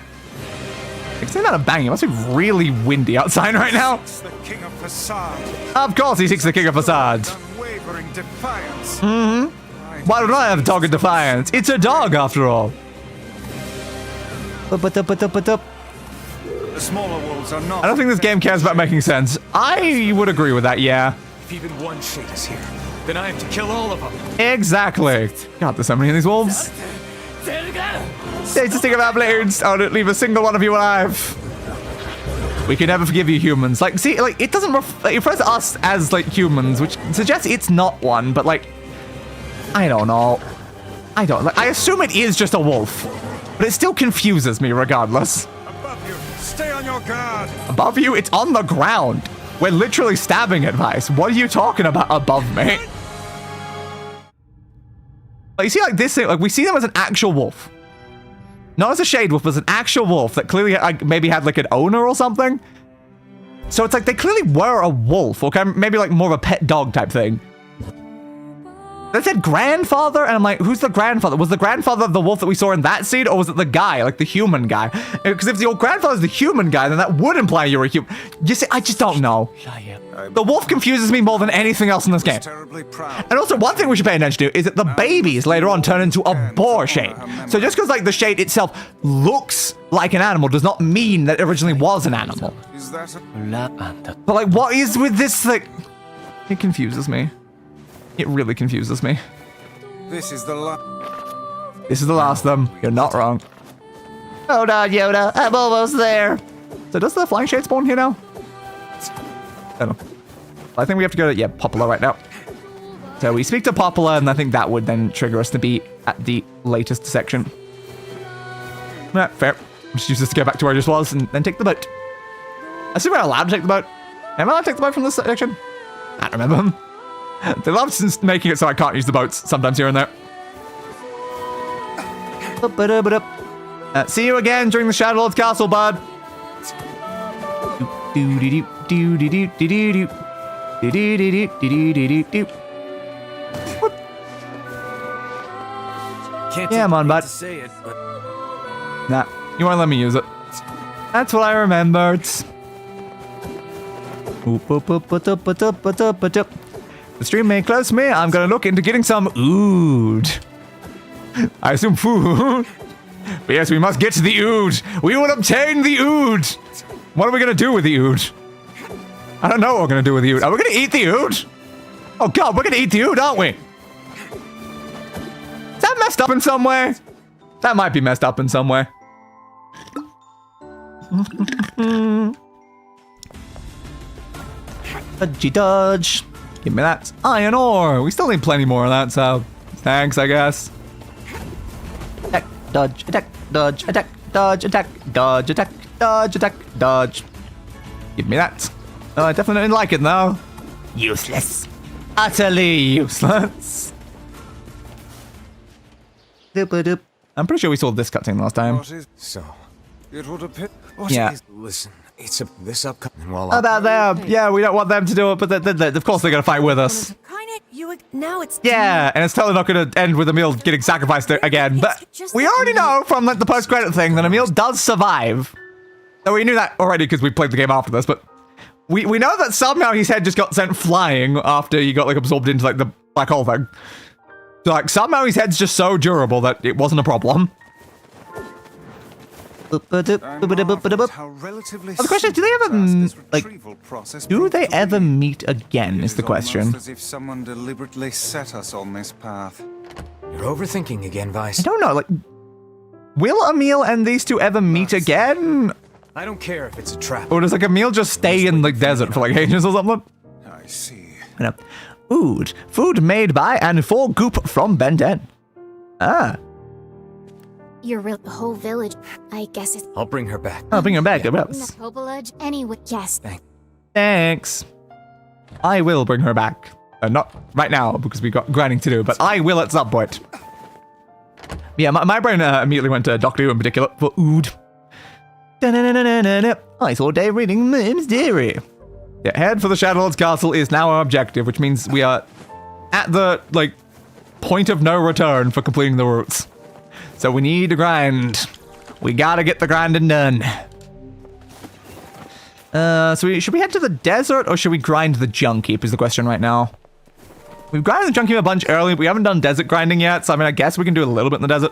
[SPEAKER 1] It's not a bang. It must be really windy outside right now.
[SPEAKER 6] The king of facade.
[SPEAKER 1] Of course he seeks the king of facade.
[SPEAKER 6] Unwavering defiance.
[SPEAKER 1] Mm-hmm. Why would I have a dog of defiance? It's a dog, after all.
[SPEAKER 6] The smaller wolves are not.
[SPEAKER 1] I don't think this game cares about making sense. I would agree with that, yeah.
[SPEAKER 2] If even one shade is here, then I have to kill all of them.
[SPEAKER 1] Exactly. God, there's so many of these wolves. It's a stick of our blades. I won't leave a single one of you alive. We can never forgive you, humans. Like, see, like, it doesn't it refers to us as, like, humans, which suggests it's not one, but, like, I don't know. I assume it is just a wolf, but it still confuses me regardless.
[SPEAKER 6] Above you, stay on your guard.
[SPEAKER 1] Above you, it's on the ground. We're literally stabbing it, Weiss. What are you talking about above me? Like, you see, like, this thing, like, we see them as an actual wolf. Not as a shade wolf, but as an actual wolf that clearly like, maybe had, like, an owner or something. So it's like they clearly were a wolf, or maybe, like, more of a pet dog type thing. They said grandfather, and I'm like, who's the grandfather? Was the grandfather the wolf that we saw in that scene, or was it the guy, like the human guy? Because if your grandfather's the human guy, then that would imply you're a human. You see, I just don't know. The wolf confuses me more than anything else in this game. And also, one thing we should pay attention to is that the babies later on turn into a boar shade. So just because, like, the shade itself looks like an animal does not mean that it originally was an animal.
[SPEAKER 6] Is that
[SPEAKER 1] But, like, what is with this, like... It confuses me. It really confuses me.
[SPEAKER 6] This is the last.
[SPEAKER 1] This is the last of them. You're not wrong. Hold on, Yonah. I'm almost there. So does the flying shade spawn here now? I don't know. I think we have to go to, yeah, Poplar right now. So we speak to Poplar, and I think that would then trigger us to be at the latest section. Yeah, fair. I'll just use this to go back to where I just was and then take the boat. I assume we're allowed to take the boat. Am I allowed to take the boat from this section? I don't remember them. They love since making it so I can't use the boats sometimes here and there. See you again during the Shadow Lord's Castle, bud. Yeah, come on, bud. Nah, you won't let me use it. That's what I remembered. The stream may close me. I'm gonna look into getting some ood. I assume food. But yes, we must get to the ood. We will obtain the ood. What are we gonna do with the ood? I don't know what we're gonna do with the ood. Are we gonna eat the ood? Oh god, we're gonna eat the ood, aren't we? Is that messed up in some way? That might be messed up in some way. Dodgy dodge. Give me that iron ore. We still need plenty more of that, so thanks, I guess. Attack, dodge, attack, dodge, attack, dodge, attack, dodge, attack, dodge, attack, dodge. Give me that. Oh, I definitely didn't like it though. Useless. Utterly useless. I'm pretty sure we saw this cutscene last time.
[SPEAKER 6] What is so? It would appear.
[SPEAKER 1] Yeah.
[SPEAKER 2] Listen, it's this upcoming while
[SPEAKER 1] About them. Yeah, we don't want them to do it, but of course they're gonna fight with us.
[SPEAKER 5] Now it's
[SPEAKER 1] Yeah, and it's totally not gonna end with Emil getting sacrificed again. But we already know from like the post-credit thing that Emil does survive. So we knew that already because we played the game after this, but we know that somehow his head just got sent flying after he got like absorbed into like the black hole thing. So like somehow his head's just so durable that it wasn't a problem.
[SPEAKER 6] how
[SPEAKER 1] Oh,
[SPEAKER 6] relatively
[SPEAKER 1] the question is, do they ever do they ever meet again? Is the question.
[SPEAKER 6] As if someone deliberately set us on this path.
[SPEAKER 2] You're overthinking again, Weiss.
[SPEAKER 1] I don't know. Like, will Emil and these two ever meet again?
[SPEAKER 2] I don't care if it's a trap.
[SPEAKER 1] Or does like Emil just stay in the desert for like ages or something?
[SPEAKER 6] I see.
[SPEAKER 1] I know. Ood. Food made by and for Goop from Ben 10. Ah.
[SPEAKER 7] The whole village, I guess it's...
[SPEAKER 2] I'll bring her back.
[SPEAKER 1] I'll bring her back.
[SPEAKER 7] Anyway, yes.
[SPEAKER 1] Thanks. I will bring her back. Not right now, because we've got grinding to do, but I will at some point. Yeah, my brain immediately went to Doctor Who in particular for Ood. I saw Dave reading Mim's Diary. Yeah, head for the Shadow Lord's Castle is now our objective, which means we are at the, like, point of no return for completing the routes. So we need to grind. We gotta get the grinding done. Should we head to the desert or should we grind the junk heap is the question right now. We've grinded the junk heap a bunch early, but we haven't done desert grinding yet, so I mean, I guess we can do a little bit in the desert.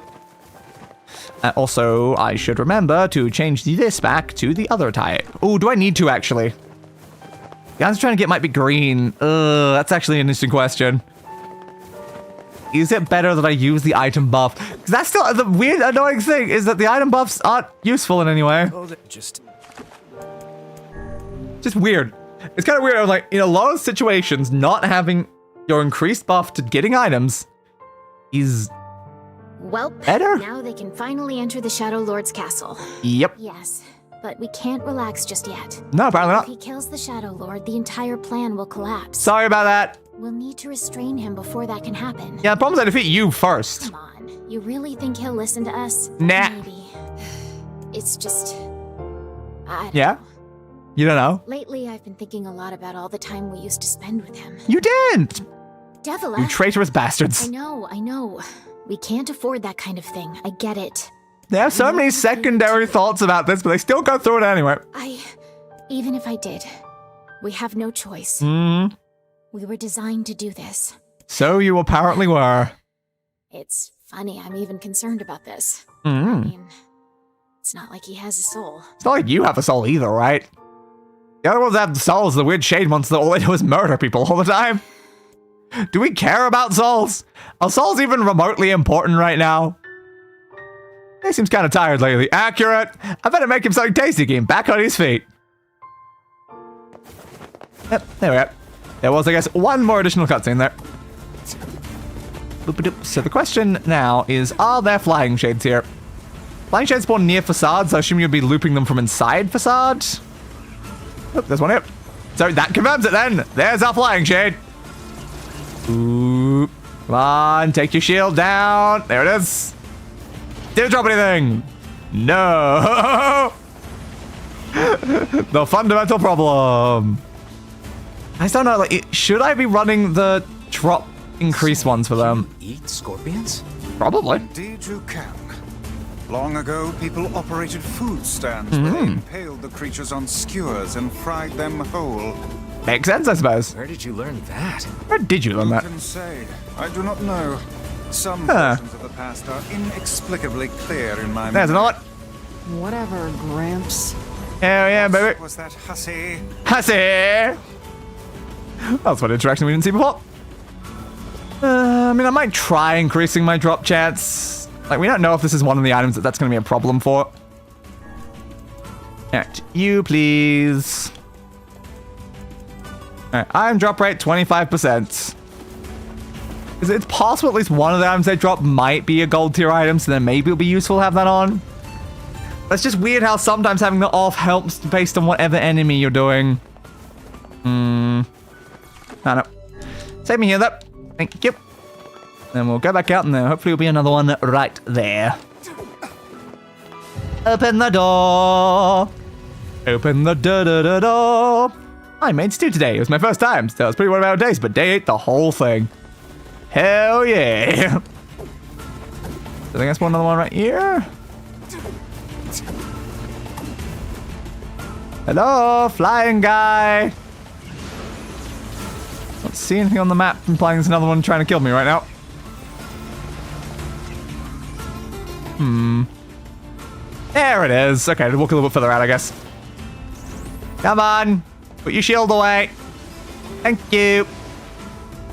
[SPEAKER 1] Also, I should remember to change this back to the other type. Oh, do I need to actually? The answer I'm trying to get might be green. That's actually an interesting question. Is it better that I use the item buff? Because that's still the weird, annoying thing is that the item buffs aren't useful in any way. Just weird. It's kind of weird. Like, in a lot of situations, not having your increased buff to getting items is better.
[SPEAKER 7] Now they can finally enter the Shadow Lord's castle.
[SPEAKER 1] Yep.
[SPEAKER 7] Yes, but we can't relax just yet.
[SPEAKER 1] No, apparently not.
[SPEAKER 7] If he kills the Shadow Lord, the entire plan will collapse.
[SPEAKER 1] Sorry about that.
[SPEAKER 7] We'll need to restrain him before that can happen.
[SPEAKER 1] Yeah, the problem is I defeat you first.
[SPEAKER 7] Come on, you really think he'll listen to us?
[SPEAKER 1] Nah.
[SPEAKER 7] Maybe. It's just... I don't
[SPEAKER 1] Yeah?
[SPEAKER 7] know.
[SPEAKER 1] You don't know?
[SPEAKER 7] Lately, I've been thinking a lot about all the time we used to spend with him.
[SPEAKER 1] You didn't!
[SPEAKER 7] Devila.
[SPEAKER 1] You traitorous bastards.
[SPEAKER 7] I know. We can't afford that kind of thing. I get it.
[SPEAKER 1] They have so many secondary thoughts about this, but they still go through it anyway.
[SPEAKER 7] Even if I did, we have no choice. We were designed to do this.
[SPEAKER 1] So you apparently were.
[SPEAKER 7] It's funny, I'm even concerned about this. I mean, it's not like he has a soul.
[SPEAKER 1] It's not like you have a soul either, right? The other ones that have souls, the weird shade ones that all they do is murder people all the time. Do we care about souls? Are souls even remotely important right now? He seems kind of tired lately. Accurate. I better make him something tasty, get him back on his feet. Yep, there we go. There was, I guess, one more additional cutscene there. So the question now is, are there flying shades here? Flying shades spawn near facades, so I assume you'd be looping them from inside facade? Oh, there's one here. So that confirms it then. There's our flying shade. Ooh. Come on, take your shield down. There it is. Didn't drop anything. No. The fundamental problem. I just don't know, like, should I be running the drop increase ones for them?
[SPEAKER 2] Eat scorpions?
[SPEAKER 1] Probably.
[SPEAKER 6] Indeed you can. Long ago, people operated food stands where they impaled the creatures on skewers and fried them whole.
[SPEAKER 1] Makes sense, I suppose.
[SPEAKER 2] Where did you learn that?
[SPEAKER 1] Where did you learn that?
[SPEAKER 6] Who can say? I do not know. Some versions of the past are inexplicably clear in my mind.
[SPEAKER 1] There's another.
[SPEAKER 3] Whatever, Gramps.
[SPEAKER 1] Hell yeah, baby.
[SPEAKER 6] Was that hussy?
[SPEAKER 1] Hussy! That's one interaction we didn't see before. I mean, I might try increasing my drop chance. Like, we don't know if this is one of the items that's going to be a problem for. Alright, you please. Alright, item drop rate 25%. It's possible at least one of the items they drop might be a gold tier item, so then maybe it'll be useful to have that on. That's just weird how sometimes having the off helps based on whatever enemy you're doing. I don't know. Save me here, though. Thank you. Then we'll go back out and there hopefully will be another one right there. Open the door. Open the door. I made stew today. It was my first time, so it was pretty one of our days, but they ate the whole thing. Hell yeah. I think that's another one right here. Hello, flying guy. Don't see anything on the map implying there's another one trying to kill me right now. There it is. Okay, walk a little bit further out, I guess. Come on. Put your shield away. Thank you.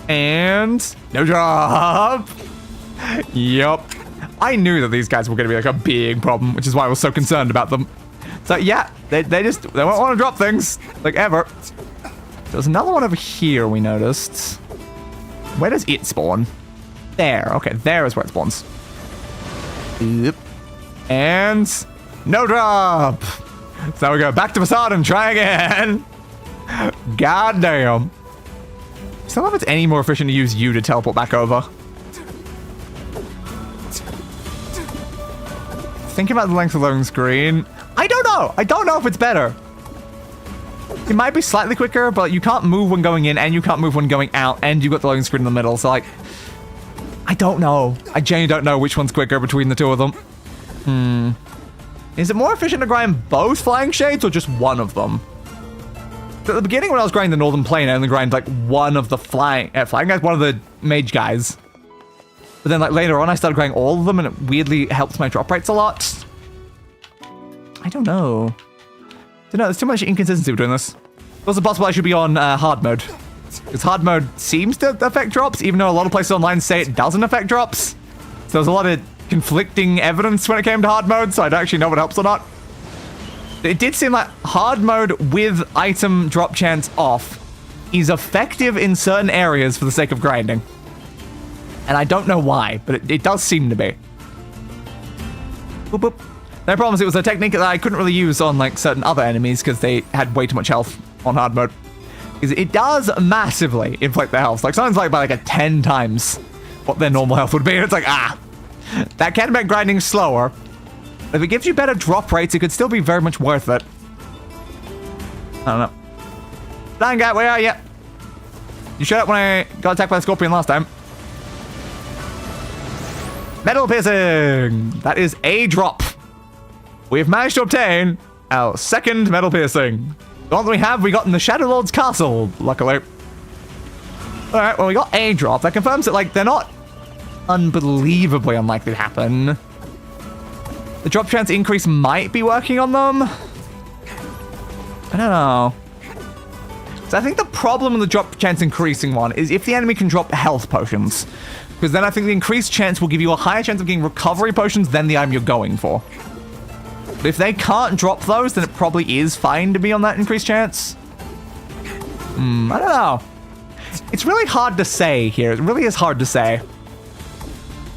[SPEAKER 1] And no drop. Yup. I knew that these guys were going to be like a big problem, which is why I was so concerned about them. So yeah, they won't want to drop things, like ever. There's another one over here we noticed. Where does it spawn? There, okay, there is where it spawns. Yep. And no drop. So now we go back to facade and try again. God damn. Still know if it's any more efficient to use you to teleport back over. Thinking about the length of the loading screen. I don't know. I don't know if it's better. It might be slightly quicker, but you can't move when going in and you can't move when going out, and you've got the loading screen in the middle, so like, I don't know. I genuinely don't know which one's quicker between the two of them. Is it more efficient to grind both flying shades or just one of them? At the beginning when I was grinding the Northern Plane, I only grinded like one of the flying guys, one of the mage guys. But then like later on I started grinding all of them and it weirdly helps my drop rates a lot. I don't know. There's too much inconsistency between this. It's also possible I should be on hard mode. Because hard mode seems to affect drops, even though a lot of places online say it doesn't affect drops. So there's a lot of conflicting evidence when it came to hard mode, so I don't actually know what helps or not. It did seem like hard mode with item drop chance off is effective in certain areas for the sake of grinding. And I don't know why, but it does seem to be. Boop, boop. No problems, it was a technique that I couldn't really use on like certain other enemies because they had way too much health on hard mode. Because it does massively inflate their health. Like sometimes like by like a 10 times what their normal health would be. And it's like, that can make grinding slower. If it gives you better drop rates, it could still be very much worth it. I don't know. Flying guy, where are you? You showed up when I got attacked by the scorpion last time. Metal piercing! That is a drop. We've managed to obtain our second metal piercing. The one that we got in the Shadow Lord's castle, luckily. Alright, well we got a drop. That confirms that like they're not unbelievably unlikely to happen. The drop chance increase might be working on them. I don't know. So I think the problem with the drop chance increasing one is if the enemy can drop health potions. Because then I think the increased chance will give you a higher chance of getting recovery potions than the item you're going for. But if they can't drop those, then it probably is fine to be on that increased chance. I don't know. It's really hard to say here. It really is hard to say.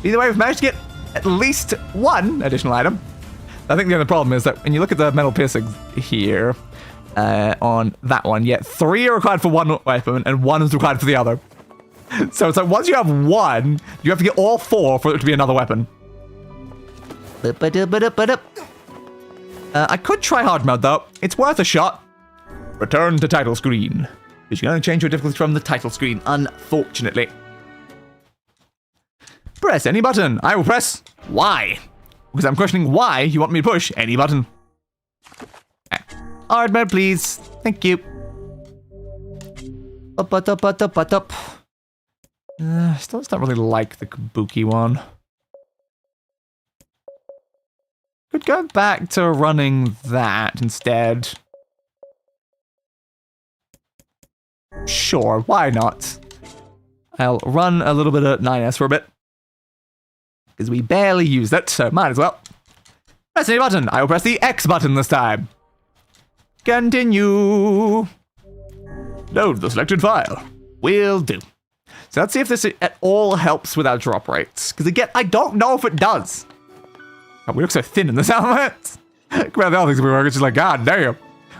[SPEAKER 1] Either way, we've managed to get at least one additional item. I think the other problem is that when you look at the metal piercing here, on that one. Yeah, 3 are required for one weapon, and 1 is required for the other. So it's like once you have 1, you have to get all 4 for it to be another weapon. I could try hard mode though. It's worth a shot. Return to title screen. Because you can only change your difficulty from the title screen, unfortunately. Press any button. I will press Y. Because I'm questioning why you want me to push any button. Hard mode, please. Thank you. Still don't really like the Kabuki one. Could go back to running that instead. Sure, why not? I'll run a little bit of 9S for a bit. Because we barely used it, so might as well. Press any button. I will press the X button this time. Continue. Load the selected file. Will do. So let's see if this at all helps with our drop rates. Because again, I don't know if it does. Oh, we look so thin in this helmet. Compared to the other things we work, it's just like, God damn.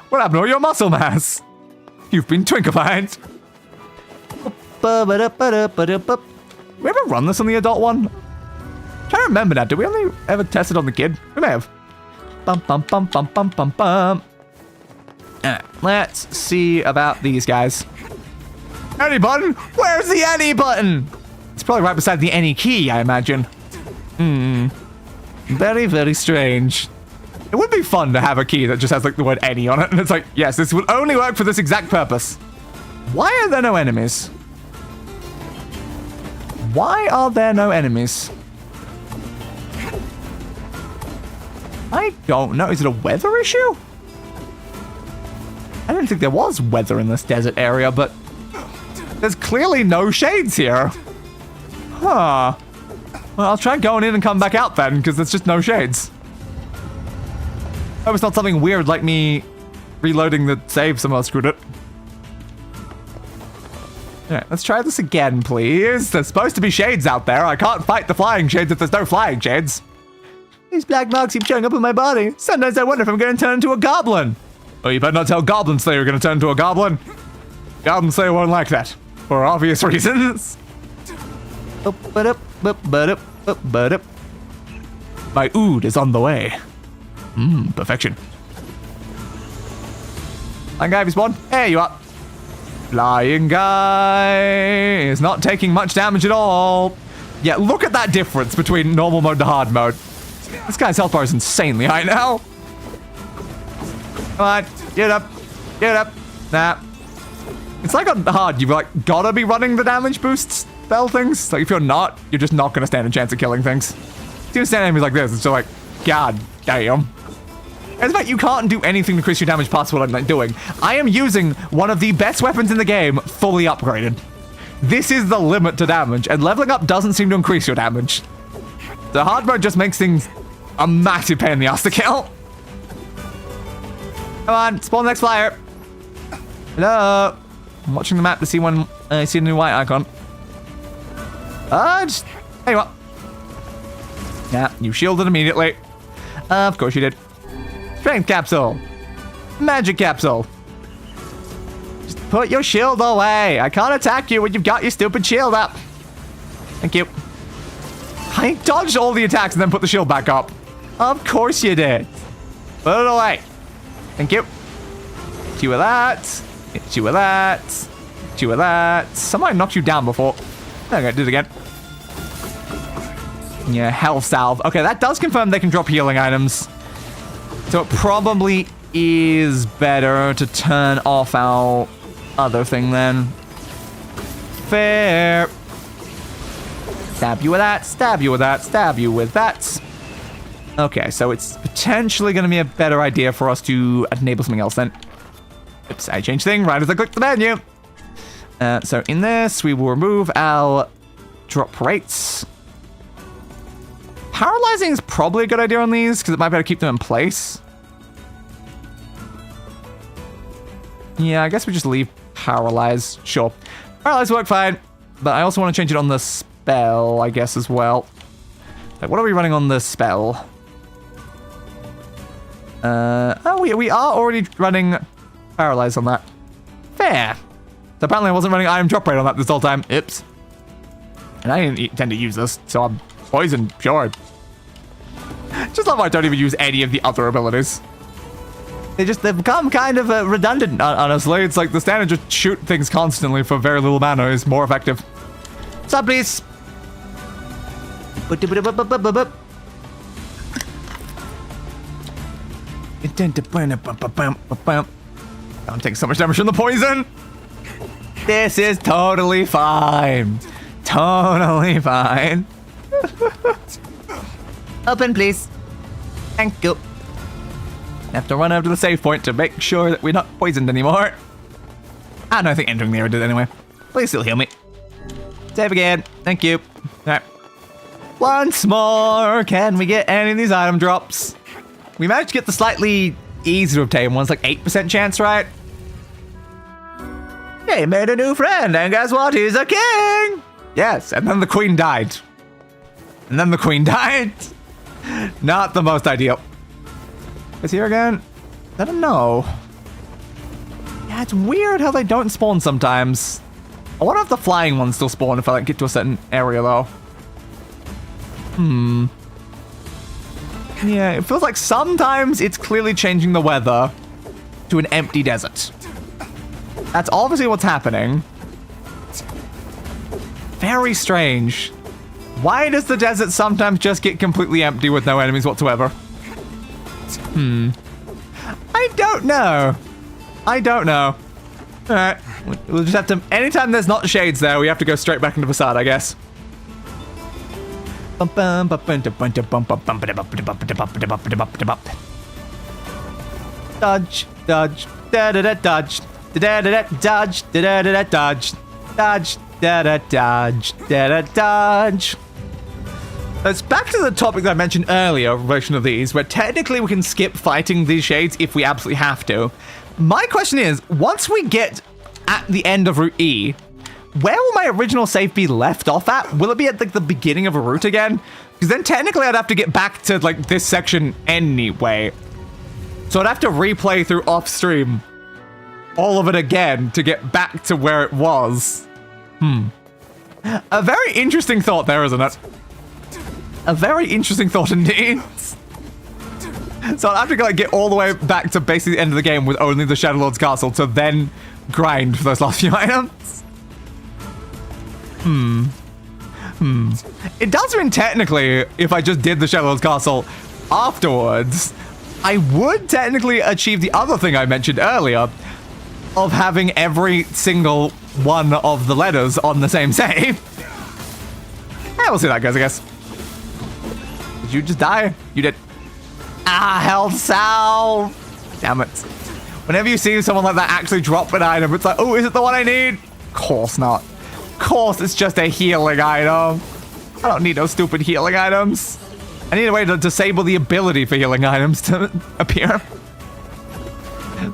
[SPEAKER 1] What happened to all your muscle mass? You've been twinkified. We ever run this on the adult one? I'm trying to remember now. Did we only ever test it on the kid? We may have. Let's see about these guys. Any button? Where's the any button? It's probably right beside the any key, I imagine. Very, very strange. It would be fun to have a key that just has like the word any on it, and it's like, yes, this will only work for this exact purpose. Why are there no enemies? Why are there no enemies? I don't know. Is it a weather issue? I didn't think there was weather in this desert area, but there's clearly no shades here. Huh. Well, I'll try going in and come back out then, because there's just no shades. Hope it's not something weird like me reloading the save somehow screwed it. Alright, let's try this again, please. There's supposed to be shades out there. I can't fight the flying shades if there's no flying shades. These black marks keep showing up in my body. Sometimes I wonder if I'm going to turn into a goblin. Oh, you better not tell Goblin Slayer you're going to turn into a goblin. Goblin Slayer won't like that. For obvious reasons. My ood is on the way. Perfection. Flying guy, have you spawned? There you are. Flying guy is not taking much damage at all. Yeah, look at that difference between normal mode to hard mode. This guy's health bar is insanely high now. Come on, get up. Get up. Nah. It's like on hard, you've like gotta be running the damage boost spell things. Like if you're not, you're just not gonna stand a chance of killing things. If you stand enemies like this, it's just like, God damn. As a fact, you can't do anything to increase your damage past what I'm like doing. I am using one of the best weapons in the game, fully upgraded. This is the limit to damage, and leveling up doesn't seem to increase your damage. The hard mode just makes things a massive pain in the ass to kill. Come on, spawn the next flyer. Hello. I'm watching the map to see when I see a new white icon. Just, hey, what? Yeah, you shielded immediately. Of course you did. Strength capsule. Magic capsule. Just put your shield away. I can't attack you when you've got your stupid shield up. Thank you. I dodged all the attacks and then put the shield back up. Of course you did. Put it away. Thank you. Hit you with that. Hit you with that. Hit you with that. Somebody knocked you down before. Okay, do it again. Yeah, health salve. Okay, that does confirm they can drop healing items. So it probably is better to turn off our other thing then. Fair. Stab you with that, stab you with that, stab you with that. Okay, so it's potentially going to be a better idea for us to enable something else then. Oops, I changed thing right as I clicked the menu. So in this, we will remove our drop rates. Paralyzing is probably a good idea on these, because it might be able to keep them in place. Yeah, I guess we just leave paralyze. Sure. Paralyze work fine, but I also want to change it on the spell, I guess, as well. Like, what are we running on the spell? Oh, we are already running paralyzed on that. Fair. So apparently I wasn't running item drop rate on that this whole time. Oops. And I didn't tend to use this, so I'm poisoned, sure. Just love how I don't even use any of the other abilities. They've become kind of redundant, honestly. It's like the standard just shoot things constantly for very little mana is more effective. What's up, please? I'm taking so much damage from the poison. This is totally fine. Totally fine. Open, please. Thank you. I have to run over to the save point to make sure that we're not poisoned anymore. I don't think entering the area did anyway. Please still heal me. Save again. Thank you. Alright. Once more. Can we get any of these item drops? We managed to get the slightly easier to obtain ones, like 8% chance, right? Hey, made a new friend, and guess what? He's a king! Yes, and then the queen died. And then the queen died. Not the most ideal. Is here again? I don't know. Yeah, it's weird how they don't spawn sometimes. I wonder if the flying ones still spawn if I like get to a certain area though. Yeah, it feels like sometimes it's clearly changing the weather to an empty desert. That's obviously what's happening. Very strange. Why does the desert sometimes just get completely empty with no enemies whatsoever? I don't know. I don't know. Alright. We'll just have to... Anytime there's not shades there, we have to go straight back into Facade, I guess. Dodge. Dodge. Da-da-da dodge. Da-da-da dodge. Da-da-da dodge. Dodge. Da-da dodge. Da-da dodge. It's back to the topic that I mentioned earlier, version of these, where technically we can skip fighting these shades if we absolutely have to. My question is, once we get at the end of Route E, where will my original save be left off at? Will it be at like the beginning of a route again? Because then technically I'd have to get back to like this section anyway. So I'd have to replay through off stream all of it again to get back to where it was. A very interesting thought there, isn't it? A very interesting thought indeed. So I'll have to like get all the way back to basically the end of the game with only the Shadow Lord's castle to then grind for those last few items. It does mean technically, if I just did the Shadow Lord's castle afterwards, I would technically achieve the other thing I mentioned earlier of having every single one of the letters on the same save. Yeah, we'll see how that goes, I guess. Did you just die? You did. Ah, health salve. Damn it. Whenever you see someone like that actually drop an item, it's like, oh, is it the one I need? Of course not. Of course it's just a healing item. I don't need those stupid healing items. I need a way to disable the ability for healing items to appear.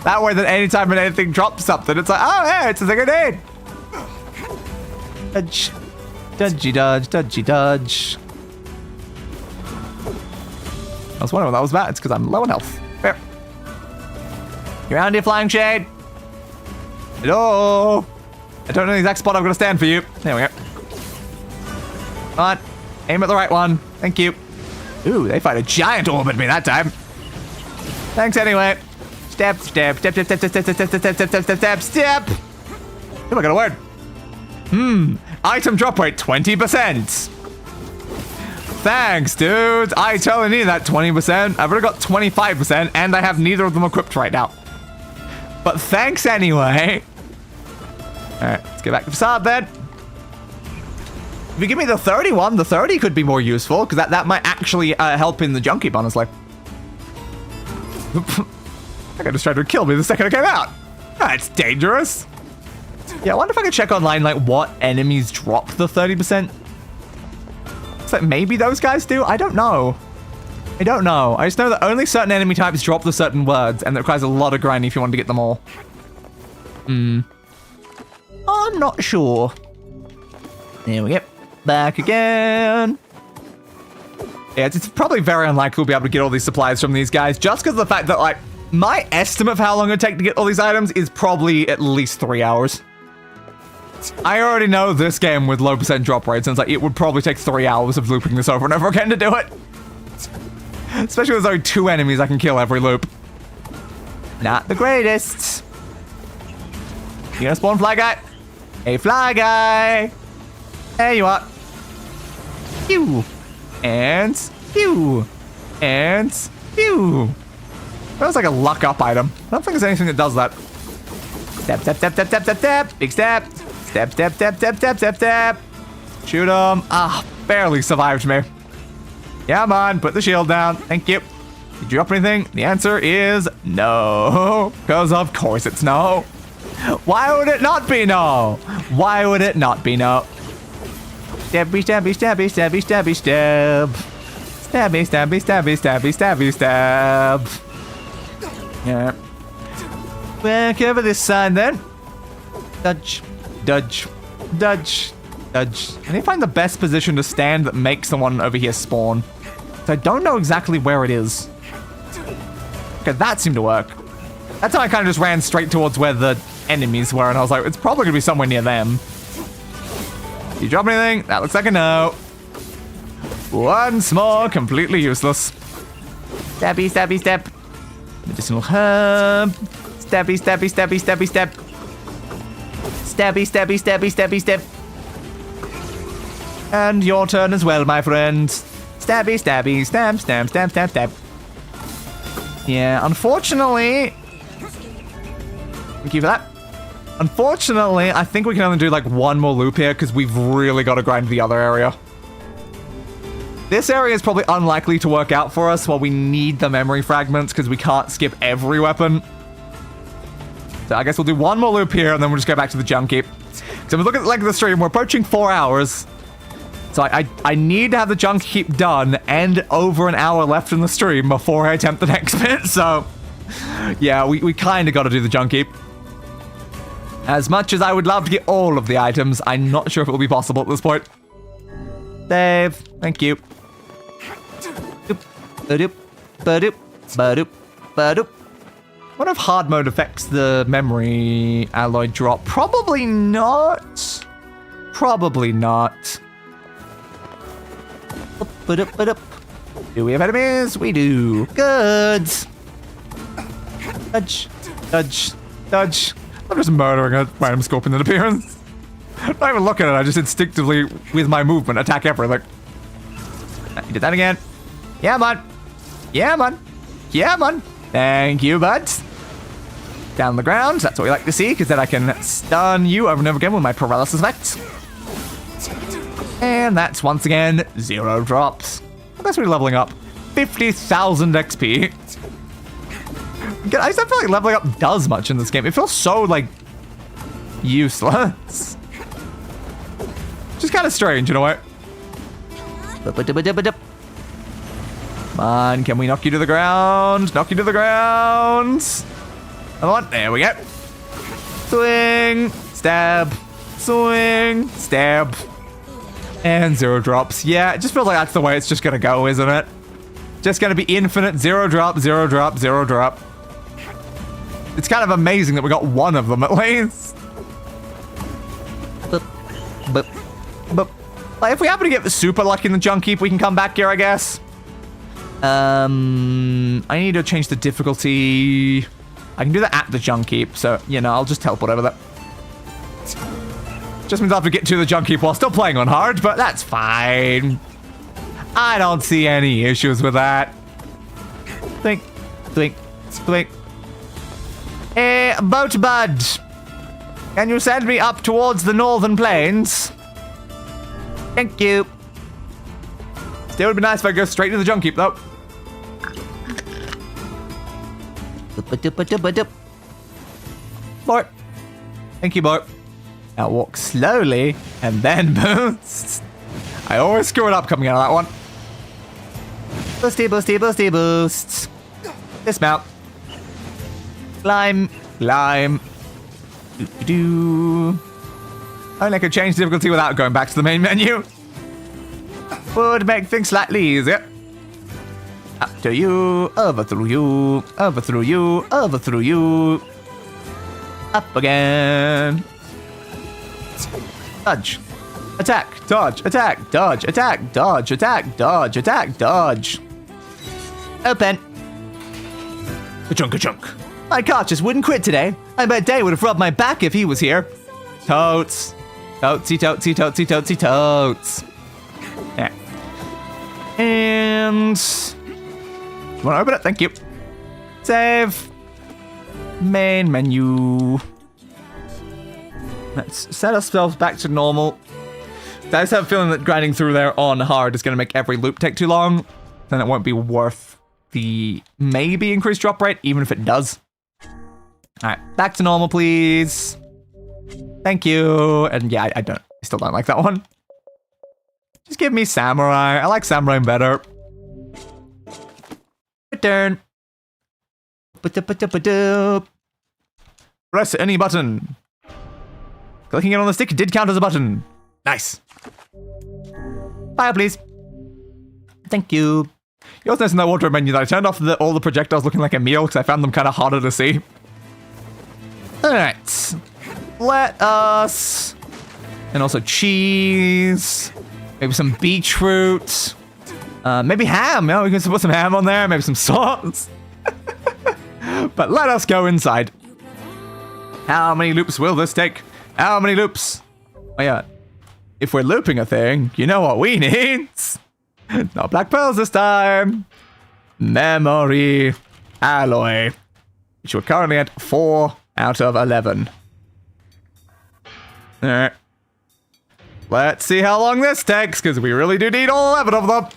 [SPEAKER 1] That way that anytime anything drops something, it's like, oh, yeah, it's the thing I need. Dodge. Dodgy dodge, dodgy dodge. I was wondering what that was about. It's because I'm low on health. Fair. You're around here, Flying Shade. Hello. I don't know the exact spot I'm going to stand for you. There we go. Come on. Aim at the right one. Thank you. Ooh, they fight a giant orb at me that time. Thanks anyway. Step, step, step, step, step, step, step, step, step, step, step, step, step, step. Oh, I got a word. Item drop rate 20%. Thanks, dude. I totally need that 20%. I've already got 25%, and I have neither of them equipped right now. But thanks anyway. Alright, let's get back to Facade then. If you give me the 31, the 30 could be more useful, because that might actually help in the junk heap, honestly. That guy just tried to kill me the second I came out. That's dangerous. Yeah, I wonder if I could check online, like, what enemies drop the 30%. It's like, maybe those guys do? I don't know. I don't know. I just know that only certain enemy types drop the certain words, and that requires a lot of grinding if you want to get them all. I'm not sure. There we go. Back again. Yeah, it's probably very unlikely we'll be able to get all these supplies from these guys, just because of the fact that, like, My estimate of how long it would take to get all these items is probably at least 3 hours. I already know this game with low percent drop rates, and it's like it would probably take 3 hours of looping this over and over again to do it. Especially with there's only 2 enemies I can kill every loop. Not the greatest. You gonna spawn fly guy? Hey, fly guy. There you are. Pew. And pew. And pew. That was like a luck up item. I don't think there's anything that does that. Step, step, step, step, step, step, step. Big step. Step, step, step, step, step, step, step. Shoot him. Ah, barely survived me. Yeah, man. Put the shield down. Thank you. Did you drop anything? The answer is no. Because of course it's no. Why would it not be no? Why would it not be no? Stabby, stabby, stabby, stabby, stabby, stab. Stabby, stabby, stabby, stabby, stabby, stab. Yeah. Back over this side then. Dodge, dodge, dodge, dodge. I need to find the best position to stand that makes the one over here spawn. So I don't know exactly where it is. Okay, that seemed to work. That's how I kind of just ran straight towards where the enemies were, and I was like, it's probably gonna be somewhere near them. Did you drop anything? That looks like a no. Once more, completely useless. Stabby, stabby, step. Medicinal herb. Stabby, stabby, stabby, stabby, step. Stabby, stabby, stabby, stabby, step. And your turn as well, my friend. Stabby, stabby, stab, stab, stab, stab, stab. Yeah, unfortunately... Thank you for that. Unfortunately, I think we can only do like one more loop here because we've really got to grind the other area. This area is probably unlikely to work out for us while we need the memory fragments because we can't skip every weapon. So I guess we'll do one more loop here and then we'll just go back to the junk heap. So we look at the length of the stream, we're approaching 4 hours. So I need to have the junk heap done and over an hour left in the stream before I attempt the next bit. So yeah, we kind of got to do the junk heap. As much as I would love to get all of the items, I'm not sure if it will be possible at this point. Dave, thank you. What if hard mode affects the memory alloy drop? Probably not. Probably not. Do we have enemies? We do. Good. Dodge. Dodge. Dodge. I'm just murdering a random scorpion in appearance. I'm not even looking at it, I just instinctively, with my movement, attack everything. You did that again. Yeah, man. Yeah, man. Yeah, man. Thank you, buds. Down on the ground, that's what we like to see, because then I can stun you over and over again with my paralysis effect. And that's, once again, 0 drops. I guess we're leveling up. 50,000 XP. I just don't feel like leveling up does much in this game. It feels so, like, useless. Just kind of strange, in a way. Come on, can we knock you to the ground? Knock you to the ground. Come on, there we go. Swing, stab, swing, stab. And 0 drops. Yeah, it just feels like that's the way it's just gonna go, isn't it? Just gonna be infinite 0 drop, 0 drop, 0 drop. It's kind of amazing that we got one of them at least. But like, if we happen to get the super lucky in the junk heap, we can come back here, I guess. I need to change the difficulty. I can do that at the junk heap, so, you know, I'll just teleport over that. Just means I'll have to get to the junk heap while still playing on hard, but that's fine. I don't see any issues with that. Think, think, think. Hey, boat bud. Can you send me up towards the northern plains? Thank you. Still would be nice if I go straight to the junk heap, though. Bort. Thank you, Bort. Now walk slowly and then boost. I always screw it up coming out of that one. Boosty, boosty, boosty, boost. Dismount. Climb, climb. Do. Only I could change difficulty without going back to the main menu. Would make things slightly easier. Up to you, over through you, over through you, over through you. Up again. Dodge. Attack, dodge, attack, dodge, attack, dodge, attack, dodge, attack, dodge. Open. Ka-chunk, ka-chunk. My cart just wouldn't quit today. I bet Day would have rubbed my back if he was here. Totes. Totesy, totesy, totesy, totesy, totes. Yeah. And... You want to open it? Thank you. Save. Main menu. Let's set ourselves back to normal. I just have a feeling that grinding through there on hard is going to make every loop take too long. Then it won't be worth the maybe increased drop rate, even if it does. Alright, back to normal, please. Thank you. And yeah, I still don't like that one. Just give me samurai. I like samurai better. Return. Press any button. Clicking it on the stick did count as a button. Nice. Fire, please. Thank you. You also notice in that wardrobe menu that I turned off all the projectiles looking like a meal because I found them kind of harder to see. Alright. Let us... And also cheese. Maybe some beetroot. Maybe ham. Yeah, we can put some ham on there. Maybe some sauce. But let us go inside. How many loops will this take? How many loops? Oh yeah. If we're looping a thing, you know what we need? Not black pearls this time. Memory alloy. Which we're currently at 4 out of 11. Alright. Let's see how long this takes, because we really do need all 11 of them.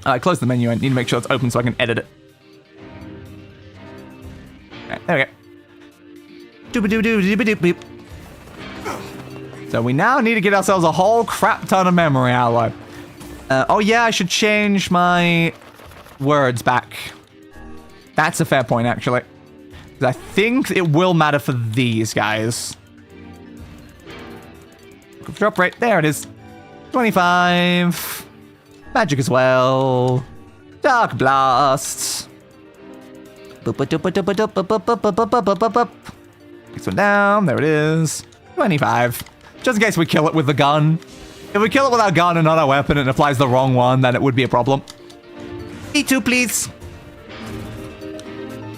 [SPEAKER 1] Alright, close the menu. I need to make sure it's open so I can edit it. Alright, there we go. Doop-a-doo-doo-doop-a-doop-beep. So we now need to get ourselves a whole crap ton of memory alloy. Oh yeah, I should change my words back. That's a fair point, actually. Because I think it will matter for these guys. Drop rate, there it is. 25. Magic as well. Dark Blast. Next one down, there it is. 25. Just in case we kill it with the gun. If we kill it with our gun and not our weapon and it applies the wrong one, then it would be a problem. B2, please.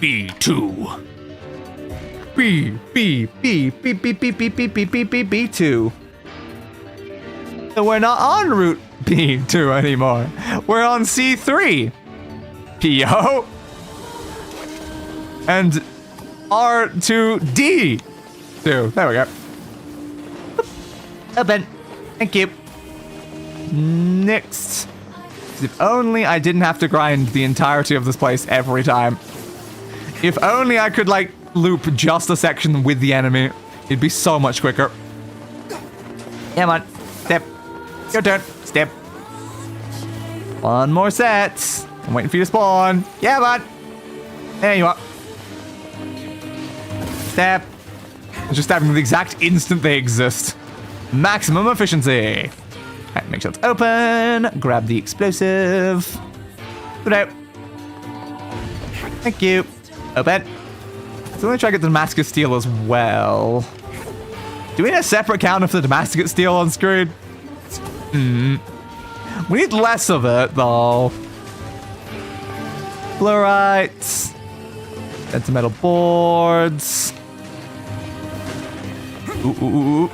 [SPEAKER 4] B2.
[SPEAKER 1] B2. So we're not on route B2 anymore. We're on C3. PO. And R2D2. There we go. Open. Thank you. Next. If only I didn't have to grind the entirety of this place every time. If only I could, like, loop just a section with the enemy. It'd be so much quicker. Come on. Step. Your turn. Step. One more set. I'm waiting for you to spawn. Yeah, bud. There you are. Step. Just stabbing them the exact instant they exist. Maximum efficiency. Alright, make sure it's open. Grab the explosive. Put out. Thank you. Open. So let me try to get the Damascus Steel as well. Do we need a separate counter for the Damascus Steel on screen? We need less of it, though. Fluorites. That's metal boards. Ooh.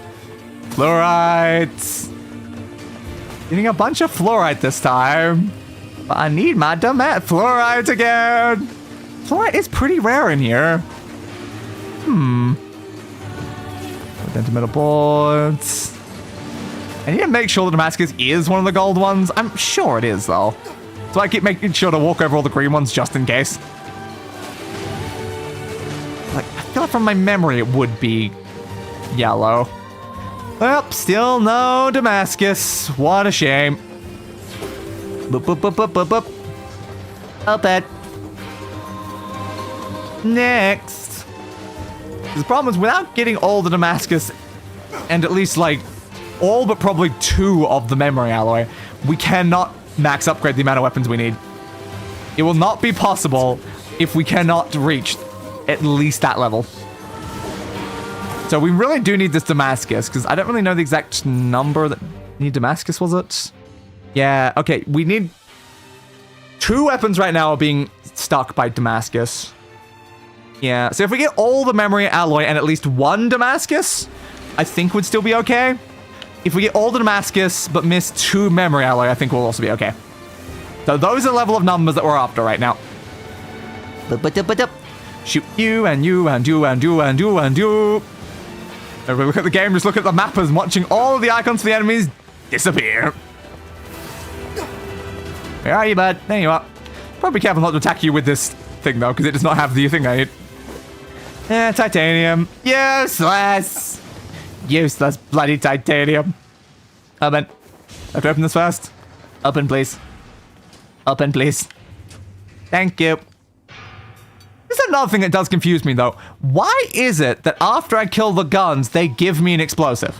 [SPEAKER 1] Fluorites. Getting a bunch of fluorite this time. But I need my fluorite again. Fluorite is pretty rare in here. Put into metal boards. I need to make sure the Damascus is one of the gold ones. I'm sure it is, though. So I keep making sure to walk over all the green ones just in case. Like, I feel like from my memory it would be yellow. Well, still no Damascus. What a shame. Boop, boop, boop, boop, boop, boop. Open. Next. The problem is, without getting all the Damascus, and at least, like, all but probably 2 of the memory alloy, we cannot max upgrade the amount of weapons we need. It will not be possible if we cannot reach at least that level. So we really do need this Damascus, because I don't really know the exact number that... Need Damascus, was it? Yeah, okay, we need... 2 weapons right now are being stuck by Damascus. Yeah, so if we get all the memory alloy and at least 1 Damascus, I think would still be okay. If we get all the Damascus but miss 2 memory alloy, I think we'll also be okay. So those are the level of numbers that we're after right now. Shoot you and you and you and you and you and you. Everybody look at the game, just look at the mappers and watching all of the icons for the enemies disappear. Where are you, bud? There you are. Probably be careful not to attack you with this thing, though, because it does not have the thing I need. Yeah, titanium. Useless. Useless bloody titanium. Open. I have to open this first. Open, please. Open, please. Thank you. There's another thing that does confuse me, though. Why is it that after I kill the guns, they give me an explosive?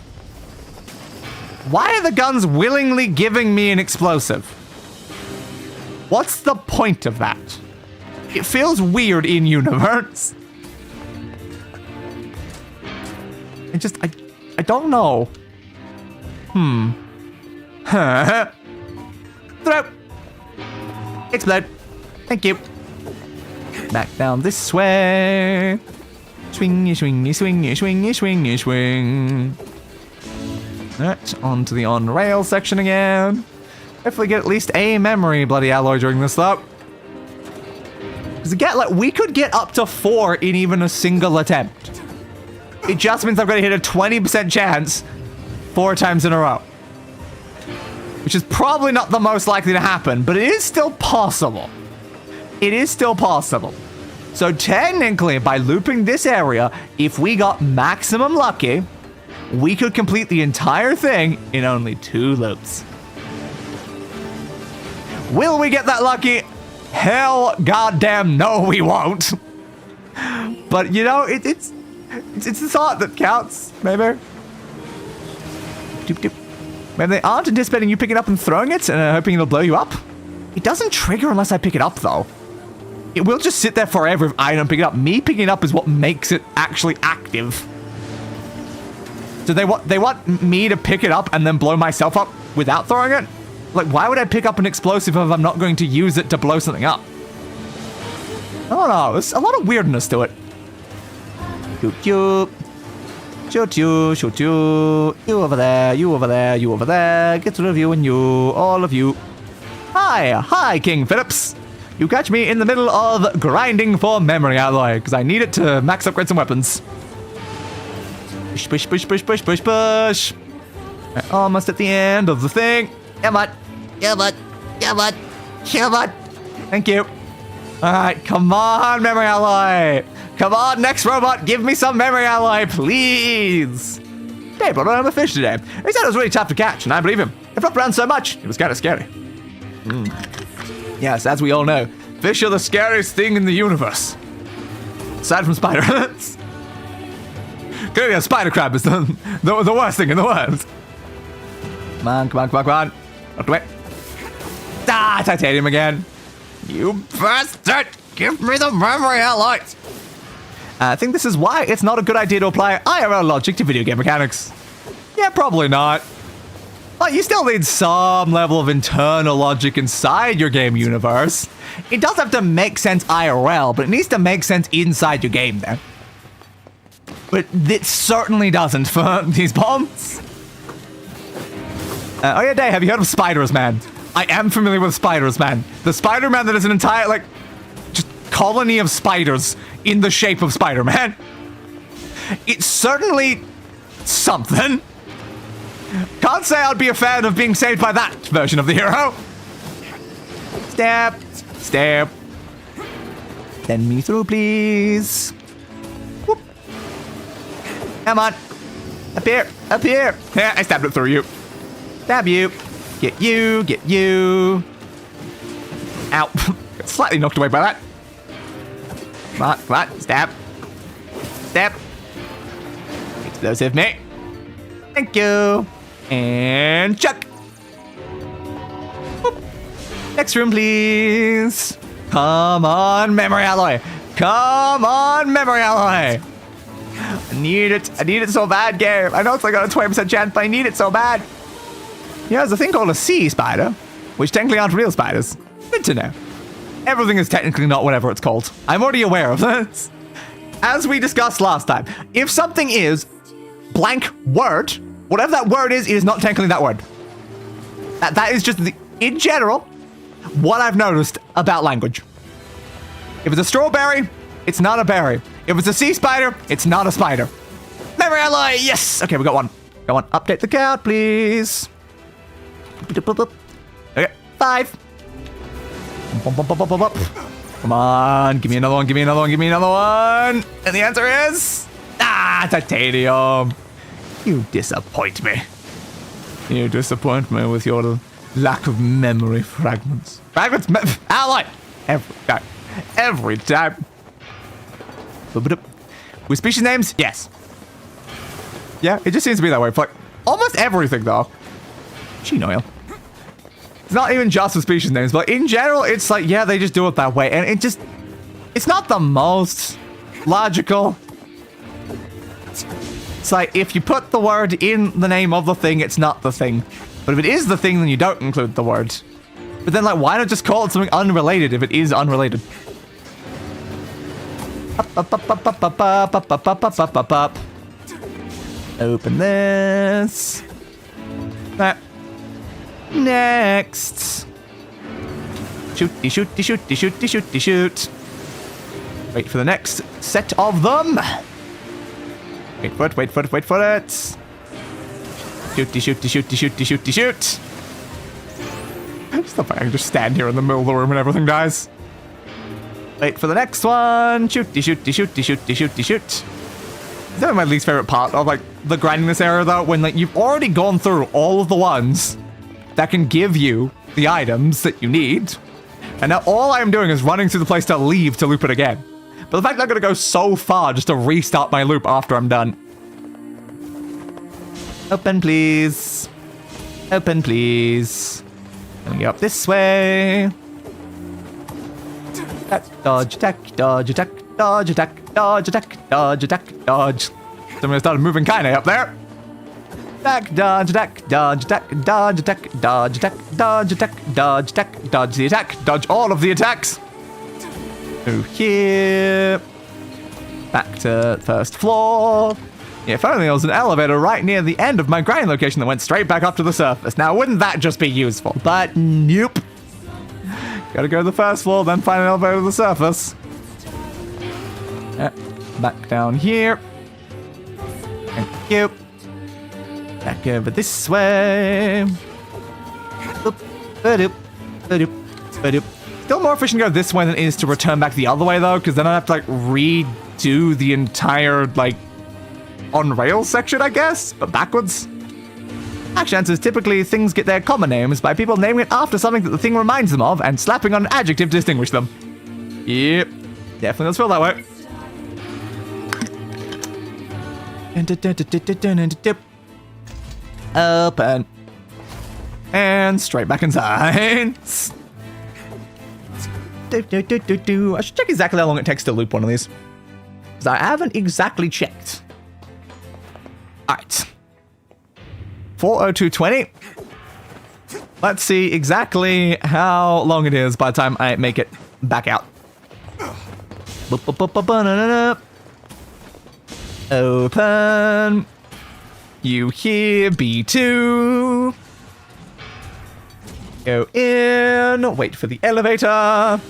[SPEAKER 1] Why are the guns willingly giving me an explosive? What's the point of that? It feels weird in universe. I don't know. Throw. Explode. Thank you. Back down this way. Swingy, swingy, swingy, swingy, swingy, swing. Alright, onto the on-rail section again. Hopefully get at least a memory bloody alloy during this, though. Because again, like, we could get up to 4 in even a single attempt. It just means I've got to hit a 20% chance 4 times in a row. Which is probably not the most likely to happen, but it is still possible. It is still possible. So technically, by looping this area, if we got maximum lucky, we could complete the entire thing in only 2 loops. Will we get that lucky? Hell goddamn no, we won't. But you know, it's the thought that counts, maybe. Maybe they aren't anticipating you picking it up and throwing it and hoping it'll blow you up. It doesn't trigger unless I pick it up, though. It will just sit there forever if I don't pick it up. Me picking it up is what makes it actually active. So they want me to pick it up and then blow myself up without throwing it? Like, why would I pick up an explosive if I'm not going to use it to blow something up? I don't know. There's a lot of weirdness to it. Shoot you. Shoot you. Shoot you. You over there. You over there. You over there. Get rid of you and you. All of you. Hi. Hi, King Phillips. You catch me in the middle of grinding for memory alloy, because I need it to max upgrade some weapons. Push, push, push, push, push, push, push. We're almost at the end of the thing. Yeah, bud. Yeah, bud. Yeah, bud. Yeah, bud. Thank you. Alright, come on, memory alloy. Come on, next robot, give me some memory alloy, please. They brought home a fish today. He said it was really tough to catch, and I believe him. It flopped around so much, it was kind of scary. Yes, as we all know, fish are the scariest thing in the universe. Aside from spiders. Clearly a spider crab is the worst thing in the world. Come on, come on, come on, come on. Out away. Ah, titanium again. You bastard! Give me the memory alloys! I think this is why it's not a good idea to apply IRL logic to video game mechanics. Yeah, probably not. But you still need some level of internal logic inside your game universe. It does have to make sense IRL, but it needs to make sense inside your game then. But it certainly doesn't for these bombs. Oh yeah, Dave, have you heard of Spiders, man? I am familiar with Spiders, man. The Spider-Man that is an entire, like, just colony of spiders in the shape of Spider-Man. It's certainly something. Can't say I'd be a fan of being saved by that version of the hero. Stab. Stab. Send me through, please. Whoop. Come on. Up here. Up here. Yeah, I stabbed it through you. Stab you. Get you. Get you. Ow. Got slightly knocked away by that. Come on. Come on. Stab. Stab. Explosive me. Thank you. And chuck. Whoop. Next room, please. Come on, memory alloy. Come on, memory alloy. I need it. I need it so bad, game. I know it's like got a 20% chance, but I need it so bad. Yeah, there's a thing called a sea spider, which technically aren't real spiders. Good to know. Everything is technically not whatever it's called. I'm already aware of this. As we discussed last time, if something is blank word, whatever that word is not technically that word. That is just, in general, what I've noticed about language. If it's a strawberry, it's not a berry. If it's a sea spider, it's not a spider. Memory alloy, yes! Okay, we got one. Go on, update the count, please. Okay, 5. Come on, give me another one, give me another one, give me another one. And the answer is... titanium. You disappoint me. You disappoint me with your lack of memory fragments. Alloy! Every time. With species names? Yes. Yeah, it just seems to be that way for like almost everything though. Gene oil. It's not even just for species names, but in general, it's like, yeah, they just do it that way. And it just, it's not the most logical. It's like, if you put the word in the name of the thing, it's not the thing. But if it is the thing, then you don't include the word. But then, like, why not just call it something unrelated if it is unrelated? Open this. Next. Shooty, shooty, shooty, shooty, shooty, shoot. Wait for the next set of them. Wait for it, wait for it, wait for it. Shooty, shooty, shooty, shooty, shooty, shoot. Stuff I can just stand here in the middle of the room and everything dies. Wait for the next one. Shooty, shooty, shooty, shooty, shooty, shoot. That's my least favorite part of like the grinding this area though, when like you've already gone through all of the ones that can give you the items that you need. And now all I'm doing is running through the place to leave to loop it again. But the fact that I'm gonna go so far just to restart my loop after I'm done. Open, please. Open, please. Let me go up this way. Dodge, attack, dodge, attack, dodge, attack, dodge, attack, dodge, attack, dodge. Somebody started moving kinda up there. Attack, dodge, attack, dodge, attack, dodge, attack, dodge, attack, dodge, attack, dodge, attack, dodge the attack, dodge all of the attacks. Through here. Back to first floor. Yeah, if only there was an elevator right near the end of my grinding location that went straight back up to the surface. Now, wouldn't that just be useful? But nope. Gotta go to the first floor, then find an elevator to the surface. Back down here. Thank you. Back over this way. Still more efficient to go this way than it is to return back the other way, though, because then I have to, like, redo the entire, like, on-rails section, I guess, but backwards. Actually, answers typically things get their common names by people naming it after something that the thing reminds them of and slapping on an adjective to distinguish them. Yep, definitely let's feel that way. Open. And straight back inside. I should check exactly how long it takes to loop one of these, because I haven't exactly checked. Alright. 4:02:20. Let's see exactly how long it is by the time I make it back out. Open. You hear B2. Go in. Wait for the elevator.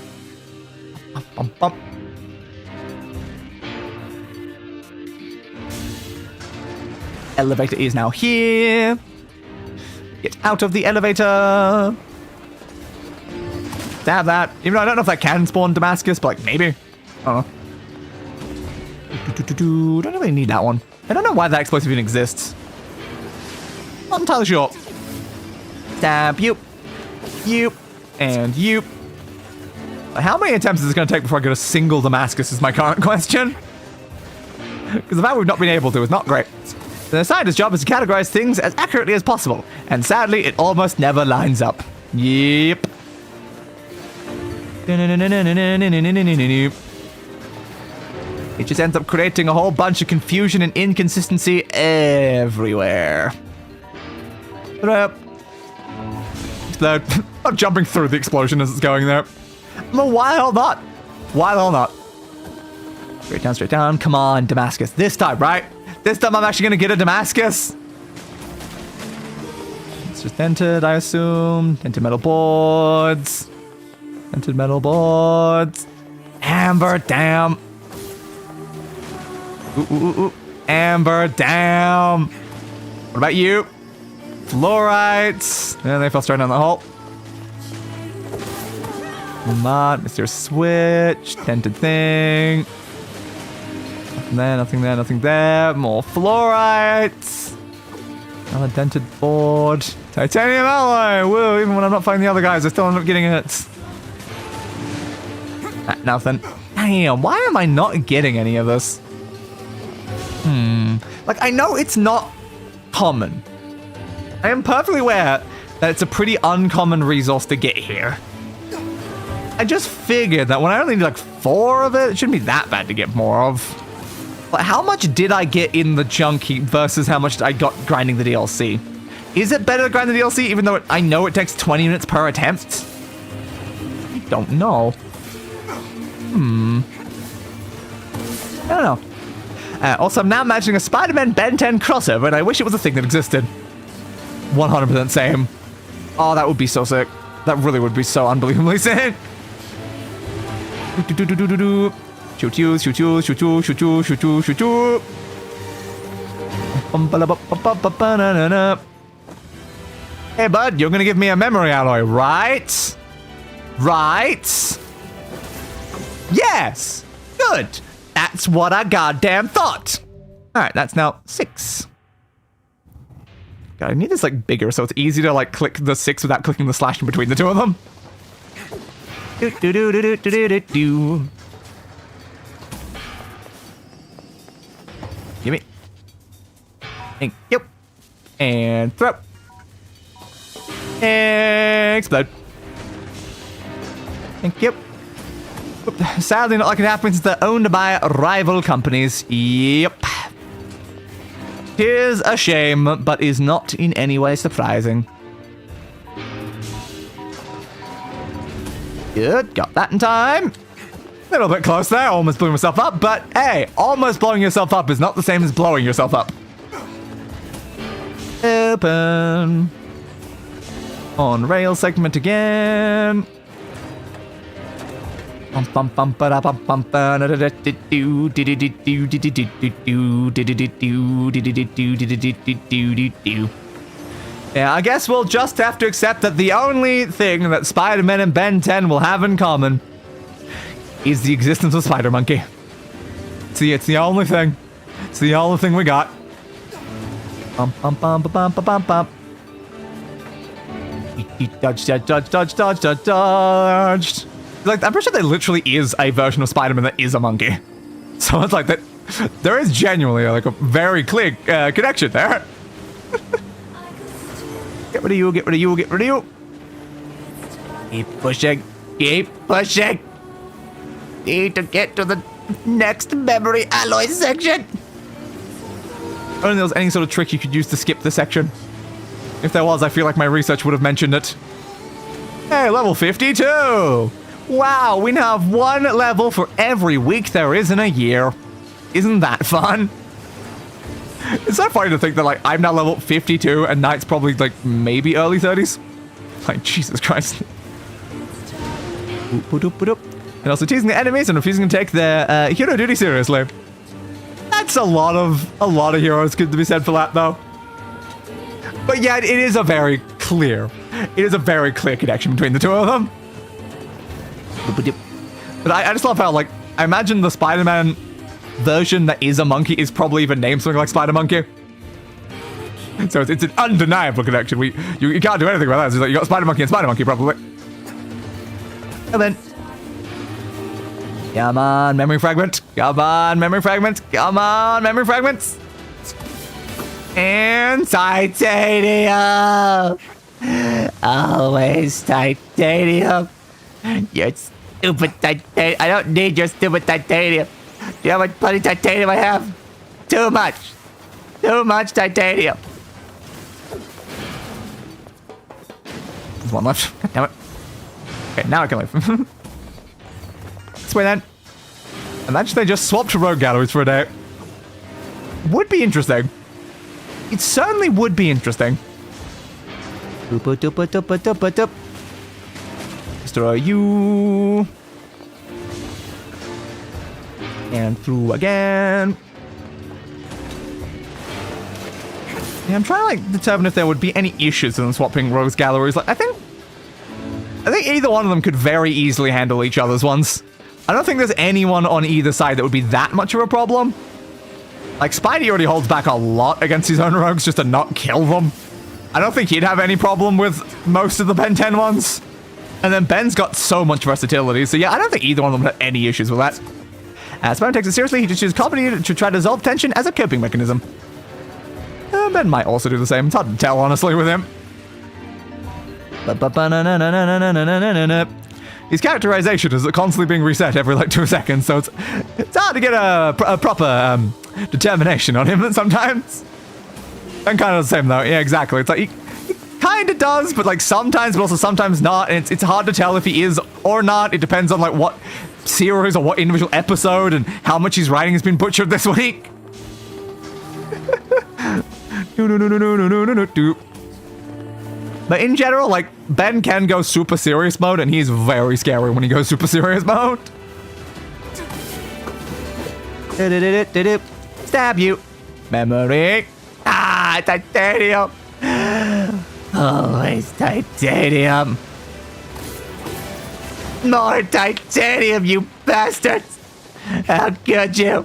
[SPEAKER 1] Elevator is now here. Get out of the elevator. Stab that. Even though I don't know if that can spawn Damascus, but like maybe. I don't know. Don't really need that one. I don't know why that explosive even exists. Not entirely sure. Stab you. You. And you. How many attempts is this going to take before I get a single Damascus is my current question. Because the fact we've not been able to is not great. The scientist's job is to categorize things as accurately as possible, and sadly, it almost never lines up. Yep. It just ends up creating a whole bunch of confusion and inconsistency everywhere. Explode. I'm jumping through the explosion as it's going there. Why hell not? Why the hell not? Straight down, straight down. Come on, Damascus. This time, right? This time I'm actually gonna get a Damascus. It's just entered, I assume. Entered metal boards. Entered metal boards. Amber, damn. Ooh. Amber, damn. What about you? Fluorites. And they fell straight down the hole. Come on, mysterious switch. Dented thing. Nothing there, nothing there, nothing there. More fluorites. Another dented board. Titanium alloy. Woo, even when I'm not fighting the other guys, I still end up getting it. Nothing. Damn, why am I not getting any of this? Like, I know it's not common. I am perfectly aware that it's a pretty uncommon resource to get here. I just figured that when I only need like 4 of it, it shouldn't be that bad to get more of. But how much did I get in the junk heap versus how much I got grinding the DLC? Is it better to grind the DLC even though I know it takes 20 minutes per attempt? I don't know. I don't know. Also, I'm now imagining a Spider-Man Ben 10 crossover, and I wish it was a thing that existed. 100% same. Oh, that would be so sick. That really would be so unbelievably sick. Shoot you, shoot you, shoot you, shoot you, shoot you, shoot you. Hey, bud, you're gonna give me a memory alloy, right? Right? Yes! Good! That's what I goddamn thought! Alright, that's now 6. God, I need this, like, bigger so it's easy to, like, click the 6 without clicking the slash in between the two of them. Do. Gimme. Thank you. And throw. Explode. Thank you. Sadly, not like it happens since they're owned by rival companies. Yep. Tis a shame, but is not in any way surprising. Good, got that in time. A little bit close there, almost blew myself up, but hey, almost blowing yourself up is not the same as blowing yourself up. Open. On rail segment again. Yeah, I guess we'll just have to accept that the only thing that Spider-Man and Ben 10 will have in common is the existence of Spider Monkey. See, it's the only thing. It's the only thing we got. Dodged. Like, I'm pretty sure there literally is a version of Spider-Man that is a monkey. So it's like that. There is genuinely like a very clear connection there. Get rid of you, get rid of you, get rid of you. Keep pushing, keep pushing. Need to get to the next memory alloy section. I don't think there was any sort of trick you could use to skip this section. If there was, I feel like my research would have mentioned it. Hey, level 52! Wow, we now have 1 level for every week there is in a year. Isn't that fun? It's so funny to think that, like, I'm now level 52 and Knight's probably, like, maybe early 30s. Like, Jesus Christ. And also teasing the enemies and refusing to take their hero duty seriously. That's a lot of heroes good to be said for that, though. But yeah, it is a very clear connection between the two of them. But I just love how, like, I imagine the Spider-Man version that is a monkey is probably even named something like Spider-Monkey. So it's an undeniable connection. You can't do anything about that. It's like you got Spider-Monkey and Spider-Monkey, probably. And then... Come on, memory fragment. Come on, memory fragment. Come on, memory fragments. And titanium. Always titanium. Yes. Stupid titanium. I don't need your stupid titanium. Do you know how much bloody titanium I have? Too much. Too much titanium. There's one left. God damn it. Okay, now I can leave. This way then. Imagine they just swapped rogue galleries for a day. Would be interesting. It certainly would be interesting. Destroy you. And through again. Yeah, I'm trying to like determine if there would be any issues in swapping rogues galleries. Like I think either one of them could very easily handle each other's ones. I don't think there's anyone on either side that would be that much of a problem. Like Spidey already holds back a lot against his own rogues just to not kill them. I don't think he'd have any problem with most of the Ben 10 ones. And then Ben's got so much versatility, so yeah, I don't think either one of them would have any issues with that. Spider takes it seriously, he just uses comedy to try to dissolve tension as a coping mechanism. Ben might also do the same, it's hard to tell honestly with him. His characterization is constantly being reset every like 2 seconds, so it's hard to get a proper determination on him sometimes. Ben kind of the same though, yeah exactly, it's like he kind of does, but like sometimes, but also sometimes not, and it's hard to tell if he is or not. It depends on like what series or what individual episode and how much his writing has been butchered this week. But in general, like, Ben can go super serious mode, and he's very scary when he goes super serious mode. Stab you. Memory. Ah, titanium. Always titanium. More titanium, you bastards. How could you?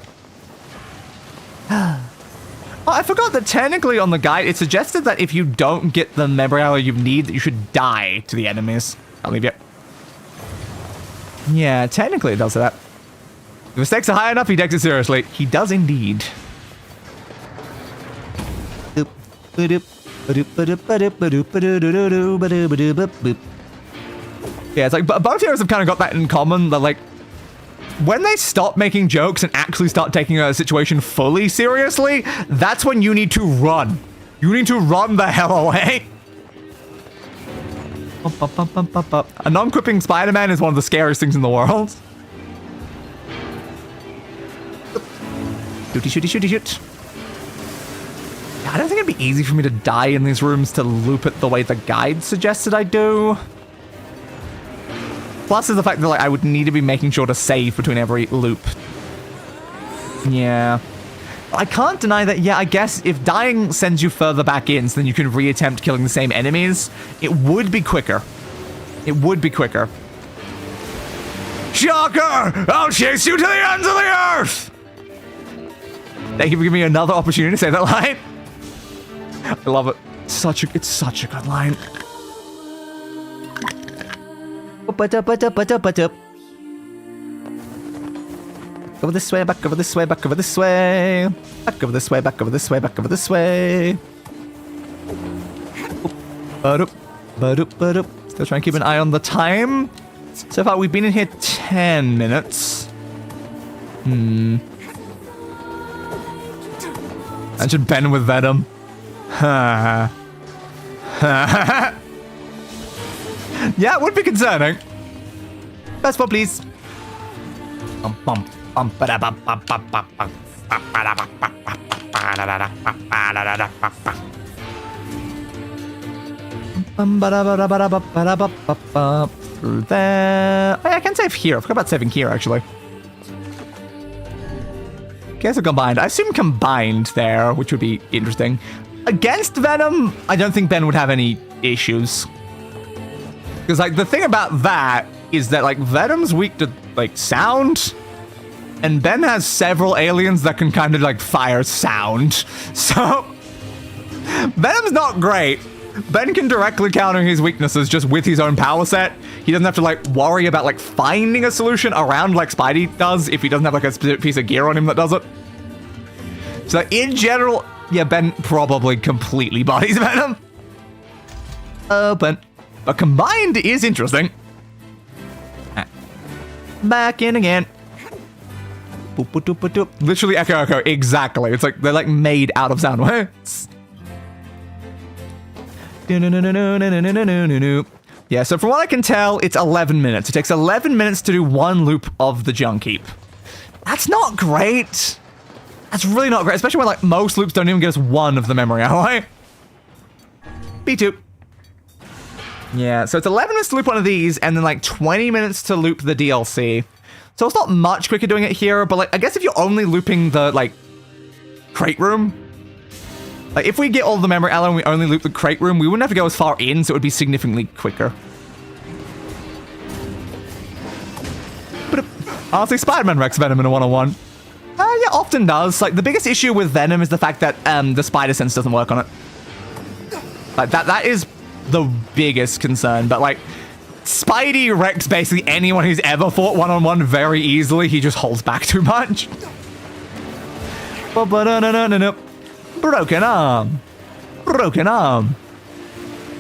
[SPEAKER 1] Oh, I forgot that technically on the guide, it suggested that if you don't get the memory alloy you need, that you should die to the enemies. I'll leave you. Yeah, technically it does that. If the stakes are high enough, he takes it seriously. He does indeed. Yeah, it's like both heroes have kind of got that in common. That like, when they stop making jokes and actually start taking a situation fully seriously, that's when you need to run. You need to run the hell away. A non-quipping Spider-Man is one of the scariest things in the world. Shoot. I don't think it'd be easy for me to die in these rooms to loop it the way the guide suggested I do. Plus is the fact that like I would need to be making sure to save between every loop. Yeah. I can't deny that, yeah, I guess if dying sends you further back in so then you can reattempt killing the same enemies, it would be quicker. It would be quicker. Shocker! I'll chase you to the ends of the earth! Thank you for giving me another opportunity to say that line. I love it. It's such a good line. Over this way, back over this way, back over this way. Back over this way, back over this way, back over this way. Still trying to keep an eye on the time. So far, we've been in here 10 minutes. Imagine Ben with Venom. Yeah, it would be concerning. Best for please. Through there. Oh, yeah, I can save here. I forgot about saving here, actually. Guess a combined. I assume combined there, which would be interesting. Against Venom, I don't think Ben would have any issues. Because, like, the thing about that is that, like, Venom's weak to, like, sound. And Ben has several aliens that can kind of, like, fire sound. So, Venom's not great. Ben can directly counter his weaknesses just with his own power set. He doesn't have to, like, worry about, like, finding a solution around like Spidey does if he doesn't have, like, a specific piece of gear on him that does it. So, in general, yeah, Ben probably completely bodies Venom. But combined is interesting. Back in again. Boop, boop, boop, boop, boop. Literally echo, exactly. It's like they're like made out of sound waves. Yeah, so from what I can tell, it's 11 minutes. It takes 11 minutes to do one loop of the junk heap. That's not great. That's really not great, especially when like most loops don't even get us one of the memory alloy. B2. Yeah, so it's 11 minutes to loop one of these, and then like 20 minutes to loop the DLC. So it's not much quicker doing it here, but like I guess if you're only looping the like crate room, like if we get all the memory alloy and we only loop the crate room, we wouldn't have to go as far in, so it would be significantly quicker. But honestly, Spider-Man wrecks Venom in a one-on-one. Yeah, often does. Like the biggest issue with Venom is the fact that the spider sense doesn't work on it. Like that is the biggest concern, but like Spidey wrecks basically anyone who's ever fought one-on-one very easily. He just holds back too much. Broken arm. Broken arm.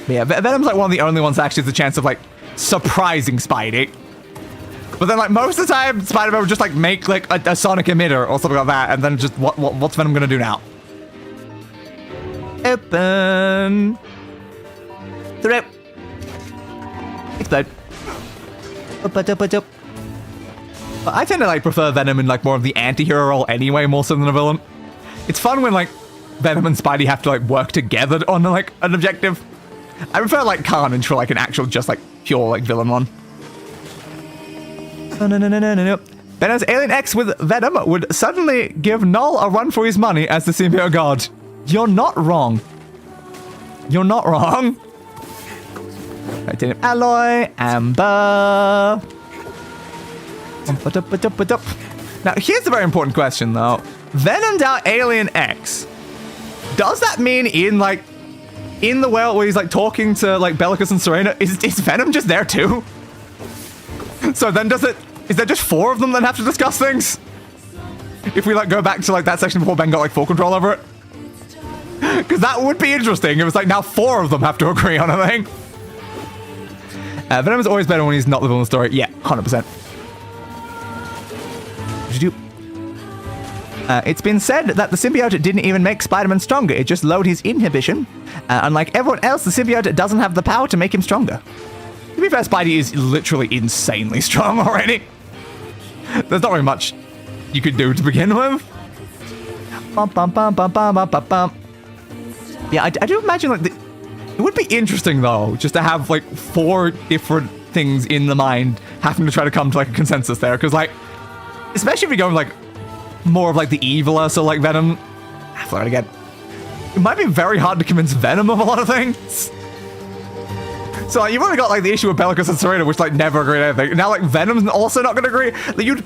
[SPEAKER 1] But yeah, Venom's like one of the only ones that actually has a chance of like surprising Spidey. But then like most of the time, Spider-Man would just like make like a sonic emitter or something like that, and then just what's Venom gonna do now? Open. Through. Explode. But I tend to like prefer Venom in like more of the anti-hero role anyway, more so than a villain. It's fun when like Venom and Spidey have to like work together on like an objective. I prefer like Carnage for like an actual just like pure like villain one. No. Venom's Alien X with Venom would suddenly give Null a run for his money as the symbiote god. You're not wrong. You're not wrong. Titanium alloy, amber. Now, here's a very important question, though. Venom's out Alien X. Does that mean in the world where he's like talking to like Bellicus and Serena, is Venom just there too? So then is there just 4 of them that have to discuss things? If we like go back to like that section before Ben got like full control over it? Because that would be interesting. It was like now 4 of them have to agree on a thing. Venom is always better when he's not the villain of the story. Yeah, 100%. It's been said that the symbiote didn't even make Spider-Man stronger. It just lowered his inhibition. Unlike everyone else, the symbiote doesn't have the power to make him stronger. To be fair, Spidey is literally insanely strong already. There's not very much you could do to begin with. Yeah, I do imagine like it would be interesting though, just to have like 4 different things in the mind having to try to come to like a consensus there, because like, especially if you go like more of like the eviler, so like Venom. I'll it again. It might be very hard to convince Venom of a lot of things. So like, you've only got like the issue with Bellicus and Serena, which like never agree on anything. Now like Venom's also not going to agree. Like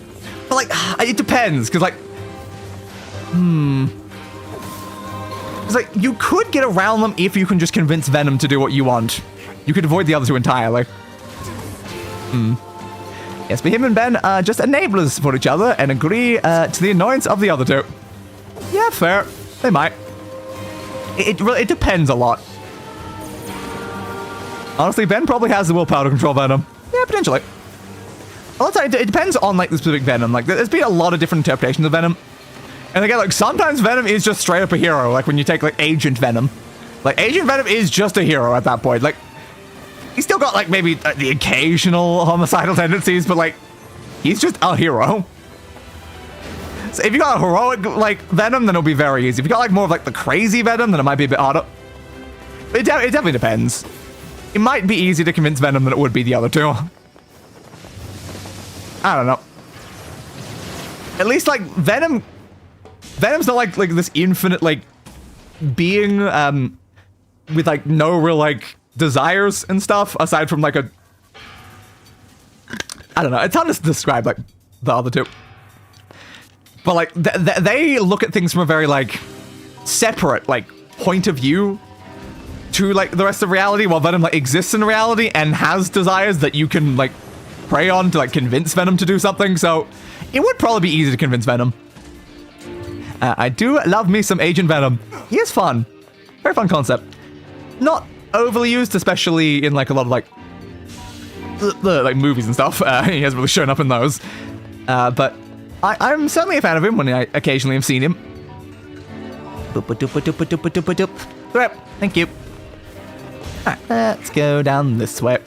[SPEAKER 1] but like it depends, because like, it's like you could get around them if you can just convince Venom to do what you want. You could avoid the other 2 entirely. Yes, but him and Ben are just enablers for each other and agree to the annoyance of the other 2. Yeah, fair. They might. It depends a lot. Honestly, Ben probably has the willpower to control Venom. Yeah, potentially. I'll tell you, it depends on like the specific Venom. Like, there's been a lot of different interpretations of Venom. And again, like sometimes Venom is just straight up a hero. Like when you take like Agent Venom. Like Agent Venom is just a hero at that point. Like he's still got like maybe the occasional homicidal tendencies, but like he's just a hero. So if you got a heroic like Venom, then it'll be very easy. If you got like more of like the crazy Venom, then it might be a bit harder. It definitely depends. It might be easier to convince Venom than it would be the other 2. I don't know. At least like Venom's not like this infinite like being with like no real like desires and stuff aside from like a, I don't know, it's hard to describe like the other 2, but like they look at things from a very like separate like point of view to like the rest of reality, while Venom like exists in reality and has desires that you can like prey on to like convince Venom to do something. So it would probably be easy to convince Venom. I do love me some Agent Venom. He is fun. Very fun concept. Not overly used, especially in like a lot of like the like movies and stuff. He hasn't really shown up in those. But I'm certainly a fan of him when I occasionally have seen him. Thank you. Alright, let's go down this way.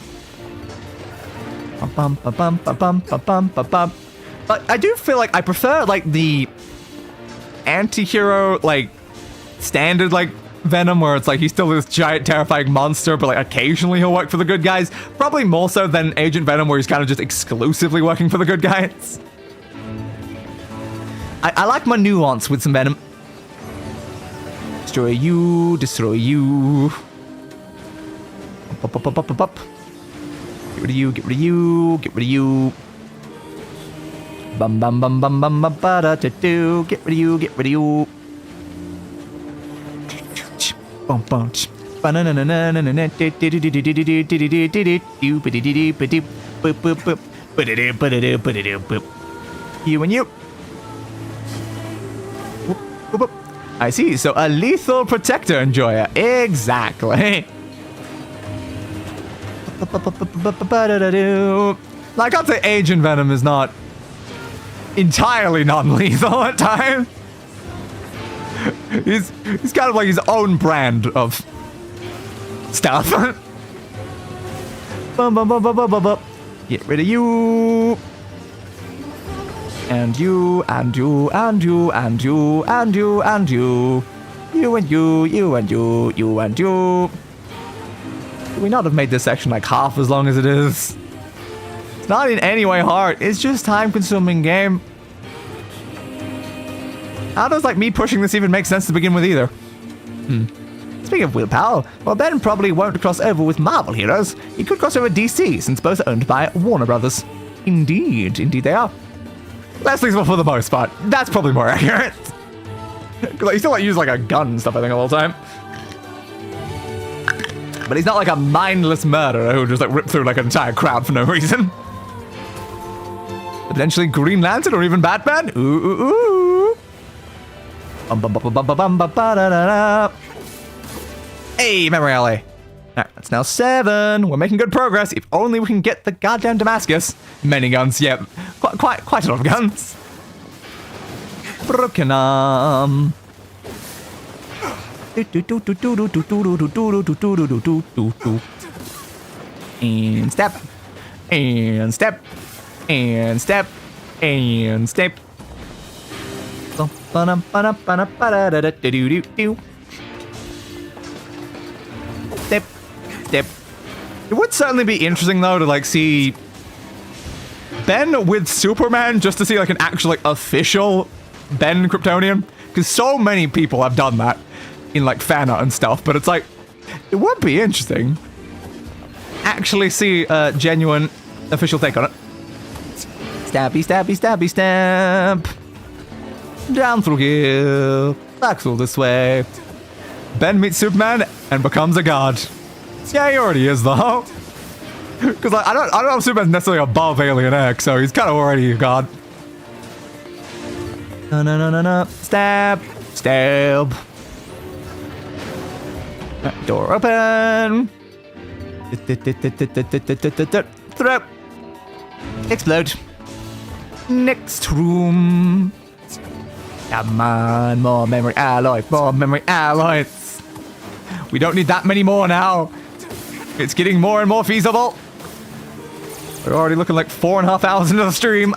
[SPEAKER 1] But I do feel like I prefer like the anti-hero like standard like Venom, where it's like he's still this giant terrifying monster, but like occasionally he'll work for the good guys. Probably more so than Agent Venom, where he's kind of just exclusively working for the good guys. I like my nuance with some Venom. Destroy you, destroy you. Up. Get rid of you, get rid of you, get rid of you. Bum bum bum bum bum bum ba da do. Get rid of you, get rid of you. Bum bum. You and you. I see, so a lethal protector enjoyer. Exactly. I can't say Agent Venom is not entirely non-lethal at times. He's kind of like his own brand of stuff. Get rid of you. And you, and you, and you, and you, and you, and you. You and you, you and you, you and you. Could we not have made this section like half as long as it is? It's not in any way hard. It's just time-consuming game. How does like me pushing this even make sense to begin with either? Speaking of willpower, well Ben probably won't cross over with Marvel heroes. He could cross over DC, since both are owned by Warner Brothers. Indeed they are. Less lethal for the most part. That's probably more accurate. Because like, he still like use like a gun and stuff I think all the time. But he's not like a mindless murderer who just like rip through like an entire crowd for no reason. Potentially Green Lantern or even Batman. Ooh. Hey, memory alley. Alright, that's now 7. We're making good progress. If only we can get the goddamn Damascus. Many guns, yeah. Quite a lot of guns. Broken arm. And step. And step. And step. And step. Step. It would certainly be interesting though to like see Ben with Superman, just to see like an actual like official Ben Kryptonian, because so many people have done that in like fan art and stuff, but it's like it would be interesting actually see a genuine official take on it. Stabby, stabby, stabby, stab. Down through here, back through this way. Ben meets Superman and becomes a god. Yeah, he already is though. Because like, I don't know if Superman's necessarily above Alien X, so he's kind of already a god. No. Stab. Stab. Door open. Throw. Explode. Next room. Come on, more memory alloy, more memory alloys. We don't need that many more now. It's getting more and more feasible. We're already looking like 4.5 hours into the stream.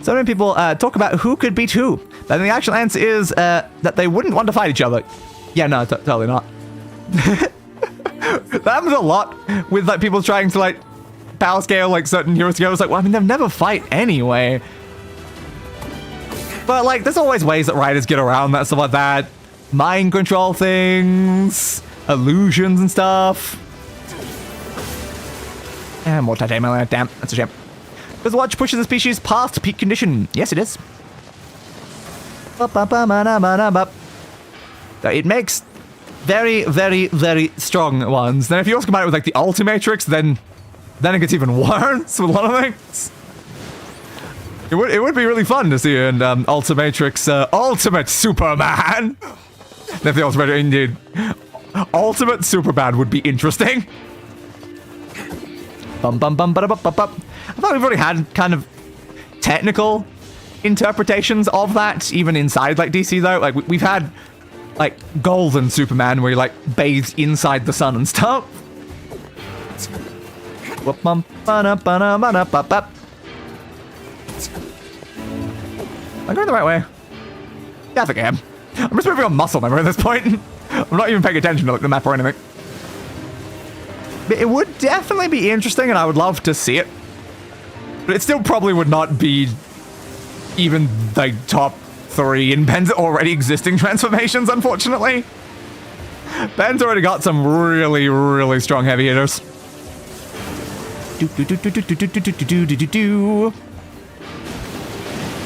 [SPEAKER 1] So many people talk about who could beat who. But the actual answer is that they wouldn't want to fight each other. Yeah, no, totally not. That happens a lot with like people trying to like power scale like certain heroes together. It's like, well, I mean, they'll never fight anyway. But like, there's always ways that writers get around that stuff like that. Mind control things, illusions and stuff. And more titanium. Damn, that's a shame. Does the watch pushes the species past peak condition? Yes, it is. So it makes very, very, very strong ones. Then if you also combine it with like the Ultimatrix, then it gets even worse with a lot of things. It would be really fun to see an Ultimatrix Ultimate Superman. If the Ultimatrix indeed ultimate Superman would be interesting. Bum bum bum ba bum bum bum. I thought we've already had kind of technical interpretations of that, even inside like DC though. Like we've had like Golden Superman where he like bathes inside the sun and stuff. Am I going the right way? Yeah, I think I am. I'm just moving on muscle memory at this point. I'm not even paying attention to like the map or anything. But it would definitely be interesting, and I would love to see it. But it still probably would not be even the top 3 in Ben's already existing transformations, unfortunately. Ben's already got some really, really strong heavy hitters.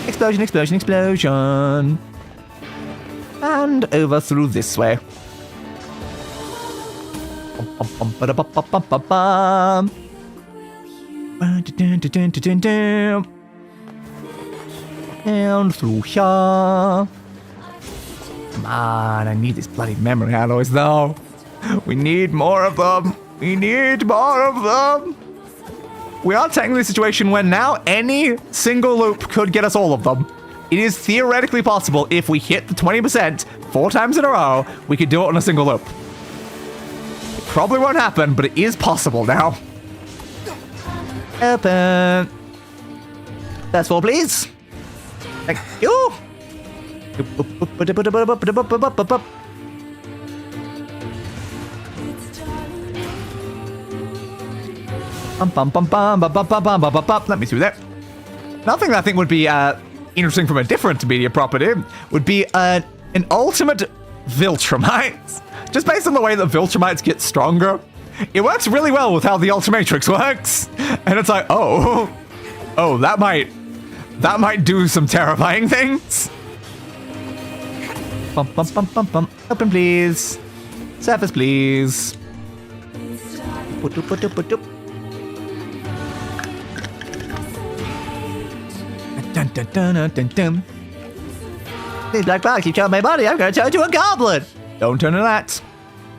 [SPEAKER 1] Explosion, explosion, explosion. And over through this way. And through here. Come on, I need these bloody memory alloys though. We need more of them. We need more of them. We are technically in a situation where now any single loop could get us all of them. It is theoretically possible if we hit the 20% 4 times in a row, we could do it on a single loop. It probably won't happen, but it is possible now. Open. First floor, please. Thank you. Let me through there. Another thing that I think would be interesting from a different media property would be an ultimate Viltrumite. Just based on the way that Viltrumites get stronger, it works really well with how the Ultimatrix works. And it's like, oh, that might do some terrifying things. Bum, bum, bum, bum, bum. Open, please. Surface, please. Dun, dun, dun, dun, dun, dun. These black box keep showing my body. I'm gonna turn into a goblin. Don't turn into that.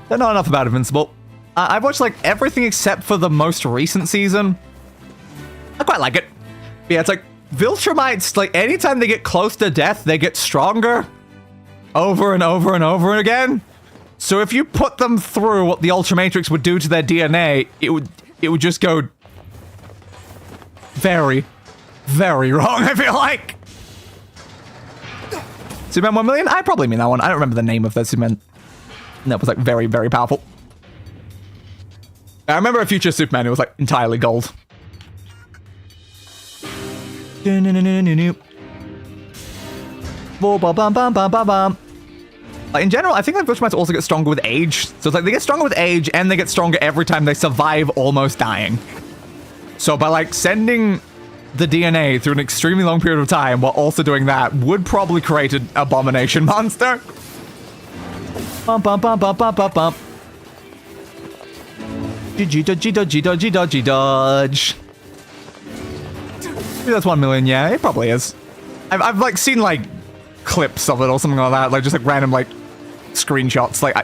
[SPEAKER 1] Don't know enough about Invincible. I've watched like everything except for the most recent season. I quite like it. But yeah, it's like Viltrumites, like anytime they get close to death, they get stronger over and over and over again. So if you put them through what the Ultimatrix would do to their DNA, it would just go very, very wrong, I feel like. Superman 1 million? I probably mean that one. I don't remember the name of that Superman. That was like very, very powerful. I remember a future Superman who was like entirely gold. In general, I think like Viltrumites also get stronger with age. So it's like they get stronger with age and they get stronger every time they survive almost dying. So by like sending the DNA through an extremely long period of time while also doing that would probably create an abomination monster. Bum bum bum bum bum bum bum. Dodgy dodgy dodgy dodgy dodgy dodge. Maybe that's 1 million, yeah, it probably is. I've like seen like clips of it or something like that, like just like random like screenshots. Like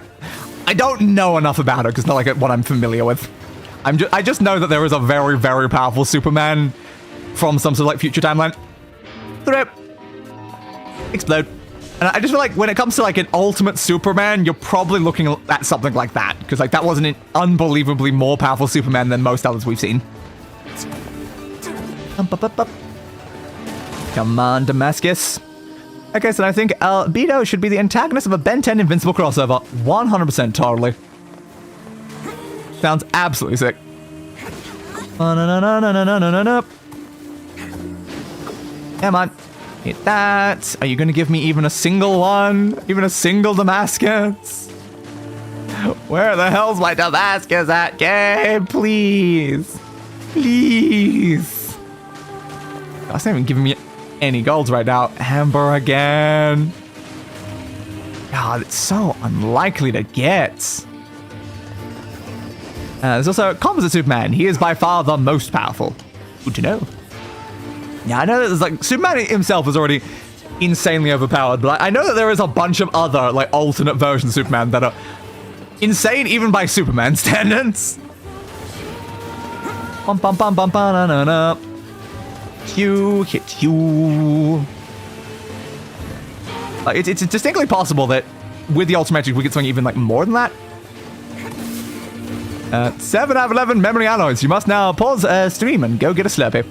[SPEAKER 1] I don't know enough about it because not like what I'm familiar with. I just know that there is a very, very powerful Superman from some sort of like future timeline. Throw. Explode. And I just feel like when it comes to like an ultimate Superman, you're probably looking at something like that. Because like that wasn't an unbelievably more powerful Superman than most others we've seen. Come on, Damascus. Okay, so I think Albedo should be the antagonist of a Ben 10 Invincible crossover. 100% totally. Sounds absolutely sick. Come on. Hit that. Are you going to give me even a single one? Even a single Damascus? Where the hell's my Damascus at, game? Please. Please. That's not even giving me any golds right now. Amber again. God, it's so unlikely to get. There's also Composite Superman. He is by far the most powerful. Good to know. Yeah, I know that there's like Superman himself is already insanely overpowered, but I know that there is a bunch of other like alternate versions of Superman that are insane even by Superman standards. Bum bum bum bum ba na na na. You hit you. It's distinctly possible that with the ultimatic we get something even like more than that. 7 out of 11 memory alloys. You must now pause stream and go get a Slurpee.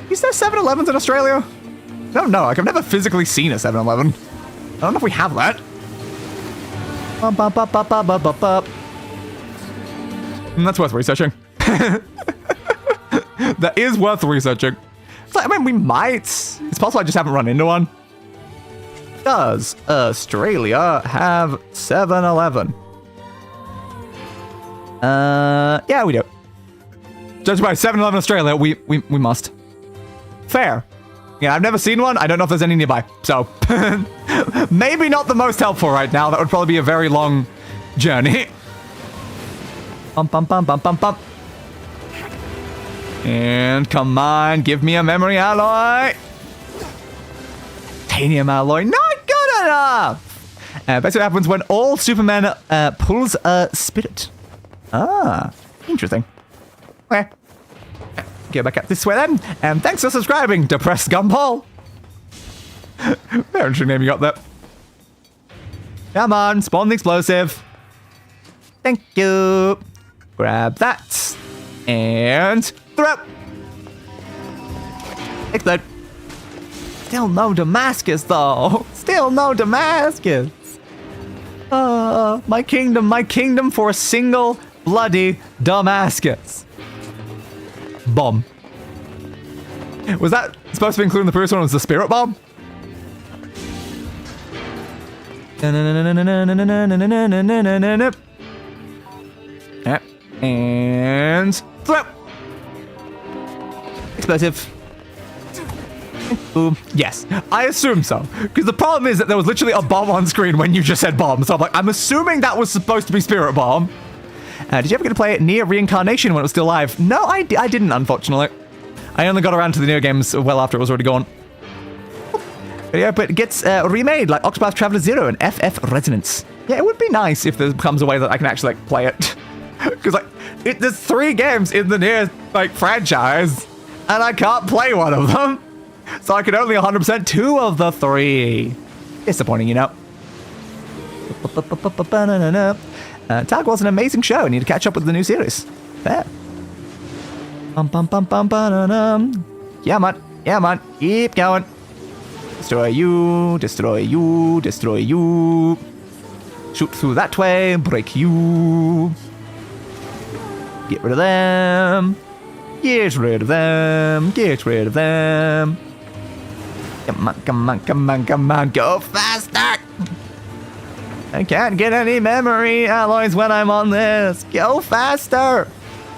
[SPEAKER 1] Is there 7-Elevens in Australia? I don't know. Like, I've never physically seen a 7-Eleven. I don't know if we have that. That's worth researching. That is worth researching. It's like, I mean, we might. It's possible I just haven't run into one. Does Australia have 7-Eleven? Yeah, we do. Judged by 7-Eleven Australia, we must. Fair. Yeah, I've never seen one. I don't know if there's any nearby. So, maybe not the most helpful right now. That would probably be a very long journey. Bum, bum, bum, bum, bum, bum. And come on, give me a memory alloy. Titanium alloy, not good enough. Basically what happens when all Superman pulls a spirit. Ah, interesting. Okay. Get back up this way then. And thanks for subscribing, Depressed Gumball. Very interesting name you got there. Come on, spawn the explosive. Thank you. Grab that. And throw. Explode. Still no Damascus though. Still no Damascus. My kingdom for a single bloody Damascus. Bomb. Was that supposed to be including the first one? Was the spirit bomb? And throw. Explosive. Boom. Yes, I assume so. Because the problem is that there was literally a bomb on screen when you just said bomb. So I'm like, I'm assuming that was supposed to be spirit bomb. Did you ever get to play NieR Reincarnation when it was still live? No, I didn't, unfortunately. I only got around to the NieR games well after it was already gone. Yeah, but it gets remade, like Octopath Traveler 0 and FF Resonance. Yeah, it would be nice if there becomes a way that I can actually like play it. Because like, there's 3 games in the NieR like franchise, and I can't play one of them. So I can only 100% 2 of the 3. Disappointing, you know. Tag was an amazing show. I need to catch up with the new series. Fair. Yeah, man. Yeah, man. Keep going. Destroy you. Destroy you. Destroy you. Shoot through that way. Break you. Get rid of them. Get rid of them. Get rid of them. Come on, come on, come on, come on. Go faster. I can't get any memory alloys when I'm on this. Go faster.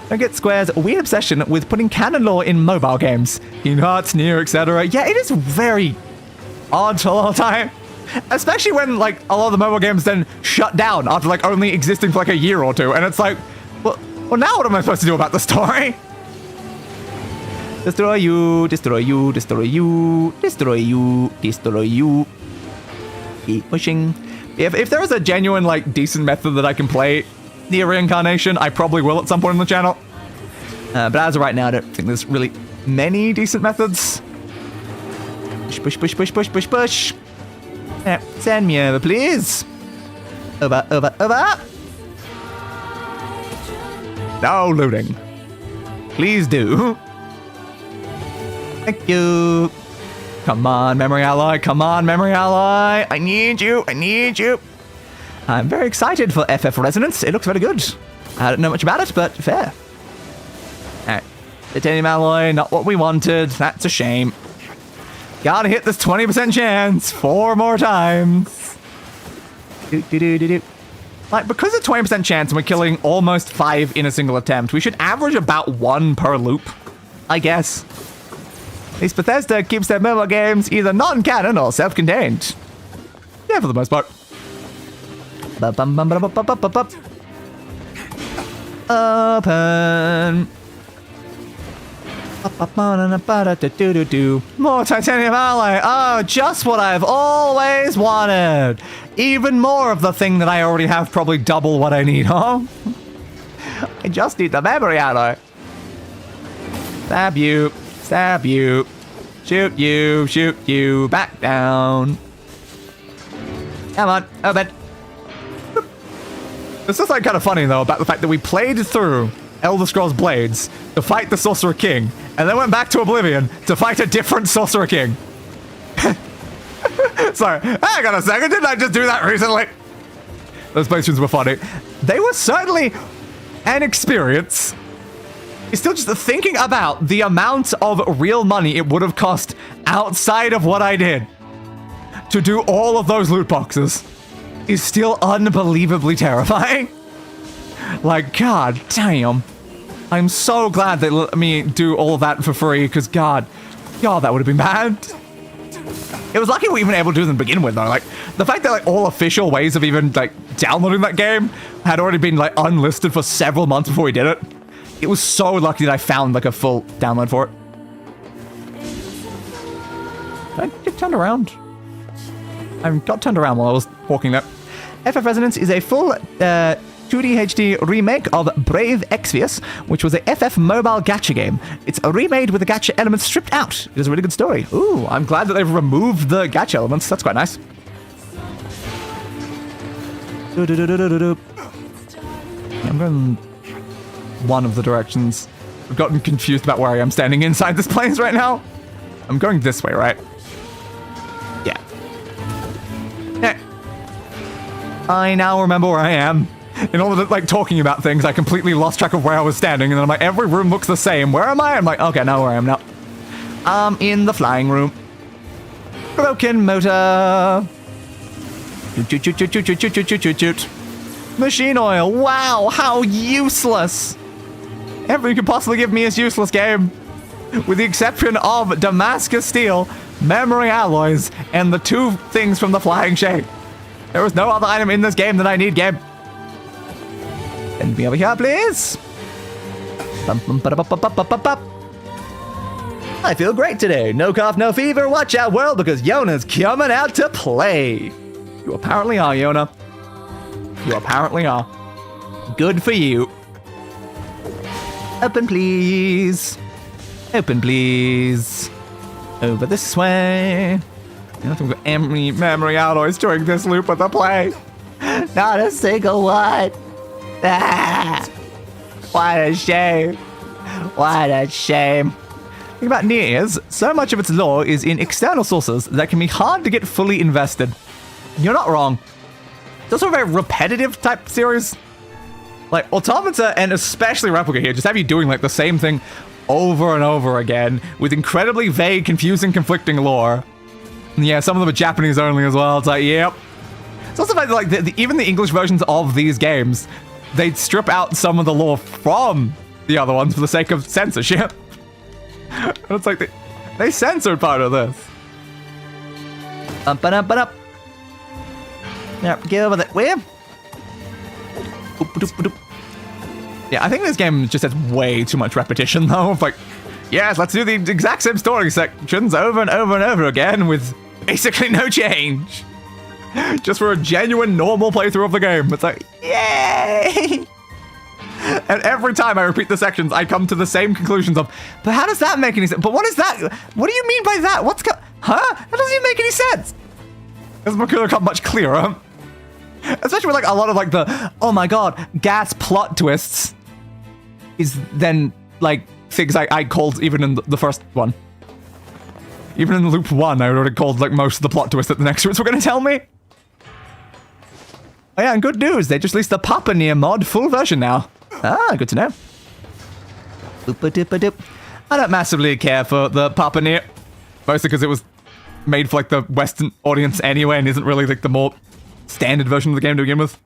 [SPEAKER 1] I get Square's weird obsession with putting canon lore in mobile games. Kingdom Hearts, NieR, etc. Yeah, it is very odd a lot of the time. Especially when, like, a lot of the mobile games then shut down after, like, only existing for, like, a year or 2. And it's like, well, now what am I supposed to do about the story? Destroy you, destroy you, destroy you, destroy you, destroy you. Keep pushing. If there is a genuine, like, decent method that I can play NieR Reincarnation, I probably will at some point in the channel. But as of right now, I don't think there's really many decent methods. Push, push, push, push, push, push, push. Send me over, please. Over, over, over. No looting. Please do. Thank you. Come on, memory alloy. Come on, memory alloy. I need you. I need you. I'm very excited for FF Resonance. It looks very good. I don't know much about it, but fair. Alright. Titanium alloy, not what we wanted. That's a shame. Gotta hit this 20% chance 4 more times. Like, because it's 20% chance and we're killing almost 5 in a single attempt, we should average about 1 per loop, I guess. At least Bethesda keeps their mobile games either non-canon or self-contained. Yeah, for the most part. Open. More titanium alloy. Oh, just what I've always wanted. Even more of the thing that I already have, probably double what I need, huh? I just need the memory alloy. Stab you. Stab you. Shoot you. Shoot you. Back down. Come on. Open. This is like kind of funny though about the fact that we played through Elder Scrolls Blades to fight the Sorcerer King, and then went back to Oblivion to fight a different Sorcerer King. Sorry, hang on a second, didn't I just do that recently? Those missions were funny. They were certainly an experience. It's still just thinking about the amount of real money it would have cost outside of what I did to do all of those loot boxes is still unbelievably terrifying. Like, god damn. I'm so glad they let me do all of that for free, because god, that would have been bad. It was lucky we were even able to do them to begin with, though. Like, the fact that, like, all official ways of even, like, downloading that game had already been, like, unlisted for several months before we did it. It was so lucky that I found, like, a full download for it. Did I get turned around? I got turned around while I was walking there. FF Resonance is a full 2D HD remake of Brave Exvius, which was a FF mobile gacha game. It's remade with the gacha elements stripped out. It is a really good story. Ooh, I'm glad that they've removed the gacha elements. That's quite nice. I'm going one of the directions. I've gotten confused about where I am standing inside this place right now. I'm going this way, right? Yeah. Yeah. I now remember where I am. In all of the, like, talking about things, I completely lost track of where I was standing, and then I'm like, every room looks the same. Where am I? I'm like, okay, now where I am now. I'm in the flying room. Broken motor. Shoot, shoot, shoot, shoot, shoot, shoot, shoot, shoot, shoot, shoot. Machine oil. Wow, how useless. Everything you could possibly give me is useless, game. With the exception of Damascus steel, memory alloys, and the two things from the flying shape. There is no other item in this game that I need, game. Send me over here, please. I feel great today. No cough, no fever. Watch out, world, because Yonah's coming out to play. You apparently are, Yonah. You apparently are. Good for you. Open, please. Open, please. Over this way. I don't think we've got any memory alloys during this loop of the play. Not a single one. Ah, what a shame. What a shame. The thing about NieR is, so much of its lore is in external sources that can be hard to get fully invested. You're not wrong. It's also a very repetitive type series. Like, Automata and especially Replicant here just have you doing, like, the same thing over and over again with incredibly vague, confusing, conflicting lore. And yeah, some of them are Japanese only as well. It's like, yep. It's also like even the English versions of these games, they'd strip out some of the lore from the other ones for the sake of censorship. And it's like they censored part of this. Up. Yep, get over that way. Yeah, I think this game just has way too much repetition though. Of like, yes, let's do the exact same story sections over and over and over again with basically no change. Just for a genuine, normal playthrough of the game. It's like, yay! And every time I repeat the sections, I come to the same conclusions of, but how does that make any sense? But what is that? What do you mean by that? Huh? That doesn't even make any sense. This could have come much clearer. Especially with like a lot of like the, oh my god, gas plot twists is then like things I called even in the first one. Even in loop 1, I already called like most of the plot twists that the next roots were going to tell me. Oh yeah, and good news, they just released the Papa NieR mod full version now. Ah, good to know. I don't massively care for the Papa NieR, mostly because it was made for like the Western audience anyway and isn't really like the more standard version of the game to begin with.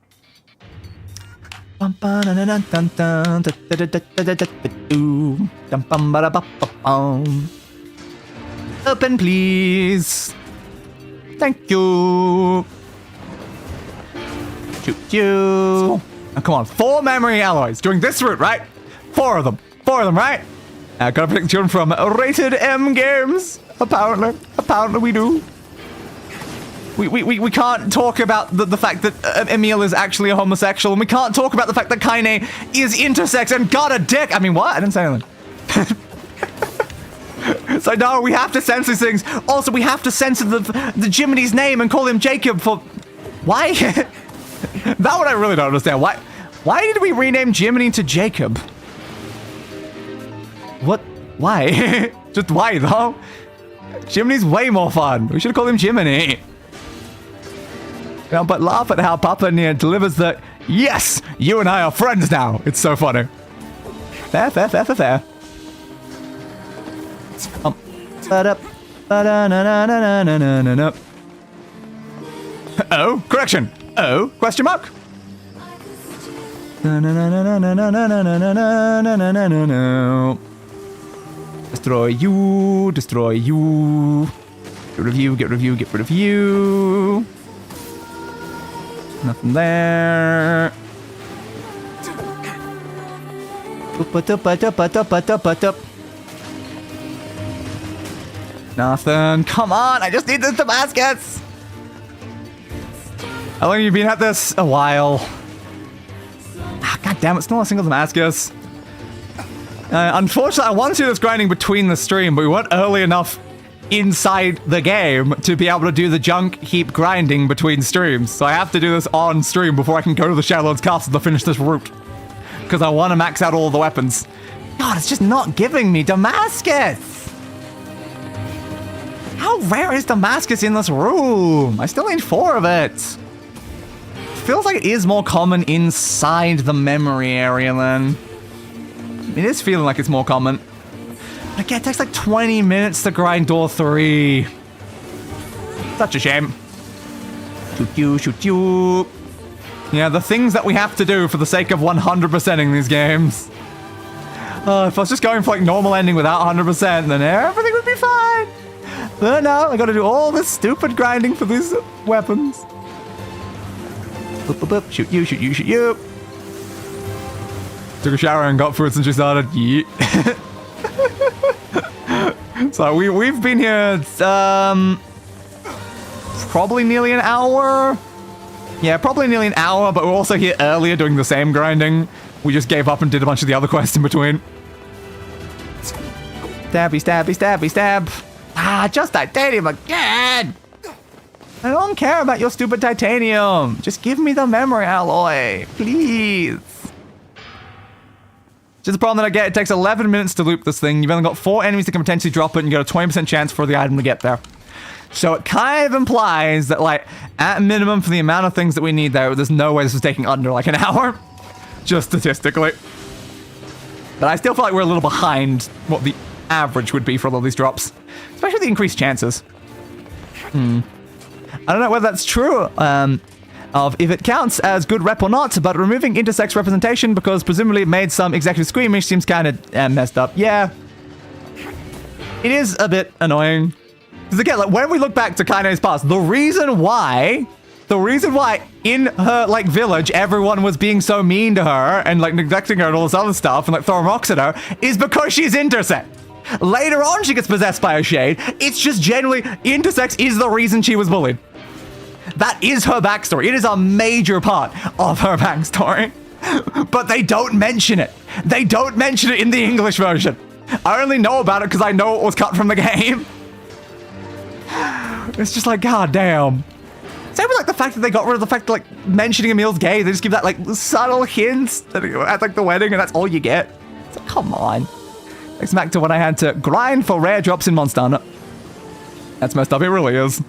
[SPEAKER 1] Open, please. Thank you. Shoot you. Oh, come on, 4 memory alloys during this route, right? 4 of them. 4 of them, right? Got a prediction from Rated M Games. Apparently we do. We can't talk about the fact that Emil is actually a homosexual, and we can't talk about the fact that Kaine is intersex and got a dick. I mean, what? I didn't say anything. So no, we have to censor these things. Also, we have to censor the Jiminy's name and call him Jacob for... Why? That one I really don't understand. Why did we rename Jiminy to Jacob? What? Why? Just why, though? Jiminy's way more fun. We should have called him Jiminy. But laugh at how Papa NieR delivers the, yes, you and I are friends now. It's so funny. Fair. Oh, correction. Oh, question mark. Destroy you. Get rid of you. Nothing there. Nothing. Come on, I just need this Damascus. How long have you been at this? A while. God damn it, still not a single Damascus. Unfortunately, I wanted to do this grinding between the stream, but we weren't early enough inside the game to be able to do the junk heap grinding between streams. So I have to do this on stream before I can go to the Shadowlands Castle to finish this route. Because I want to max out all the weapons. God, it's just not giving me Damascus. How rare is Damascus in this room? I still need 4 of it. Feels like it is more common inside the memory area then. It is feeling like it's more common. Again, it takes like 20 minutes to grind door 3. Such a shame. Shoot you. Yeah, the things that we have to do for the sake of 100%ing these games. If I was just going for like normal ending without 100%, then everything would be fine. But no, I gotta do all this stupid grinding for these weapons. Boop, boop, boop. Shoot you. Took a shower and got food since she started. Yeet. So we've been here probably nearly an hour. Yeah, probably nearly an hour, but we're also here earlier doing the same grinding. We just gave up and did a bunch of the other quests in between. Stab. Ah, just titanium again! I don't care about your stupid titanium. Just give me the memory alloy, please. Just the problem that I get, it takes 11 minutes to loop this thing. You've only got 4 enemies that can potentially drop it, and you got a 20% chance for the item to get there. So it kind of implies that, like, at minimum for the amount of things that we need there, there's no way this was taking under, like, an hour. Just statistically. But I still feel like we're a little behind what the average would be for all of these drops. Especially the increased chances. I don't know whether that's true, of if it counts as good rep or not, but removing intersex representation because presumably it made some executive squeamish seems kind of messed up. Yeah. It is a bit annoying. Because again, like, when we look back to Kaine's past, the reason why in her, like, village, everyone was being so mean to her and, like, neglecting her and all this other stuff and, like, throwing rocks at her is because she's intersex. Later on, she gets possessed by a shade. It's just generally, intersex is the reason she was bullied. That is her backstory. It is a major part of her backstory. But they don't mention it. They don't mention it in the English version. I only know about it because I know it was cut from the game. It's just like, god damn. Same with, like, the fact that they got rid of the fact that, like, mentioning Emil's gay, they just give that, like, subtle hints at, like, the wedding, and that's all you get. It's like, come on. Takes me back to when I had to grind for rare drops in Monster Hunter. That's messed up, it really is.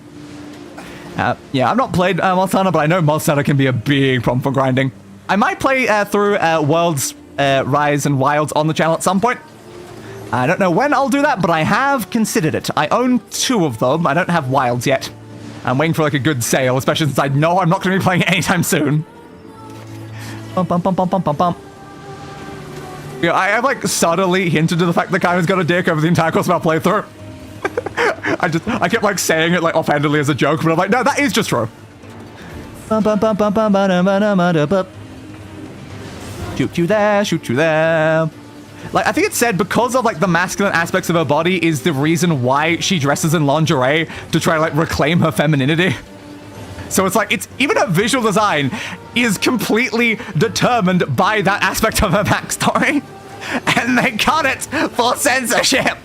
[SPEAKER 1] Yeah, I've not played Monster Hunter, but I know Monster Hunter can be a big problem for grinding. I might play through Worlds Rise and Wilds on the channel at some point. I don't know when I'll do that, but I have considered it. I own 2 of them. I don't have Wilds yet. I'm waiting for, like, a good sale, especially since I know I'm not going to be playing it anytime soon. Bum. Yeah, I have, like, subtly hinted to the fact that Kaine's got a dick over the entire course of our playthrough. I kept, like, saying it, like, offhandedly as a joke, but I'm like, no, that is just true. Shoot you there. Like, I think it's said because of, like, the masculine aspects of her body is the reason why she dresses in lingerie to try to, like, reclaim her femininity. So it's like, it's even her visual design is completely determined by that aspect of her backstory. And they cut it for censorship.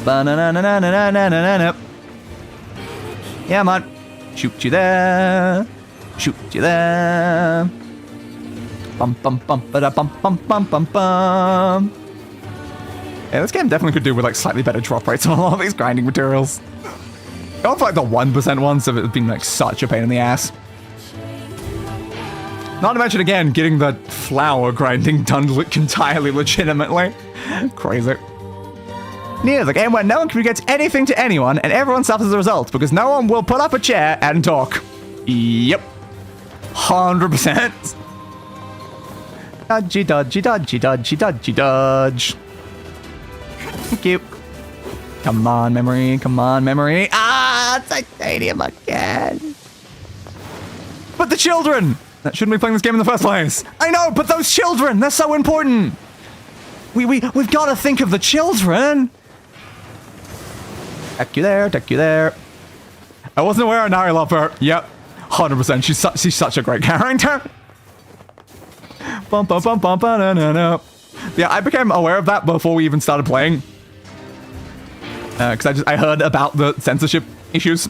[SPEAKER 1] Ba-na-na-na-na-na-na-na-na. Yeah, man. Shoot you there. Shoot you there. Bum bum bum ba bum bum bum bum bum. Yeah, this game definitely could do with like slightly better drop rates on a lot of these grinding materials. Going for like the 1% ones have been like such a pain in the ass. Not to mention again getting the flour grinding done entirely legitimately. Crazy. NieR, the game where no one communicates anything to anyone and everyone suffers as a result because no one will put up a chair and talk. Yep. 100%. Dodgy, dodgy, dodgy, dodgy, dodgy, dodge. Thank you. Come on, memory. Come on, memory. Ah, titanium again. But the children! That shouldn't be playing this game in the first place. I know, but those children, they're so important. We've got to think of the children. Take you there, take you there. I wasn't aware, now I love her. Yep, 100%. She's such a great character. Bum, bum, bum, bum, ba, na, na, na. Yeah, I became aware of that before we even started playing. Because I heard about the censorship issues.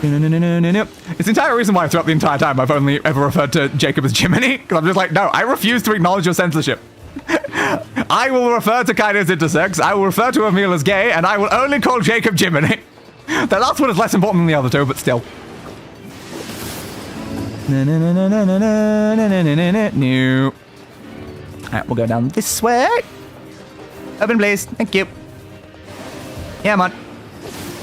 [SPEAKER 1] It's the entire reason why throughout the entire time I've only ever referred to Jacob as Jiminy. Because I'm just like, no, I refuse to acknowledge your censorship. I will refer to Kaine as intersex, I will refer to Emil as gay, and I will only call Jacob Jiminy. The last one is less important than the other two, but still. No. Alright, we'll go down this way. Open, please. Thank you. Yeah, man.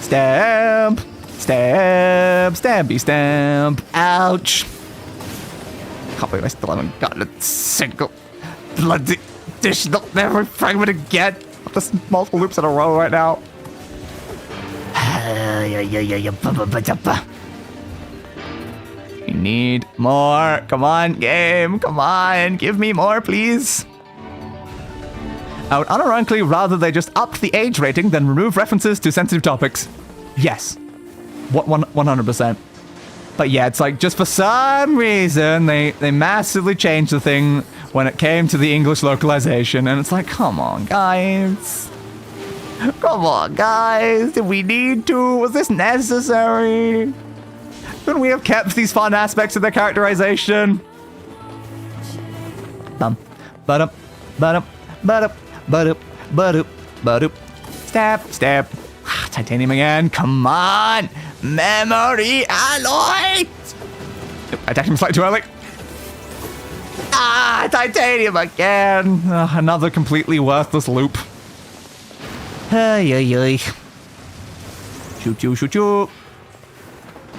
[SPEAKER 1] Stamp. Stamp. Stampy stamp. Ouch. Can't believe I still haven't gotten a single bloody additional memory fragment again. Just multiple loops in a row right now. You need more. Come on, game. Come on. Give me more, please. I would unironically rather they just up the age rating than remove references to sensitive topics. Yes. 100%. But yeah, it's like just for some reason they massively changed the thing when it came to the English localization, and it's like, come on, guys. Come on, guys. Did we need to? Was this necessary? Couldn't we have kept these fun aspects of their characterization? Ba-dum, ba-dum, ba-dum, ba-dum, ba-dum, ba-dum. Stab, stab. Titanium again. Come on. Memory alloy. I attacked him slightly too early. Ah, titanium again. Another completely worthless loop. Ay, ay, ay. Shoot you, shoot you.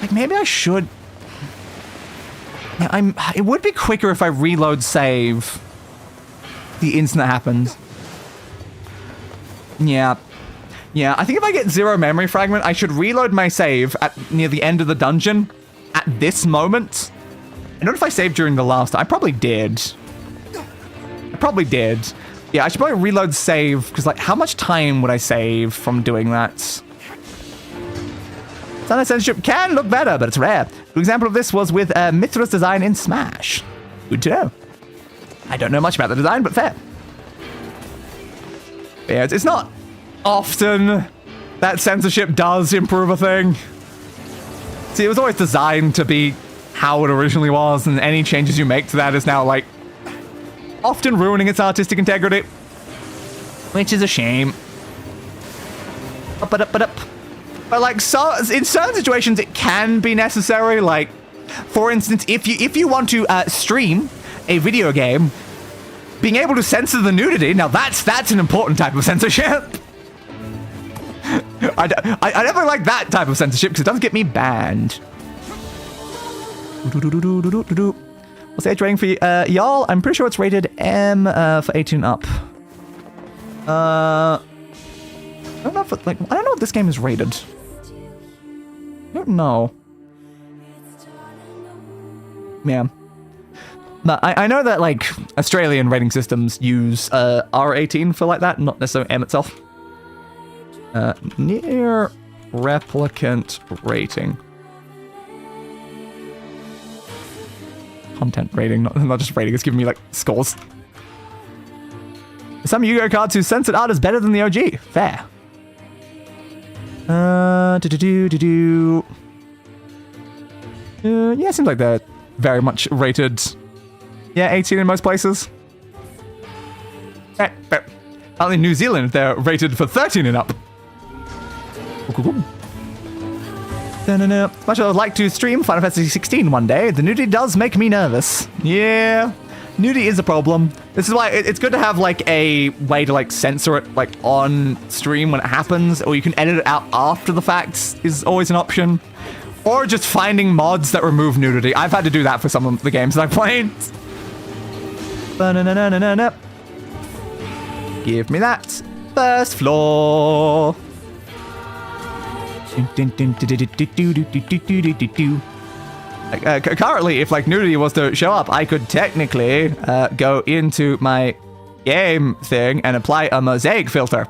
[SPEAKER 1] Like, maybe I should... Yeah, it would be quicker if I reload save the instant that happens. Yeah. Yeah, I think if I get 0 memory fragment, I should reload my save near the end of the dungeon at this moment. I don't know if I saved during the last... I probably did. I probably did. Yeah, I should probably reload save, because, like, how much time would I save from doing that? Sun censorship can look better, but it's rare. An example of this was with Mithra's design in Smash. Good to know. I don't know much about the design, but fair. But yeah, it's not often that censorship does improve a thing. See, it was always designed to be how it originally was, and any changes you make to that is now, like, often ruining its artistic integrity. Which is a shame. But like, so in certain situations, it can be necessary. Like, for instance, if you want to stream a video game, being able to censor the nudity, now that's an important type of censorship. I never like that type of censorship because it does get me banned. What's the age rating for y'all? I'm pretty sure it's rated M for 18 up. I don't know if it, like, I don't know what this game is rated. I don't know. Yeah. But I know that, like, Australian rating systems use R18 for, like, that, not necessarily M itself. NieR Replicant rating. Content rating, not just rating, it's giving me, like, scores. Some Yu-Gi-Oh cards whose censored art is better than the OG. Fair. Yeah, seems like they're very much rated. Yeah, 18 in most places. Only New Zealand, they're rated for 13 and up. As much as I would like to stream Final Fantasy 16 one day, the nudity does make me nervous. Yeah, nudity is a problem. This is why it's good to have like a way to like censor it like on stream when it happens, or you can edit it out after the fact is always an option. Or just finding mods that remove nudity. I've had to do that for some of the games that I've played. Give me that. First floor. Currently, if like nudity was to show up, I could technically go into my game thing and apply a mosaic filter.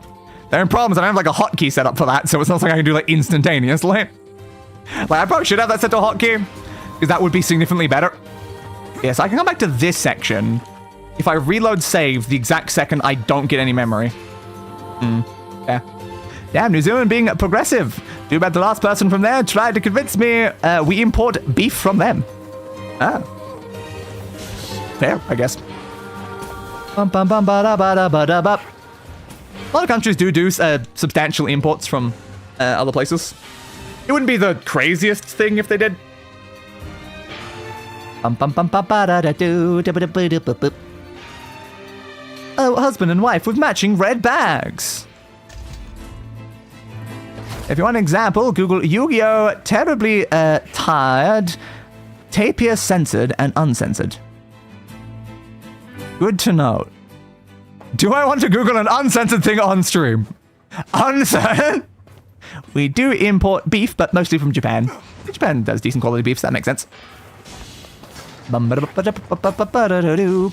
[SPEAKER 1] There are problems. I don't have like a hotkey set up for that, so it's not something I can do like instantaneously. Like I probably should have that set to a hotkey, because that would be significantly better. Yes, I can come back to this section. If I reload save the exact second I don't get any memory. Yeah. Damn, New Zealand being progressive. Too bad the last person from there tried to convince me we import beef from them. Ah. Fair, I guess. A lot of countries do substantial imports from other places. It wouldn't be the craziest thing if they did. Oh, husband and wife with matching red bags. If you want an example, Google Yu-Gi-Oh! Terribly tired, tapir censored and uncensored. Good to know. Do I want to Google an uncensored thing on stream? Uncensored? We do import beef, but mostly from Japan. Japan does decent quality beef, so that makes sense. B2.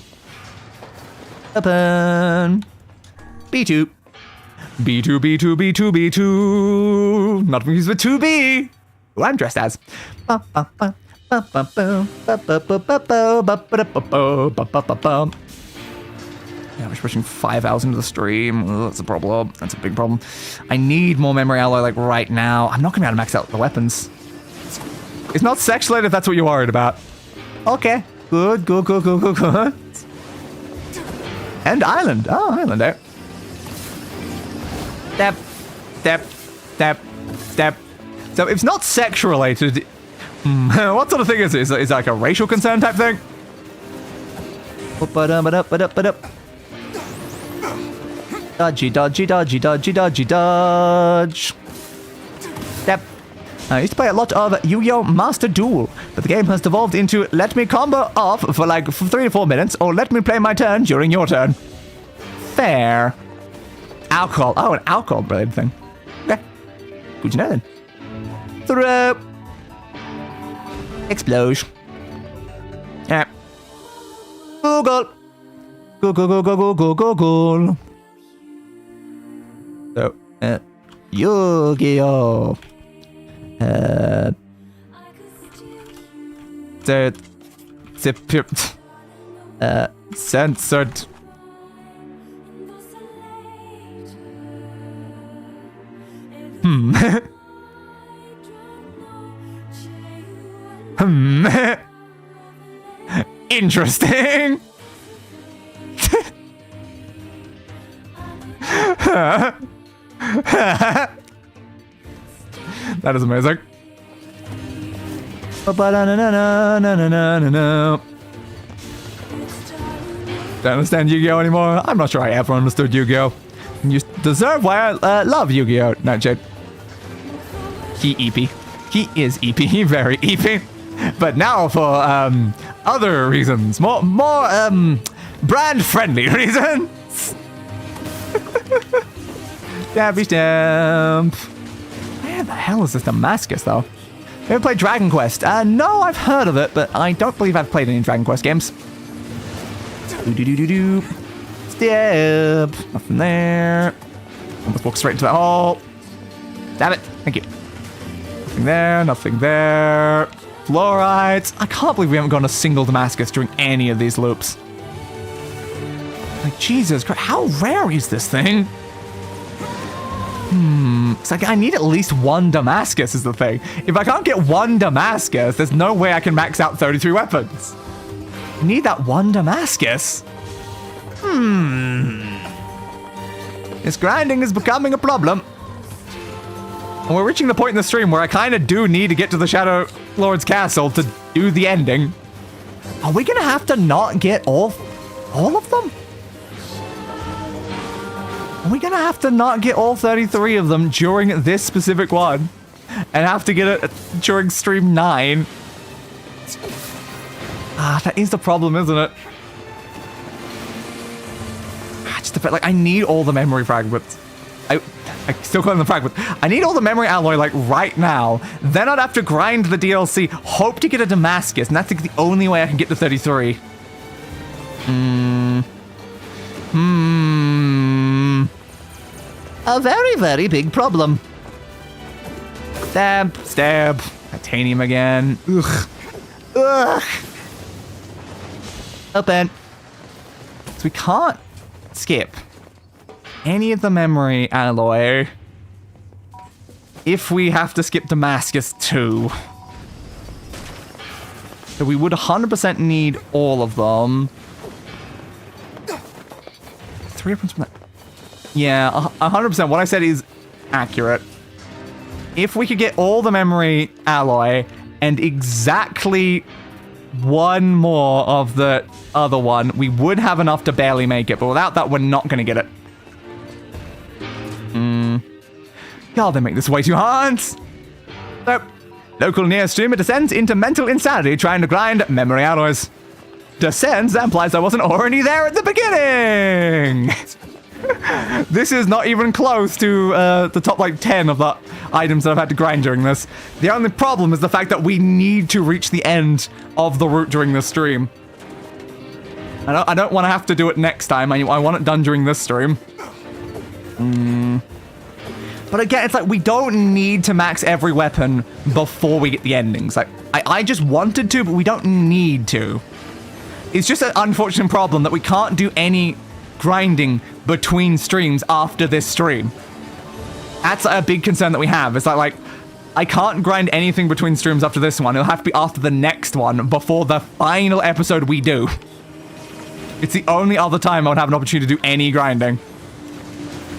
[SPEAKER 1] B2, B2, B2, B2. Not confused with 2B. Who I'm dressed as. Yeah, we're pushing 5 hours into the stream. Ugh, that's a problem. That's a big problem. I need more memory alloy, like, right now. I'm not going to be able to max out the weapons. It's not sexual if that's what you're worried about. Okay. Good, good, good, good, good, good. And island. Oh, island, eh? Step, step, step, step. So it's not sex related. What sort of thing is it? Is it like a racial concern type thing? Dodgy, dodgy, dodgy, dodgy, dodgy, dodge. Step. I used to play a lot of Yu-Gi-Oh! Master Duel, but the game has devolved into let me combo off for like 3 to 4 minutes, or let me play my turn during your turn. Fair. Alcohol. Oh, an alcohol-related thing. Okay. Good to know then. Throw. Explosion. Yeah. Google. Google, Google, Google, Google. So, Yu-Gi-Oh! Censored. Interesting. That is amazing. Don't understand Yu-Gi-Oh! Anymore. I'm not sure I ever understood Yu-Gi-Oh! You deserve why I love Yu-Gi-Oh! Nightshade. He EP. He is EP. Very EP. But now for other reasons. More brand-friendly reasons. Stabby stamp. Where the hell is this Damascus, though? You ever played Dragon Quest? No, I've heard of it, but I don't believe I've played any Dragon Quest games. Do. Step. Nothing there. Almost walk straight into that hole. Damn it. Thank you. Nothing there. Nothing there. Fluorides. I can't believe we haven't gotten a single Damascus during any of these loops. Like, Jesus Christ. How rare is this thing? It's like I need at least one Damascus is the thing. If I can't get one Damascus, there's no way I can max out 33 weapons. I need that one Damascus. This grinding is becoming a problem. And we're reaching the point in the stream where I kind of do need to get to the Shadow Lord's castle to do the ending. Are we going to have to not get all of them? Are we going to have to not get all 33 of them during this specific one? And have to get it during stream 9? That is the problem, isn't it? Just a bit, like, I need all the memory fragments. I still call them the fragments. I need all the memory alloy, like, right now. Then I'd have to grind the DLC, hope to get a Damascus, and that's like, the only way I can get to 33. A very, very big problem. Stab. Titanium again. Ugh. Open. So we can't skip any of the memory alloy if we have to skip Damascus too. So we would 100% need all of them. 3 weapons from that. Yeah, 100%. What I said is accurate. If we could get all the memory alloy and exactly one more of the other one, we would have enough to barely make it. But without that, we're not going to get it. God, they make this way too hard. So, local NieR streamer descends into mental insanity trying to grind memory alloys. Descends implies I wasn't already there at the beginning. This is not even close to the top, like, 10 of the items that I've had to grind during this. The only problem is the fact that we need to reach the end of the route during this stream. I don't want to have to do it next time. I want it done during this stream. But again, it's like we don't need to max every weapon before we get the endings. Like, I just wanted to, but we don't need to. It's just an unfortunate problem that we can't do any grinding between streams after this stream. That's a big concern that we have. It's like I can't grind anything between streams after this one. It'll have to be after the next one before the final episode we do. It's the only other time I would have an opportunity to do any grinding.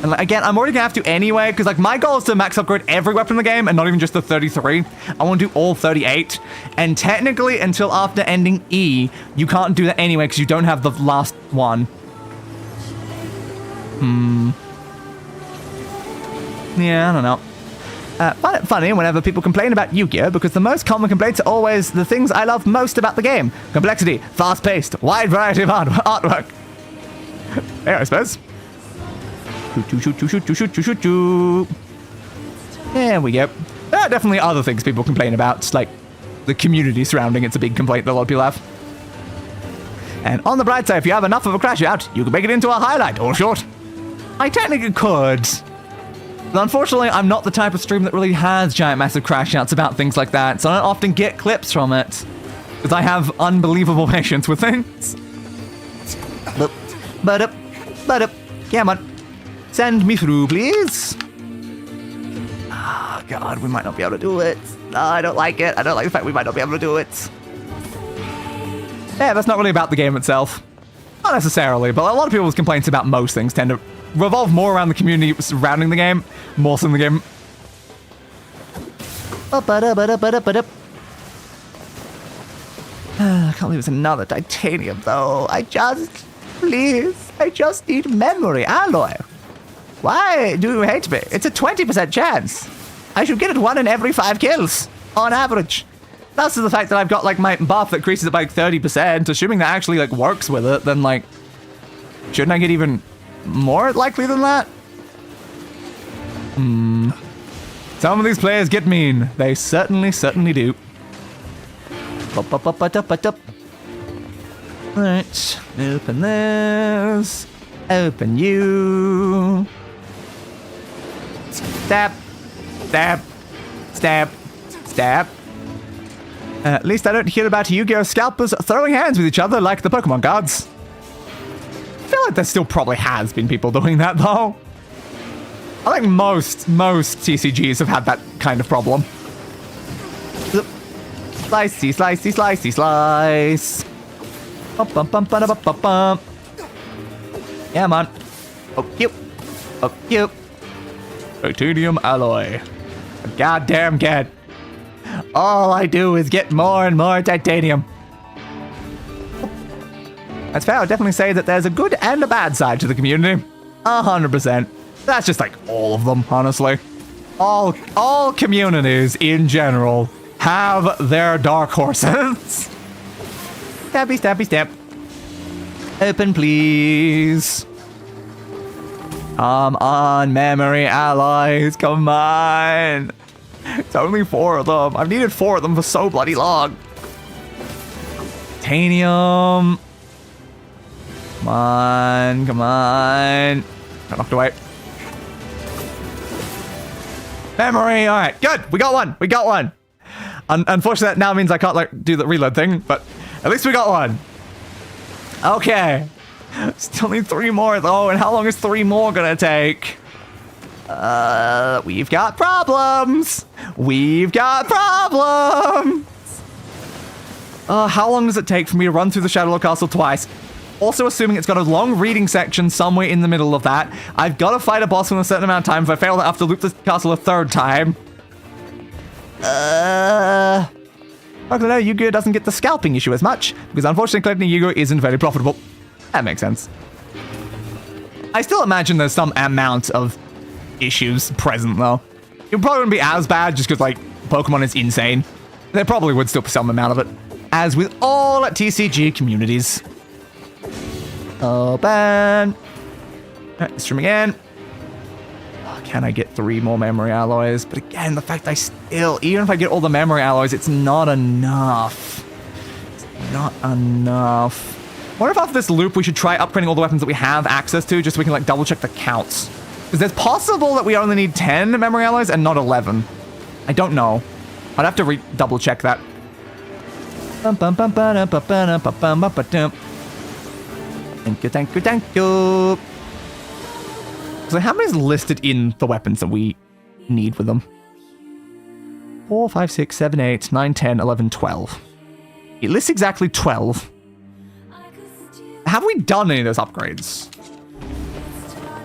[SPEAKER 1] And like, again, I'm already gonna have to anyway, because like my goal is to max upgrade every weapon in the game and not even just the 33. I want to do all 38. And technically, until after ending E, you can't do that anyway because you don't have the last one. Yeah, I don't know. Find it funny whenever people complain about Yu-Gi-Oh! Because the most common complaints are always the things I love most about the game. Complexity, fast-paced, wide variety of artwork. Yeah, I suppose. Shoot. There we go. There are definitely other things people complain about, just like the community surrounding it's a big complaint that a lot of people have. And on the bright side, if you have enough of a crash out, you can make it into a highlight or short. I technically could. But unfortunately, I'm not the type of stream that really has giant massive crash outs about things like that, so I don't often get clips from it. Because I have unbelievable patience with things. But come on. Send me through, please. Oh, God, we might not be able to do it. No, I don't like it. I don't like the fact we might not be able to do it. Yeah, that's not really about the game itself. Not necessarily, but a lot of people's complaints about most things tend to revolve more around the community surrounding the game, more so than the game. I can't believe it's another titanium, though. Please, I just need memory alloy. Why do you hate me? It's a 20% chance. I should get it 1 in every 5 kills, on average. Plus the fact that I've got, like, my buff that increases it by, like, 30%, assuming that actually, like, works with it, then, like, shouldn't I get even more likely than that? Some of these players get mean. They certainly do. Alright, open this. Open you. Stab. Stab. Stab. Stab. At least I don't hear about Yu-Gi-Oh! Scalpers throwing hands with each other like the Pokemon gods. I feel like there still probably has been people doing that, though. I think most TCGs have had that kind of problem. Slicey, slicey, slicey, slice. Bum, bum, bum, ba, da, ba, bum. Yeah, man. Oh, cute. Oh, cute. Titanium alloy. Goddamn get. All I do is get more and more titanium. That's fair. I'll definitely say that there's a good and a bad side to the community. 100%. That's just like all of them, honestly. All communities in general have their dark horses. Stabby, stabby, stab. Open, please. Come on, memory alloys. Come on. It's only 4 of them. I've needed 4 of them for so bloody long. Titanium. Come on. Come on. Got knocked away. Memory. All right. Good. We got one. We got one. Unfortunately, that now means I can't like do the reload thing, but at least we got one. Okay. Still need 3 more though, and how long is 3 more gonna take? We've got problems. We've got problems. How long does it take for me to run through the Shadowlord Castle twice? Also assuming it's got a long reading section somewhere in the middle of that. I've got to fight a boss in a certain amount of time. If I fail that, I have to loop the castle a 3rd time. Luckily, no, Yu-Gi-Oh! Doesn't get the scalping issue as much, because unfortunately collecting Yu-Gi-Oh! Isn't very profitable. That makes sense. I still imagine there's some amount of issues present, though. It probably wouldn't be as bad, just because, like, Pokemon is insane. There probably would still be some amount of it. As with all TCG communities. Open. Stream again. Oh, can I get 3 more memory alloys? But again, the fact I still, even if I get all the memory alloys, it's not enough. It's not enough. What if after this loop we should try upgrading all the weapons that we have access to, just so we can like double check the counts? Because it's possible that we only need 10 memory alloys and not 11. I don't know. I'd have to double check that. Thank you, thank you, thank you. So how many is listed in the weapons that we need with them? 4, 5, 6, 7, 8, 9, 10, 11, 12. It lists exactly 12. Have we done any of those upgrades?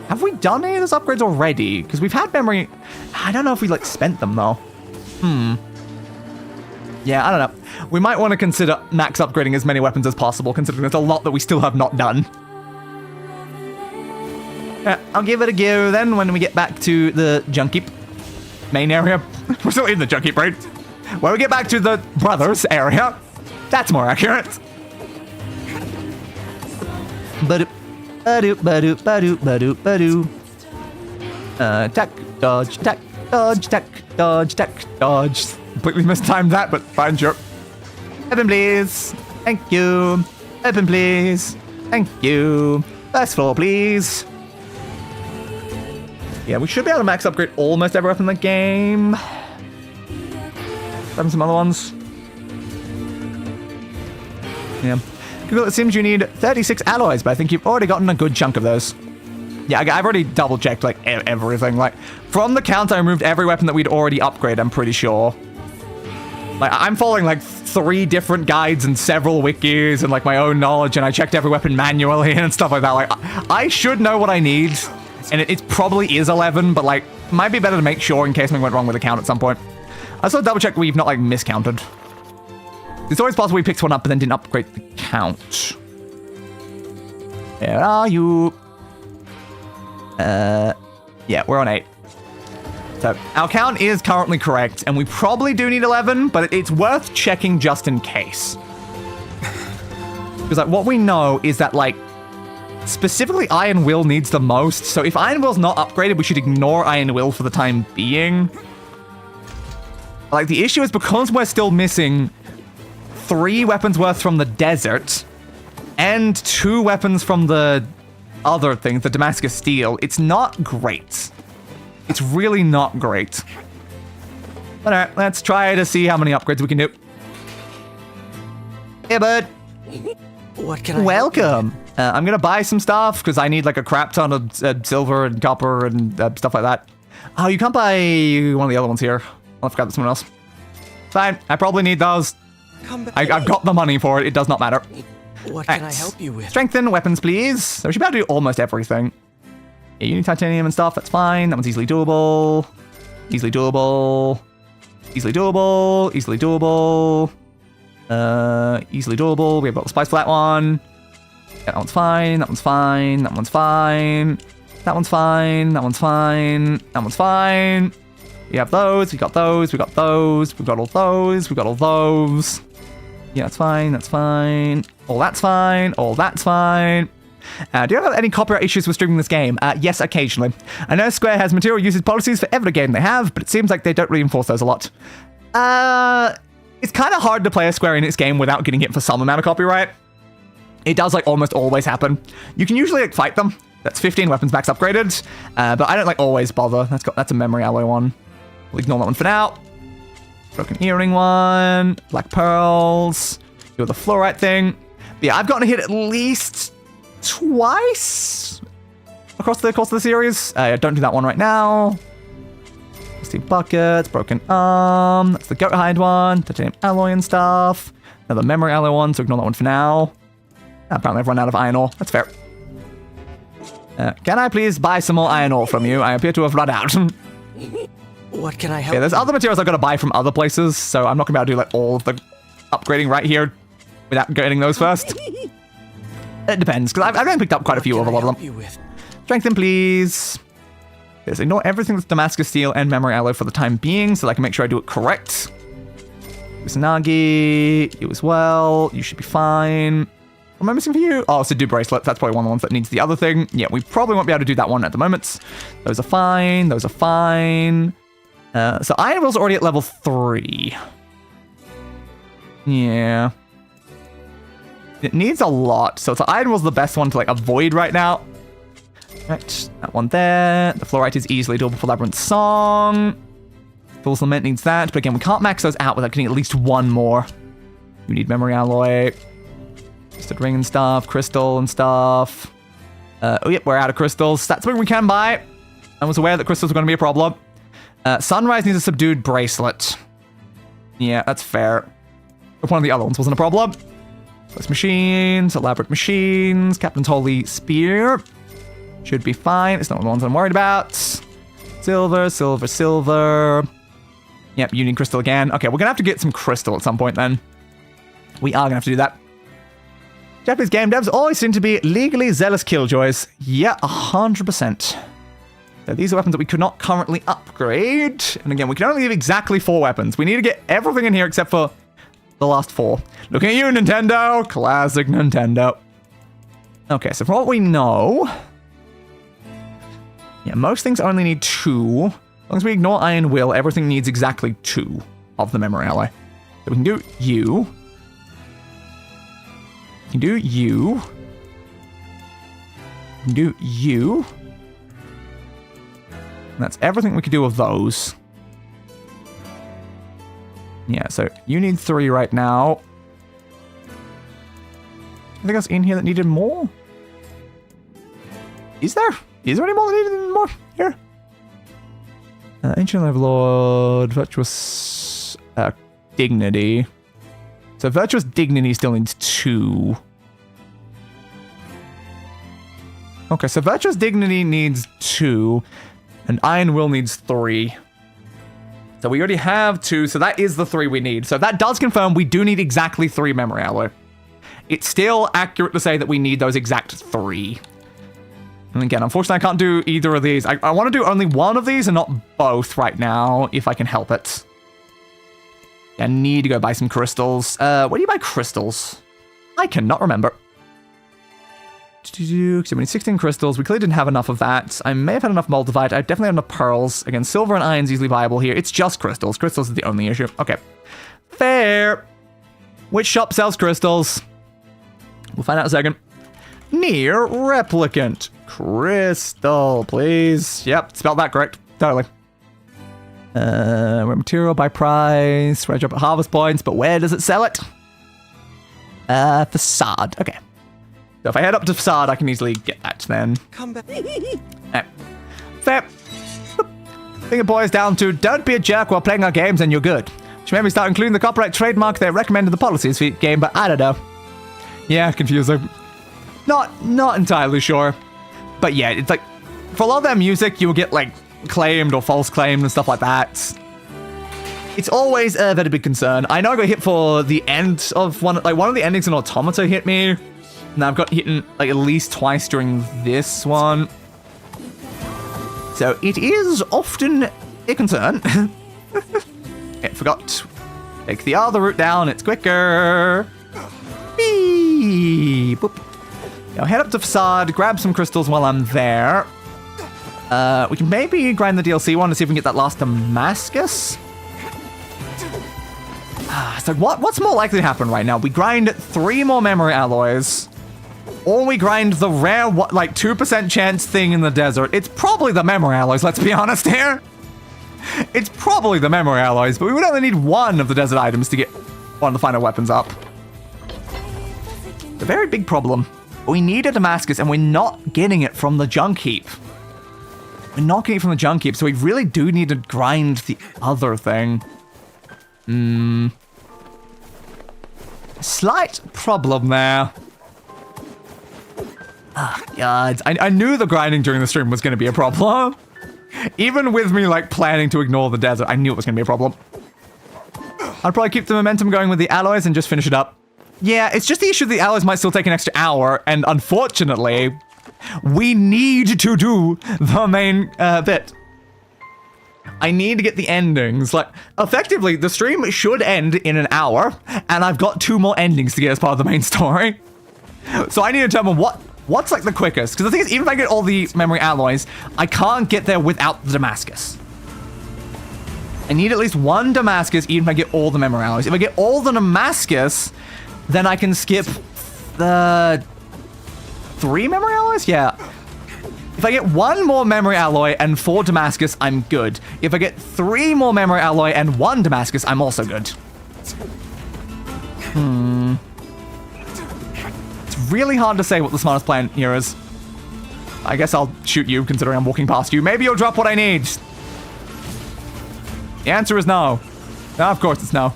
[SPEAKER 1] Have we done any of those upgrades already? Because we've had memory... I don't know if we, like, spent them, though. Yeah, I don't know. We might want to consider max upgrading as many weapons as possible, considering there's a lot that we still have not done. Yeah, I'll give it a go then when we get back to the Junkheap main area. We're still in the Junkheap, right? When we get back to the brothers area, that's more accurate. Tack, dodge, tack, dodge, tack, dodge, tack, dodge. Completely mistimed that, but fine, sure. Open, please. Thank you. Open, please. Thank you. First floor, please. Yeah, we should be able to max upgrade almost every weapon in the game. Having some other ones. Yeah. Google, it seems you need 36 alloys, but I think you've already gotten a good chunk of those. Yeah, I've already double checked like everything. Like from the count, I removed every weapon that we'd already upgraded, I'm pretty sure. Like I'm following like 3 different guides and several wikis and like my own knowledge, and I checked every weapon manually and stuff like that. Like I should know what I need, and it probably is 11, but like might be better to make sure in case something went wrong with the count at some point. I also double check we've not like miscounted. It's always possible we picked one up but then didn't upgrade the count. Where are you? Yeah, we're on 8. So our count is currently correct, and we probably do need 11, but it's worth checking just in case. Because like what we know is that like specifically Iron Will needs the most. So if Iron Will's not upgraded, we should ignore Iron Will for the time being. Like the issue is because we're still missing 3 weapons worth from the desert and 2 weapons from the other thing, the Damascus Steel. It's not great. It's really not great. But alright, let's try to see how many upgrades we can do. Hey, bud.
[SPEAKER 8] What can I
[SPEAKER 1] Welcome. I'm gonna buy some stuff because I need like a crap ton of silver and copper and stuff like that. Oh, you can't buy one of the other ones here. I forgot there's someone else. Fine, I probably need those.
[SPEAKER 8] Come back.
[SPEAKER 1] I've got the money for it. It does not matter.
[SPEAKER 8] What can I help you with?
[SPEAKER 1] Strengthen weapons, please. So we should be able to do almost everything. Yeah, you need titanium and stuff. That's fine. That one's easily doable. Easily doable. Easily doable. Easily doable. Easily doable. We have got the spice for that one. Yeah, that one's fine. That one's fine. That one's fine. That one's fine. That one's fine. That one's fine. We have those. We got those. We got those. We got all those. We got all those. Yeah, that's fine. That's fine. All that's fine. All that's fine. Do you have any copyright issues with streaming this game? Yes, occasionally. I know Square has material usage policies for every game they have, but it seems like they don't really enforce those a lot. It's kind of hard to play a Square Enix game without getting hit for some amount of copyright. It does like almost always happen. You can usually like fight them. That's 15 weapons max upgraded, but I don't like always bother. That's a memory alloy one. We'll ignore that one for now. Broken earring one. Black pearls. Do the fluorite thing. But yeah, I've gotten a hit at least twice across the course of the series. Don't do that one right now. Steve buckets, broken arm. That's the goat hide one. Titanium alloy and stuff. Another memory alloy one, so ignore that one for now. Apparently I've run out of iron ore. That's fair. Can I please buy some more iron ore from you? I appear to have run out.
[SPEAKER 8] What can I help?
[SPEAKER 1] Yeah, there's other materials I've got to buy from other places, so I'm not going to be able to do like all of the upgrading right here without getting those first. It depends, because I've picked up quite a few of a lot of them. Strengthen, please. Yes, ignore everything that's Damascus Steel and memory alloy for the time being, so that I can make sure I do it correct. Kusanagi, you as well. You should be fine. What am I missing for you? Oh, so do bracelets. That's probably one of the ones that needs the other thing. Yeah, we probably won't be able to do that one at the moment. Those are fine. Those are fine. So Iron Will's already at level 3. Yeah. It needs a lot. So Iron Will's the best one to like avoid right now. Right, that one there. The fluorite is easily doable for Labyrinth Song. Fool's Lament needs that. But again, we can't max those out without getting at least one more. You need memory alloy. Twisted ring and stuff. Crystal and stuff. Oh, yep, we're out of crystals. That's something we can buy. I was aware that crystals were going to be a problem. Sunrise needs a subdued bracelet. Yeah, that's fair. One of the other ones wasn't a problem. Plus machines, elaborate machines, Captain's Holy Spear. Should be fine. It's not one of the ones I'm worried about. Silver, silver, silver. Yep, Union Crystal again. Okay, we're going to have to get some crystal at some point then. We are going to have to do that. Japanese game devs always seem to be legally zealous killjoys. Yeah, 100%. So these are weapons that we could not currently upgrade. And again, we can only have exactly 4 weapons. We need to get everything in here except for the last 4. Looking at you, Nintendo. Classic Nintendo. Okay, so from what we know... Yeah, most things only need 2. As long as we ignore Iron Will, everything needs exactly 2 of the memory alloy. So we can do you. We can do you. We can do you. And that's everything we can do of those. Yeah, so you need 3 right now. Anything else in here that needed more? Is there? Is there any more that needed more here? Ancient Overlord, Virtuous Dignity. So Virtuous Dignity still needs 2. Okay, so Virtuous Dignity needs 2. And Iron Will needs 3. So we already have 2, so that is the 3 we need. So that does confirm we do need exactly 3 memory alloy. It's still accurate to say that we need those exact 3. And again, unfortunately, I can't do either of these. I want to do only one of these and not both right now, if I can help it. I need to go buy some crystals. Where do you buy crystals? I cannot remember. So we need 16 crystals. We clearly didn't have enough of that. I may have had enough moldavite. I definitely had enough pearls. Again, silver and iron's easily viable here. It's just crystals. Crystals is the only issue. Okay. Fair. Which shop sells crystals? We'll find out in a second. NieR Replicant. Crystal, please. Yep, spelled that correct. Totally. Rare material by price. Rare drop at harvest points, but where does it sell it? Facade. Okay. So if I head up to Facade, I can easily get that then.
[SPEAKER 8] Come back.
[SPEAKER 1] Right. Fair. I think it boils down to don't be a jerk while playing our games and you're good. Should maybe start including the copyright trademark they recommend in the policies for each game, but I don't know. Yeah, confusing. Not entirely sure. But yeah, it's like, for a lot of their music, you will get like claimed or false claimed and stuff like that. It's always a very big concern. I know I got hit for the end of one of the endings in Automata hit me. Now I've got hit like at least twice during this one. So it is often a concern. I forgot. Take the other route down, it's quicker. Beep. Boop. Now head up to Facade, grab some crystals while I'm there. We can maybe grind the DLC one to see if we can get that last Damascus. So what's more likely to happen right now? We grind 3 more memory alloys, or we grind the rare, like 2% chance thing in the desert. It's probably the memory alloys, let's be honest here. It's probably the memory alloys, but we would only need 1 of the desert items to get one of the final weapons up. It's a very big problem. We need a Damascus, and we're not getting it from the junk heap. We're not getting it from the junk heap, so we really do need to grind the other thing. Slight problem there. God, I knew the grinding during the stream was going to be a problem. Even with me, like, planning to ignore the desert, I knew it was going to be a problem. I'll probably keep the momentum going with the alloys and just finish it up. Yeah, it's just the issue that the alloys might still take an extra hour, and unfortunately, we need to do the main bit. I need to get the endings. Like, effectively, the stream should end in an hour, and I've got 2 more endings to get as part of the main story. So I need to determine what's like the quickest. Because the thing is, even if I get all the memory alloys, I can't get there without the Damascus. I need at least 1 Damascus, even if I get all the memory alloys. If I get all the Damascus, then I can skip the 3 memory alloys? Yeah. If I get 1 more memory alloy and 4 Damascus, I'm good. If I get 3 more memory alloy and 1 Damascus, I'm also good. It's really hard to say what the smartest plan here is. I guess I'll shoot you, considering I'm walking past you. Maybe you'll drop what I need. The answer is no. No, of course it's no.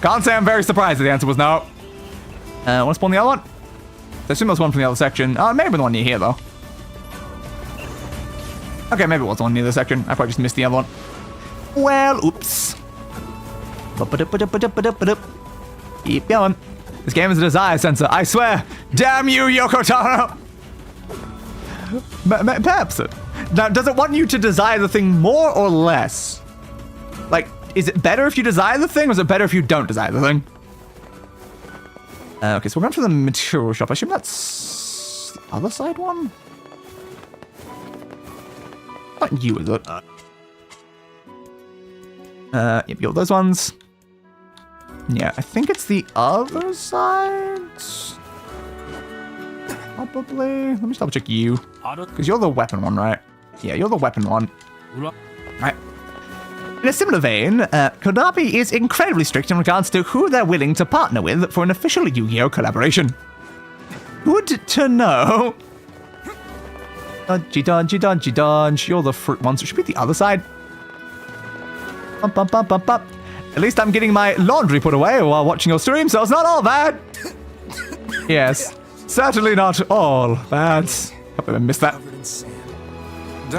[SPEAKER 1] Can't say I'm very surprised that the answer was no. Want to spawn the other one? I assume there's one from the other section. Maybe the one near here, though. Okay, maybe it was the one near the section. I probably just missed the other one. Well, oops. Keep going. This game is a desire sensor, I swear. Damn you, Yoko Taro! Perhaps it. Now, does it want you to desire the thing more or less? Like, is it better if you desire the thing, or is it better if you don't desire the thing? Okay, so we're going for the material shop. I assume that's the other side one? Not you, is it? Yep, you got those ones. Yeah, I think it's the other side. Probably. Let me just double check you. Because you're the weapon one, right? Yeah, you're the weapon one. Right. In a similar vein, Konami is incredibly strict in regards to who they're willing to partner with for an official Yu-Gi-Oh! Collaboration. Good to know. Dodgy, dodge. You're the fruit one, so it should be the other side. Bump. At least I'm getting my laundry put away while watching your stream, so it's not all bad. Yes, certainly not all bad. Hope I missed that.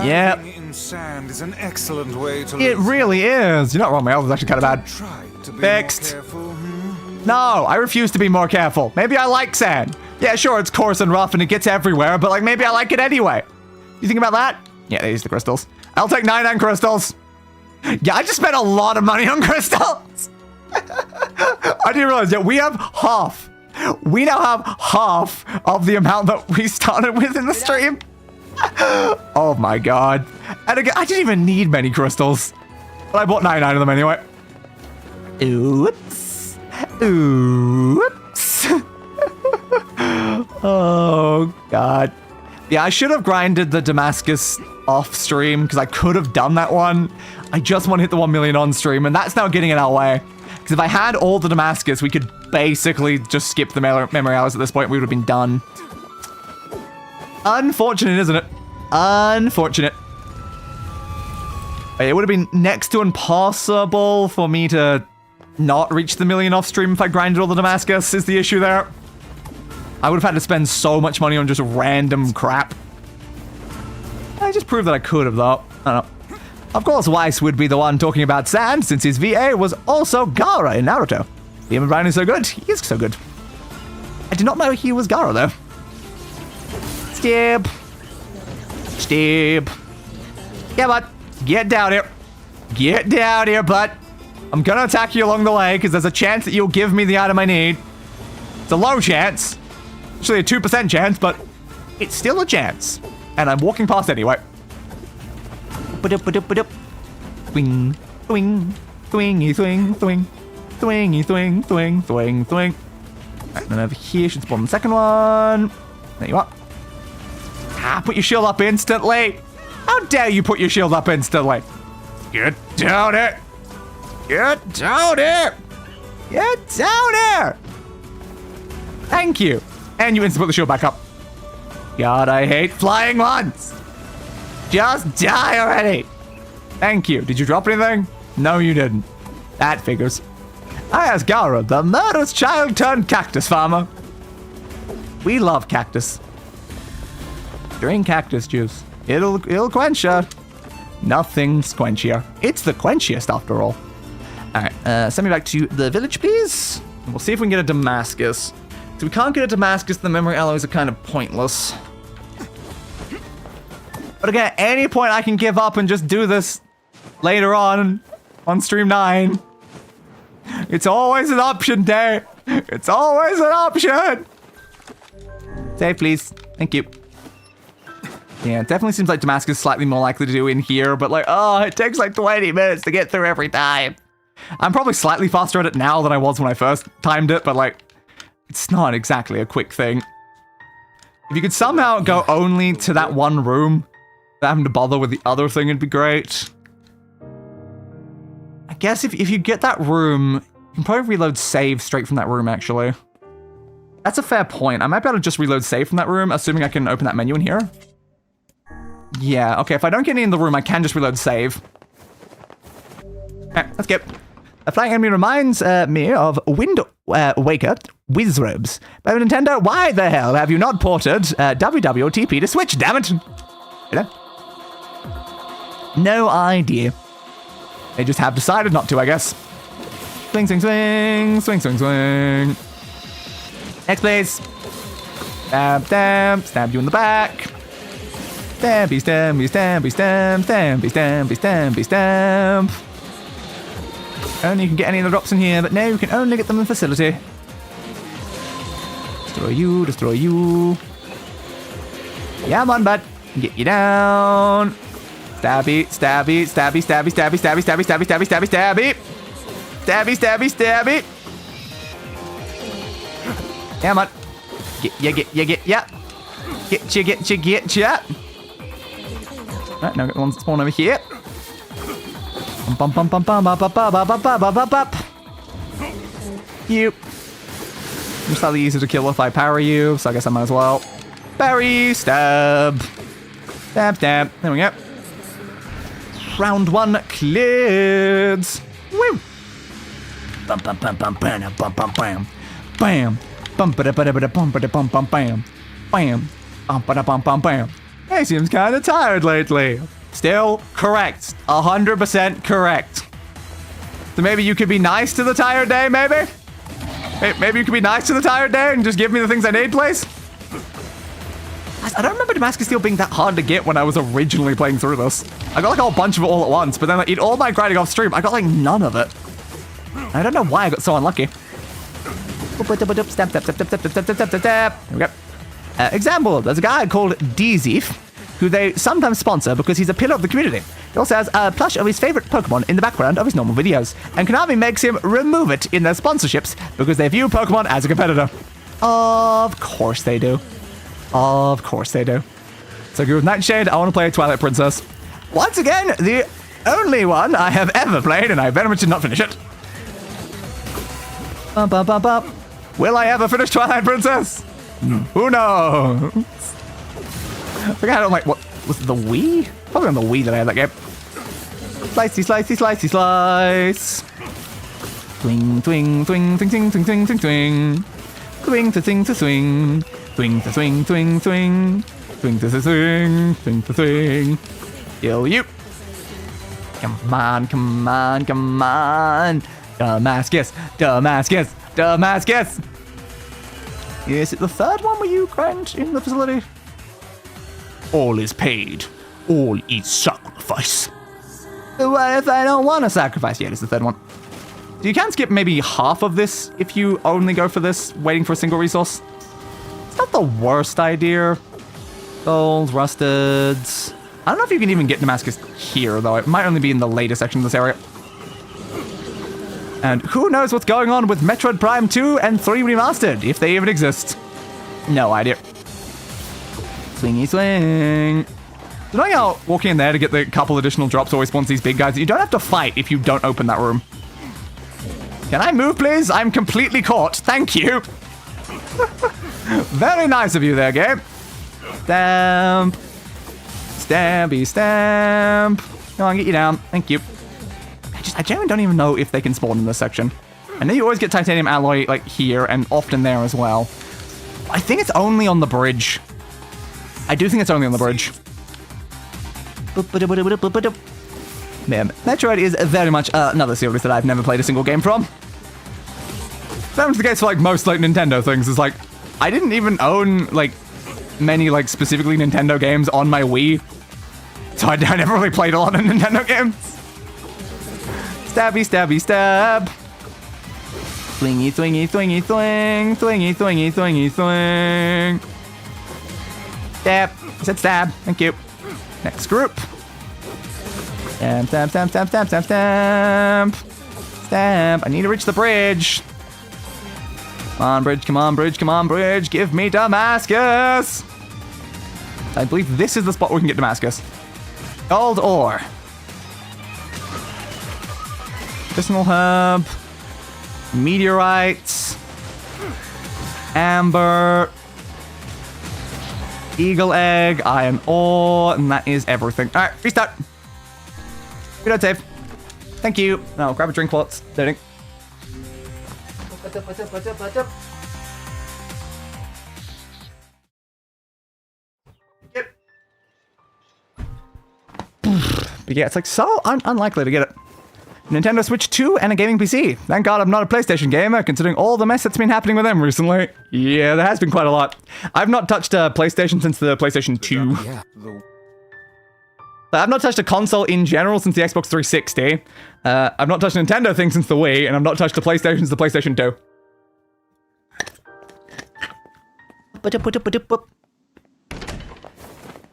[SPEAKER 1] Yeah.
[SPEAKER 6] In sand is an excellent way to
[SPEAKER 1] It really is. You're not wrong, my health is actually kind of bad.
[SPEAKER 6] Try to be
[SPEAKER 1] Fixed.
[SPEAKER 6] more careful.
[SPEAKER 1] No, I refuse to be more careful. Maybe I like sand. Yeah, sure, it's coarse and rough and it gets everywhere, but like maybe I like it anyway. You think about that? Yeah, these are the crystals. I'll take 99 crystals. Yeah, I just spent a lot of money on crystals. I didn't realize, yeah, we have half. We now have half of the amount that we started with in the stream. Oh my god. And again, I didn't even need many crystals. But I bought 99 of them anyway. Oops. Oh, God. Yeah, I should have grinded the Damascus off stream because I could have done that one. I just want to hit the 1 million on stream, and that's now getting in our way. Because if I had all the Damascus, we could basically just skip the memory hours at this point. We would have been done. Unfortunate, isn't it? Unfortunate. It would have been next to impossible for me to not reach the 1 million off stream if I grinded all the Damascus, is the issue there. I would have had to spend so much money on just random crap. I just proved that I could have, though. I don't know. Of course, Weiss would be the one talking about sand, since his VA was also Gaara in Naruto. Even Brown is so good. He is so good. I did not know he was Gaara, though. Skip. Skip. Yeah, bud. Get down here. Get down here, bud. I'm gonna attack you along the way, because there's a chance that you'll give me the item I need. It's a low chance. Actually a 2% chance, but it's still a chance. And I'm walking past anyway. Swing, swing, swingy, swing, swing, swingy, swing, swing, swing, swing. Alright, then over here should spawn the second one. There you are. Ah, put your shield up instantly. How dare you put your shield up instantly? Get down here. Get down here. Get down here. Thank you. And you instantly put the shield back up. God, I hate flying ones. Just die already. Thank you. Did you drop anything? No, you didn't. That figures. I asked Gaara, the murderous child turned cactus farmer. We love cactus. Drink cactus juice. It'll quench ya. Nothing's quenchier. It's the quenchiest after all. Alright, send me back to the village, please. And we'll see if we can get a Damascus. So we can't get a Damascus, the memory alloys are kind of pointless. But again, at any point I can give up and just do this later on stream 9. It's always an option, Day. It's always an option. Save, please. Thank you. Yeah, it definitely seems like Damascus is slightly more likely to do in here, but like, oh, it takes like 20 minutes to get through every time. I'm probably slightly faster at it now than I was when I first timed it, but like, it's not exactly a quick thing. If you could somehow go only to that one room, without having to bother with the other thing, it'd be great. I guess if you get that room, you can probably reload save straight from that room, actually. That's a fair point. I might be able to just reload save from that room, assuming I can open that menu in here. Yeah, okay, if I don't get any in the room, I can just reload save. Alright, let's go. A flying enemy reminds me of Wind Waker Wizrobes. By Nintendo, why the hell have you not ported WWTP to Switch, damn it? You know? No idea. They just have decided not to, I guess. Swing, swing, swing, swing, swing, swing. Next, please. Stab, stab, stab you in the back. Stabby, stabby, stabby, stab, stabby, stabby, stabby, stab. Only you can get any of the drops in here, but now you can only get them in facility. Destroy you, destroy you. Yeah, come on, bud. Get you down. Stabby, stabby, stabby, stabby, stabby, stabby, stabby, stabby, stabby, stabby, stabby. Stabby, stabby, stabby. Yeah, come on. Get ya. Get ya. Right, now get the ones that spawn over here. Bum bum bum bum bum bum bum bum bum bum bum bum. You. I'm slightly easier to kill if I parry you, so I guess I might as well. Parry, stab. Stab, stab. There we go. Round 1 cleared. Woo! Bum bum bum bum bam bum bum bam. Bam. Bum ba da ba da ba da bum ba da bum bum bam. Bam. Bum ba da bum bum bam. He seems kind of tired lately. Still correct. 100% correct. So maybe you could be nice to the tired day, maybe? Maybe you could be nice to the tired day and just give me the things I need, please? I don't remember Damascus Steel being that hard to get when I was originally playing through this. I got like a whole bunch of it all at once, but then like, in all my grinding off stream, I got like none of it. I don't know why I got so unlucky. Stab, stab, stab, stab, stab, stab, stab, stab, stab. There we go. Example, there's a guy called D-eez, who they sometimes sponsor because he's a pillar of the community. He also has a plush of his favorite Pokemon in the background of his normal videos, and Konami makes him remove it in their sponsorships because they view Pokemon as a competitor. Of course they do. Of course they do. So good with Nightshade, I want to play Twilight Princess. Once again, the only one I have ever played, and I very much did not finish it. Bum, bum, bum, bum. Will I ever finish Twilight Princess? Who knows? I forgot, I don't like, what, was it the Wii? Probably on the Wii that I had that game. Slicey, slicey, slicey, slice. Twing, twing, twing, twing, twing, twing, twing, twing, twing. Twing to swing to swing. Twing to swing, twing, twing. Twing to swing, twing to swing. Kill you. Come on, come on, come on. Damascus, Damascus, Damascus. Is it the third one where you grind in the facility?
[SPEAKER 4] All is paid. All is sacrifice.
[SPEAKER 1] What if I don't want to sacrifice? Yeah, it's the third one. So you can skip maybe half of this if you only go for this, waiting for a single resource. It's not the worst idea. Gold, rusted. I don't know if you can even get Damascus here, though. It might only be in the later section of this area. And who knows what's going on with Metroid Prime 2 and 3 Remastered, if they even exist. No idea. Swingy swing. You know how walking in there to get the couple additional drops always spawns these big guys that you don't have to fight if you don't open that room? Can I move, please? I'm completely caught. Thank you. Very nice of you there, game. Stamp. Stabby stamp. Come on, get you down. Thank you. I genuinely don't even know if they can spawn in this section. I know you always get titanium alloy, like, here and often there as well. I think it's only on the bridge. I do think it's only on the bridge. Man, Metroid is very much another series that I've never played a single game from. That was the case for, like, most, like, Nintendo things. Is like, I didn't even own, like, many, like, specifically Nintendo games on my Wii. So I never really played a lot of Nintendo games. Stabby, stabby, stab. Swingy, swingy, swingy, swing. Swingy, swingy, swingy, swing. Stab. I said stab. Thank you. Next group. Stamp, stamp, stamp, stamp, stamp, stamp, stamp. Stamp. I need to reach the bridge. Come on, bridge, come on, bridge, come on, bridge. Give me Damascus. I believe this is the spot where we can get Damascus. Gold ore. Medicinal herb. Meteorites. Amber. Eagle egg. Iron ore. And that is everything. Alright, restart. We don't save. Thank you. No, grab a drink while it's loading. Yep. But yeah, it's like so unlikely to get it. Nintendo Switch 2 and a gaming PC. Thank God I'm not a PlayStation gamer, considering all the mess that's been happening with them recently. Yeah, there has been quite a lot. I've not touched a PlayStation since the PlayStation 2.
[SPEAKER 6] Yeah.
[SPEAKER 1] I've not touched a console in general since the Xbox 360. I've not touched a Nintendo thing since the Wii, and I've not touched a PlayStation since the PlayStation 2.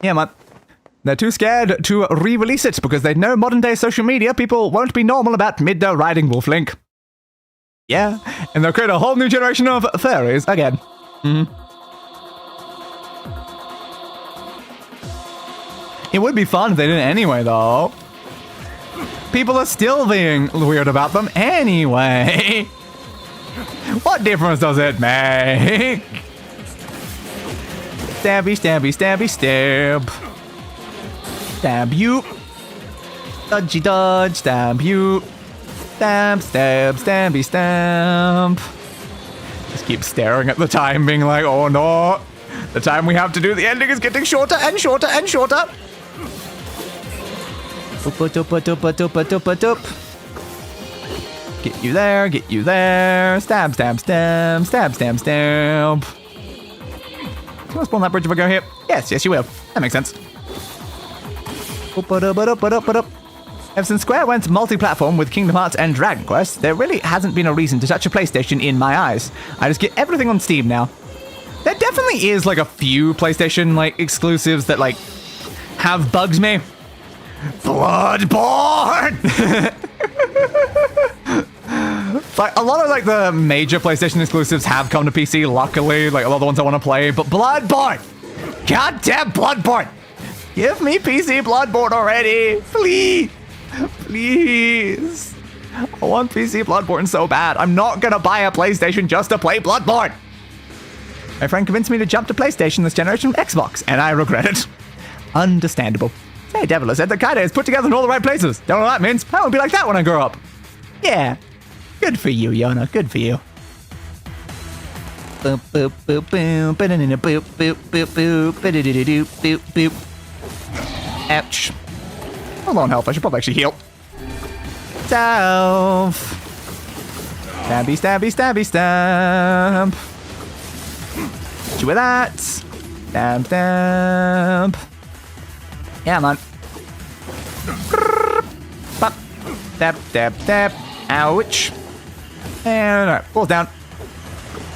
[SPEAKER 1] Yeah, man. They're too scared to re-release it because they know modern-day social media people won't be normal about midday riding Wolf Link. Yeah, and they'll create a whole new generation of furries again. It would be fun if they did it anyway, though. People are still being weird about them anyway. What difference does it make? Stabby, stabby, stabby, stab. Stab you. Dodgy dodge, stab you. Stab, stab, stabby, stab. Just keep staring at the time, being like, oh no. The time we have to do the ending is getting shorter and shorter and shorter. Get you there, get you there. Stab, stab, stab, stab, stab, stab. Can I spawn that bridge if I go here? Yes, yes you will. That makes sense. Ever since Square went multi-platform with Kingdom Hearts and Dragon Quest, there really hasn't been a reason to touch a PlayStation in my eyes. I just get everything on Steam now. There definitely is like a few PlayStation like exclusives that like have bugs me. Bloodborne! Like, a lot of, like, the major PlayStation exclusives have come to PC, luckily. Like, a lot of the ones I want to play. But Bloodborne! Goddamn Bloodborne! Give me PC Bloodborne already! Please! Please! I want PC Bloodborne so bad. I'm not gonna buy a PlayStation just to play Bloodborne! My friend convinced me to jump to PlayStation this generation from Xbox, and I regret it. Understandable. Hey, Devil said that Kaide is put together in all the right places. Don't know what that means. I won't be like that when I grow up. Yeah. Good for you, Yonah. Good for you. Boop, boop, boop, boop, boop, boop, boop, boop, boop, boop, boop. Ouch. Hold on, health. I should probably actually heal. Self. Stabby, stabby, stabby, stab. Hit you with that. Stab, stab. Yeah, man. Pop. Stab, stab, stab. Ouch. And alright, balls down.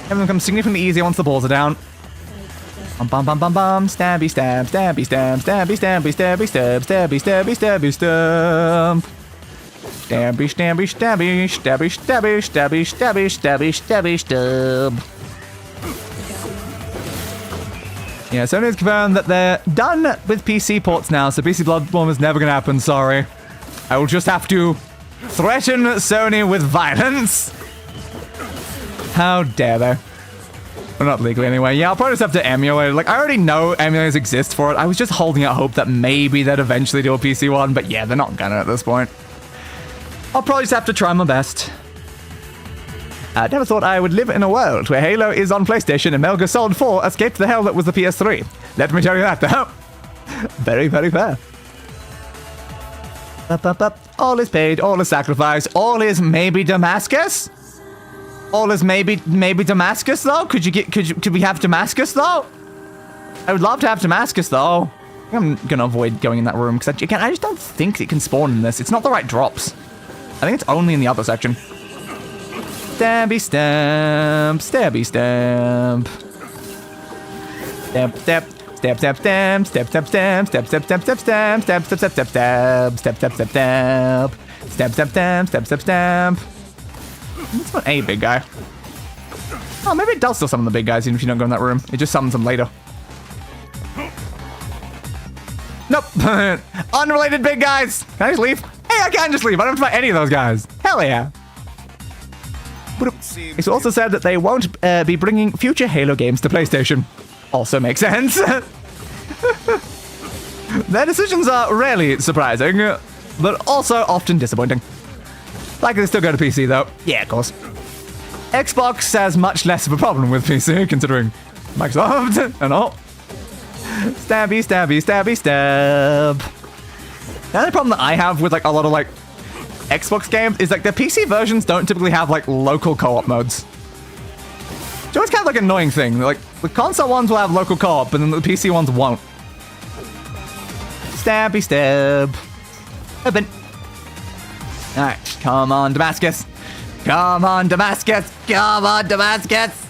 [SPEAKER 1] Everything becomes significantly easier once the balls are down. Bum bum bum bum bum. Stabby stab, stabby stab, stabby stabby stabby stab, stabby stabby stabby stab. Stabby stabby stabby stabby stabby stabby stabby stabby stabby stab. Yeah, Sony's confirmed that they're done with PC ports now, so PC Bloodborne is never gonna happen, sorry. I will just have to threaten Sony with violence. How dare they? Well, not legally anyway. Yeah, I'll probably just have to emulate it. Like, I already know emulators exist for it. I was just holding out hope that maybe they'd eventually do a PC one, but yeah, they're not gonna at this point. I'll probably just have to try my best. I never thought I would live in a world where Halo is on PlayStation and Metal Gear Solid 4 escaped the hell that was the PS3. Let me tell you that, though. Very, very fair. All is paid, all is sacrificed, all is maybe Damascus? All is maybe Damascus, though? Could we have Damascus, though? I would love to have Damascus, though. I'm gonna avoid going in that room, because again, I just don't think it can spawn in this. It's not the right drops. I think it's only in the other section. Stabby stamp, stabby stamp. Stamp, step, stab, stab, stamp, step, step, stamp, step, step, step, step, stamp, step, step, step, step, stab, step, step, step, stamp, step, step, stamp, step, step, stamp. It's not a big guy. Oh, maybe it does still summon the big guys even if you don't go in that room. It just summons them later. Nope. Unrelated big guys. Can I just leave? Hey, I can just leave. I don't have to fight any of those guys. Hell yeah. It's also said that they won't be bringing future Halo games to PlayStation. Also makes sense. Their decisions are rarely surprising, but also often disappointing. Likely they still go to PC though. Yeah, of course. Xbox has much less of a problem with PC, considering Microsoft and all. Stabby, stabby, stabby, stab. The only problem that I have with like a lot of like Xbox games is like the PC versions don't typically have like local co-op modes. It's always kind of like an annoying thing. Like the console ones will have local co-op, but then the PC ones won't. Stabby stab. Open. Alright, come on, Damascus. Come on, Damascus. Come on, Damascus.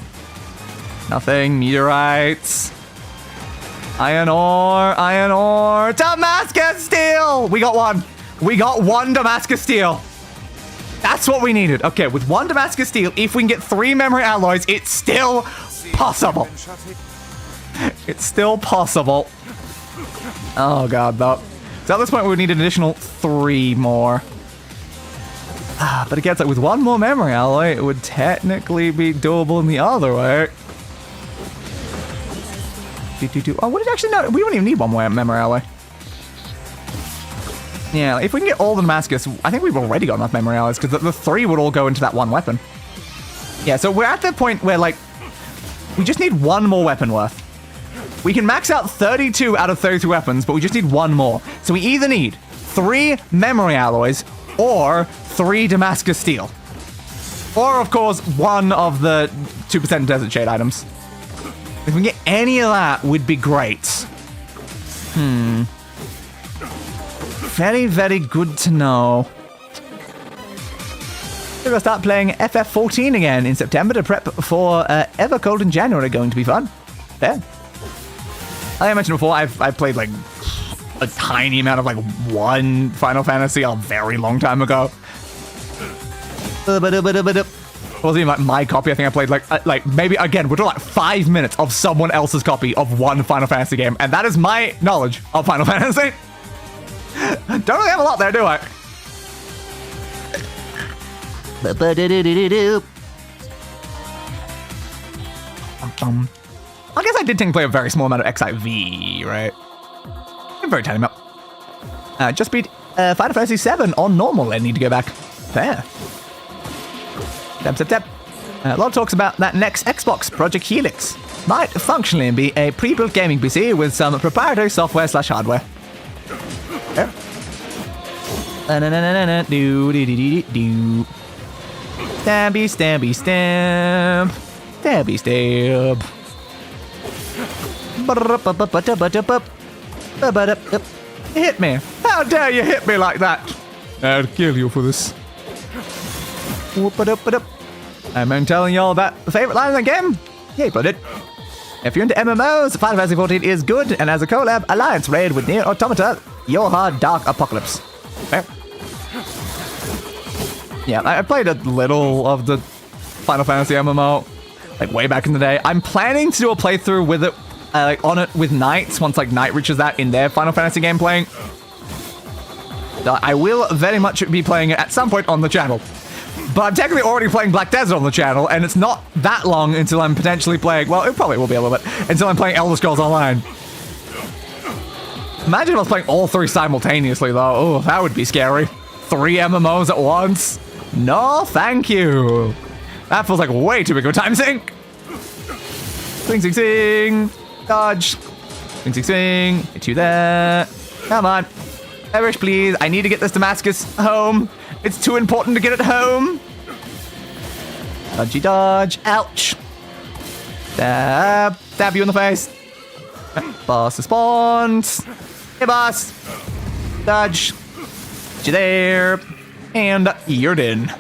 [SPEAKER 1] Nothing. Meteorites. Iron ore. Damascus steel. We got one. We got one Damascus steel. That's what we needed. Okay, with one Damascus steel, if we can get 3 memory alloys, it's still possible. It's still possible. Oh god, though. So at this point, we would need an additional 3 more. But again, it's like with 1 more memory alloy, it would technically be doable in the other way. Oh, what did actually no? We don't even need 1 more memory alloy. Yeah, if we can get all the Damascus, I think we've already got enough memory alloys because the 3 would all go into that 1 weapon. Yeah, so we're at the point where like we just need 1 more weapon worth. We can max out 32 out of 33 weapons, but we just need 1 more. So we either need 3 memory alloys or 3 Damascus steel. Or, of course, 1 of the 2% Desert Shade items. If we can get any of that, would be great. Very, very good to know. We're going to start playing FF14 again in September to prep for Evercold in January. Going to be fun. Fair. Like I mentioned before, I've played like a tiny amount of like 1 Final Fantasy a very long time ago. It wasn't even like my copy. I think I played like maybe, again, we're talking like 5 minutes of someone else's copy of one Final Fantasy game. And that is my knowledge of Final Fantasy. Don't really have a lot there, do I? I guess I did play a very small amount of XIV, right? A very tiny amount. Just beat Final Fantasy 7 on normal. I need to go back. Fair. Tap. A lot of talks about that next Xbox, Project Helix. Might functionally be a pre-built gaming PC with some proprietary software / hardware. There. Do. Stabby, stabby, stab. Stabby, stab. Hit me. How dare you hit me like that? I'll kill you for this. I'm telling y'all about the favorite line in the game. Yeah, put it. If you're into MMOs, Final Fantasy 14 is good, and as a collab, Alliance raid with NieR Automata, Yonah Dark Apocalypse. Fair. Yeah, I played a little of the Final Fantasy MMO, like way back in the day. I'm planning to do a playthrough with it, like on it with Knights, once like Knight reaches that in their Final Fantasy game playing. I will very much be playing it at some point on the channel. But I'm technically already playing Black Desert on the channel, and it's not that long until I'm potentially playing, well, it probably will be a little bit, until I'm playing Elder Scrolls Online. Imagine if I was playing all three simultaneously, though. Oh, that would be scary. 3 MMOs at once? No, thank you. That feels like way too big of a time sink. Swing, swing, swing. Dodge. Swing, swing, swing. Hit you there. Come on. Perish, please. I need to get this Damascus home. It's too important to get it home. Dodgy dodge. Ouch. Stab. Stab you in the face. Boss spawns. Hey, boss. Dodge. Get you there. And you're in.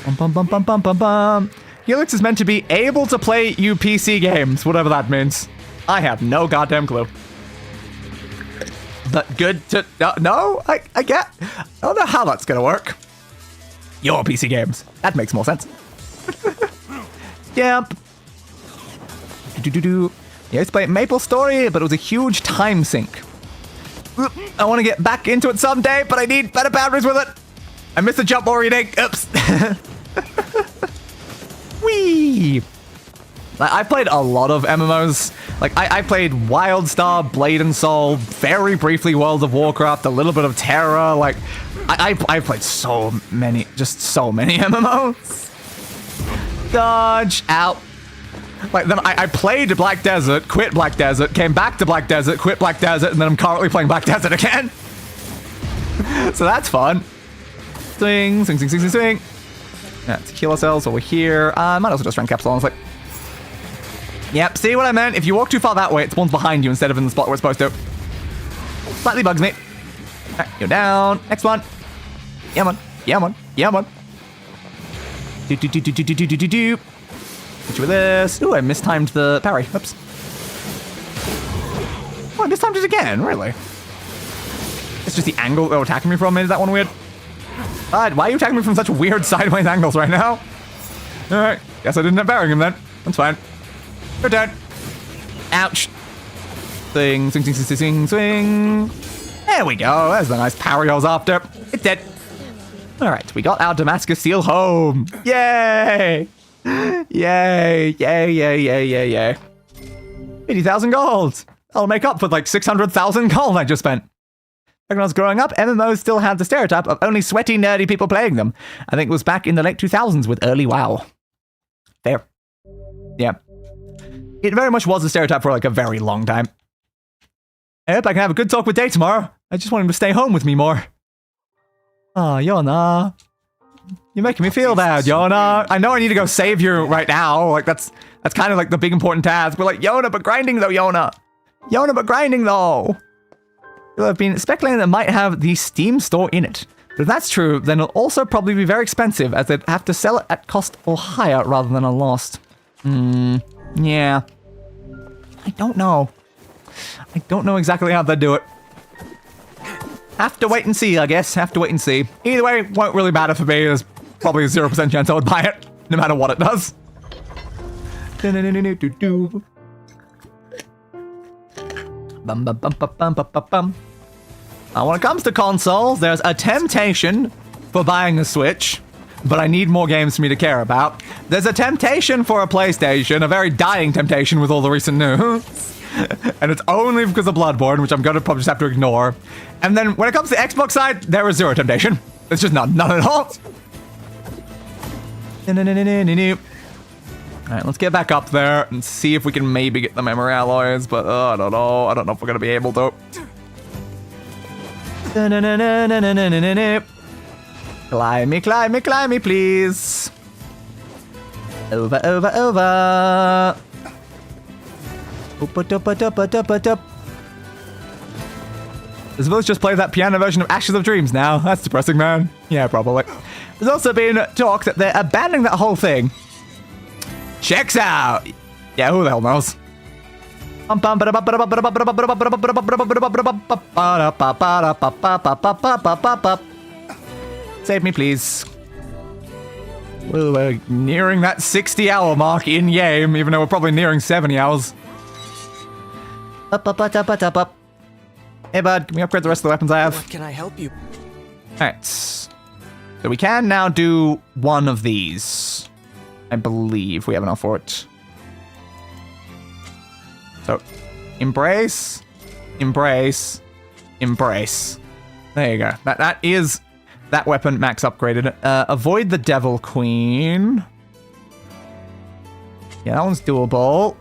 [SPEAKER 1] Bum, bum, bum, bum, bum, bum. Helix is meant to be able to play you PC games, whatever that means. I have no goddamn clue. But good to no, I get. I don't know how that's gonna work. Your PC games. That makes more sense. Yep. Yeah, I used to play Maple Story, but it was a huge time sink. I want to get back into it someday, but I need better boundaries with it. I missed the jump already. Oops. Whee! I played a lot of MMOs. Like, I played Wildstar, Blade and Soul, very briefly World of Warcraft, a little bit of Terra. Like, I played so many, just so many MMOs. Dodge, out. Like, then I played Black Desert, quit Black Desert, came back to Black Desert, quit Black Desert, and then I'm currently playing Black Desert again. So that's fun. Swing, swing, swing, swing, swing, swing. Yeah, to heal ourselves over here. I might also just run capsule, honestly. Yep, see what I meant? If you walk too far that way, it spawns behind you instead of in the spot where it's supposed to. Slightly bugs me. Alright, you're down. Next one. Yeah, man. Yeah, man. Yeah, man. Do. Hit you with this. Ooh, I mistimed the parry. Oops. Oh, I mistimed it again. Really? It's just the angle they're attacking me from. Is that one weird? Why are you attacking me from such weird sideways angles right now? Alright. Guess I didn't end up parrying him then. That's fine. Your turn. Ouch. Swing, swing, swing, swing, swing, swing. There we go. There's the nice parry I was after. It's dead. Alright, we got our Damascus seal home. Yay! Yay, yay, yay, yay, yay, yay. 80,000 gold. I'll make up for like 600,000 gold I just spent. Back when I was growing up, MMOs still had the stereotype of only sweaty, nerdy people playing them. I think it was back in the late 2000s with early WoW. Fair. Yeah. It very much was a stereotype for like a very long time. I hope I can have a good talk with Day tomorrow. I just want him to stay home with me more. Oh, Yonah. You're making me feel bad, Yonah. I know I need to go save you right now. Like, that's kind of like the big important task. We're like, Yonah, but grinding though, Yonah. Yonah, but grinding though. People have been speculating that it might have the Steam store in it. But if that's true, then it'll also probably be very expensive, as they'd have to sell it at cost or higher rather than a loss. Yeah. I don't know. I don't know exactly how they'd do it. Have to wait and see, I guess. Have to wait and see. Either way, won't really matter for me, as probably a 0% chance I would buy it, no matter what it does. Now, when it comes to consoles, there's a temptation for buying a Switch, but I need more games for me to care about. There's a temptation for a PlayStation, a very dying temptation with all the recent news. And it's only because of Bloodborne, which I'm going to probably just have to ignore. And then when it comes to the Xbox side, there is zero temptation. It's just none at all. Alright, let's get back up there and see if we can maybe get the memory alloys, but I don't know. I don't know if we're going to be able to. Climby, climby, climby, please. Over. Does Village just play that piano version of Ashes of Dreams now? That's depressing, man. Yeah, probably. There's also been talk that they're abandoning that whole thing. Checks out. Yeah, who the hell knows? Save me, please. Well, we're nearing that 60-hour mark in-game, even though we're probably nearing 70 hours. Up. Hey, bud, can we upgrade the rest of the weapons I have?
[SPEAKER 8] What can I help you?
[SPEAKER 1] Alright. So we can now do one of these. I believe we have enough for it. So, embrace. There you go. That is that weapon max upgraded. Avoid the Devil Queen. Yeah, that one's doable.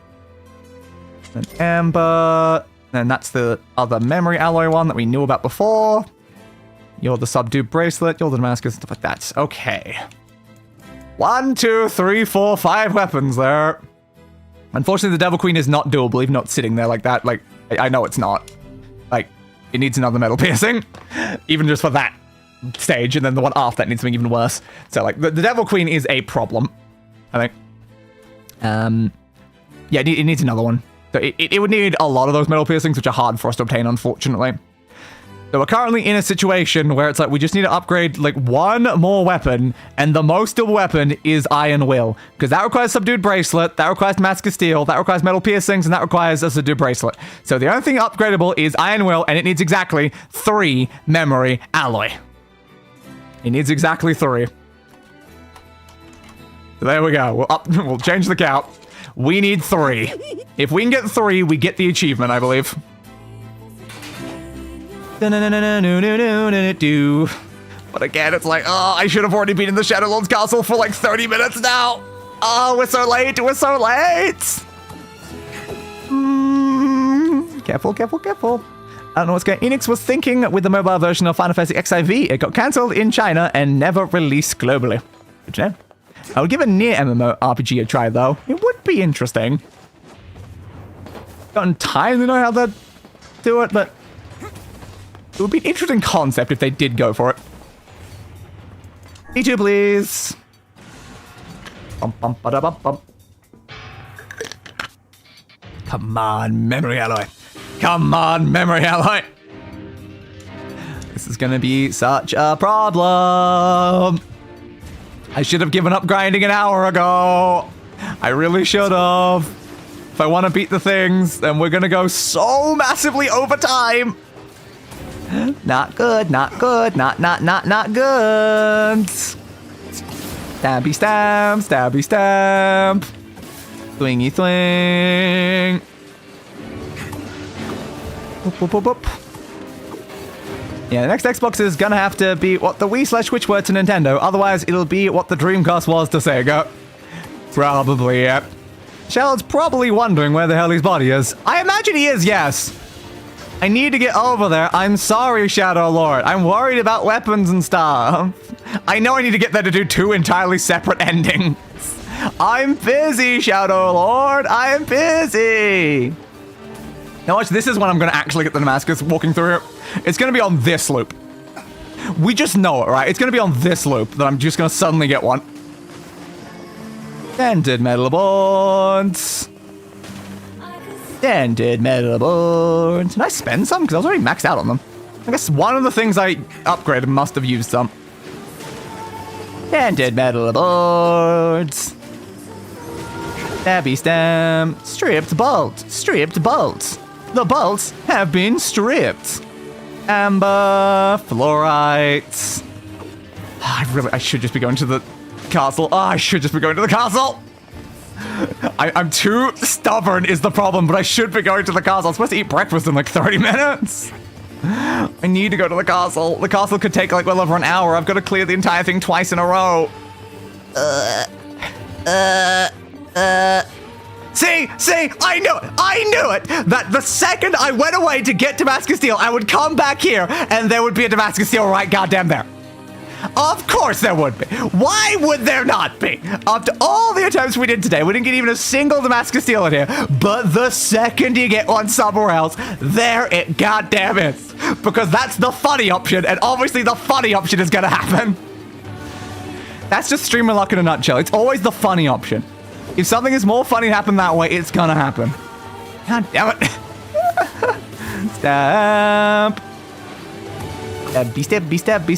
[SPEAKER 1] And Amber. And that's the other memory alloy one that we knew about before. You're the subdued bracelet. You're the Damascus, stuff like that. Okay. 1, 2, 3, 4, 5 weapons there. Unfortunately, the Devil Queen is not doable, even though it's sitting there like that. Like, I know it's not. Like, it needs another metal piercing. Even just for that stage, and then the one after that needs something even worse. So, like, the Devil Queen is a problem, I think. Yeah, it needs another one. So it would need a lot of those metal piercings, which are hard for us to obtain, unfortunately. So we're currently in a situation where it's like we just need to upgrade like one more weapon, and the most doable weapon is Iron Will, because that requires subdued bracelet, that requires mask of steel, that requires metal piercings, and that requires a subdued bracelet. So the only thing upgradable is Iron Will, and it needs exactly 3 memory alloy. It needs exactly 3. So there we go. We'll change the count. We need 3. If we can get 3, we get the achievement, I believe. But again, it's like, oh, I should have already been in the Shadow Lord's castle for like 30 minutes now. Oh, we're so late. We're so late. Careful. I don't know what's going on. Enix was thinking with the mobile version of Final Fantasy XIV, it got cancelled in China and never released globally. Good to know. I would give a NieR MMORPG a try, though. It would be interesting. Don't entirely know how to do it, but it would be an interesting concept if they did go for it. Me too, please. Come on, memory alloy. This is gonna be such a problem. I should have given up grinding an hour ago. I really should have. If I want to beat the things, then we're gonna go so massively over time. Not good. Not good. Stabby stamp. Swingy swing. Boop. Yeah, the next Xbox is gonna have to be what the Wii/Switch were to Nintendo. Otherwise, it'll be what the Dreamcast was to Sega. Probably, yep. Shell's probably wondering where the hell his body is. I imagine he is, yes. I need to get over there. I'm sorry, Shadow Lord. I'm worried about weapons and stuff. I know I need to get there to do 2 entirely separate endings. I'm busy, Shadow Lord. I'm busy. Now watch, this is when I'm going to actually get the Damascus walking through it. It's going to be on this loop. We just know it, right? It's going to be on this loop that I'm just going to suddenly get one. Dented metal boards. Did I spend some? Because I was already maxed out on them. I guess one of the things I upgraded must have used some. Dented metal boards. Stabby stamp. Stripped bolt. Stripped bolts. The bolts have been stripped. Amber. Fluorites. I should just be going to the castle. Oh, I should just be going to the castle. I'm too stubborn is the problem, but I should be going to the castle. I'm supposed to eat breakfast in like 30 minutes. I need to go to the castle. The castle could take like well over an hour. I've got to clear the entire thing twice in a row. See, I knew it. That the second I went away to get Damascus Steel, I would come back here and there would be a Damascus Steel right goddamn there. Of course there would be. Why would there not be? After all the attempts we did today, we didn't get even a single Damascus Steel in here. But the second you get one somewhere else, there it goddamn is. Because that's the funny option, and obviously the funny option is gonna happen. That's just streamer luck in a nutshell. It's always the funny option. If something is more funny to happen that way, it's gonna happen. God damn it. Stamp. Stabby stab. The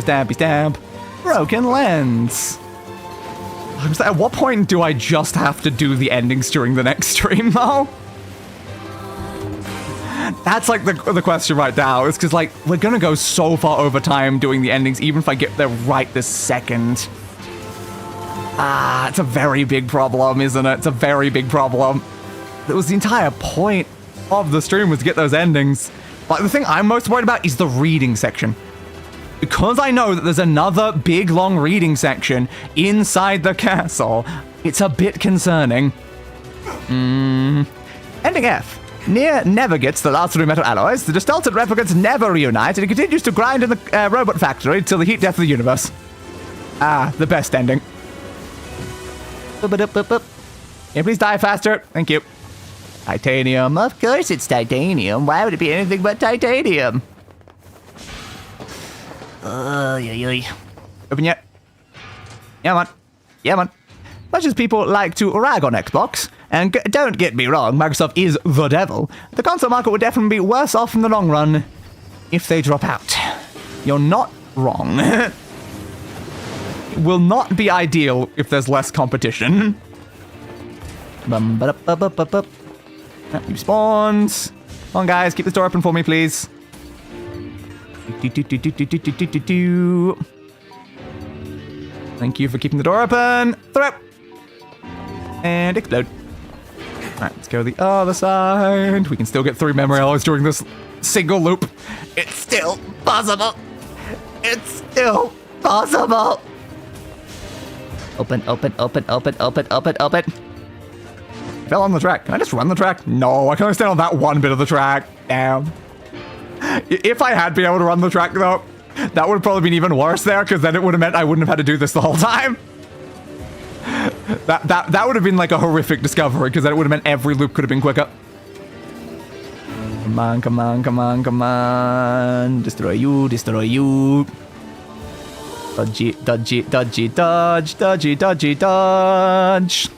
[SPEAKER 1] stabby stab. Broken lens. At what point do I just have to do the endings during the next stream, though? That's like the question right now. It's because like we're gonna go so far over time doing the endings, even if I get there right this second. It's a very big problem, isn't it? It's a very big problem. It was the entire point of the stream was to get those endings. But the thing I'm most worried about is the reading section. Because I know that there's another big, long reading section inside the castle, it's a bit concerning. Ending F. NieR never gets the last 3 metal alloys. The distorted replicants never reunite, and it continues to grind in the robot factory till the heat death of the universe. The best ending. Boop. Yeah, please die faster. Thank you. Titanium. Of course it's titanium. Why would it be anything but titanium? Open yet? Yeah, man. Much as people like to rag on Xbox, and don't get me wrong, Microsoft is the devil, the console market would definitely be worse off in the long run if they drop out. You're not wrong. It will not be ideal if there's less competition. New spawns. Come on, guys, keep this door open for me, please. Thank you for keeping the door open. Throw. And explode. Alright, let's go to the other side. We can still get 3 memory alloys during this single loop. It's still possible. It's still possible. Open. Fell on the track. Can I just run the track? No, I can only stand on that one bit of the track. Damn. If I had been able to run the track, though, that would have probably been even worse there, because then it would have meant I wouldn't have had to do this the whole time. That would have been like a horrific discovery, because then it would have meant every loop could have been quicker. Come on. Destroy you. Dodgy. Dodge. Dodge. Dodge. Dodge.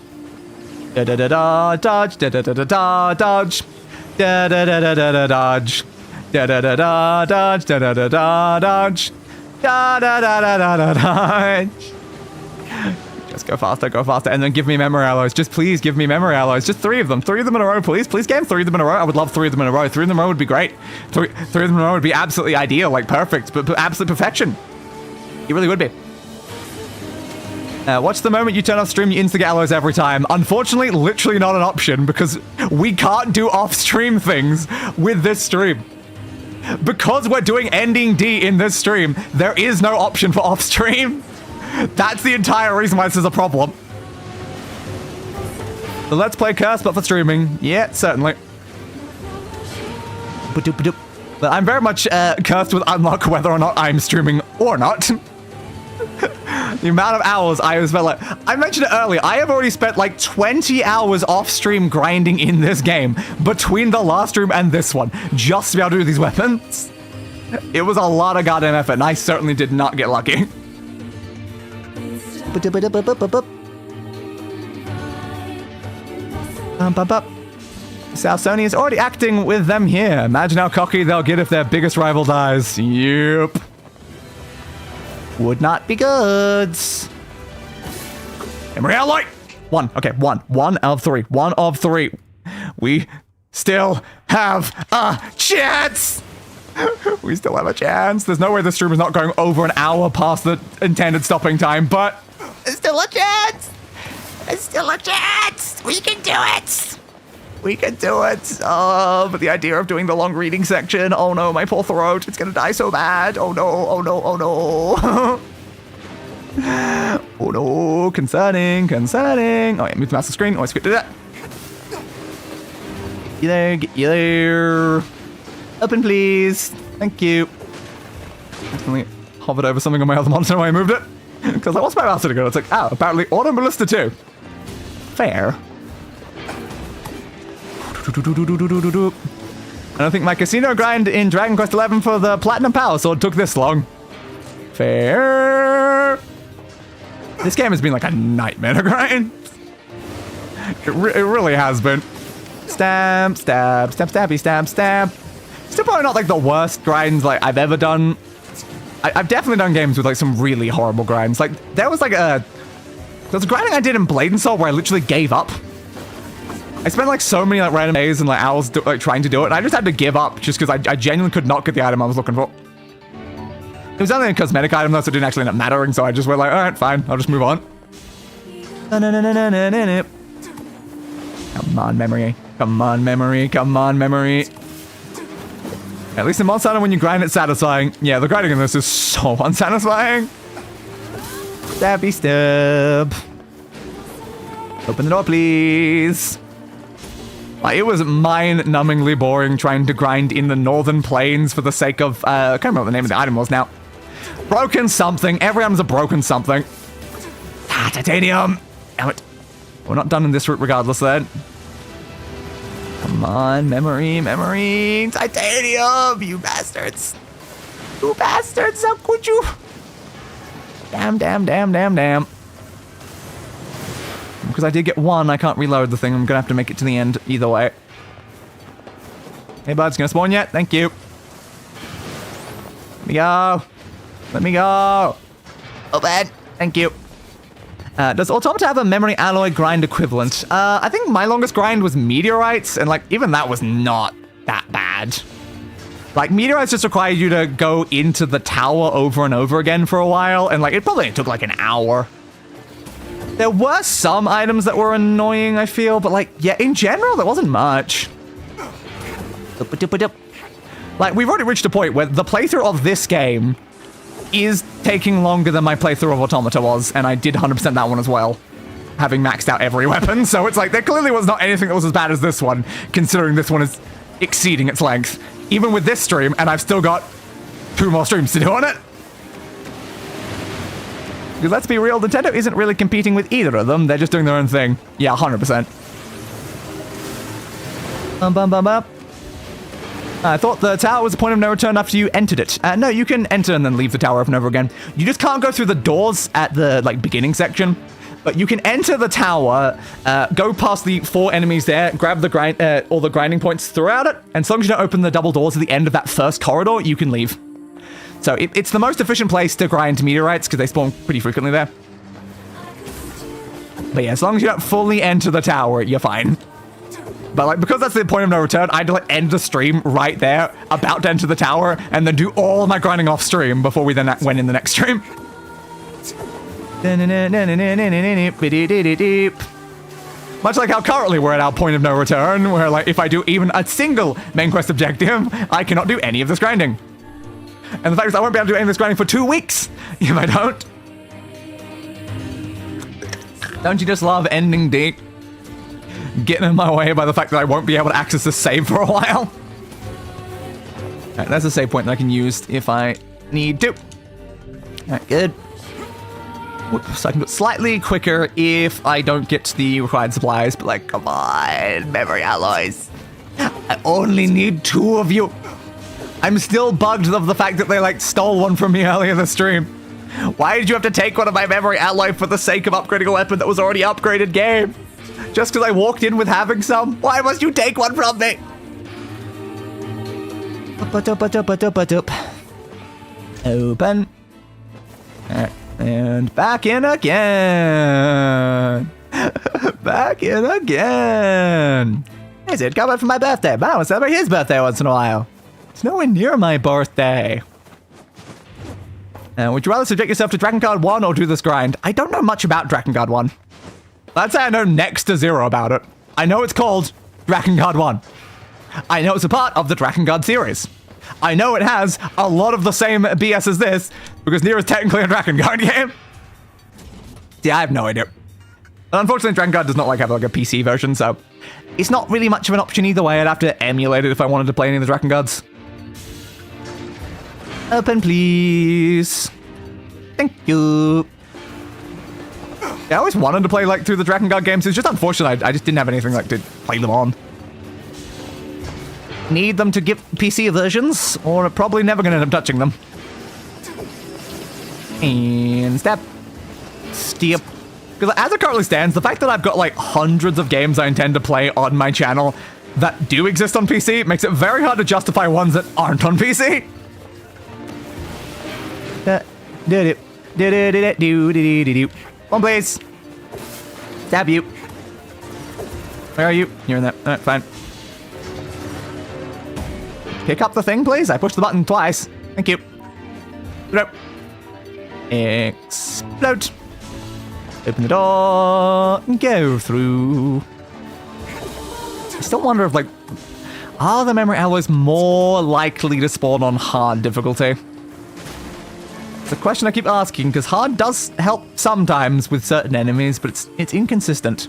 [SPEAKER 1] Just go faster, and then give me memory alloys. Just please give me memory alloys. Just 3 of them. 3 of them in a row, please. Please, game. 3 of them in a row. I would love 3 of them in a row. 3 of them in a row would be great. 3 of them in a row would be absolutely ideal, like perfect, but absolute perfection. It really would be. Watch the moment you turn off stream, you instant get alloys every time. Unfortunately, literally not an option, because we can't do off-stream things with this stream. Because we're doing ending D in this stream, there is no option for off-stream. That's the entire reason why this is a problem. The Let's Play curse, but for streaming. Yeah, certainly. But I'm very much cursed with unlock whether or not I'm streaming or not. The amount of hours I have spent, like, I mentioned it earlier, I have already spent like 20 hours off-stream grinding in this game between the last stream and this one, just to be able to do these weapons. It was a lot of goddamn effort, and I certainly did not get lucky. South Sony is already acting with them here. Imagine how cocky they'll get if their biggest rival dies. Yep. Would not be good. Memory alloy! 1. Okay, 1. 1 of 3. 1 of 3. We still have a chance! We still have a chance. There's no way the stream is not going over an hour past the intended stopping time, but there's still a chance! There's still a chance! We can do it! We can do it! Oh, but the idea of doing the long reading section, oh no, my poor throat, it's gonna die so bad. Oh no, oh no, oh no. Oh no, concerning. Oh yeah, move the mouse to the screen, always good to do that. Get you there. Open, please. Thank you. Accidentally hovered over something on my other monitor when I moved it. Because I was my mouse to go. It's like, oh, apparently Auto Ballista 2. Fair. I don't think my casino grind in Dragon Quest XI for the Platinum Power Sword took this long. Fair. This game has been like a nightmare to grind. It really has been. Stamp, stab, stamp, stabby, stab, stab. Still probably not like the worst grinds like I've ever done. I've definitely done games with like some really horrible grinds. Like there was a grinding I did in Blade and Soul where I literally gave up. I spent like so many like random days and like hours trying to do it, and I just had to give up just because I genuinely could not get the item I was looking for. It was only a cosmetic item though, so it didn't actually end up mattering, so I just went like, alright, fine, I'll just move on. Come on, memory. Come on, memory. Come on, memory. At least in Monster Hunter, when you grind, it's satisfying. Yeah, the grinding in this is so unsatisfying. Stabby stab. Open the door, please. Like, it was mind-numbingly boring trying to grind in the Northern Plains for the sake of, I can't remember what the name of the item was now. Broken something. Every item's a broken something. Ah, titanium. Damn it. We're not done in this route regardless then. Come on, memory, memory. Titanium, you bastards. You bastards, how could you? Damn, damn, damn, damn, damn. Because I did get one, I can't reload the thing. I'm gonna have to make it to the end either way. Hey, bud's gonna spawn yet? Thank you. Let me go. Let me go. Open. Thank you. Does Automata have a memory alloy grind equivalent? I think my longest grind was meteorites, and like even that was not that bad. Like meteorites just require you to go into the tower over and over again for a while, and like it probably took like an hour. There were some items that were annoying, I feel, but like, yeah, in general, there wasn't much. Like, we've already reached a point where the playthrough of this game is taking longer than my playthrough of Automata was, and I did 100% that one as well, having maxed out every weapon, so it's like, there clearly was not anything that was as bad as this one, considering this one is exceeding its length. Even with this stream, and I've still got 2 more streams to do on it. Because let's be real, Nintendo isn't really competing with either of them. They're just doing their own thing. Yeah, 100%. I thought the tower was a point of no return after you entered it. No, you can enter and then leave the tower over and over again. You just can't go through the doors at the like beginning section. But you can enter the tower, go past the 4 enemies there, grab the all the grinding points throughout it, and as long as you don't open the double doors at the end of that first corridor, you can leave. So it's the most efficient place to grind meteorites because they spawn pretty frequently there. But yeah, as long as you don't fully enter the tower, you're fine. But like, because that's the point of no return, I had to like end the stream right there, about to enter the tower, and then do all my grinding off stream before we then went in the next stream. Much like how currently we're at our point of no return, where like if I do even a single main quest objective, I cannot do any of this grinding. And the fact is I won't be able to do any of this grinding for 2 weeks if I don't. Don't you just love ending D? Getting in my way by the fact that I won't be able to access this save for a while. Alright, that's a save point that I can use if I need to. Alright, good. So I can do it slightly quicker if I don't get the required supplies, but like, come on, memory alloys. I only need 2 of you. I'm still bugged of the fact that they like stole one from me earlier in the stream. Why did you have to take one of my memory alloy for the sake of upgrading a weapon that was already upgraded, game? Just because I walked in with having some? Why must you take one from me? Open. And back in again. Back in again. Hey, Sid, come out for my birthday. Man, I want to celebrate his birthday once in a while. It's nowhere near my birthday. Would you rather subject yourself to Drakengard 1 or do this grind? I don't know much about Drakengard 1. I'd say I know next to zero about it. I know it's called Drakengard 1. I know it's a part of the Drakengard series. I know it has a lot of the same BS as this, because NieR is technically a Drakengard game. Yeah, I have no idea. Unfortunately, Drakengard does not have like a PC version, so it's not really much of an option either way. I'd have to emulate it if I wanted to play any of the Drakengards. Open, please. Thank you. I always wanted to play like through the Drakengard games. It's just unfortunate I just didn't have anything like to play them on. Need them to give PC versions, or I'm probably never going to end up touching them. And step. Step. Because as it currently stands, the fact that I've got like hundreds of games I intend to play on my channel that do exist on PC makes it very hard to justify ones that aren't on PC. One, please. Stab you. Where are you? You're in there. Alright, fine. Pick up the thing, please. I pushed the button twice. Thank you. Explode. Open the door and go through. I still wonder if, like, are the memory alloys more likely to spawn on hard difficulty? It's a question I keep asking, because hard does help sometimes with certain enemies, but it's inconsistent.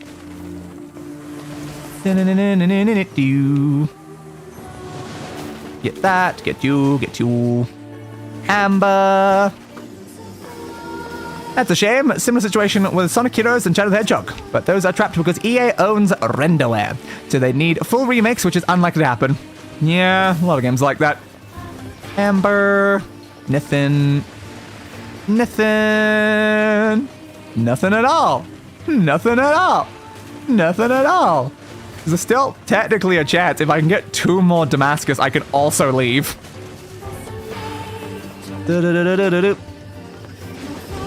[SPEAKER 1] Get that, get you. Amber. That's a shame. Similar situation with Sonic Heroes and Shadow the Hedgehog, but those are trapped because EA owns renderware, so they need full remakes, which is unlikely to happen. Yeah, a lot of games like that. Amber. Nothing. Nothing at all. Nothing at all. Nothing at all. There's still technically a chance if I can get 2 more Damascus, I can also leave.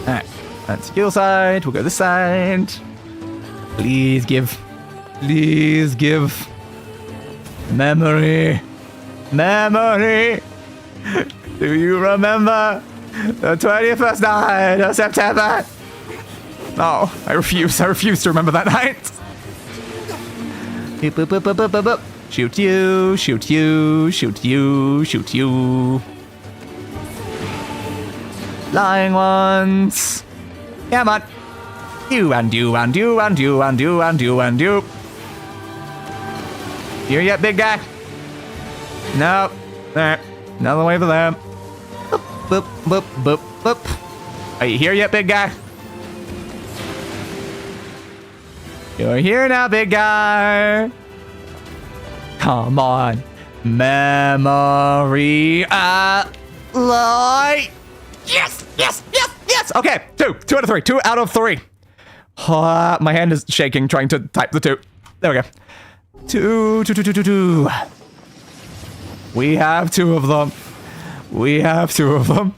[SPEAKER 1] Alright, that's your side. We'll go this side. Please give. Please give. Memory. Memory. Do you remember the 21st night of September? No, I refuse to remember that night. Boop, boop, boop, boop, boop, boop. Shoot you, shoot you, shoot you, shoot you. Lying ones. Come on. You and you and you and you and you and you and you. Here yet, big guy? No. There. Another way for them. Boop, boop, boop, boop, boop. Are you here yet, big guy? You're here now, big guy. Come on. Memory alloy. Yes, yes, yes, yes. Okay, 2 out of 3. 2 out of 3. My hand is shaking trying to type the 2. There we go. 2. We have 2 of them. We have 2 of them.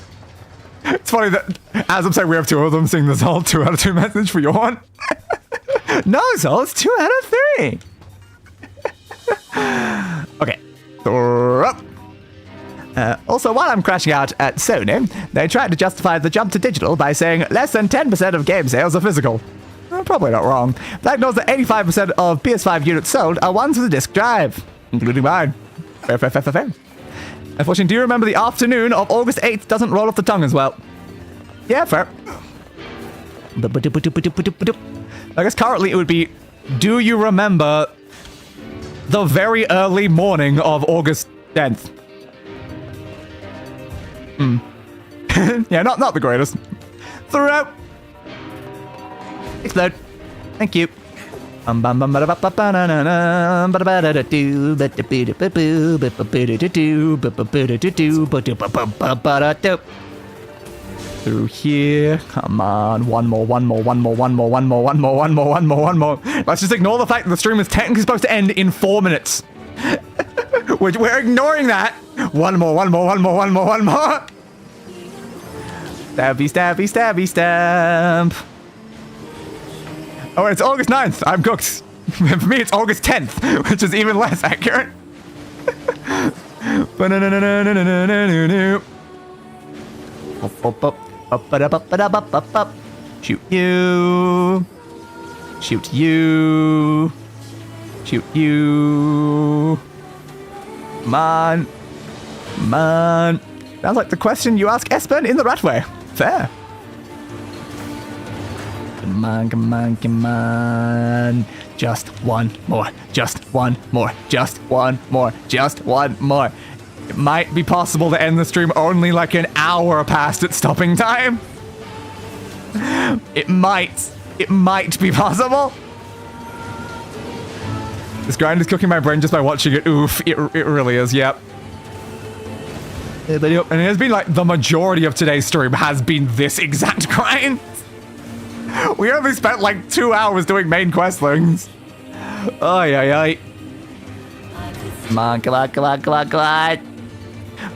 [SPEAKER 1] It's funny that as I'm saying we have 2 of them, seeing this whole 2 out of 2 message for your one. No, so it's 2 out of 3. Okay. Also, while I'm crashing out at Sony, they tried to justify the jump to digital by saying less than 10% of game sales are physical. Probably not wrong. That ignores that 85% of PS5 units sold are ones with a disc drive, including mine. Fair. Unfortunately, do you remember the afternoon of August 8th doesn't roll off the tongue as well? Yeah, fair. I guess currently it would be, do you remember the very early morning of August 10th? Yeah, not the greatest. Throw. Explode. Thank you. Through here. Come on. One more. Let's just ignore the fact that the stream is technically supposed to end in 4 minutes. We're ignoring that. One more. Stabby, stabby, stabby, stab. Oh, it's August 9th. I'm cooked. For me, it's August 10th, which is even less accurate. Shoot you. Shoot you. Shoot you. Come on. Come on. Sounds like the question you ask Espen in the right way. Fair. Come on, come on, come on. Just one more. Just one more. Just one more. Just one more. It might be possible to end the stream only like an hour past its stopping time. It might. It might be possible. This grind is cooking my brain just by watching it. Oof. It really is. Yep. And it has been like the majority of today's stream has been this exact grind. We only spent like 2 hours doing main quest things. Ay, ay, ay. Come on, come on, come on, come on, come on.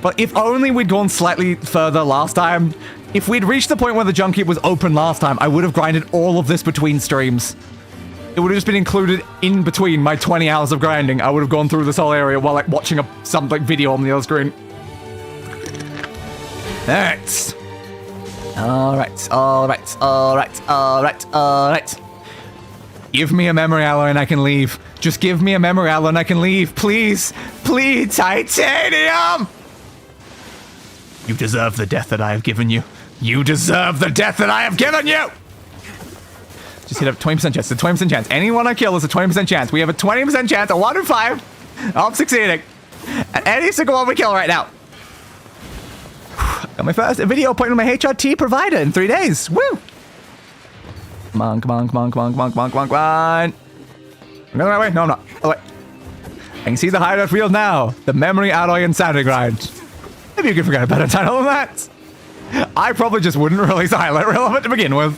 [SPEAKER 1] But if only we'd gone slightly further last time. If we'd reached the point where the junk heap was open last time, I would have grinded all of this between streams. It would have just been included in between my 20 hours of grinding. I would have gone through this whole area while like watching some like video on the other screen. Alright. Alright, alright, alright, alright, alright. Give me a memory alloy and I can leave. Just give me a memory alloy and I can leave. Please. Please, titanium! You deserve the death that I have given you. You deserve the death that I have given you! Just hit up 20% chance. It's a 20% chance. Anyone I kill is a 20% chance. We have a 20% chance, a 1 in 5, of succeeding. At any single one we kill right now. Got my first video appointment with my HRT provider in 3 days. Woo! Come on, come on, come on, come on, come on, come on, come on, come on. I'm going the right way? No, I'm not. Oh, wait. I can see the hideout field now. The memory alloy insanity grind. Maybe you could forget a better title than that. I probably just wouldn't release a highlight reel of it to begin with.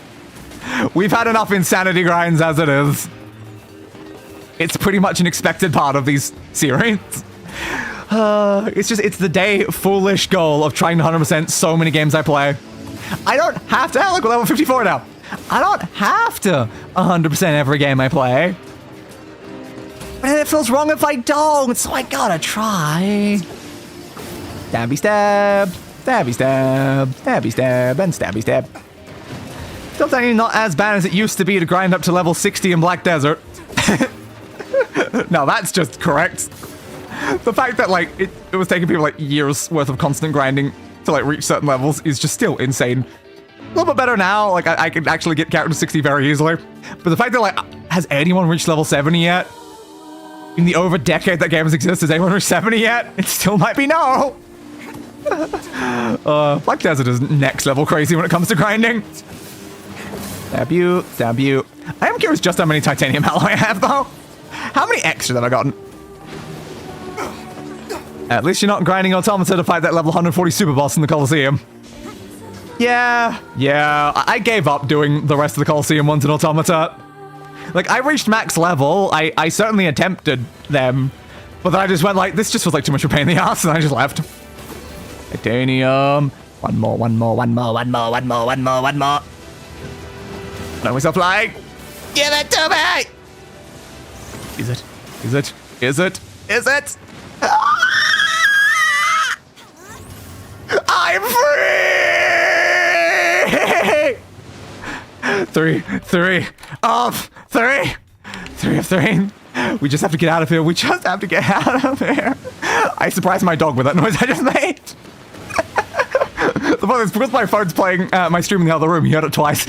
[SPEAKER 1] We've had enough insanity grinds as it is. It's pretty much an expected part of these series. It's the day foolish goal of trying to 100% so many games I play. I don't have to. Look, we're level 54 now. I don't have to 100% every game I play. And it feels wrong if I don't, so I gotta try. Stabby stab, stabby stab, stabby stab, and stabby stab. Still technically not as bad as it used to be to grind up to level 60 in Black Desert. No, that's just correct. The fact that like it was taking people like years worth of constant grinding to like reach certain levels is just still insane. A little bit better now, like I can actually get character 60 very easily. But the fact that like, has anyone reached level 70 yet? In the over decade that games exist, has anyone reached 70 yet? It still might be no. Black Desert is next level crazy when it comes to grinding. Stab you, stab you. I am curious just how many titanium alloy I have though. How many extra have I gotten? At least you're not grinding Automata to fight that level 140 super boss in the Colosseum. Yeah, I gave up doing the rest of the Colosseum ones in Automata. Like, I reached max level, I certainly attempted them, but then I just went like, this just was like too much of a pain in the ass, and I just left. Titanium. One more, one more, one more, one more, one more, one more, one more. Let myself flying. Give it to me! Is it? Is it? Is it? Is it? Ah! I'm free! Three of three. We just have to get out of here. We just have to get out of here. I surprised my dog with that noise I just made. The problem is because my phone's playing my stream in the other room, he heard it twice.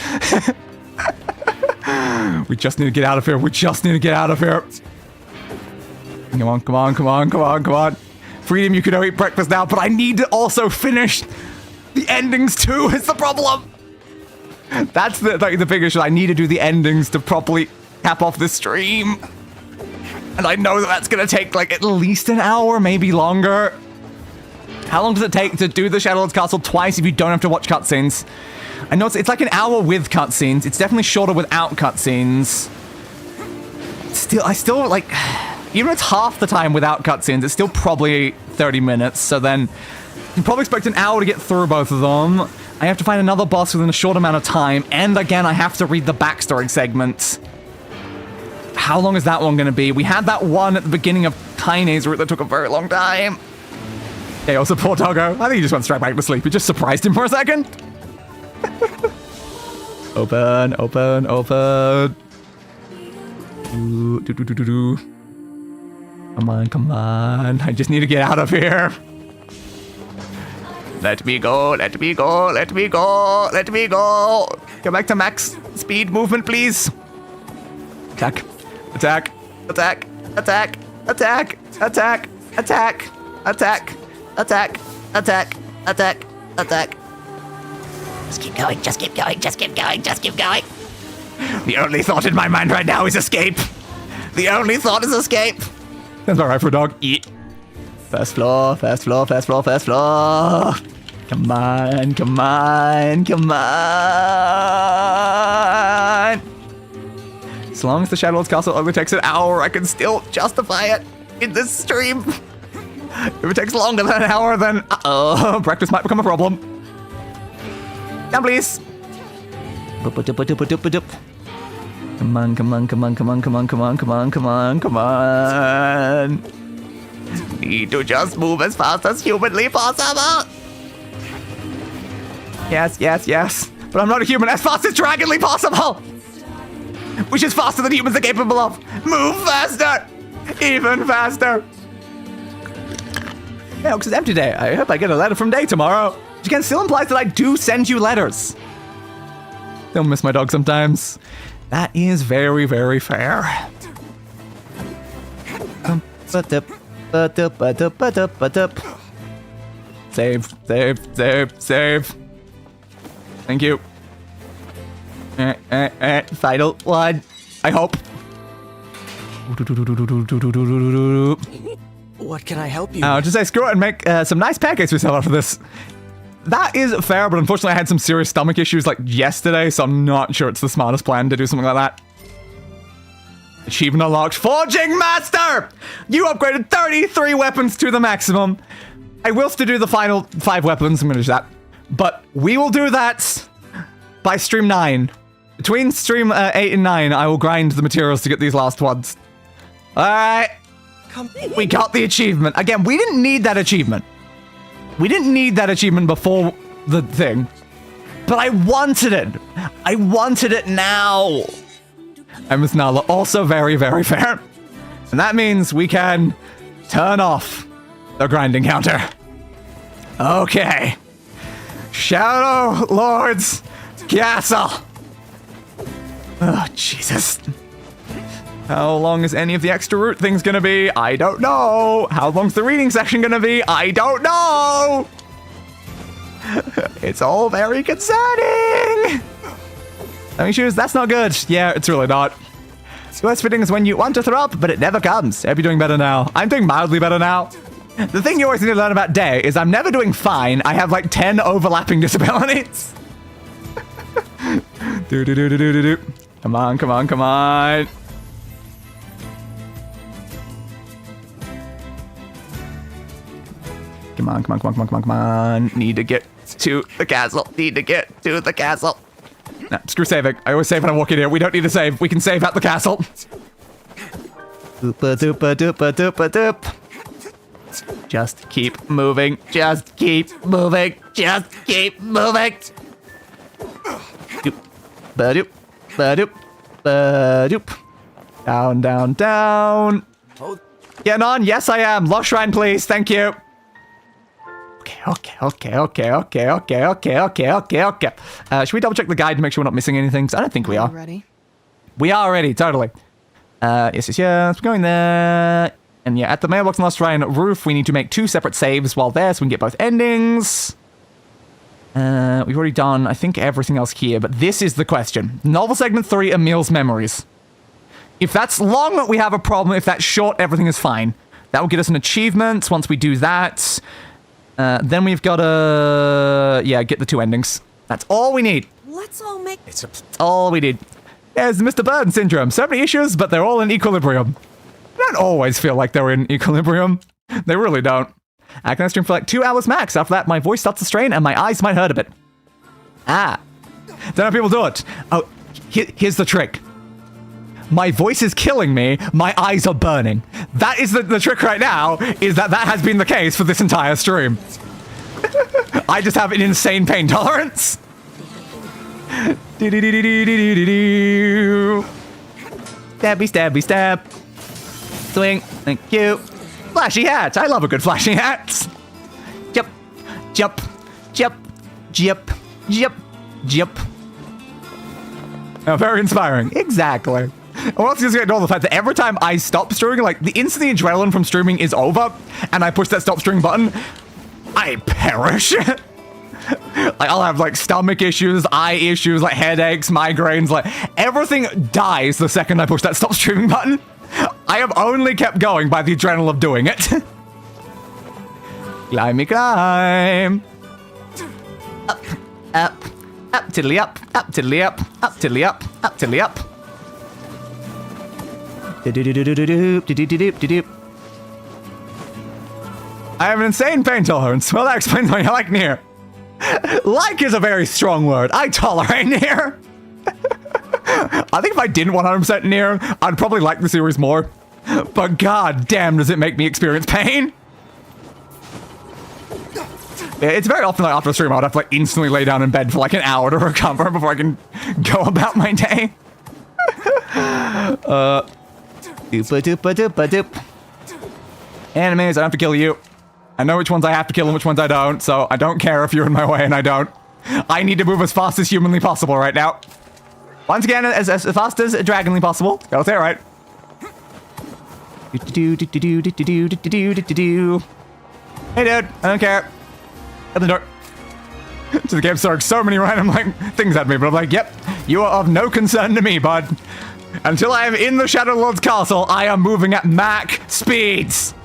[SPEAKER 1] We just need to get out of here. We just need to get out of here. Come on, come on, come on, come on, come on. Freedom, you can go eat breakfast now, but I need to also finish the endings too, is the problem. That's the big issue. I need to do the endings to properly cap off this stream. And I know that that's gonna take like at least an hour, maybe longer. How long does it take to do the Shadowlord's Castle twice if you don't have to watch cutscenes? I know it's like an hour with cutscenes. It's definitely shorter without cutscenes. I still like, even if it's half the time without cutscenes, it's still probably 30 minutes. So then You probably expect an hour to get through both of them. I have to find another boss within a short amount of time, and again, I have to read the backstory segment. How long is that one going to be? We had that one at the beginning of Kaine's route that took a very long time. Okay, also poor Togo. I think he just went straight back to sleep. It just surprised him for a second. Open, open, open. Come on, come on. I just need to get out of here. Let me go, let me go, let me go, let me go. Go back to max speed movement, please. Attack, attack, attack, attack, attack, attack, attack, attack, attack, attack, attack, attack.
[SPEAKER 10] Just keep going, just keep going, just keep going, just keep going.
[SPEAKER 1] The only thought in my mind right now is escape. The only thought is escape. That's all right for a dog. Eat. First floor, first floor, first floor, first floor. Come on, come on, come on. As long as the Shadow Lord's Castle only takes an hour, I can still justify it in this stream. If it takes longer than an hour, then uh-oh, breakfast might become a problem. Down, please. Come on, come on, come on, come on, come on, come on, come on, come on, come on. Need to just move as fast as humanly possible. Yes, yes, yes. But I'm not a human as fast as dragonly possible. Which is faster than humans are capable of. Move faster. Even faster. Yeah, because it's empty day. I hope I get a letter from Day tomorrow. Which again still implies that I do send you letters. Don't miss my dog sometimes. That is very, very fair. Save, save, save, save. Thank you. Final one. I hope.
[SPEAKER 8] What can I help you?
[SPEAKER 1] I'll just say screw it and make some nice pancakes we sell after this. That is fair, but unfortunately I had some serious stomach issues like yesterday, so I'm not sure it's the smartest plan to do something like that. Achievement unlocked. Forging Master! You upgraded 33 weapons to the maximum. I will still do the final 5 weapons. I'm going to do that. But we will do that by stream 9. Between stream 8 and 9, I will grind the materials to get these last ones. Alright. We got the achievement. Again, we didn't need that achievement. We didn't need that achievement before the thing. But I wanted it. I wanted it now. And Miss Nala, also very, very fair. And that means we can turn off the grinding counter. Okay. Shadow Lord's Castle. Oh, Jesus. How long is any of the extra route things gonna be? I don't know. How long's the reading section gonna be? I don't know. It's all very concerning. Let me choose. That's not good. Yeah, it's really not. US fitting is when you want to throw up, but it never comes. I hope you're doing better now. I'm doing mildly better now. The thing you always need to learn about Day is I'm never doing fine. I have like 10 overlapping disabilities. Do. Come on, come on, come on. Come on, come on, come on, come on, come on, come on. Need to get to the castle. Need to get to the castle. Nah, screw saving. I always save when I walk in here. We don't need to save. We can save at the castle. Doopa doopa doopa doopa doop. Just keep moving. Just keep moving. Just keep moving. Doop. Ba-doop. Ba-doop. Ba-doop. Down, down, down. Getting on? Yes, I am. Lost Shrine, please. Thank you. Okay. Should we double check the guide to make sure we're not missing anything? I don't think we are.
[SPEAKER 3] Ready?
[SPEAKER 1] We are ready, totally. Yes. We're going there. And yeah, at the mailbox and Lost Shrine roof, we need to make 2 separate saves while there so we can get both endings. We've already done, I think, everything else here, but this is the question. Novel segment 3, Emil's memories. If that's long, we have a problem. If that's short, everything is fine. That will get us an achievement once we do that. Then we've got to, get the 2 endings. That's all we need.
[SPEAKER 5] Let's all make...
[SPEAKER 1] That's all we need. There's Mr. Burn syndrome. So many issues, but they're all in equilibrium. They don't always feel like they're in equilibrium. They really don't. I can stream for like 2 hours max. After that, my voice starts to strain and my eyes might hurt a bit. Ah. Don't know how people do it. Oh, here's the trick. My voice is killing me. My eyes are burning. That is the trick right now, is that has been the case for this entire stream. I just have an insane pain tolerance. Stabby, stabby, stab. Swing. Thank you. Flashy hats. I love a good flashy hat. Jump. Jump. Jump. Jump. Jump. Jump. Oh, very inspiring. Exactly. I want to just get all the fact that every time I stop streaming, like the instant the adrenaline from streaming is over, and I push that stop streaming button, I perish. Like I'll have like stomach issues, eye issues, like headaches, migraines, like everything dies the second I push that stop streaming button. I have only kept going by the adrenaline of doing it. Climby climb. Up, up, up, tiddly up, tiddly up, tiddly up, tiddly up. I have an insane pain tolerance. Well, that explains why I like NieR. Like is a very strong word. I tolerate NieR. I think if I didn't 100% NieR, I'd probably like the series more. But god damn, does it make me experience pain. It's very often like after a stream, I would have to like instantly lay down in bed for like an hour to recover before I can go about my day. Doop-a-doop-a-doop-a-doop. Enemies, I don't have to kill you. I know which ones I have to kill and which ones I don't, so I don't care if you're in my way and I don't. I need to move as fast as humanly possible right now. Once again, as fast as dragonly possible. Gotta say it right. Hey dude, I don't care. Open the door. So the game's throwing so many random like things at me, but I'm like, yep, you are of no concern to me, bud. Until I am in the Shadow Lord's castle, I am moving at Mach speeds.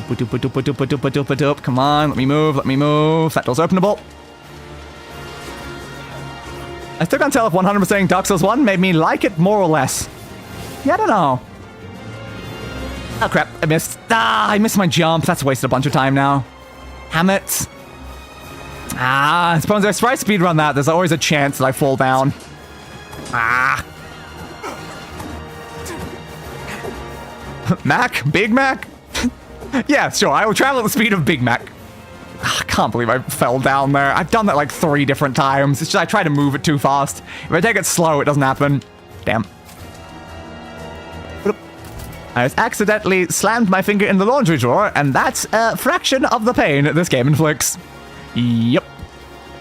[SPEAKER 1] Come on, let me move, let me move. That door's openable. I still can't tell if 100% Dark Souls 1 made me like it more or less. Yeah, I don't know. Oh crap, I missed. Ah, I missed my jump. That's wasted a bunch of time now. Damn it. Ah, I suppose if I speedrun that, there's always a chance that I fall down. Ah. Mac? Big Mac? Yeah, sure, I will travel at the speed of Big Mac. I can't believe I fell down there. I've done that like 3 different times. It's just I try to move it too fast. If I take it slow, it doesn't happen. Damn. I just accidentally slammed my finger in the laundry drawer, and that's a fraction of the pain this game inflicts. Yep.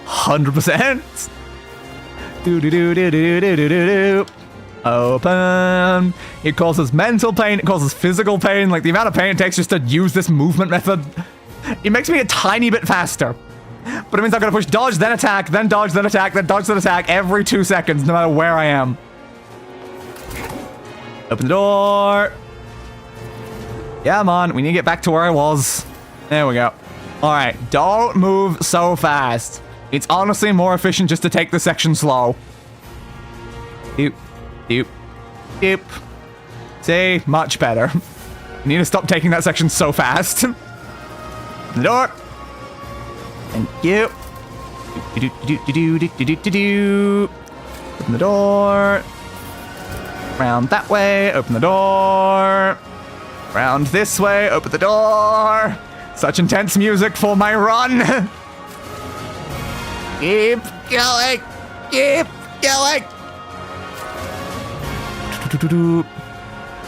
[SPEAKER 1] 100%. Do-do-do-do-do-do-do-do. Open. It causes mental pain, it causes physical pain. Like the amount of pain it takes just to use this movement method. It makes me a tiny bit faster. But it means I'm gonna push dodge, then attack, then dodge, then attack, then dodge, then attack every 2 seconds, no matter where I am. Open the door. Yeah, come on, we need to get back to where I was. There we go. Alright, don't move so fast. It's honestly more efficient just to take the section slow. Doop, doop, doop. See, much better. You need to stop taking that section so fast. The door. Thank you. Open the door. Round that way, open the door. Round this way, open the door. Such intense music for my run. Keep going. Keep going.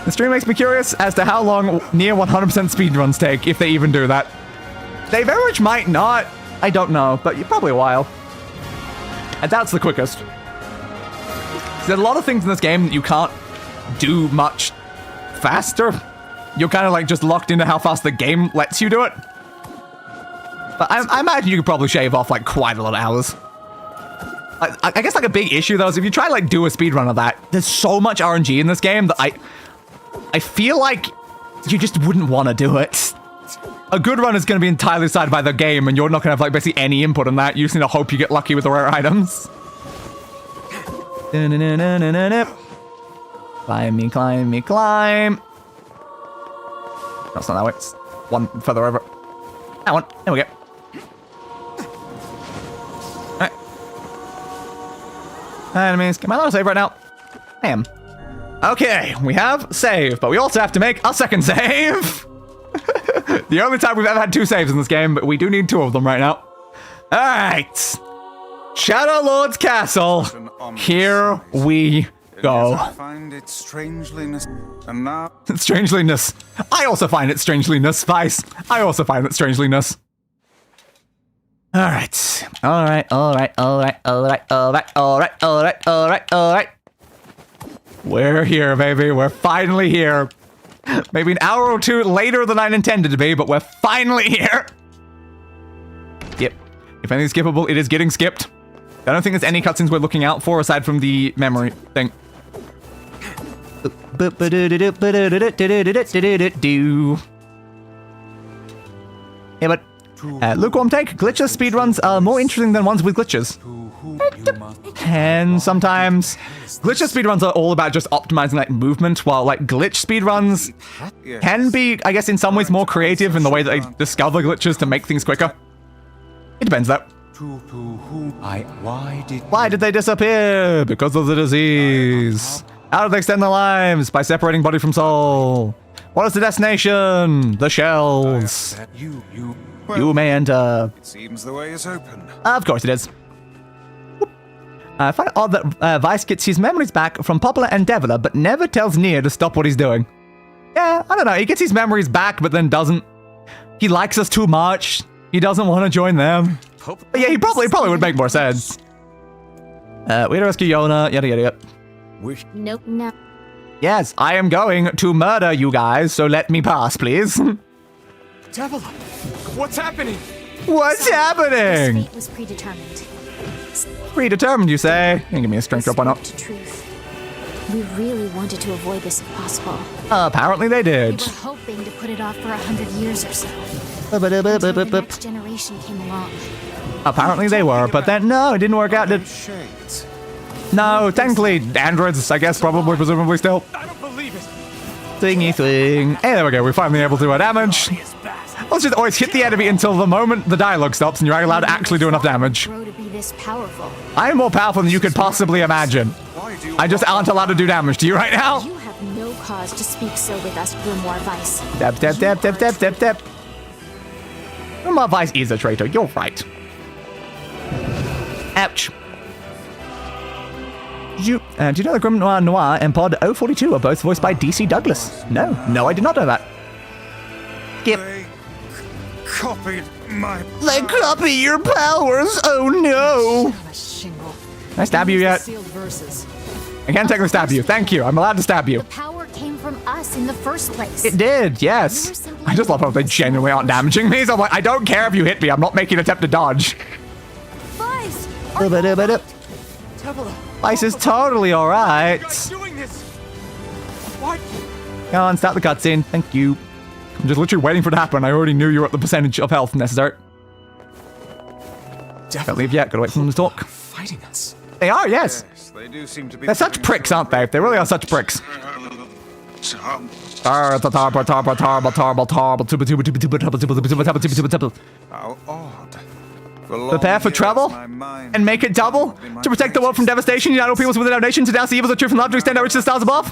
[SPEAKER 1] The stream makes me curious as to how long NieR 100% speedruns take, if they even do that. They very much might not. I don't know, but probably a while. And that's the quickest. There's a lot of things in this game that you can't do much faster. You're kind of like just locked into how fast the game lets you do it. But I imagine you could probably shave off like quite a lot of hours. I guess like a big issue though is if you try to like do a speedrun of that, there's so much RNG in this game that I feel like you just wouldn't want to do it. A good run is going to be entirely decided by the game, and you're not going to have like basically any input on that. You just need to hope you get lucky with the rare items. Climb me, climb me, climb. That's not that way. one further over. That one. There we go. Alright. Enemies. Am I allowed to save right now? I am. Okay, we have save, but we also have to make a second save. The only time we've ever had 2 saves in this game, but we do need 2 of them right now. Alright. Shadow Lord's Castle. Here we go.
[SPEAKER 6] I find it strangeliness, and now
[SPEAKER 1] Strangeliness. I also find it strangeliness, Vice. I also find it strangeliness. Alright. Alright. We're here, baby. We're finally here. Maybe an hour or 2 later than I intended to be, but we're finally here. Yep. If anything's skippable, it is getting skipped. I don't think there's any cutscenes we're looking out for aside from the memory thing. Yeah, but lukewarm take. Glitchless speedruns are more interesting than ones with glitches. And sometimes glitchless speedruns are all about just optimizing like movement, while like glitch speedruns can be, I guess, in some ways more creative in the way that they discover glitches to make things quicker. It depends though. Why did they disappear? Because of the disease. How do they extend their lives? By separating body from soul. What is the destination? The shells. You may enter.
[SPEAKER 6] it seems the way is open.
[SPEAKER 1] Of course it is. I find it odd that Weiss gets his memories back from Poplar and Deviler, but never tells NieR to stop what he's doing. Yeah, I don't know. He gets his memories back, but then doesn't. He likes us too much. He doesn't want to join them. But yeah, he probably would make more sense. We had to rescue Yonah, yada yada yada.
[SPEAKER 7] Nope, no.
[SPEAKER 1] Yes, I am going to murder you guys, so let me pass, please.
[SPEAKER 8] Deviler, what's happening?
[SPEAKER 1] What's happening?
[SPEAKER 7] His fate was predetermined.
[SPEAKER 1] Predetermined, you say? You can give me a strength drop, why not?
[SPEAKER 7] To truth. We really wanted to avoid this if possible.
[SPEAKER 1] Apparently they
[SPEAKER 7] We
[SPEAKER 1] did.
[SPEAKER 7] were hoping to put it off for 100 years or so. Until the next generation came along.
[SPEAKER 1] Apparently they were, but then no, it didn't work out.
[SPEAKER 6] Shades.
[SPEAKER 1] No, technically androids, I guess, probably, presumably still.
[SPEAKER 8] I don't believe it.
[SPEAKER 1] Thingy thing. Hey, there we go. We're finally able to do our damage. Let's just always hit the enemy until the moment the dialogue stops and you're allowed to actually do enough damage.
[SPEAKER 7] Grow to be this powerful.
[SPEAKER 1] I'm more powerful than you could possibly imagine. I just aren't allowed to do damage to you right now.
[SPEAKER 7] You have no cause to speak so with us, Grimoire Weiss.
[SPEAKER 1] Dab, dab, dab, dab, dab, dab, dab. Grimoire Weiss is a traitor. You're right. Ouch. Do you know that Grimoire Noir and Pod 042 are both voiced by DC Douglas? No, I did not know that. Skip.
[SPEAKER 6] They copied my.
[SPEAKER 1] They copy your powers. Oh no.
[SPEAKER 3] On a shingle.
[SPEAKER 1] Can I stab you yet?
[SPEAKER 3] Sealed verses.
[SPEAKER 1] I can't technically stab you. Thank you. I'm allowed to stab you.
[SPEAKER 7] The power came from us in the first place.
[SPEAKER 1] It did, yes. I just love how they genuinely aren't damaging me. So I'm like, I don't care if you hit me. I'm not making an attempt to dodge.
[SPEAKER 5] Weiss!
[SPEAKER 1] Weiss is totally alright.
[SPEAKER 8] Doing this. What?
[SPEAKER 1] Come on, start the cutscene. Thank you. I'm just literally waiting for it to happen. I already knew you were at the percentage of health necessary. Can't leave yet. Gotta wait for them to talk.
[SPEAKER 8] Fighting us.
[SPEAKER 1] They are, yes.
[SPEAKER 6] They do seem to be.
[SPEAKER 1] They're such pricks, aren't they? They really are such pricks.
[SPEAKER 6] How odd.
[SPEAKER 1] Prepare for trouble and make it double to protect the world from devastation. Unite all peoples within our nation to douse the evils of truth and love to extend our reach to the stars above.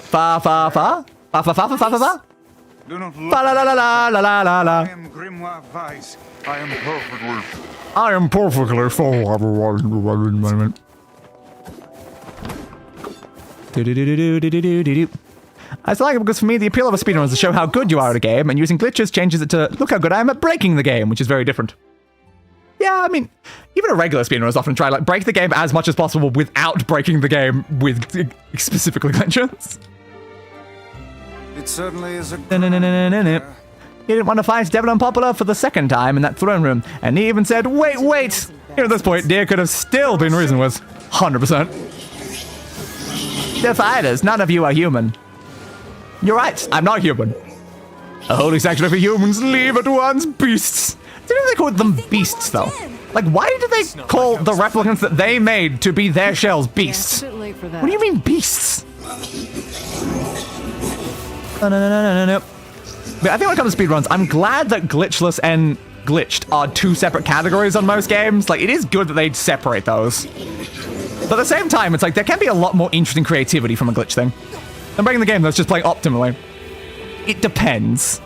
[SPEAKER 1] Fa fa fa fa fa fa fa fa fa.
[SPEAKER 6] Do not
[SPEAKER 1] Fa
[SPEAKER 6] look.
[SPEAKER 1] la la la la la la la la.
[SPEAKER 6] I am Grimoire Weiss. I am perfectly.
[SPEAKER 1] I am perfectly full of moment. I just like it because for me, the appeal of a speedrun is to show how good you are at a game, and using glitches changes it to look how good I am at breaking the game, which is very different. Yeah, I mean, even a regular speedrun is often try to like break the game as much as possible without breaking the game with specifically glitches.
[SPEAKER 6] It certainly is a.
[SPEAKER 1] He didn't want to fight Devil Unpopular for the second time in that throne room, and he even said, wait. Here at this point, NieR could have still been reasoned with. 100%. Defiers, none of you are human. You're right, I'm not human. A holy sanctuary for humans, leave at once, beasts. Didn't they call them beasts, though? Like, why did they call the replicants that they made to be their shells beasts?
[SPEAKER 3] Yeah, it's a bit late for that.
[SPEAKER 1] What do you mean, beasts? No. But I think when it comes to speedruns, I'm glad that glitchless and glitched are two separate categories on most games. Like, it is good that they separate those. But at the same time, it's like, there can be a lot more interesting creativity from a glitch thing than breaking the game that's just playing optimally. It depends.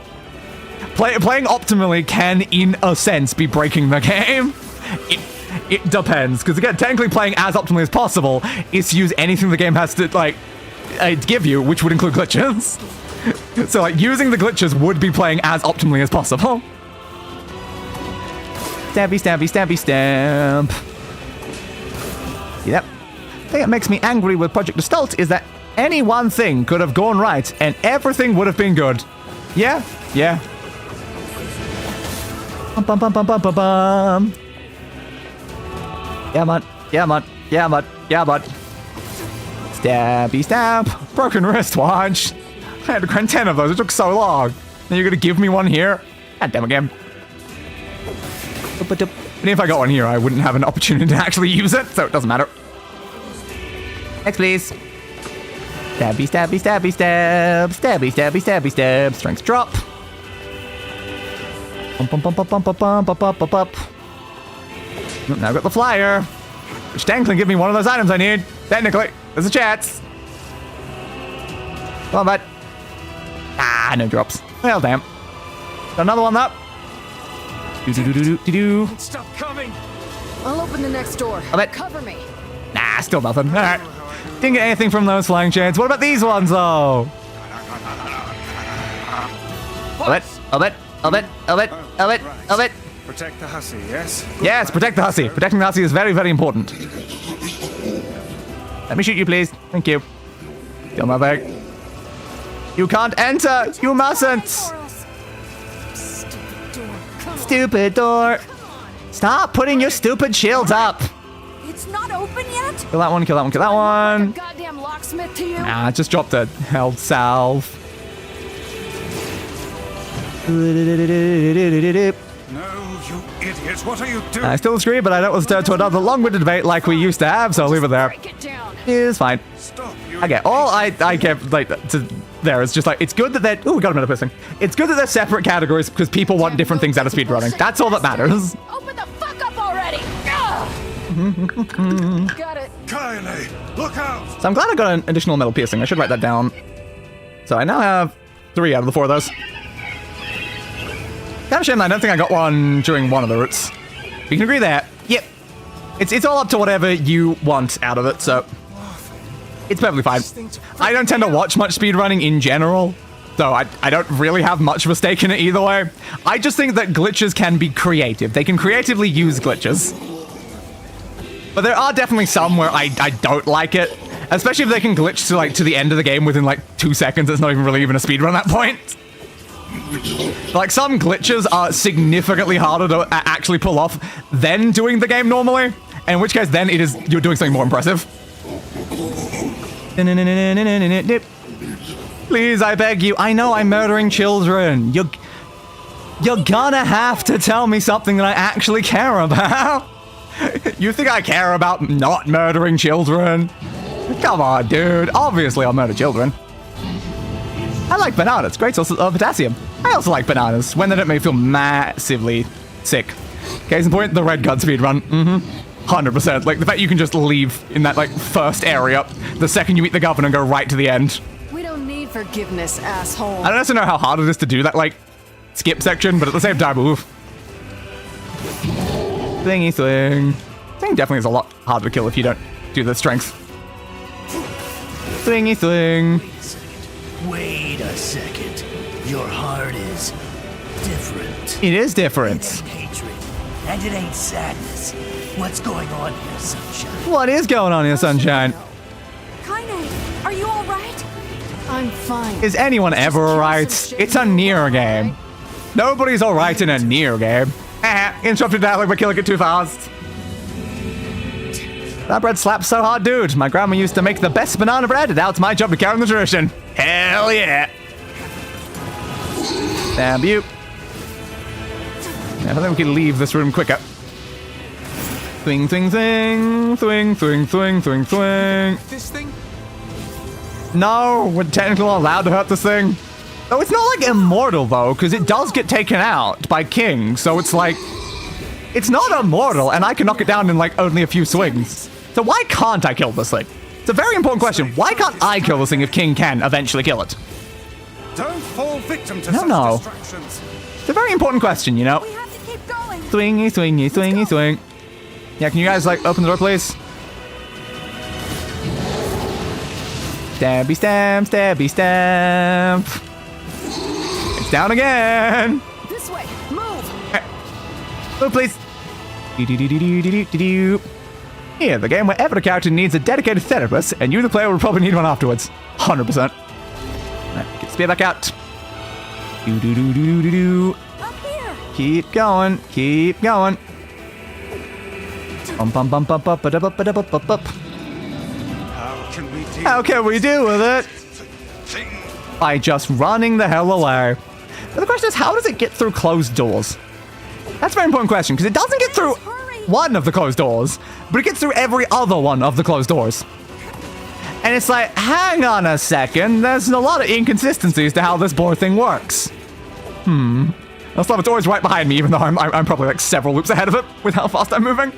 [SPEAKER 1] Playing optimally can, in a sense, be breaking the game. It depends, because again, technically playing as optimally as possible is to use anything the game has to, like, give you, which would include glitches. So, like, using the glitches would be playing as optimally as possible. Stabby, stabby, stabby, stamp. Yep. The thing that makes me angry with Project Gestalt is that any one thing could have gone right, and everything would have been good. Yeah? Yeah. Bum, bum, bum, bum, bum, bum, bum. Yeah, man. Yeah, man. Yeah, man. Yeah, man. Stabby, stab. Broken wristwatch. I had to grind 10 of those. It took so long. And you're going to give me one here? God damn it, game. But if I got one here, I wouldn't have an opportunity to actually use it, so it doesn't matter. Next, please. Stabby, stabby, stabby, stab. Stabby, stabby, stabby, stab. Strength drop. Bump, bump, bump, bump, bump, bump, bump, bump, bump, bump. Now I've got the flyer, which technically give me one of those items I need. Technically, there's a chance. Come on, bud. Ah, no drops. Well, damn. Got another one up. Do.
[SPEAKER 8] Stop coming.
[SPEAKER 3] I'll open the next door. Cover me.
[SPEAKER 1] Nah, still nothing. All right. Didn't get anything from those flying shades. What about these ones, though? Of it.
[SPEAKER 6] Protect the hussy, yes?
[SPEAKER 1] Yes, protect the hussy. Protecting the hussy is very, very important. Let me shoot you, please. Thank you. Kill my bag. You can't enter. You mustn't. Stupid door. Stop putting your stupid shields up.
[SPEAKER 5] It's not open yet?
[SPEAKER 1] Kill that one, kill that one, kill that one.
[SPEAKER 5] Goddamn locksmith to you.
[SPEAKER 1] Nah, I just dropped a health salve.
[SPEAKER 6] No, you idiot. What are you doing?
[SPEAKER 1] I still disagree, but I don't want to turn to another long-winded debate like we used to have, so I'll leave it there. It's fine.
[SPEAKER 6] Stop, you
[SPEAKER 1] I get all I get like to there is just like it's good that they're we got another pisting. It's good that they're separate categories because people want different things out of speedrunning. That's all that matters.
[SPEAKER 5] Open the fuck up already!
[SPEAKER 3] Got it.
[SPEAKER 6] Kylie, look out!
[SPEAKER 1] So I'm glad I got an additional metal piercing. I should write that down. So I now have 3 out of the 4 of those. Kind of shame I don't think I got one during one of the routes. We can agree there. Yep. It's all up to whatever you want out of it, so it's perfectly fine. I don't tend to watch much speedrunning in general, so I don't really have much of a stake in it either way. I just think that glitches can be creative. They can creatively use glitches. But there are definitely some where I don't like it, especially if they can glitch to the end of the game within like 2 seconds. It's not even really even a speedrun at that point. Like, some glitches are significantly harder to actually pull off than doing the game normally, in which case then you're doing something more impressive. Please, I beg you. I know I'm murdering children. You're gonna have to tell me something that I actually care about. You think I care about not murdering children? Come on, dude. Obviously I'll murder children. I like bananas. Great source of potassium. I also like bananas when they don't make me feel massively sick. Case in point, the red gun speedrun. 100%. Like, the fact you can just leave in that, like, first area the second you meet the governor and go right to the end.
[SPEAKER 3] We don't need forgiveness, asshole.
[SPEAKER 1] I don't necessarily know how hard it is to do that, like, skip section, but at the same time, oof. Thingy thing. Thing definitely is a lot harder to kill if you don't do the strength. Thingy thing.
[SPEAKER 9] Wait a second. Your heart is different.
[SPEAKER 1] It is different.
[SPEAKER 9] It ain't hatred, and it ain't sadness. What's going on here, Sunshine?
[SPEAKER 1] What is going on here, Sunshine?
[SPEAKER 5] Kaine, are you alright?
[SPEAKER 3] I'm fine.
[SPEAKER 1] Is anyone ever alright? It's a NieR game. Nobody's alright in a NieR game. Interrupted dialogue by killing it too fast. That bread slaps so hard, dude. My grandma used to make the best banana bread, and now it's my job to carry on the tradition. Hell yeah. Damn you. I think we can leave this room quicker. Thwing, thwing, thwing. Thwing, thwing, thwing, thwing, thwing.
[SPEAKER 8] This thing?
[SPEAKER 1] No, we're technically not allowed to hurt this thing. Oh, it's not like immortal though, because it does get taken out by King, so it's like, it's not immortal, and I can knock it down in like only a few swings. So why can't I kill this thing? It's a very important question. Why can't I kill this thing if King can eventually kill it?
[SPEAKER 6] Don't fall victim to
[SPEAKER 1] No,
[SPEAKER 6] such
[SPEAKER 1] no.
[SPEAKER 6] distractions.
[SPEAKER 1] It's a very important question, you know?
[SPEAKER 5] We have to keep going.
[SPEAKER 1] Swingy, swingy, swingy, swing. Yeah, can you guys like open the door, please? Stabby stamp, stabby stamp. It's down again.
[SPEAKER 5] This way. Move.
[SPEAKER 1] Move, please. Do-do-do-do-do-do-do-do. Yeah, the game where every character needs a dedicated therapist, and you, the player, will probably need one afterwards. 100%. Alright, get the spear back out. Do-do-do-do-do-do-do.
[SPEAKER 5] Up here.
[SPEAKER 1] Keep going, keep going. Bum bum bum bum bum ba da ba da ba ba ba. How can we deal with it? By just running the hell away. But the question is, how does it get through closed doors? That's a very important question, because it doesn't get through one of the closed doors, but it gets through every other one of the closed doors. And it's like, hang on a second, there's a lot of inconsistencies to how this board thing works. I still have its always right behind me, even though I'm probably like several loops ahead of it with how fast I'm moving.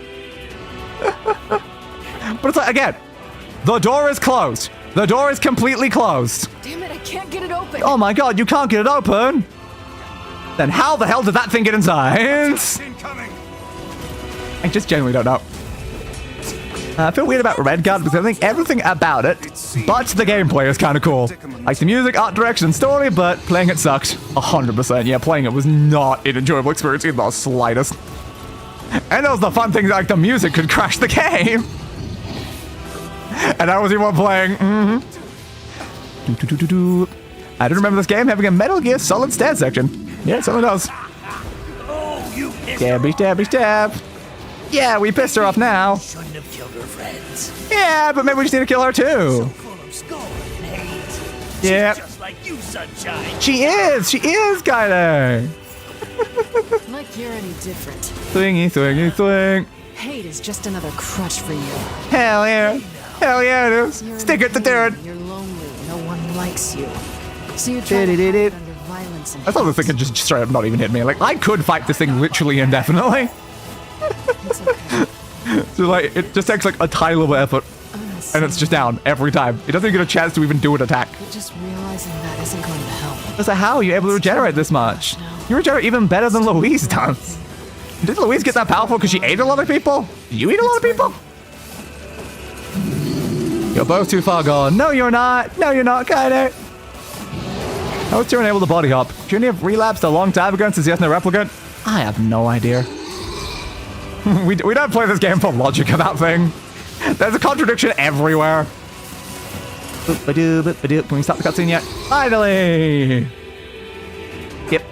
[SPEAKER 1] But it's like, again, the door is closed. The door is completely closed.
[SPEAKER 3] Damn it, I can't get it open.
[SPEAKER 1] Oh my god, you can't get it open? Then how the hell did that thing get inside? I just genuinely don't know. I feel weird about Red Guard because I think everything about it, but the gameplay is kind of cool. Like the music, art direction, and story, but playing it sucked. 100%. Yeah, playing it was not an enjoyable experience in the slightest. And that was the fun thing, like the music could crash the game. And I was even playing. I don't remember this game having a Metal Gear Solid stat section. Yeah, it certainly does. Stabby, stabby, stab. Yeah, we pissed her off now.
[SPEAKER 9] Shouldn't have killed her friends.
[SPEAKER 1] Yeah, but maybe we just need to kill her too.
[SPEAKER 9] Full of scorn and hate.
[SPEAKER 1] Yeah.
[SPEAKER 9] Just like you, Sunshine.
[SPEAKER 1] She is, kinda.
[SPEAKER 3] Like you're any different.
[SPEAKER 1] Swingy, swingy, swing.
[SPEAKER 3] Hate is just another crutch for you.
[SPEAKER 1] Hell yeah. Hell yeah, it is.
[SPEAKER 3] You're
[SPEAKER 1] Stick it to
[SPEAKER 3] inhuman,
[SPEAKER 1] dirt.
[SPEAKER 3] You're lonely. No one likes you. So you try to hide it under violence and
[SPEAKER 1] I thought this thing could just straight up not even hit me. Like, I could fight this thing literally indefinitely.
[SPEAKER 3] It's okay.
[SPEAKER 1] So, like, it just takes, like, a tiny little effort. And it's just down every time. It doesn't even get a chance to even do an attack.
[SPEAKER 3] But just realizing that isn't going to help.
[SPEAKER 1] So how are you able to regenerate this much? You regenerate even better than Louise does. Did Louise get that powerful because she ate a lot of people? Did you eat a lot of people? You're both too far gone. No, you're not. No, you're not, kinda. How was Tyrion able to body hop? Shouldn't he have relapsed a long time ago since he has no replicant? I have no idea. we don't play this game for logic of that thing. There's a contradiction everywhere. Boop-ba-doo, boop-ba-doo. Can we stop the cutscene yet? Finally! Yep.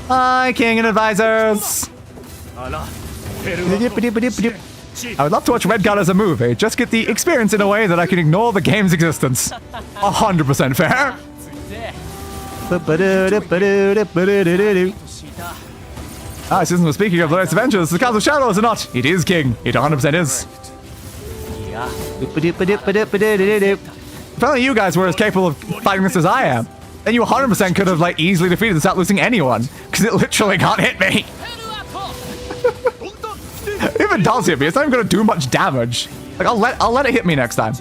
[SPEAKER 1] Hi, King and Advisors! I would love to watch Red Guard as a movie. Just get the experience in a way that I can ignore the game's existence. 100% fair. Ah, Susan was speaking of the Last Avengers. The Cast of Shadows or not? It is King. It 100% is. If only you guys were as capable of fighting this as I am, then you 100% could have like easily defeated this without losing anyone, because it literally can't hit me. If it does hit me, it's not even gonna do much damage. Like I'll let it hit me next time.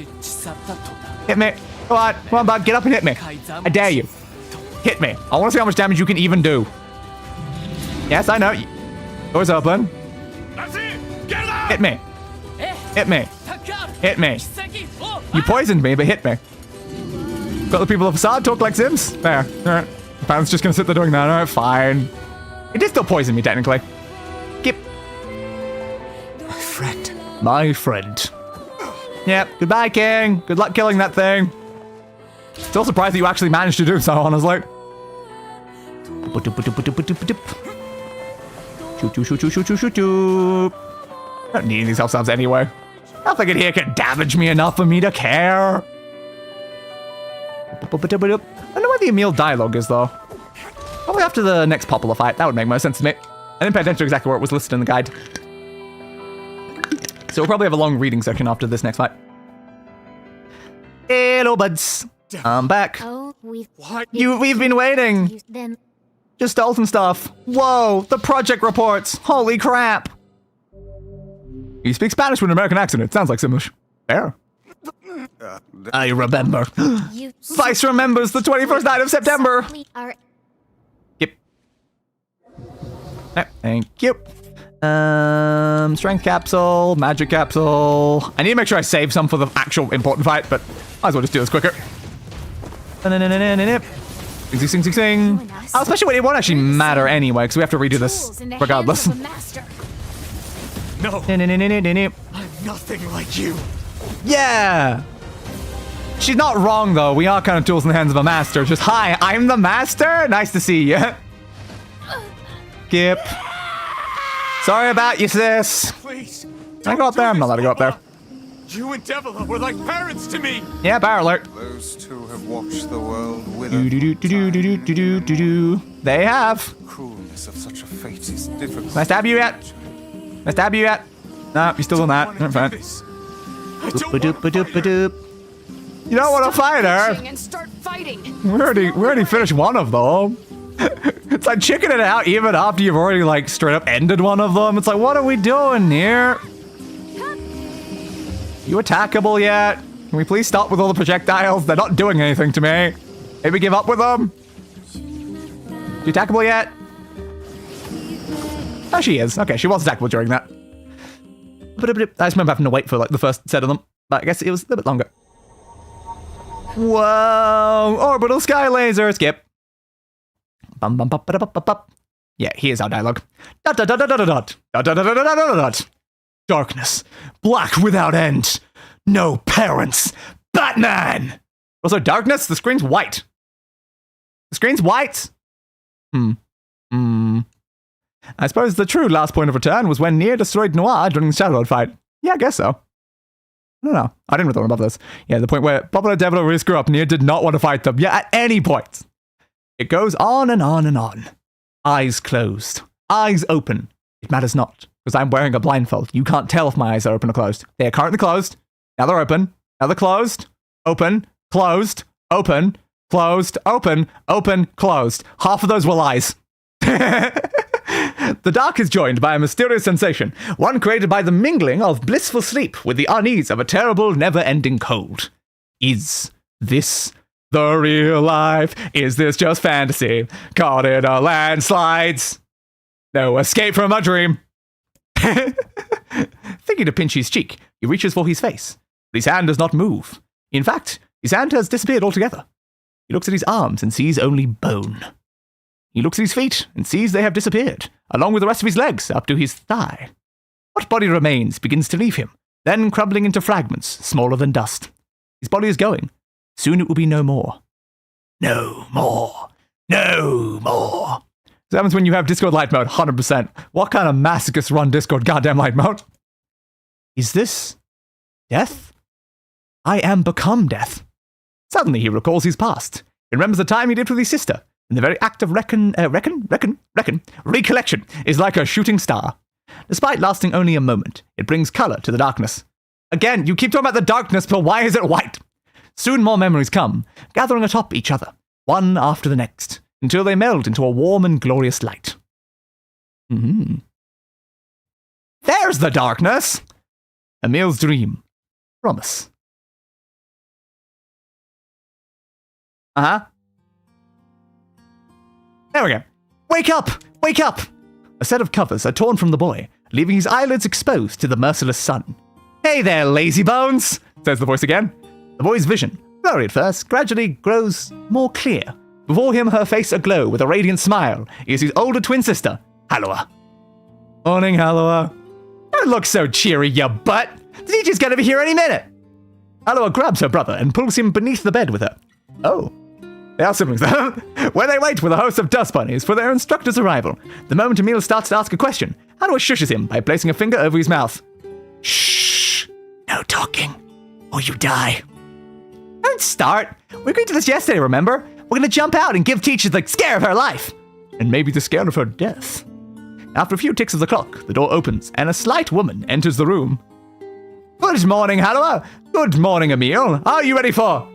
[SPEAKER 1] Hit me. Come on, bud, get up and hit me. I dare you. Hit me. I want to see how much damage you can even do. Yes, I know. Door's open. Hit me. Hit me. Hit me. You poisoned me, but hit me. Got the people of Facade talk like Sims? Fair. Alright. Pan's just gonna sit there doing that. Alright, fine. It did still poison me, technically. Skip. My friend. Yep. Goodbye, King. Good luck killing that thing. Still surprised that you actually managed to do so, honestly. Shoot. I don't need these health subs anyway. Nothing in here can damage me enough for me to care. I don't know where the Emil dialogue is, though. Probably after the next popular fight. That would make more sense to me. I didn't pay attention to exactly where it was listed in the guide. So we'll probably have a long reading section after this next fight. Hello, buds. I'm back.
[SPEAKER 7] Oh, We've
[SPEAKER 1] been waiting.
[SPEAKER 7] Then
[SPEAKER 1] Just stole some stuff. Whoa, the project reports. Holy crap. You speak Spanish with an American accent. It sounds like Simlish. Fair. I remember.
[SPEAKER 7] you
[SPEAKER 1] Vice remembers the 21st night of September.
[SPEAKER 7] are
[SPEAKER 1] Yep. Thank you. Strength capsule, magic capsule. I need to make sure I save some for the actual important fight, but might as well just do this quicker. Sing, sing, sing, sing. Oh, especially when it won't actually matter anyway, because we have to redo this regardless.
[SPEAKER 9] No, I'm nothing like you.
[SPEAKER 1] Yeah! She's not wrong, though. We are kind of tools in the hands of a master. Just, hi, I'm the master? Nice to see you. Skip. Sorry about you, sis.
[SPEAKER 9] Please.
[SPEAKER 1] Can I go up there? I'm not allowed to go up there.
[SPEAKER 9] You and Devila were like parents to me.
[SPEAKER 1] Yeah, bar alert.
[SPEAKER 6] Those two have watched the world with
[SPEAKER 1] They have.
[SPEAKER 6] Coolness of such a fate is difficult.
[SPEAKER 1] Can I stab you yet? Can I stab you yet? No, you're still doing that. Never mind. Doop-a-doop-a-doop-a-doop. You don't want to fight her.
[SPEAKER 3] And start fighting.
[SPEAKER 1] We already finished one of them. It's like chickening it out even after you've already like straight up ended one of them. It's like, what are we doing here? You attackable yet? Can we please stop with all the projectiles? They're not doing anything to me. Maybe give up with them? You attackable yet? Oh, she is. Okay, she was attackable during that. I just remember having to wait for like the first set of them, but I guess it was a little bit longer. Whoa! Orbital sky laser. Skip. Bum bum bum ba da bum bum. Yeah, here's our dialogue. Dot dot dot dot dot dot dot dot dot dot dot dot. Darkness, black without end. No parents. Batman. Also, darkness. The screen's white. The screen's white. I suppose the true last point of return was when NieR destroyed Noir during the Shadow Lord fight. Yeah, I guess so. I don't know. I didn't really remember this. Yeah, the point where Papa and Devil really screw up. NieR did not want to fight them. Yeah, at any point. It goes on and on and on. Eyes closed. Eyes open. It matters not, because I'm wearing a blindfold. You can't tell if my eyes are open or closed. They are currently closed. Now they're open. Now they're closed. Open. Closed. Open. Closed. Open. Open. Closed. Half of those were lies. The dark is joined by a mysterious sensation, one created by the mingling of blissful sleep with the unease of a terrible, never-ending cold. Is this the real life? Is this just fantasy? Caught in a landslides? No escape from a dream. Thinking to pinch his cheek, he reaches for his face, but his hand does not move. In fact, his hand has disappeared altogether. He looks at his arms and sees only bone. He looks at his feet and sees they have disappeared, along with the rest of his legs up to his thigh. What body remains begins to leave him, then crumbling into fragments smaller than dust. His body is going. Soon it will be no more. No more. No more. This happens when you have Discord light mode, 100%. What kind of masochist run Discord goddamn light mode? Is this death? I am become death. Suddenly he recalls his past. He remembers the time he lived with his sister. And the very act of recollection is like a shooting star. Despite lasting only a moment, it brings color to the darkness. Again, you keep talking about the darkness, but why is it white? Soon more memories come, gathering atop each other, one after the next, until they meld into a warm and glorious light. There's the darkness! Emil's dream. Promise. Uh-huh. There we go. Wake up! Wake up! A set of covers are torn from the boy, leaving his eyelids exposed to the merciless sun. Hey there, lazy bones! Says the voice again. The boy's vision, blurry at first, gradually grows more clear. Before him, her face aglow with a radiant smile, is his older twin sister, Halloa. Morning, Halloa. Don't look so cheery, you butt! The teacher's gonna be here any minute! Halloa grabs her brother and pulls him beneath the bed with her. Oh. They are siblings, though. Where they wait with a host of dust bunnies for their instructor's arrival. The moment Emil starts to ask a question, Halloa shushes him by placing a finger over his mouth. Shh! No talking, or you die. Don't start. We agreed to this yesterday, remember? We're gonna jump out and give teachers the scare of her life. And maybe the scare of her death. After a few ticks of the clock, the door opens, and a slight woman enters the room. Good morning, Halloa. Good morning, Emil. Are you ready for...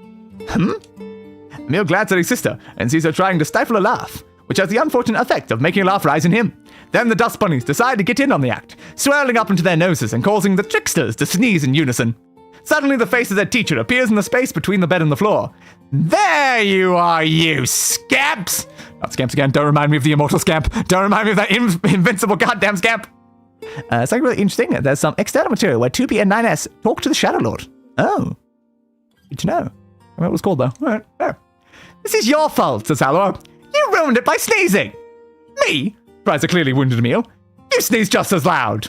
[SPEAKER 1] Emil glances at his sister and sees her trying to stifle a laugh, which has the unfortunate effect of making a laugh rise in him. Then the dust bunnies decide to get in on the act, swirling up into their noses and causing the tricksters to sneeze in unison. Suddenly the face of their teacher appears in the space between the bed and the floor. There you are, you scamps! Not scamps again, don't remind me of the immortal scamp. Don't remind me of that invincible goddamn scamp. Something really interesting, there's some external material where 2B and 9S talk to the Shadow Lord. Oh. Good to know. I don't know what it was called though. Alright, fair. This is your fault, says Hallower. You ruined it by sneezing! Me? Cries a clearly wounded Emil. You sneeze just as loud.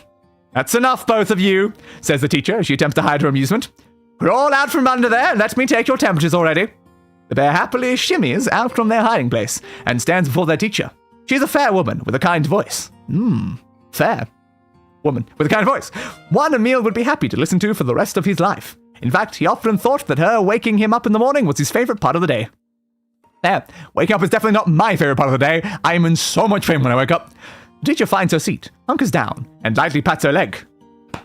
[SPEAKER 1] That's enough, both of you, says the teacher as she attempts to hide her amusement. Crawl out from under there and let me take your temperatures already. The bear happily shimmies out from their hiding place and stands before their teacher. She's a fair woman with a kind voice. Fair woman with a kind voice. One Emil would be happy to listen to for the rest of his life. In fact, he often thought that her waking him up in the morning was his favorite part of the day. Waking up is definitely not my favorite part of the day. I am in so much pain when I wake up. The teacher finds her seat, hunkers down, and lightly pats her leg. There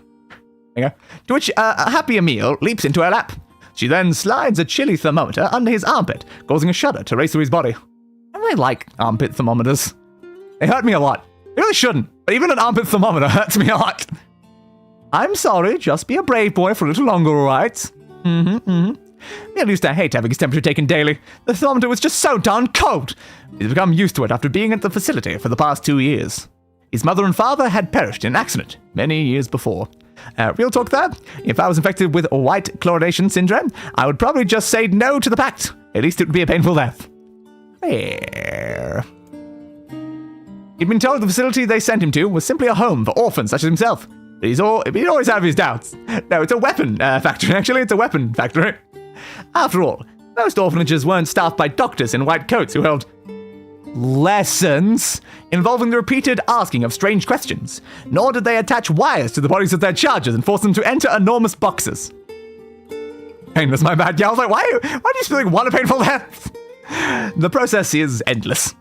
[SPEAKER 1] you go. To which a happy Emil leaps into her lap. She then slides a chilly thermometer under his armpit, causing a shudder to race through his body. I really like armpit thermometers. They hurt me a lot. They really shouldn't, but even an armpit thermometer hurts me a lot. I'm sorry, just be a brave boy for a little longer, alright? Emil used to hate having his temperature taken daily. The thermometer was just so darn cold. He's become used to it after being at the facility for the past 2 years. His mother and father had perished in an accident many years before. Real talk there, if I was infected with white chlorination syndrome, I would probably just say no to the pact. At least it would be a painful death. There. He'd been told the facility they sent him to was simply a home for orphans such as himself. But he'd always have his doubts. No, it's a weapon factory, actually. It's a weapon factory. After all, most orphanages weren't staffed by doctors in white coats who held lessons involving the repeated asking of strange questions, nor did they attach wires to the bodies of their charges and force them to enter enormous boxes. Painless, my bad. Yeah, I was like, why do you feel like want a painful death? The process is endless.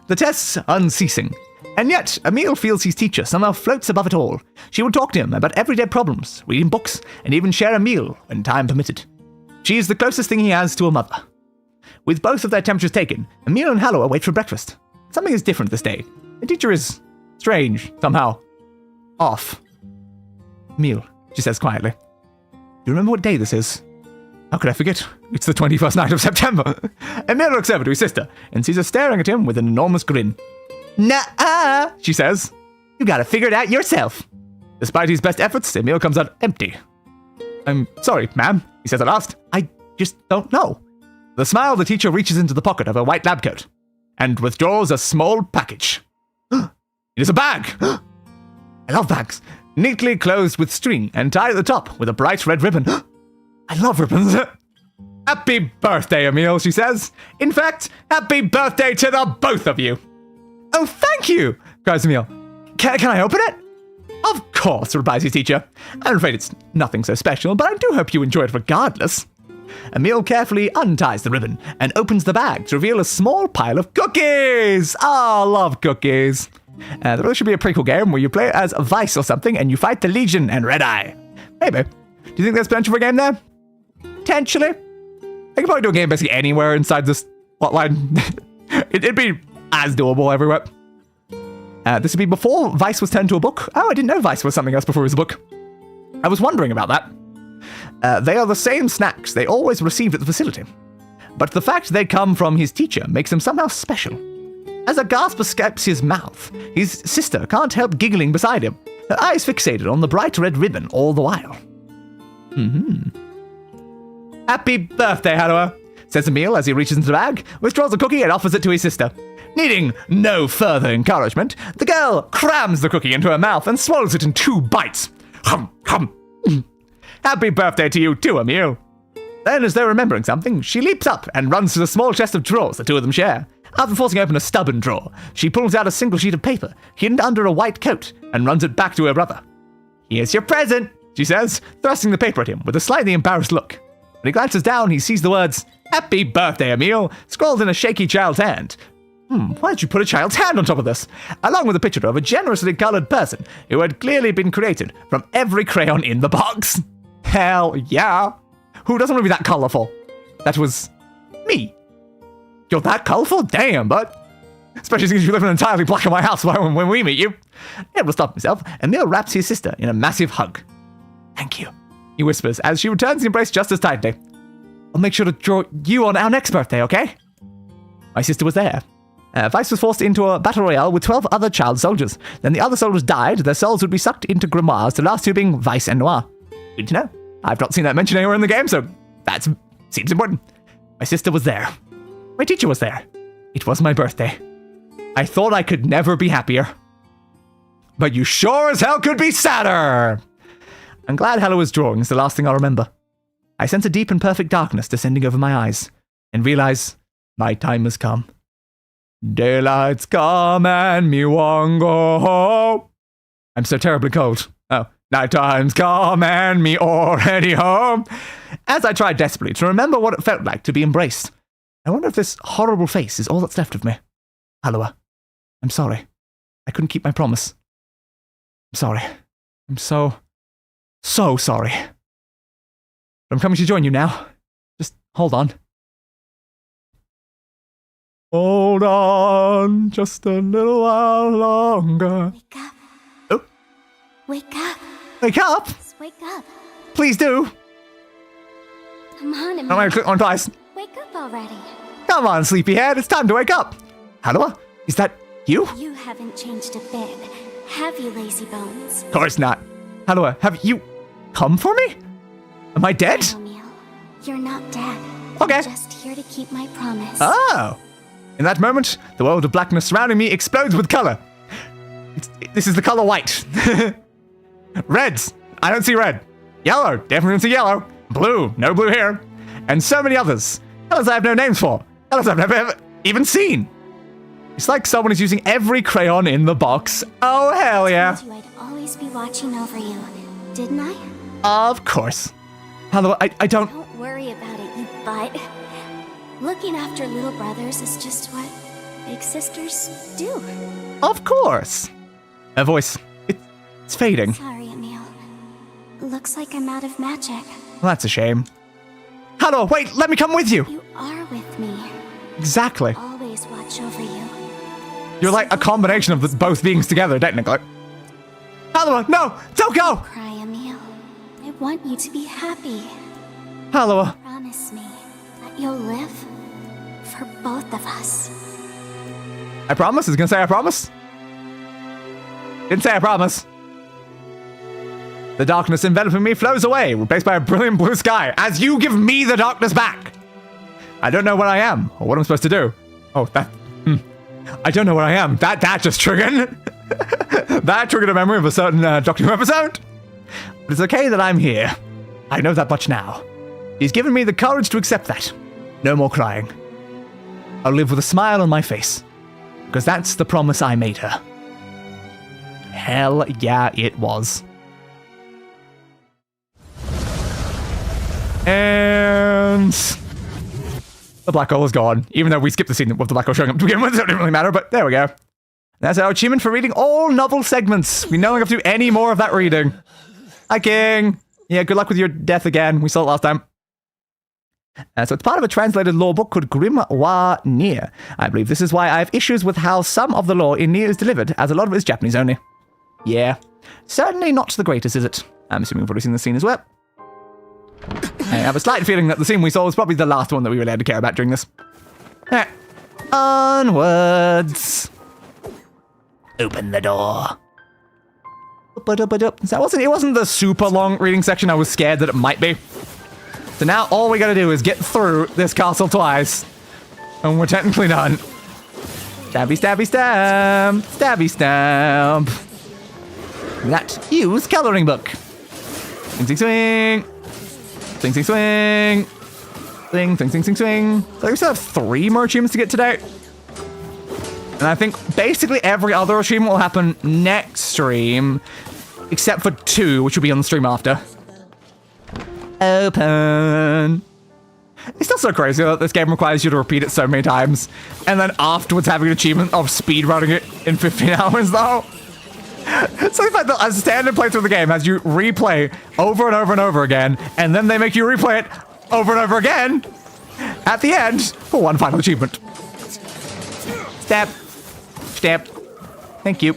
[SPEAKER 1] The tests unceasing. And yet, Emil feels his teacher somehow floats above it all. She would talk to him about everyday problems, read him books, and even share a meal when time permitted. She is the closest thing he has to a mother. With both of their temperatures taken, Emil and Hallower wait for breakfast. Something is different this day. The teacher is strange, somehow. Off. Emil, she says quietly. Do you remember what day this is? How could I forget? It's the 21st night of September. Emil looks over to his sister and sees her staring at him with an enormous grin. Nuh-uh, she says. You gotta figure it out yourself. Despite his best efforts, Emil comes out empty. I'm sorry, ma'am, he says at last. I just don't know. The smile, the teacher reaches into the pocket of her white lab coat and withdraws a small package. It is a bag. I love bags. Neatly closed with string and tied at the top with a bright red ribbon. I love ribbons. Happy birthday, Emil, she says. In fact, happy birthday to the both of you. Oh, thank you, cries Emil. Can I open it? Of course, replies his teacher. I'm afraid it's nothing so special, but I do hope you enjoy it regardless. Emil carefully unties the ribbon and opens the bag to reveal a small pile of cookies. Oh, love cookies. There really should be a prequel game where you play as Weiss or something and you fight the Legion and Red Eye. Maybe. Do you think there's potential for a game there? Potentially. I could probably do a game basically anywhere inside this plotline. It'd be as doable everywhere. This would be before Weiss was turned to a book. Oh, I didn't know Weiss was something else before it was a book. I was wondering about that. They are the same snacks they always received at the facility. But the fact they come from his teacher makes them somehow special. As a gasp escapes his mouth, his sister can't help giggling beside him, her eyes fixated on the bright red ribbon all the while. Happy birthday, Hallower, says Emil as he reaches into the bag, withdraws a cookie and offers it to his sister. Needing no further encouragement, the girl crams the cookie into her mouth and swallows it in 2 bites. Hum, hum. Happy birthday to you too, Emil. Then, as though remembering something, she leaps up and runs to the small chest of drawers the two of them share. After forcing open a stubborn drawer, she pulls out a single sheet of paper hidden under a white coat and runs it back to her brother. Here's your present, she says, thrusting the paper at him with a slightly embarrassed look. When he glances down, he sees the words, Happy birthday, Emil, scrawled in a shaky child's hand. Why did you put a child's hand on top of this? Along with a picture of a generously colored person who had clearly been created from every crayon in the box. Hell yeah. Who doesn't want to be that colorful? That was me. You're that colorful? Damn, bud. Especially since you live in an entirely black and white house when we meet you. Able to stop himself, Emil wraps his sister in a massive hug. Thank you, he whispers as she returns the embrace just as tightly. I'll make sure to draw you on our next birthday, okay? My sister was there. Weiss was forced into a battle royale with 12 other child soldiers. Then the other soldiers died, their souls would be sucked into grimoires, the last two being Weiss and Noir. Good to know. I've not seen that mentioned anywhere in the game, so that seems important. My sister was there. My teacher was there. It was my birthday. I thought I could never be happier. But you sure as hell could be sadder! I'm glad Hello's drawing is the last thing I'll remember. I sense a deep and perfect darkness descending over my eyes, and realize my time has come. Daylight's come and me won't go home. I'm so terribly cold. Oh, nighttime's come and me already home. As I tried desperately to remember what it felt like to be embraced, I wonder if this horrible face is all that's left of me. Halloa, I'm sorry. I couldn't keep my promise. I'm sorry. I'm so sorry. But I'm coming to join you now. Just hold on. Hold on, just a little while longer.
[SPEAKER 7] Wake up.
[SPEAKER 1] Oh.
[SPEAKER 7] Wake up.
[SPEAKER 1] Wake up?
[SPEAKER 7] Just wake up.
[SPEAKER 1] Please do.
[SPEAKER 7] Come on,
[SPEAKER 1] I'm gonna click on twice.
[SPEAKER 7] Wake up already.
[SPEAKER 1] Come on, sleepyhead, it's time to wake up. Halloa, is that you?
[SPEAKER 7] You haven't changed a bit, have you, lazy bones?
[SPEAKER 1] Of course not. Halloa, have you come for me? Am I dead?
[SPEAKER 7] Emil, you're not dead.
[SPEAKER 1] Okay.
[SPEAKER 7] I'm just here to keep my promise.
[SPEAKER 1] Oh. In that moment, the world of blackness surrounding me explodes with color. This is the color white. Reds, I don't see red. Yellow, definitely don't see yellow. Blue, no blue here. And so many others. Colors I have no names for. Colors I've never ever even seen. It's like someone is using every crayon in the box. Oh, hell yeah.
[SPEAKER 7] I told you I'd always be watching over you, didn't I?
[SPEAKER 1] Of course. Hello, I don't...
[SPEAKER 7] Don't worry about it, you butt. Looking after little brothers is just what big sisters do.
[SPEAKER 1] Of course. Her voice, it's fading.
[SPEAKER 7] Sorry, Emil. Looks like I'm out of magic.
[SPEAKER 1] Well, that's a shame. Hello, wait, let me come with you.
[SPEAKER 7] You are with me.
[SPEAKER 1] Exactly.
[SPEAKER 7] Always watch over you.
[SPEAKER 1] You're like a combination of the both beings together, technically. Hello, no, don't go.
[SPEAKER 7] Don't cry, Emil. I want you to be happy.
[SPEAKER 1] Hello.
[SPEAKER 7] Promise me that you'll live for both of us.
[SPEAKER 1] I promise? Is it gonna say I promise? Didn't say I promise. The darkness enveloping me flows away, replaced by a brilliant blue sky, as you give me the darkness back. I don't know where I am, or what I'm supposed to do. Oh, I don't know where I am. That just triggered. That triggered a memory of a certain Doctor Who episode. But it's okay that I'm here. I know that much now. He's given me the courage to accept that. No more crying. I'll live with a smile on my face, because that's the promise I made her. Hell yeah, it was. And the black hole is gone, even though we skipped the scene with the black hole showing up to begin with, so it didn't really matter, but there we go. That's our achievement for reading all novel segments. We no longer have to do any more of that reading. Hi, King. Yeah, good luck with your death again. We saw it last time. So it's part of a translated lore book called Grimoire NieR. I believe this is why I have issues with how some of the lore in NieR is delivered, as a lot of it is Japanese only. Yeah, certainly not the greatest, is it? I'm assuming we've already seen this scene as well. I have a slight feeling that the scene we saw was probably the last one that we really had to care about during this. Alright, onwards.
[SPEAKER 10] Open the door.
[SPEAKER 1] So it wasn't the super long reading section. I was scared that it might be. So now all we gotta do is get through this castle twice, and we're technically done. Stabby, stabby, stab. Stabby, stab. That used coloring book. Swing, swing, swing. Swing, swing, swing. Swing, swing, swing, swing, swing. So we still have 3 more achievements to get today. And I think basically every other achievement will happen next stream, except for 2, which will be on the stream after. Open. It's still so crazy that this game requires you to repeat it so many times, and then afterwards having an achievement of speedrunning it in 15 hours, though. So the fact that a standard playthrough of the game has you replay over and over and over again, and then they make you replay it over and over again, at the end for one final achievement. Stab. Stab. Thank you.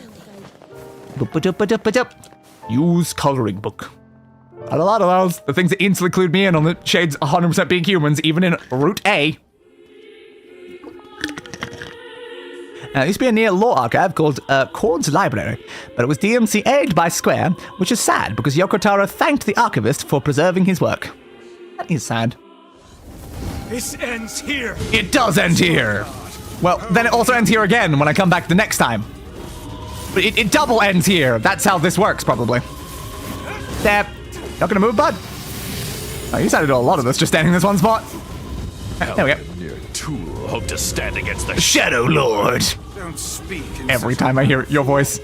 [SPEAKER 1] Use coloring book. Got a lot of those. The things that instantly clued me in on the shades 100% being humans, even in Route A. There used to be a NieR lore archive called Chord's Library, but it was DMCA'd by Square, which is sad because Yoko Taro thanked the archivist for preserving his work. That is sad.
[SPEAKER 8] This ends here.
[SPEAKER 1] It does end here. Well, then it also ends here again when I come back the next time. But it double ends here. That's how this works, probably. Stab. Not gonna move, bud. Oh, you decided to do a lot of this just standing in this one spot. There we go.
[SPEAKER 8] Your tool hope to stand against the
[SPEAKER 4] Shadow Lord.
[SPEAKER 6] Don't speak.
[SPEAKER 1] Every time I hear your voice,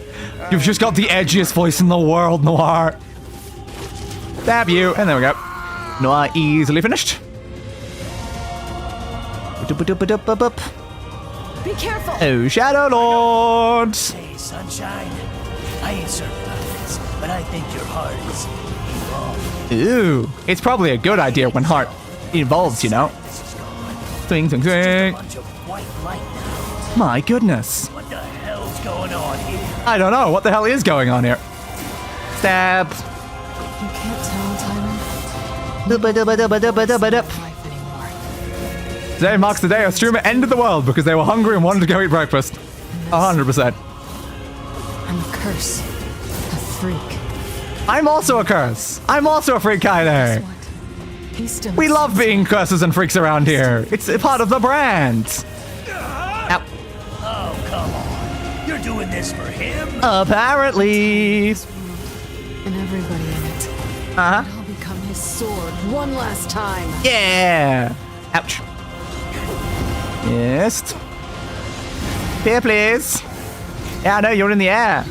[SPEAKER 1] you've just got the edgiest voice in the world, Noir. Stab you, and there we go. Noir easily finished.
[SPEAKER 5] Be careful.
[SPEAKER 1] Oh, Shadow Lord.
[SPEAKER 9] Hey, sunshine. I ain't certain about this, but I think your heart is involved.
[SPEAKER 1] Ooh, it's probably a good idea when heart involves, you know. Swing, swing, swing.
[SPEAKER 9] Bunch of white light now.
[SPEAKER 1] My goodness.
[SPEAKER 9] What the hell's going on here?
[SPEAKER 1] I don't know. What the hell is going on here? Stab.
[SPEAKER 3] You can't tell, Tyler.
[SPEAKER 1] Life
[SPEAKER 3] Anymore.
[SPEAKER 1] Today marks the day a streamer ended the world because they were hungry and wanted to go eat breakfast. 100%.
[SPEAKER 3] I'm a curse. A freak.
[SPEAKER 1] I'm also a curse. I'm also a freak,
[SPEAKER 3] Guess
[SPEAKER 1] Kylie.
[SPEAKER 3] what? He still
[SPEAKER 1] We love being curses and freaks around here. It's a part of the brand. Ow.
[SPEAKER 9] Oh, come on. You're doing this for him?
[SPEAKER 1] Apparently.
[SPEAKER 3] and everybody in it.
[SPEAKER 1] Uh-huh.
[SPEAKER 3] I'll become his sword one last time.
[SPEAKER 1] Yeah. Ouch. Yes. Here, please. Yeah, I know, you're in the air.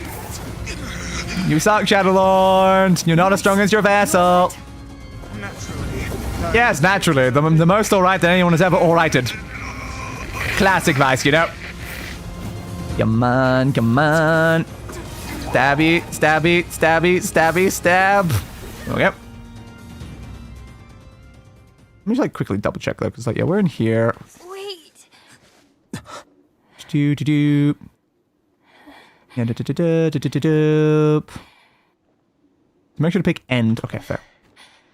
[SPEAKER 1] You suck, Shadowlord. You're not as strong as your vessel. Yes, naturally. The most alright that anyone has ever alrighted. Classic Weiss, you know. Come on, come on. Stabby, stabby, stabby, stabby, stab. There we go. Let me just like quickly double check though, because like, yeah, we're in here.
[SPEAKER 5] Wait.
[SPEAKER 1] Do. Yeah, make sure to pick end. Okay, fair.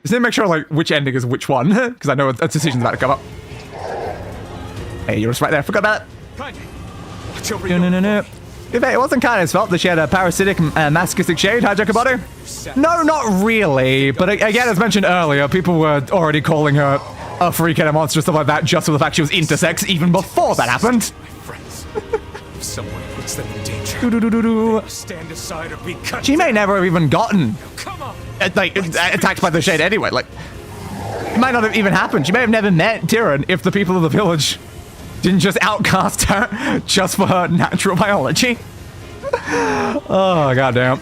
[SPEAKER 1] Just need to make sure like which ending is which one, because I know a decision's about to come up. Hey, you're just right there. Forgot about it. No. It wasn't Kanye's fault that she had a parasitic, masochistic shade hijack her body. No, not really. But again, as mentioned earlier, people were already calling her a freak and a monster, stuff like that, just for the fact she was intersex even before that happened.
[SPEAKER 8] If someone puts them in danger, stand aside or be cut.
[SPEAKER 1] She may never have even gotten
[SPEAKER 8] Come on.
[SPEAKER 1] attacked by the shade anyway. Like, it might not have even happened. She may have never met Tyrion if the people of the village didn't just outcast her just for her natural biology. Oh, goddamn.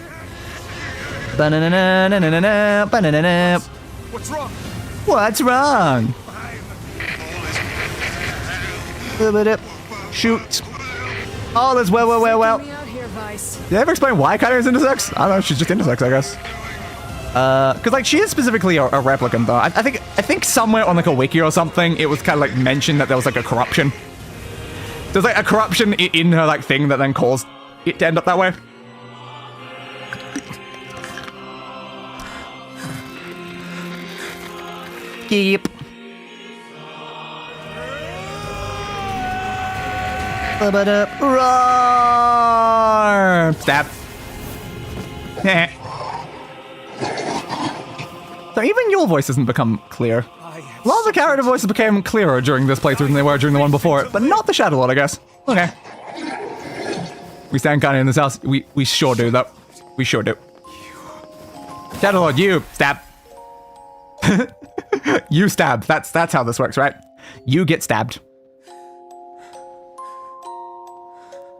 [SPEAKER 8] What's wrong?
[SPEAKER 1] What's wrong? Shoot. All is well.
[SPEAKER 3] Get me out here, Weiss.
[SPEAKER 1] Did they ever explain why Kylie is intersex? I don't know, she's just intersex, I guess. Because like she is specifically a replicant though. I think somewhere on like a wiki or something, it was kind of like mentioned that there was like a corruption. There's like a corruption in her like thing that then caused it to end up that way. Yep. Roar! Stab. So even your voice hasn't become clear. A lot of the character voices became clearer during this playthrough than they were during the one before it, but not the Shadow Lord, I guess. Okay. We stand kind of in this house. We sure do, though. We sure do. Shadow Lord, you stab. You stab. That's how this works, right? You get stabbed.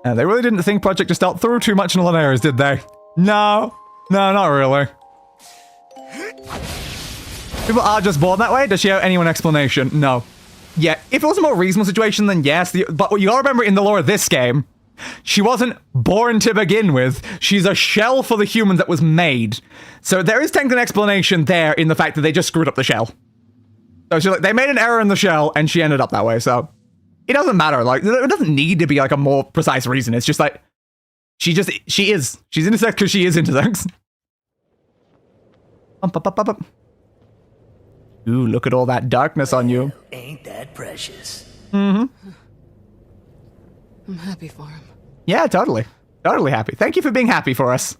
[SPEAKER 1] They really didn't think Project Gestalt through too much in a lot of areas, did they? No, not really. People are just born that way. Does she owe anyone explanation? No. Yeah, if it was a more reasonable situation, then yes. But what you gotta remember in the lore of this game, she wasn't born to begin with. She's a shell for the humans that was made. So there is technically an explanation there in the fact that they just screwed up the shell. So she, like, they made an error in the shell, and she ended up that way. So it doesn't matter. Like, it doesn't need to be like a more precise reason. It's just like she is. She's intersex because she is intersex. Ooh, look at all that darkness on you.
[SPEAKER 9] Ain't that precious?
[SPEAKER 3] I'm happy for him.
[SPEAKER 1] Yeah, totally. Totally happy. Thank you for being happy for us.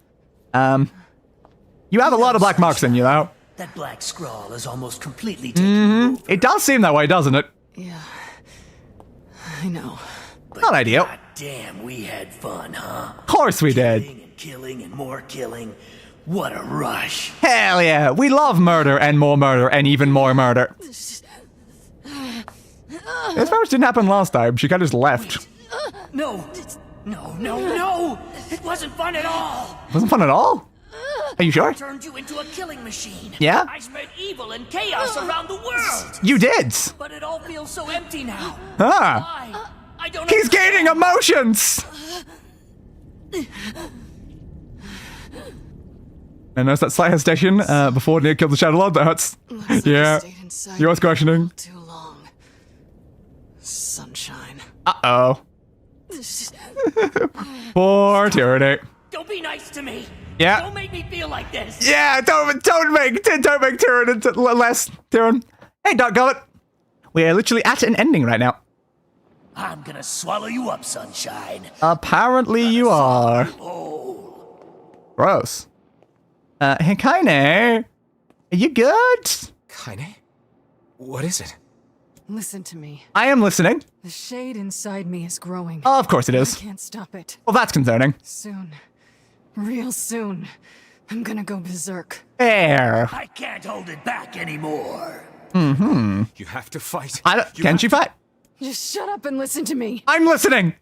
[SPEAKER 1] You have a lot of black marks in you, though.
[SPEAKER 9] That Black Scrawl is almost completely taken over.
[SPEAKER 1] It does seem that way, doesn't it?
[SPEAKER 3] Yeah. I know.
[SPEAKER 9] But
[SPEAKER 1] Not ideal.
[SPEAKER 9] God damn, we had fun, huh?
[SPEAKER 1] Of course we did.
[SPEAKER 9] Killing and more killing. What a rush.
[SPEAKER 1] Hell yeah. We love murder and even more murder. This very much didn't happen last time. She kind of just left.
[SPEAKER 9] No. It wasn't fun at all.
[SPEAKER 1] It wasn't fun at all? Are you sure?
[SPEAKER 9] I turned you into a killing machine.
[SPEAKER 1] Yeah?
[SPEAKER 9] I spread evil and chaos around the world.
[SPEAKER 1] You did.
[SPEAKER 9] But it all feels so empty now.
[SPEAKER 1] Huh.
[SPEAKER 9] Why? I don't
[SPEAKER 1] He's gaining emotions. And there's that slight hesitation before NieR killed the Shadow Lord. That hurts. Yeah. You was questioning.
[SPEAKER 3] Too long. Sunshine.
[SPEAKER 1] Uh-oh. Poor Tyranny.
[SPEAKER 9] Don't be nice to me.
[SPEAKER 1] Yeah.
[SPEAKER 9] Don't make me feel like this.
[SPEAKER 1] Yeah, don't make Tyranny less Tyranny. Hey, Doggone. We are literally at an ending right now.
[SPEAKER 9] I'm gonna swallow you up, Sunshine.
[SPEAKER 1] Apparently you are. Gross. Hey, Kaine. Are you good?
[SPEAKER 2] Kaine? What is it?
[SPEAKER 3] Listen to me.
[SPEAKER 1] I am listening.
[SPEAKER 3] The shade inside me is growing.
[SPEAKER 1] Oh, of course it is.
[SPEAKER 3] I can't stop it.
[SPEAKER 1] Well, that's concerning.
[SPEAKER 3] Soon. Real soon. I'm gonna go berserk.
[SPEAKER 1] Fair.
[SPEAKER 9] I can't hold it back anymore.
[SPEAKER 2] You have to fight.
[SPEAKER 1] Can she fight?
[SPEAKER 3] Just shut up and listen to me.
[SPEAKER 1] I'm listening.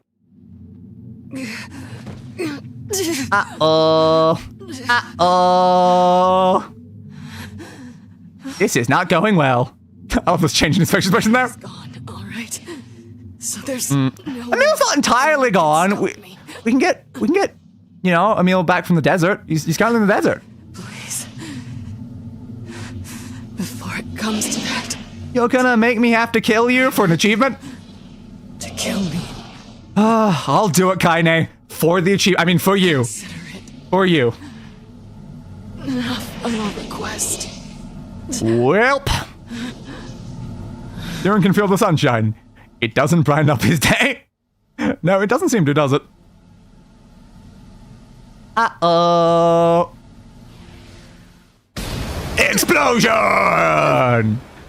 [SPEAKER 1] Uh-oh. Uh-oh. This is not going well. I love this change in his facial expression there.
[SPEAKER 3] It's gone, all right. So there's no
[SPEAKER 1] I mean, it's not entirely gone. We can get, you know, Emil back from the desert. He's currently in the desert.
[SPEAKER 3] Please. Before it comes to that.
[SPEAKER 1] You're gonna make me have to kill you for an achievement?
[SPEAKER 3] To kill me.
[SPEAKER 1] I'll do it, Kaine. For the achievement. I mean, for you.
[SPEAKER 3] Consider it.
[SPEAKER 1] For you.
[SPEAKER 3] Enough of a request.
[SPEAKER 1] Welp. Darren can feel the sunshine. It doesn't brighten up his day. No, it doesn't seem to, does it? Uh-oh. Explosion!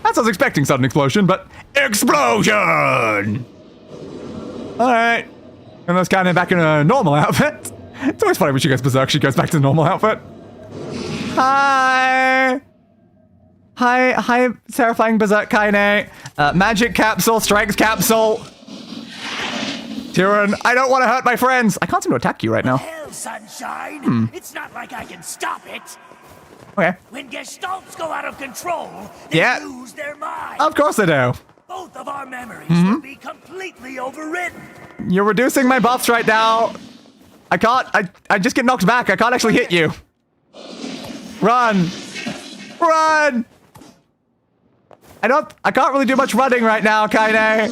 [SPEAKER 1] That's what I was expecting, sudden explosion, but explosion! Alright. And that's kind of back in a normal outfit. It's always funny when she goes berserk, she goes back to the normal outfit. Hi! Hi, terrifying berserk Kaine. Magic capsule, strength capsule. Tyrann, I don't want to hurt my friends. I can't seem to attack you right now.
[SPEAKER 9] Hell, Sunshine. It's not like I can stop it.
[SPEAKER 1] Okay.
[SPEAKER 9] When Gestalts go out of control, they lose their minds.
[SPEAKER 1] Of course they do.
[SPEAKER 9] Both of our memories will be completely overwritten.
[SPEAKER 1] You're reducing my buffs right now. I can't, I just get knocked back. I can't actually hit you. Run. Run. I can't really do much running right now, Kaine.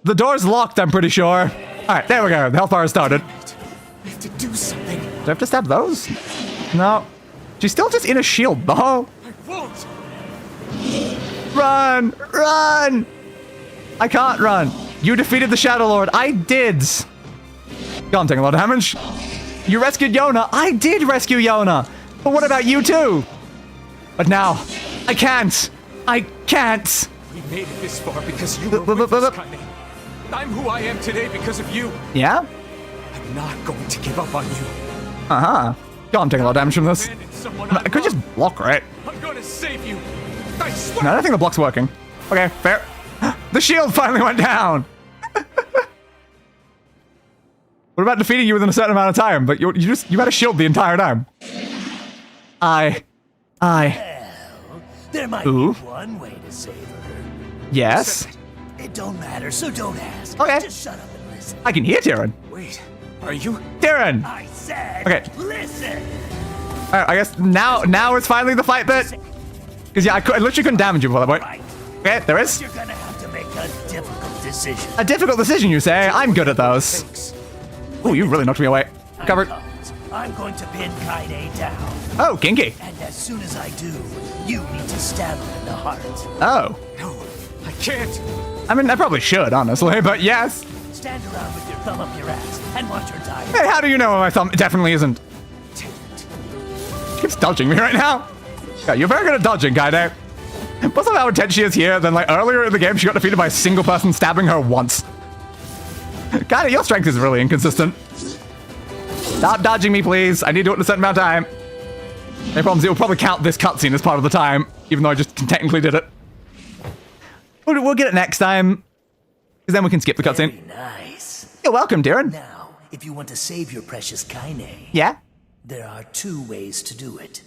[SPEAKER 1] The door's locked, I'm pretty sure. Alright, there we go. The health bar has started.
[SPEAKER 2] I have to do something.
[SPEAKER 1] Do I have to stab those? No. She's still just in a shield, though.
[SPEAKER 2] I won't.
[SPEAKER 1] Run! Run! I can't run. You defeated the Shadow Lord. I did. God, I'm taking a lot of damage. You rescued Yonah. I did rescue Yonah. But what about you too? But now, I can't. I can't.
[SPEAKER 2] We made it this far because you were with us, Kaine. I'm who I am today because of you.
[SPEAKER 1] Yeah?
[SPEAKER 2] I'm not going to give up on you.
[SPEAKER 1] Uh-huh. God, I'm taking a lot of damage from this. I could just block, right?
[SPEAKER 2] I'm going to save you. I swear.
[SPEAKER 1] No, I don't think the block's working. Okay, fair. The shield finally went down. What about defeating you within a certain amount of time? But you had a shield the entire time.
[SPEAKER 9] Well, there might be one way to save her.
[SPEAKER 1] Yes.
[SPEAKER 9] It don't matter, so don't ask.
[SPEAKER 1] Okay.
[SPEAKER 9] Just shut up and listen.
[SPEAKER 1] I can hear Tyrann.
[SPEAKER 2] Wait, are you?
[SPEAKER 1] Tyrann!
[SPEAKER 9] I said,
[SPEAKER 1] okay.
[SPEAKER 9] Listen.
[SPEAKER 1] Alright, I guess now it's finally the fight bit. Because, yeah, I literally couldn't damage you before that point.
[SPEAKER 9] Right.
[SPEAKER 1] Okay, there is.
[SPEAKER 9] You're gonna have to make a difficult decision.
[SPEAKER 1] A difficult decision, you say? I'm good at those. Oh, you really knocked me away. Covered.
[SPEAKER 9] I'm going to pin Kaine down.
[SPEAKER 1] Oh, kinky.
[SPEAKER 9] And as soon as I do, you need to stab him in the heart.
[SPEAKER 1] Oh.
[SPEAKER 2] No, I can't.
[SPEAKER 1] I mean, I probably should, honestly, but yes.
[SPEAKER 9] Stand around with your thumb up your ass and watch her die.
[SPEAKER 1] Hey, how do you know my thumb definitely isn't? She keeps dodging me right now. Yeah, you're very good at dodging, Kaine. Plus how intense she is here, then like earlier in the game, she got defeated by a single person stabbing her once. Kaine, your strength is really inconsistent. Stop dodging me, please. I need to do it in a certain amount of time. No problems, it will probably count this cutscene as part of the time, even though I just technically did it. We'll get it next time, because then we can skip the cutscene.
[SPEAKER 9] Very nice.
[SPEAKER 1] You're welcome, Darren.
[SPEAKER 9] Now, if you want to save your precious Kaine,
[SPEAKER 1] Yeah?
[SPEAKER 9] there are 2 ways to do it.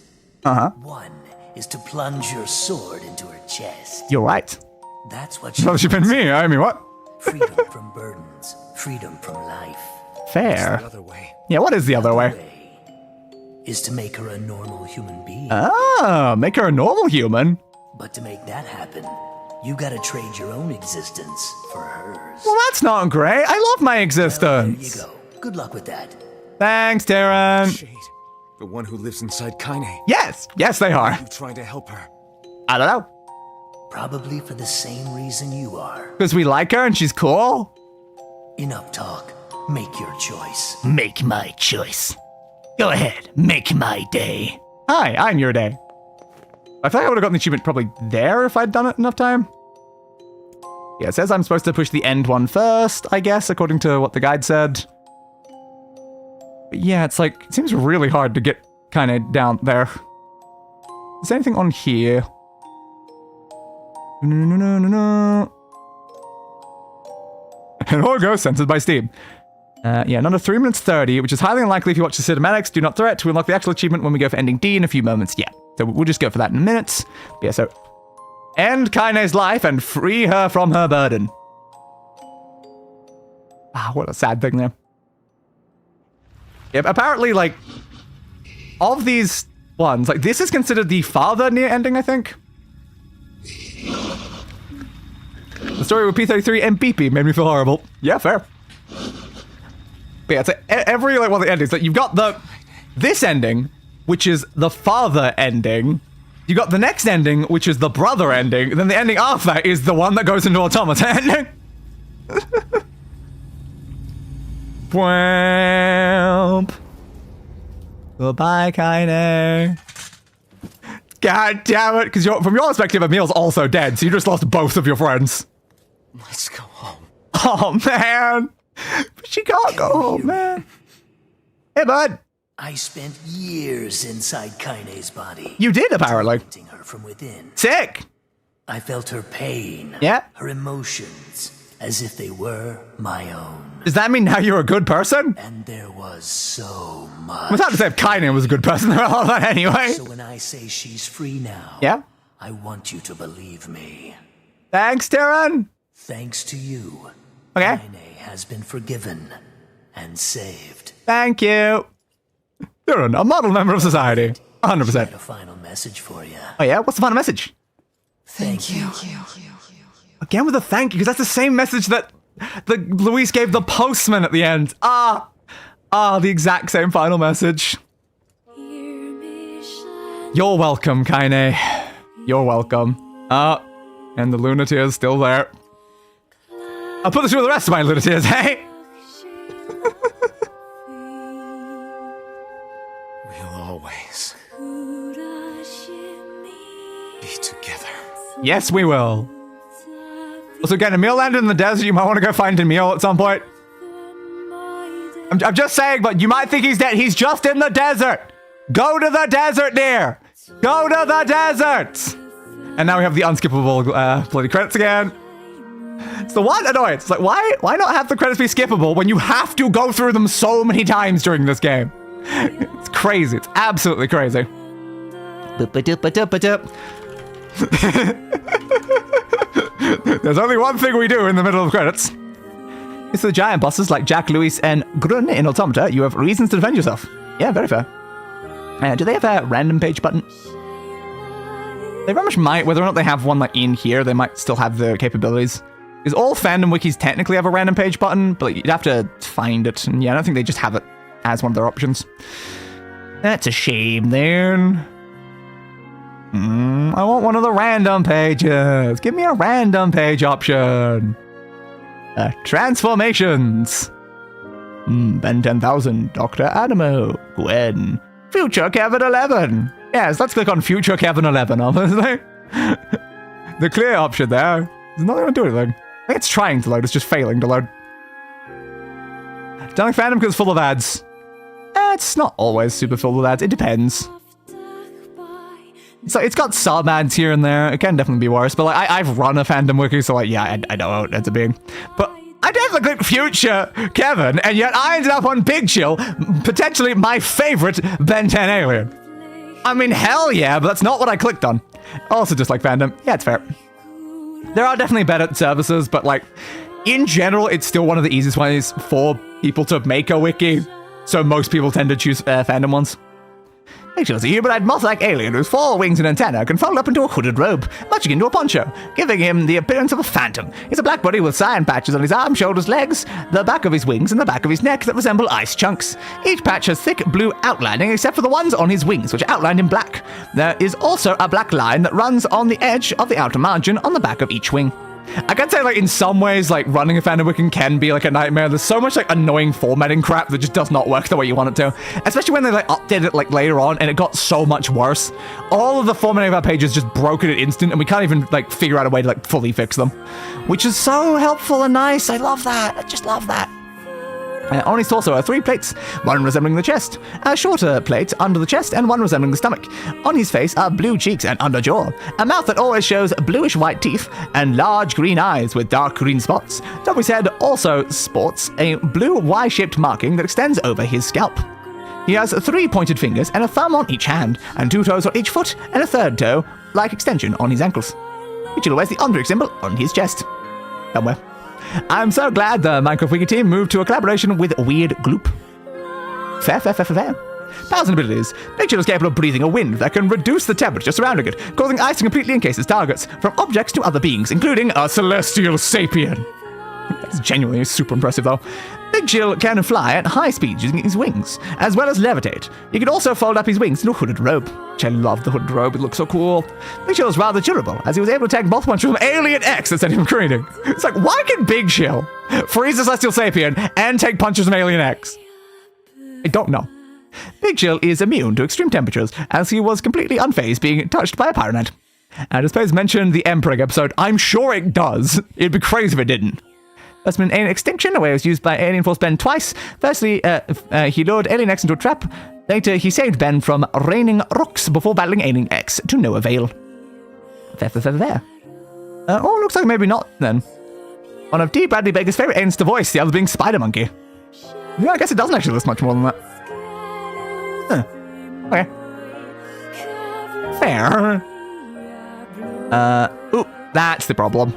[SPEAKER 1] Uh-huh.
[SPEAKER 9] One is to plunge your sword into her chest.
[SPEAKER 1] You're right.
[SPEAKER 9] That's what
[SPEAKER 1] Well, she been me. I mean, what?
[SPEAKER 9] Freedom from burdens, freedom from life.
[SPEAKER 1] Fair.
[SPEAKER 2] The other way.
[SPEAKER 1] Yeah, what is the other way?
[SPEAKER 9] Is to make her a normal human being.
[SPEAKER 1] Oh, make her a normal human.
[SPEAKER 9] But to make that happen, you gotta trade your own existence for hers.
[SPEAKER 1] Well, that's not great. I love my
[SPEAKER 9] There you
[SPEAKER 1] existence.
[SPEAKER 9] go. Good luck with that.
[SPEAKER 1] Thanks, Darren.
[SPEAKER 2] Shade. The one who lives inside Kaine.
[SPEAKER 1] Yes, yes, they are.
[SPEAKER 2] You trying to help her.
[SPEAKER 1] I don't know.
[SPEAKER 9] Probably for the same reason you are.
[SPEAKER 1] Because we like her and she's cool.
[SPEAKER 9] Enough talk. Make your choice.
[SPEAKER 4] Make my choice. Go ahead, make my day.
[SPEAKER 1] Hi, I'm your day. I feel like I would have gotten the achievement probably there if I'd done it enough time. Yeah, it says I'm supposed to push the end one first, I guess, according to what the guide said. But yeah, it's like, it seems really hard to get kind of down there. Is there anything on here? No. And all goes censored by Steam. Yeah, another 3 minutes 30, which is highly unlikely if you watch the cinematics. Do not threat to unlock the actual achievement when we go for ending D in a few moments. Yeah, so we'll just go for that in minutes. Yeah, so end Kaine's life and free her from her burden. Ah, what a sad thing there. Yep, apparently, like, of these ones, like, this is considered the farther NieR ending, I think. The story with P33 and BP made me feel horrible. Yeah, fair. But yeah, it's like every like one of the endings. Like you've got this ending, which is the father ending. You got the next ending, which is the brother ending. And then the ending after that is the one that goes into Automata ending. Whamp. Goodbye, Kaine. God damn it! Because from your perspective, Emil's also dead, so you just lost both of your friends.
[SPEAKER 2] Let's go home.
[SPEAKER 1] Oh man. But she can't go home, man. Hey, bud.
[SPEAKER 9] I spent years inside Kaine's body.
[SPEAKER 1] You did, apparently.
[SPEAKER 9] Tormenting her from within.
[SPEAKER 1] Sick.
[SPEAKER 9] I felt her pain.
[SPEAKER 1] Yeah.
[SPEAKER 9] Her emotions, as if they were my own.
[SPEAKER 1] Does that mean now you're a good person?
[SPEAKER 9] And there was so much.
[SPEAKER 1] It's hard to say if Kaine was a good person or all that anyway.
[SPEAKER 9] So when I say she's free now,
[SPEAKER 1] Yeah.
[SPEAKER 9] I want you to believe me.
[SPEAKER 1] Thanks, Darren.
[SPEAKER 9] Thanks to you,
[SPEAKER 1] Okay.
[SPEAKER 9] Kaine has been forgiven and saved.
[SPEAKER 1] Thank you. Darren, a model member of society. 100%.
[SPEAKER 9] I had a final message for you.
[SPEAKER 1] Oh yeah? What's the final message?
[SPEAKER 9] Thank you.
[SPEAKER 1] Again with a thank you, because that's the same message that Luis gave the postman at the end. The exact same final message. You're welcome, Kaine. You're welcome. And the Lunateer is still there. I'll put this through the rest of my Lunateers, hey?
[SPEAKER 2] We'll always be together.
[SPEAKER 1] Yes, we will. Also, again, Emil landed in the desert. You might want to go find Emil at some point. I'm just saying, but you might think he's dead. He's just in the desert. Go to the desert, NieR. Go to the desert. And now we have the unskippable bloody credits again. It's the one annoyance. It's like, why not have the credits be skippable when you have to go through them so many times during this game? It's crazy. It's absolutely crazy. There's only one thing we do in the middle of credits. It's the giant bosses like Jack, Luis, and Grun in Automata. You have reasons to defend yourself. Yeah, very fair. Do they have a random page button? They very much might, whether or not they have one like in here, they might still have the capabilities. Because all fandom wikis technically have a random page button, but you'd have to find it. And yeah, I don't think they just have it as one of their options. That's a shame then. I want one of the random pages. Give me a random page option. Transformations. Ben 10,000, Dr. Animo, Gwen, Future Kevin 11. Yes, let's click on Future Kevin 11, obviously. The clear option there. It's not going to do anything. I think it's trying to load, it's just failing to load. Don't like fandom because it's full of ads. It's not always super full of ads, it depends. So it's got some ads here and there, it can definitely be worse, but like I've run a fandom wiki, so like yeah, I know how it ends up being. But I definitely clicked Future Kevin, and yet I ended up on Big Chill, potentially my favorite Ben 10 alien. I mean, hell yeah, but that's not what I clicked on. Also just like fandom, yeah, it's fair. There are definitely better services, but like, in general, it's still one of the easiest ways for people to make a wiki, so most people tend to choose fandom ones. Pictures a humanoid moth-like alien with 4 wings and antenna can fold up into a hooded robe, matching into a poncho, giving him the appearance of a phantom. He's a black body with cyan patches on his arms, shoulders, legs, the back of his wings, and the back of his neck that resemble ice chunks. Each patch has thick blue outlining except for the ones on his wings, which are outlined in black. There is also a black line that runs on the edge of the outer margin on the back of each wing. I can say, like, in some ways, like, running a fandom wiki can be, like, a nightmare. There's so much, like, annoying formatting crap that just does not work the way you want it to. Especially when they, like, updated it, like, later on, and it got so much worse. All of the formatting of our pages just broke at an instant, and we can't even, like, figure out a way to, like, fully fix them. Which is so helpful and nice. I love that. I just love that. On his torso are 3 plates, one resembling the chest, a shorter plate under the chest, and one resembling the stomach. On his face are blue cheeks and under jaw, a mouth that always shows bluish-white teeth, and large green eyes with dark green spots. Top of his head also sports a blue Y-shaped marking that extends over his scalp. He has 3 pointed fingers and a thumb on each hand, and 2 toes on each foot, and a 3rd toe-like extension on his ankles. He wears the Andric symbol on his chest. Somewhere. I'm so glad the Minecraft Wiki team moved to a collaboration with Weird Gloop. Fair. Powers and abilities. Big Chill is capable of breathing a wind that can reduce the temperature surrounding it, causing ice to completely encase its targets, from objects to other beings, including a celestial sapien. That's genuinely super impressive, though. Big Chill can fly at high speeds using his wings, as well as levitate. He can also fold up his wings into a hooded robe, which I love the hooded robe, it looks so cool. Big Chill is rather durable, as he was able to take multiple punches from Alien X that sent him careening. It's like, why can Big Chill freeze the Celestial Sapien and take punches from Alien X? I don't know. Big Chill is immune to extreme temperatures, as he was completely unfazed being touched by a pyronite. And as Paige mentioned the Emperor episode, I'm sure it does. It'd be crazy if it didn't. That's been Alien Extinction, where it was used by Alien Force Ben twice. Firstly, he lured Alien X into a trap. Later, he saved Ben from raining rocks before battling Alien X to no avail. Fair. Oh, looks like maybe not, then. One of D. Bradley Baker's favorite aliens to voice, the other being Spider Monkey. Yeah, I guess it doesn't actually list much more than that. Okay. Fair. Ooh, that's the problem.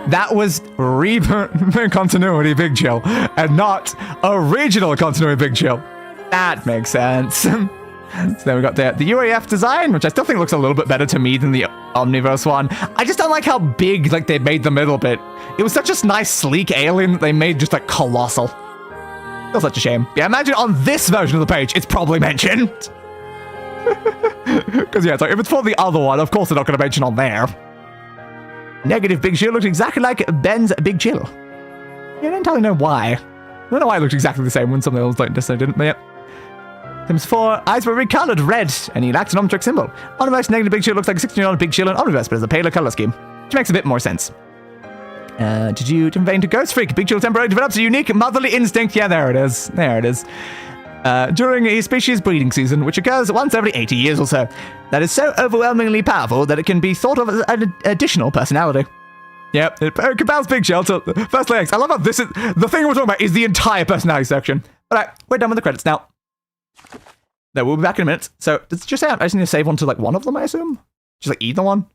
[SPEAKER 1] That was Rebirth continuity Big Chill, and not original continuity Big Chill. That makes sense. So then we got the UAF design, which I still think looks a little bit better to me than the Omniverse one. I just don't like how big, like, they made the middle bit. It was such a nice, sleek alien that they made just, like, colossal. Feels such a shame. Yeah, imagine on this version of the page, it's probably mentioned. Because, yeah, it's like, if it's for the other one, of course they're not going to mention on there. Negative Big Chill looked exactly like Ben's Big Chill. Yeah, I don't entirely know why. I don't know why it looked exactly the same when something else like this didn't, but yeah. Times 4, eyes were recolored red, and he lacked an Omnitrix symbol. Omniverse negative Big Chill looks like a 16-year-old Big Chill in Omniverse, but has a paler color scheme, which makes a bit more sense. Did you convey to Ghost Freak? Big Chill temporarily develops a unique motherly instinct. Yeah, there it is. During his species breeding season, which occurs once every 80 years or so. That is so overwhelmingly powerful that it can be thought of as an additional personality. Yep, it compares Big Chill to First Legs. I love how this is, the thing we're talking about is the entire personality section. Alright, we're done with the credits now. No, we'll be back in a minute. So, does it just say I just need to save one to, like, one of them, I assume? Just, like, either one?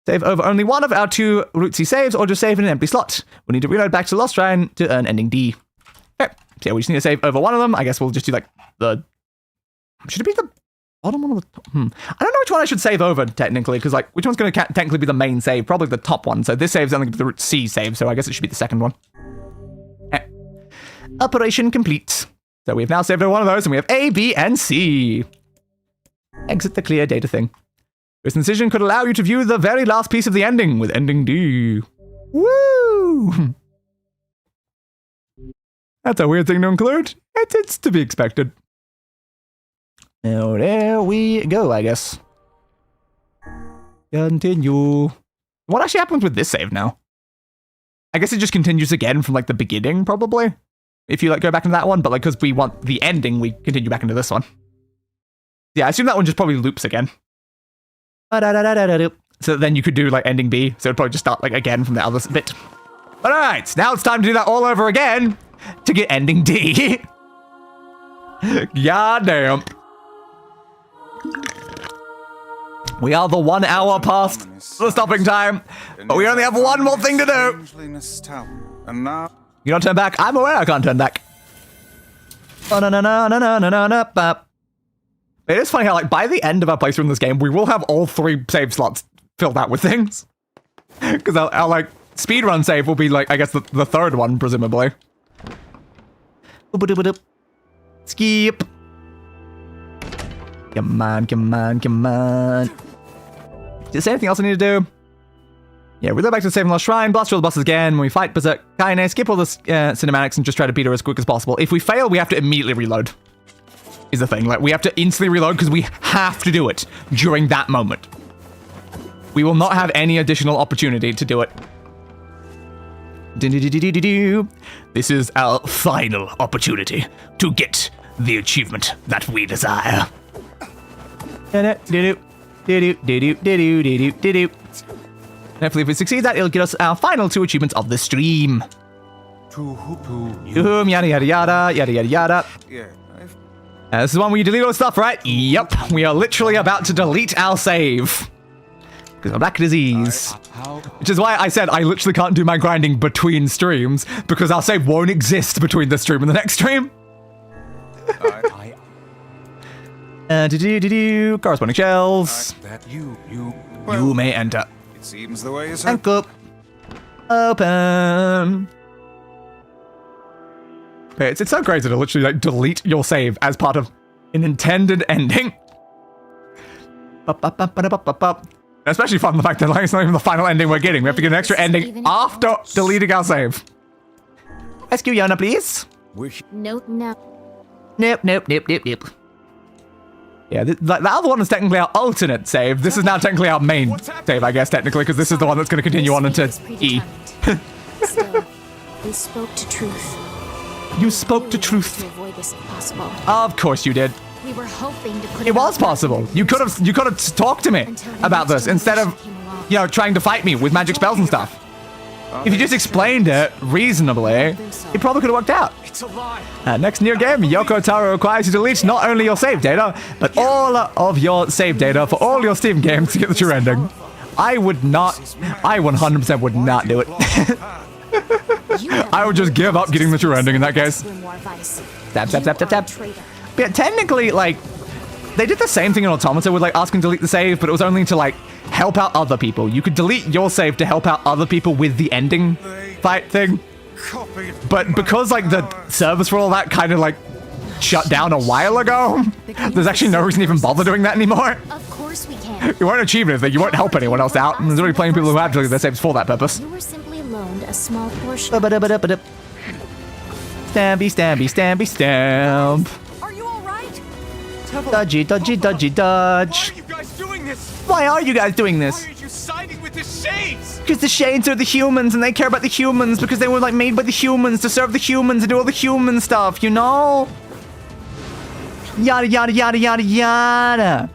[SPEAKER 1] Save over only one of our 2 Root C saves, or just save in an empty slot. We need to reload back to the Lost Shrine to earn ending D. Okay, so yeah, we just need to save over one of them. I guess we'll just do, like, the... Should it be the bottom one or the top? I don't know which one I should save over, technically, because, like, which one's going to technically be the main save? Probably the top one. So this save's only the root C save, so I guess it should be the second one. Operation complete. So we've now saved one of those, and we have A, B, and C. Exit the clear data thing. This incision could allow you to view the very last piece of the ending with ending D. Woo! That's a weird thing to include. It's to be expected. Now there we go, I guess. Continue. What actually happens with this save now? I guess it just continues again from, like, the beginning, probably. If you, like, go back into that one, but, like, because we want the ending, we continue back into this one. Yeah, I assume that one just probably loops again. So then you could do, like, ending B, so it'd probably just start, like, again from the other bit. But alright, now it's time to do that all over again to get ending D. God damn. We are the 1 hour past the stopping time, but we only have one more thing to do. You don't turn back? I'm aware I can't turn back. It is funny how, like, by the end of our playthrough in this game, we will have all 3 save slots filled out with things. Because our, like, speedrun save will be, like, I guess the 3rd one, presumably. Skip. Come on, come on, come on. Is there anything else I need to do? Yeah, we go back to the Save and Lost Shrine, blast through the bosses again, when we fight Berserk Kaine, skip all the cinematics and just try to beat her as quick as possible. If we fail, we have to immediately reload. Is the thing. Like, we have to instantly reload because we have to do it during that moment. We will not have any additional opportunity to do it. This is our final opportunity to get the achievement that we desire. Hopefully if we succeed that, it'll get us our final 2 achievements of the stream. Yada yada yada, yada yada yada. This is one where you delete all the stuff, right? Yep, we are literally about to delete our save. Because I'm back disease. Which is why I said I literally can't do my grinding between streams, because our save won't exist between this stream and the next stream. Corresponding shells. You may enter.
[SPEAKER 6] It seems the way is
[SPEAKER 1] Ankle. Open. Okay, it's so crazy to literally, like, delete your save as part of an intended ending. Especially fun the fact that, like, it's not even the final ending we're getting. We have to get an extra ending after deleting our save. Rescue Yonah, please.
[SPEAKER 7] Nope, no.
[SPEAKER 1] Nope, nope, nope, nope, nope. Yeah, the other one is technically our alternate save. This is now technically our main save, I guess, technically, because this is the one that's going to continue on into E.
[SPEAKER 7] Still, we spoke to truth.
[SPEAKER 1] You spoke to truth.
[SPEAKER 7] To avoid this impossible.
[SPEAKER 1] Of course you did.
[SPEAKER 7] We were hoping to put
[SPEAKER 1] it was possible. You could have talked to me about this instead of, you know, trying to fight me with magic spells and stuff. If you just explained it reasonably, it probably could have worked out.
[SPEAKER 8] It's a lie.
[SPEAKER 1] Next NieR game, Yoko Taro requires you to delete not only your save data, but all of your save data for all your Steam games to get the true ending. I would not, I 100% would not do it. I would just give up getting the true ending in that case. Stab, stab, stab, stab, stab. But yeah, technically, like, they did the same thing in Automata with, like, asking to delete the save, but it was only to, like, help out other people. You could delete your save to help out other people with the ending fight thing. But because, like, the service for all that kind of, like, shut down a while ago, there's actually no reason to even bother doing that anymore.
[SPEAKER 7] Of course we can.
[SPEAKER 1] You won't achieve anything. You won't help anyone else out. And there's already plenty of people who have deleted their saves for that purpose.
[SPEAKER 7] You were simply loaned a small portion.
[SPEAKER 1] Stabby, stabby, stabby, stamp.
[SPEAKER 5] Are you all right?
[SPEAKER 1] Dodgy, dodgy, dodgy, dodge.
[SPEAKER 8] Why are you guys doing this?
[SPEAKER 1] Why are you guys doing this?
[SPEAKER 8] Why are you siding with the Shades?
[SPEAKER 1] Because the Shades are the humans, and they care about the humans because they were, like, made by the humans to serve the humans and do all the human stuff, you know? Yada, yada, yada, yada, yada.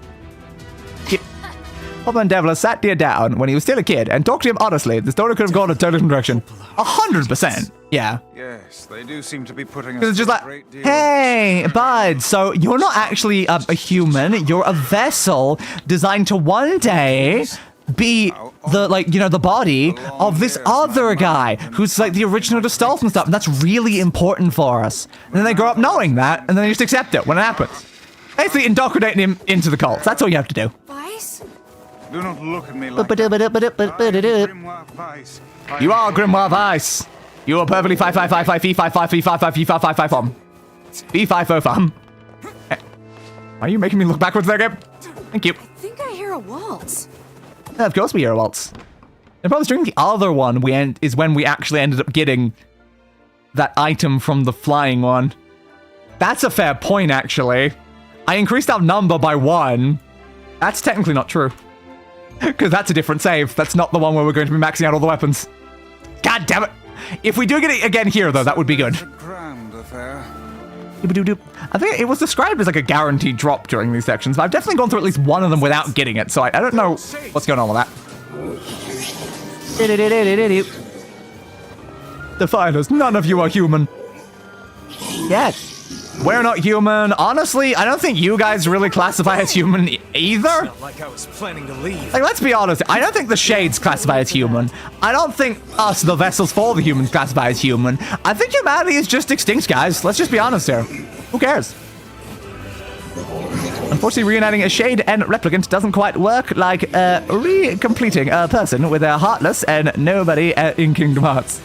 [SPEAKER 1] Papa Devler sat dear down when he was still a kid and talked to him honestly. The story could have gone a totally different direction. 100%. Yeah.
[SPEAKER 6] Yes, they do seem to be putting
[SPEAKER 1] It's just like, hey, bud, so you're not actually a human. You're a vessel designed to one day be the, like, you know, the body of this other guy who's, like, the original Gestalt and stuff. And that's really important for us. And then they grow up knowing that, and then they just accept it when it happens. Basically indoctrinating him into the cult. That's all you have to do.
[SPEAKER 5] Weiss?
[SPEAKER 6] Do not look at me like that. Grimoire Weiss.
[SPEAKER 1] You are Grimoire Weiss. You are perfectly 555 B505. Are you making me look backwards there, Gabe? Thank you.
[SPEAKER 5] I think I hear a waltz.
[SPEAKER 1] Of course we hear a waltz. The problem is during the other one is when we actually ended up getting that item from the flying one. That's a fair point, actually. I increased our number by 1. That's technically not true. Because that's a different save. That's not the one where we're going to be maxing out all the weapons. God damn it. If we do get it again here, though, that would be good.
[SPEAKER 6] It's a grand affair.
[SPEAKER 1] I think it was described as like a guaranteed drop during these sections, but I've definitely gone through at least one of them without getting it, so I don't know what's going on with that. Define us. None of you are human. Yes. We're not human. Honestly, I don't think you guys really classify as human either.
[SPEAKER 2] Not like I was planning to leave.
[SPEAKER 1] Like, let's be honest. I don't think the Shades classify as human. I don't think us, the vessels for the humans, classify as human. I think humanity is just extinct, guys. Let's just be honest here. Who cares? Unfortunately, reuniting a Shade and Replicant doesn't quite work like re-completing a person with a heartless and nobody in Kingdom Hearts.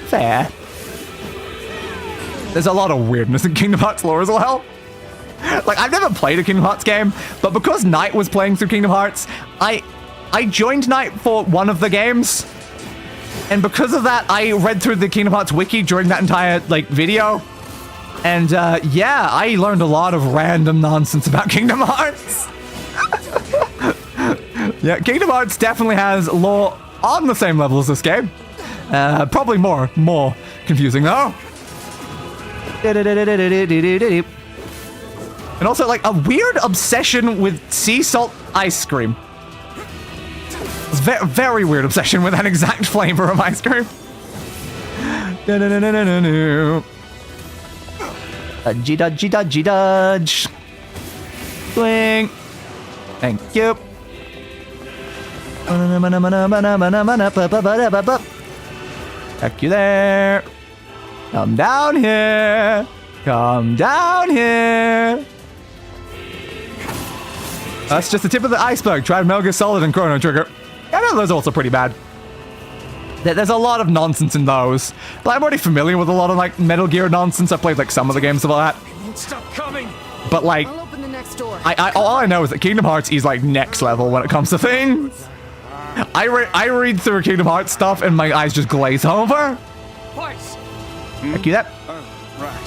[SPEAKER 1] Fair. There's a lot of weirdness in Kingdom Hearts lore as well. Like, I've never played a Kingdom Hearts game, but because Knight was playing through Kingdom Hearts, I joined Knight for one of the games. And because of that, I read through the Kingdom Hearts wiki during that entire, like, video. And, yeah, I learned a lot of random nonsense about Kingdom Hearts. Yeah, Kingdom Hearts definitely has lore on the same level as this game. Probably more confusing, though. And also, like, a weird obsession with sea salt ice cream. Very weird obsession with that exact flavor of ice cream. Dodgy dodge. Swing. Thank you. Back you there. Come down here. Come down here. That's just the tip of the iceberg. Tried Metal Gear Solid and Chrono Trigger. I know those are also pretty bad. There's a lot of nonsense in those. But I'm already familiar with a lot of, like, Metal Gear nonsense. I've played, like, some of the games of all that.
[SPEAKER 2] It won't stop coming.
[SPEAKER 1] But, like,
[SPEAKER 3] I'll open the next door.
[SPEAKER 1] all I know is that Kingdom Hearts is, like, next level when it comes to things. I read through Kingdom Hearts stuff and my eyes just glaze over.
[SPEAKER 2] Weiss.
[SPEAKER 1] Thank you, that.
[SPEAKER 6] Oh,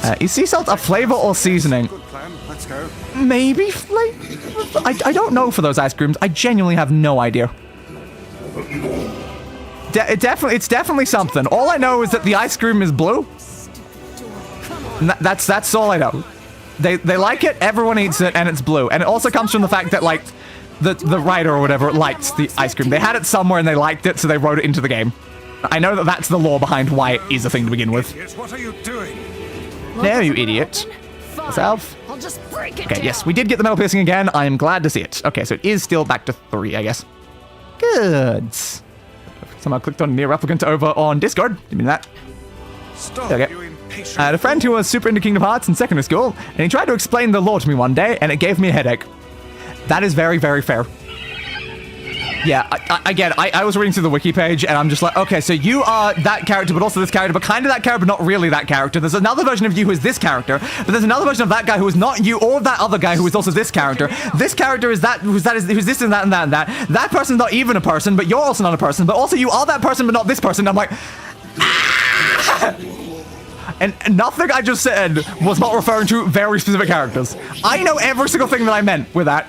[SPEAKER 6] right.
[SPEAKER 1] Is sea salt a flavor or seasoning?
[SPEAKER 6] Good plan. Let's go.
[SPEAKER 1] Maybe flavor? I don't know for those ice creams. I genuinely have no idea. It's definitely something. All I know is that the ice cream is blue. And that's all I know. They like it, everyone eats it, and it's blue. And it also comes from the fact that, like, the writer or whatever liked the ice cream. They had it somewhere and they liked it, so they wrote it into the game. I know that that's the lore behind why it is a thing to begin with.
[SPEAKER 6] Idiots, what are you doing?
[SPEAKER 1] No, you idiot. Yourself.
[SPEAKER 3] I'll just break it
[SPEAKER 1] Okay,
[SPEAKER 3] down.
[SPEAKER 1] yes, we did get the metal piercing again. I am glad to see it. Okay, so it is still back to 3, I guess. Good. Somehow clicked on NieR Replicant over on Discord. Give me that.
[SPEAKER 6] Stop,
[SPEAKER 1] Okay.
[SPEAKER 6] you impatient.
[SPEAKER 1] I had a friend who was super into Kingdom Hearts in secondary school, and he tried to explain the lore to me one day, and it gave me a headache. That is very, very fair. Yeah, I was reading through the wiki page, and I'm just like, okay, so you are that character, but also this character, but kind of that character, but not really that character. There's another version of you who is this character, but there's another version of that guy who is not you, or that other guy who is also this character. This character is that, who's this and that and that and that. That person's not even a person, but you're also not a person, but also you are that person, but not this person. I'm like, ah! And nothing I just said was not referring to very specific characters. I know every single thing that I meant with that.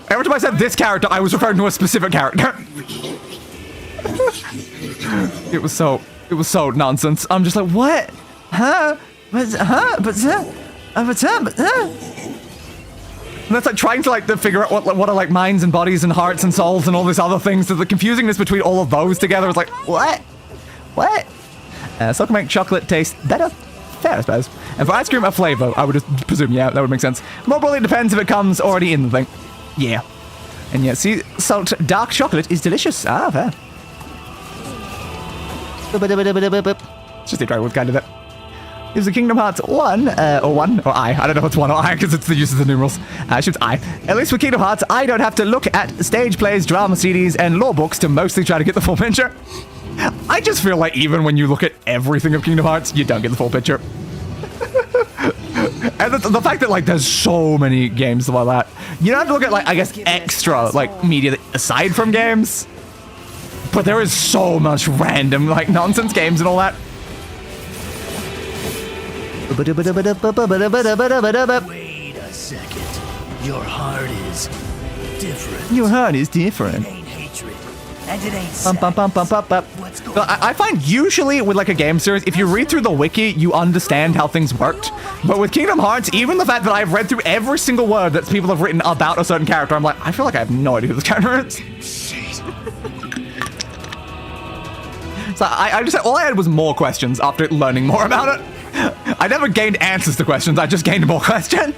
[SPEAKER 1] Every time I said this character, I was referring to a specific character. It was so nonsense. I'm just like, what? Huh? Huh? But and that's like trying to like to figure out what are like minds and bodies and hearts and souls and all these other things. So the confusingness between all of those together is like, what? What? So can make chocolate taste better. Fair, I suppose. And for ice cream, a flavor, I would just presume, yeah, that would make sense. More probably it depends if it comes already in the thing. Yeah. And yeah, sea salt dark chocolate is delicious. Ah, fair. It's just a dry wood kind of it. is a Kingdom Hearts 1, or 1, or I don't know if it's 1 or I, because it's the use of the numerals. It's I. At least with Kingdom Hearts, I don't have to look at stage plays, drama CDs, and lore books to mostly try to get the full picture. I just feel like even when you look at everything of Kingdom Hearts, you don't get the full picture. And the fact that, like, there's so many games like that. You don't have to look at, like, I guess, extra, like, media aside from games. But there is so much random, like, nonsense games and all that.
[SPEAKER 9] Wait a second. Your heart is different.
[SPEAKER 1] Your heart is different.
[SPEAKER 9] It ain't hatred. And it ain't
[SPEAKER 1] What's going on? I find usually with like a game series, if you read through the wiki, you understand how things worked. But with Kingdom Hearts, even the fact that I've read through every single word that people have written about a certain character, I'm like, I feel like I have no idea who this character is. So I just, all I had was more questions after learning more about it. I never gained answers to questions, I just gained more questions.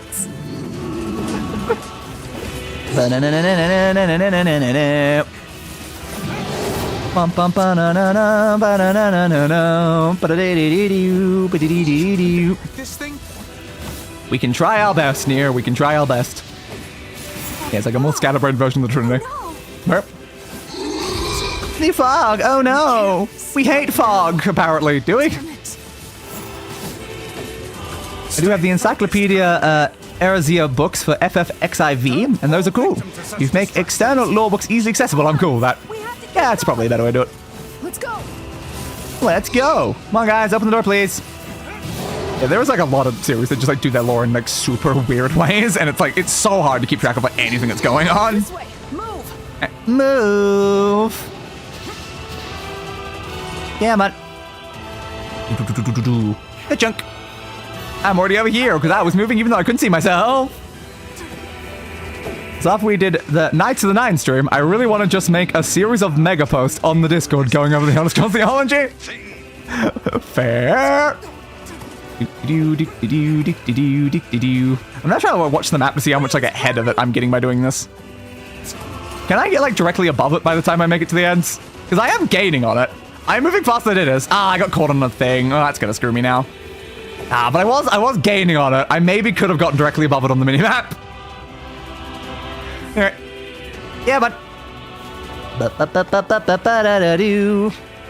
[SPEAKER 6] This thing?
[SPEAKER 1] We can try our best, NieR. We can try our best. Yeah, it's like a more scatterbrained version of the Trinity. Burp. The fog! Oh no! We hate fog, apparently. Do we? I do have the Encyclopedia Erzia books for FFXIV, and those are cool. You make external lore books easily accessible. I'm cool with that. Yeah, that's probably a better way to do it.
[SPEAKER 3] Let's go.
[SPEAKER 1] Let's go. Come on, guys. Open the door, please. Yeah, there was like a lot of series that just like do their lore in like super weird ways, and it's like, it's so hard to keep track of like anything that's going on.
[SPEAKER 3] This way. Move.
[SPEAKER 1] Move. Yeah, man. Good chunk. I'm already over here because I was moving even though I couldn't see myself. So after we did the Knights of the Nine stream, I really want to just make a series of mega posts on the Discord going over the Elder Scrolls Theology. Fair. I'm not trying to watch the map to see how much like ahead of it I'm getting by doing this. Can I get like directly above it by the time I make it to the ends? Because I am gaining on it. I'm moving faster than it is. Ah, I got caught on the thing. Oh, that's gonna screw me now. Ah, but I was gaining on it. I maybe could have gotten directly above it on the minimap. Alright. Yeah, but.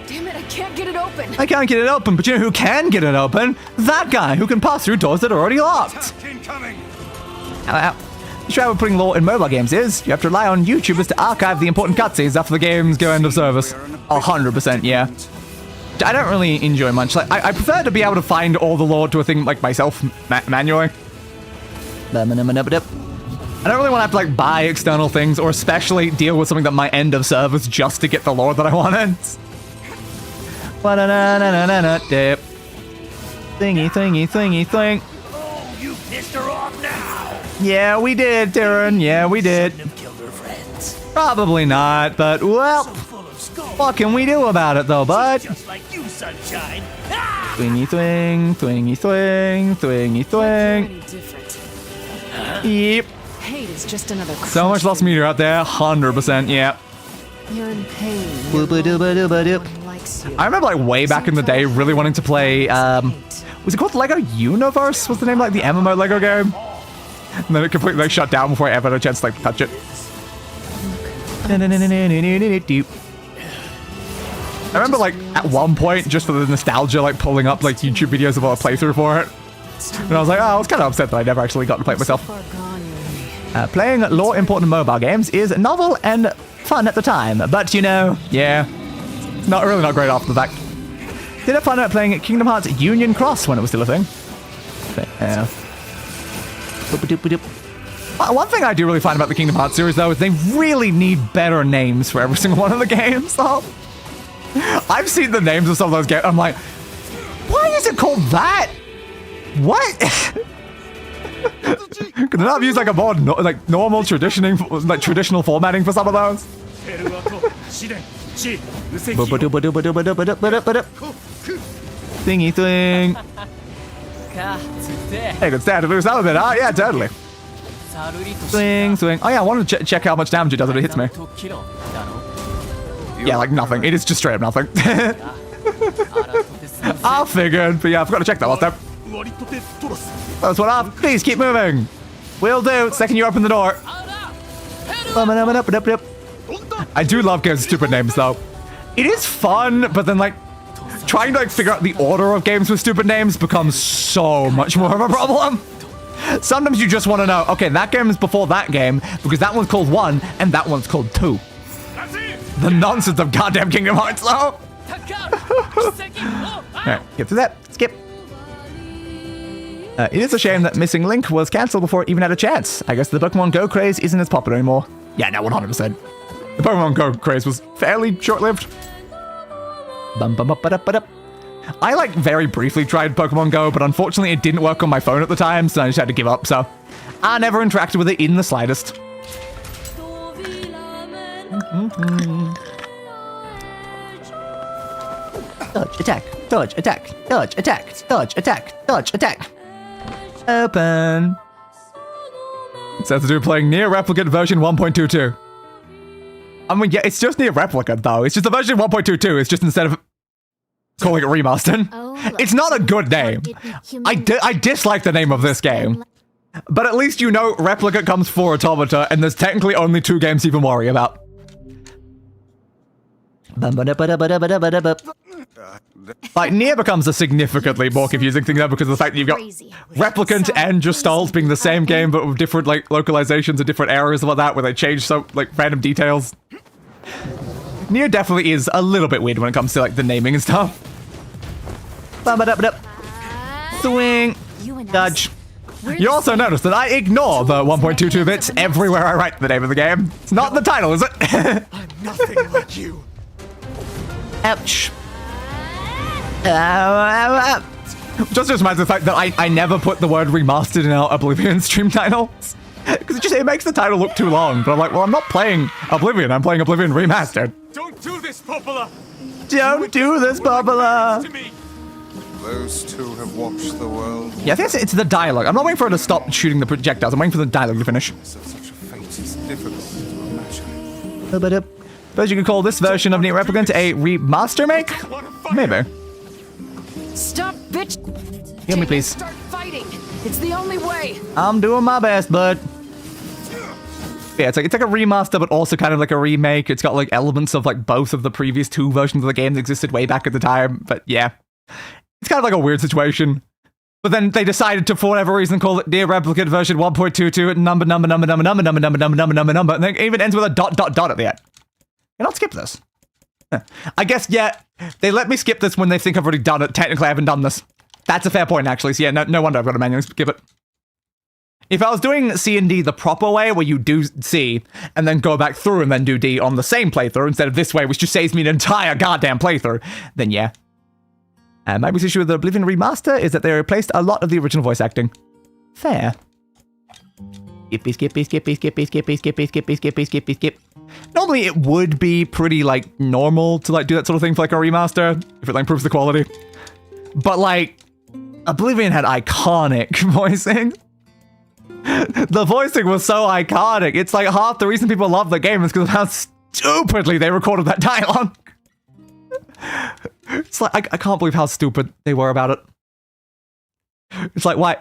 [SPEAKER 3] Damn it, I can't get it open.
[SPEAKER 1] I can't get it open, but you know who can get it open? That guy who can pass through doors that are already locked. Ow. The trouble with putting lore in mobile games is you have to rely on YouTubers to archive the important cutscenes after the games go end of service. 100%, yeah. I don't really enjoy much. Like, I prefer to be able to find all the lore to a thing like myself manually. I don't really want to have to like buy external things or especially deal with something that might end of service just to get the lore that I wanted. Thingy.
[SPEAKER 9] Oh, you pissed her off now.
[SPEAKER 1] Yeah, we did, Darren. Yeah, we did.
[SPEAKER 9] Shouldn't have killed her friends.
[SPEAKER 1] Probably not, but well,
[SPEAKER 9] So full of skulls.
[SPEAKER 1] what can we do about it though, bud?
[SPEAKER 9] Just like you, sunshine. Ah!
[SPEAKER 1] Twingy twing.
[SPEAKER 3] Pretty different.
[SPEAKER 1] Yep.
[SPEAKER 3] Hate is just another
[SPEAKER 1] So much lost meter out there. 100%, yeah.
[SPEAKER 3] You're in pain.
[SPEAKER 1] Boop-a-doop-a-doop-a-doop.
[SPEAKER 3] Likes you.
[SPEAKER 1] I remember like way back in the day really wanting to play, was it called Lego Universe? Was the name of, like the MMO Lego game? And then it completely like shut down before I ever had a chance to like touch it. I remember like at one point, just for the nostalgia, like pulling up like YouTube videos of a playthrough for it. And I was like, oh, I was kind of upset that I never actually got to play it myself.
[SPEAKER 3] Far gone, you and me.
[SPEAKER 1] Playing lore important mobile games is novel and fun at the time, but you know, yeah, really not great after the fact. Did I find out playing Kingdom Hearts Union Cross when it was still a thing? Yeah. One thing I do really find about the Kingdom Hearts series though is they really need better names for every single one of the games. I've seen the names of some of those games. I'm like, why is it called that? What? Could they not have used like a more normal traditional formatting for some of those? Thingy thing. Hey, good stand to lose that a bit, huh? Yeah, totally. Swing. Oh yeah, I wanted to check how much damage it does when it hits me. Yeah, like nothing. It is just straight up nothing. I figured, but yeah, I forgot to check that last time. That's what up. Please keep moving. Will do. Second you open the door. I do love games with stupid names though. It is fun, but then like trying to like figure out the order of games with stupid names becomes so much more of a problem. Sometimes you just want to know, okay, that game is before that game because that one's called 1 and that one's called 2. The nonsense of goddamn Kingdom Hearts though. Alright, get through that. Skip. It is a shame that Missing Link was cancelled before it even had a chance. I guess the Pokemon Go craze isn't as popular anymore. Yeah, no, 100%. The Pokemon Go craze was fairly short-lived. I like very briefly tried Pokemon Go, but unfortunately it didn't work on my phone at the time, so I just had to give up, so I never interacted with it in the slightest. Dodge, attack, dodge, attack, dodge, attack, dodge, attack, dodge, attack. Open. It says to do playing NieR Replicant version 1.22. I mean, yeah, it's just NieR Replicant though. It's just the version 1.22. It's just instead of calling it remastered. It's not a good name. I dislike the name of this game. But at least you know Replicant comes for Automata, and there's technically only 2 games you can worry about. Like, NieR becomes a significantly more confusing thing though because of the fact that you've got Replicant and Gestalt being the same game but with different like localizations and different areas and all that where they change so like random details. NieR definitely is a little bit weird when it comes to like the naming and stuff. Swing. Dodge. You also notice that I ignore the 1.22 bits everywhere I write the name of the game. It's not the title, is it?
[SPEAKER 8] I'm nothing like you.
[SPEAKER 1] Ouch. Just reminds me of the fact that I never put the word remastered in our Oblivion stream titles. Because it makes the title look too long. But I'm like, well, I'm not playing Oblivion. I'm playing Oblivion Remastered.
[SPEAKER 8] Don't do this, Popola!
[SPEAKER 1] Don't do this, Popola!
[SPEAKER 6] Those two have watched the world.
[SPEAKER 1] Yeah, I think it's the dialogue. I'm not waiting for her to stop shooting the projectiles. I'm waiting for the dialogue to finish.
[SPEAKER 6] Such a fate is difficult to imagine.
[SPEAKER 1] Suppose you could call this version of NieR Replicant a remaster make? Maybe.
[SPEAKER 3] Stop, bitch!
[SPEAKER 1] Heal me, please.
[SPEAKER 3] Start fighting. It's the only way.
[SPEAKER 1] I'm doing my best, bud. Yeah, it's like a remaster, but also kind of like a remake. It's got like elements of like both of the previous 2 versions of the game that existed way back at the time. But yeah, it's kind of like a weird situation. But then they decided to, for whatever reason, call it NieR Replicant version 1.22 and number, and then it even ends with a ... at the end. And I'll skip this. I guess, yeah, they let me skip this when they think I've already done it. Technically, I haven't done this. That's a fair point, actually. So yeah, no wonder I've got to manually skip it. If I was doing C and D the proper way, where you do C, and then go back through and then do D on the same playthrough, instead of this way, which just saves me an entire goddamn playthrough, then yeah. My biggest issue with the Oblivion remaster is that they replaced a lot of the original voice acting. Fair. Skip. Normally it would be pretty, like, normal to, like, do that sort of thing for, like, a remaster, if it, like, improves the quality. But, like, Oblivion had iconic voicing. The voicing was so iconic. It's, like, half the reason people love the game is because of how stupidly they recorded that dialogue. It's like, I can't believe how stupid they were about it. It's like, why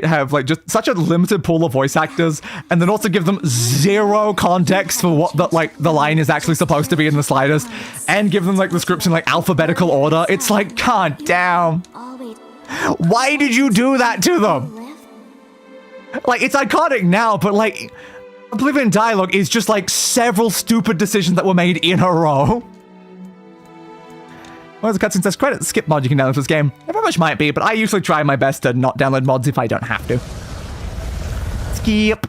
[SPEAKER 1] have, like, just such a limited pool of voice actors, and then also give them zero context for what, the line is actually supposed to be in the slightest, and give them, like, the scripts in, like, alphabetical order. It's like, god damn. Why did you do that to them? Like, it's iconic now, but, like, Oblivion dialogue is just, like, several stupid decisions that were made in a row. Well, the cutscene says credit skip mod you can download for this game. It very much might be, but I usually try my best to not download mods if I don't have to. Skip.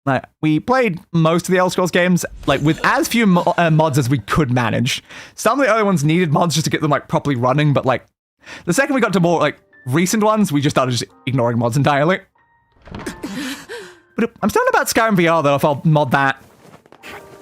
[SPEAKER 1] Like, we played most of the Elder Scrolls games, like, with as few mods as we could manage. Some of the other ones needed mods just to get them, like, properly running, but, like, the second we got to more, like, recent ones, we just started just ignoring mods entirely. But I'm still not about Skyrim VR, though, if I'll mod that.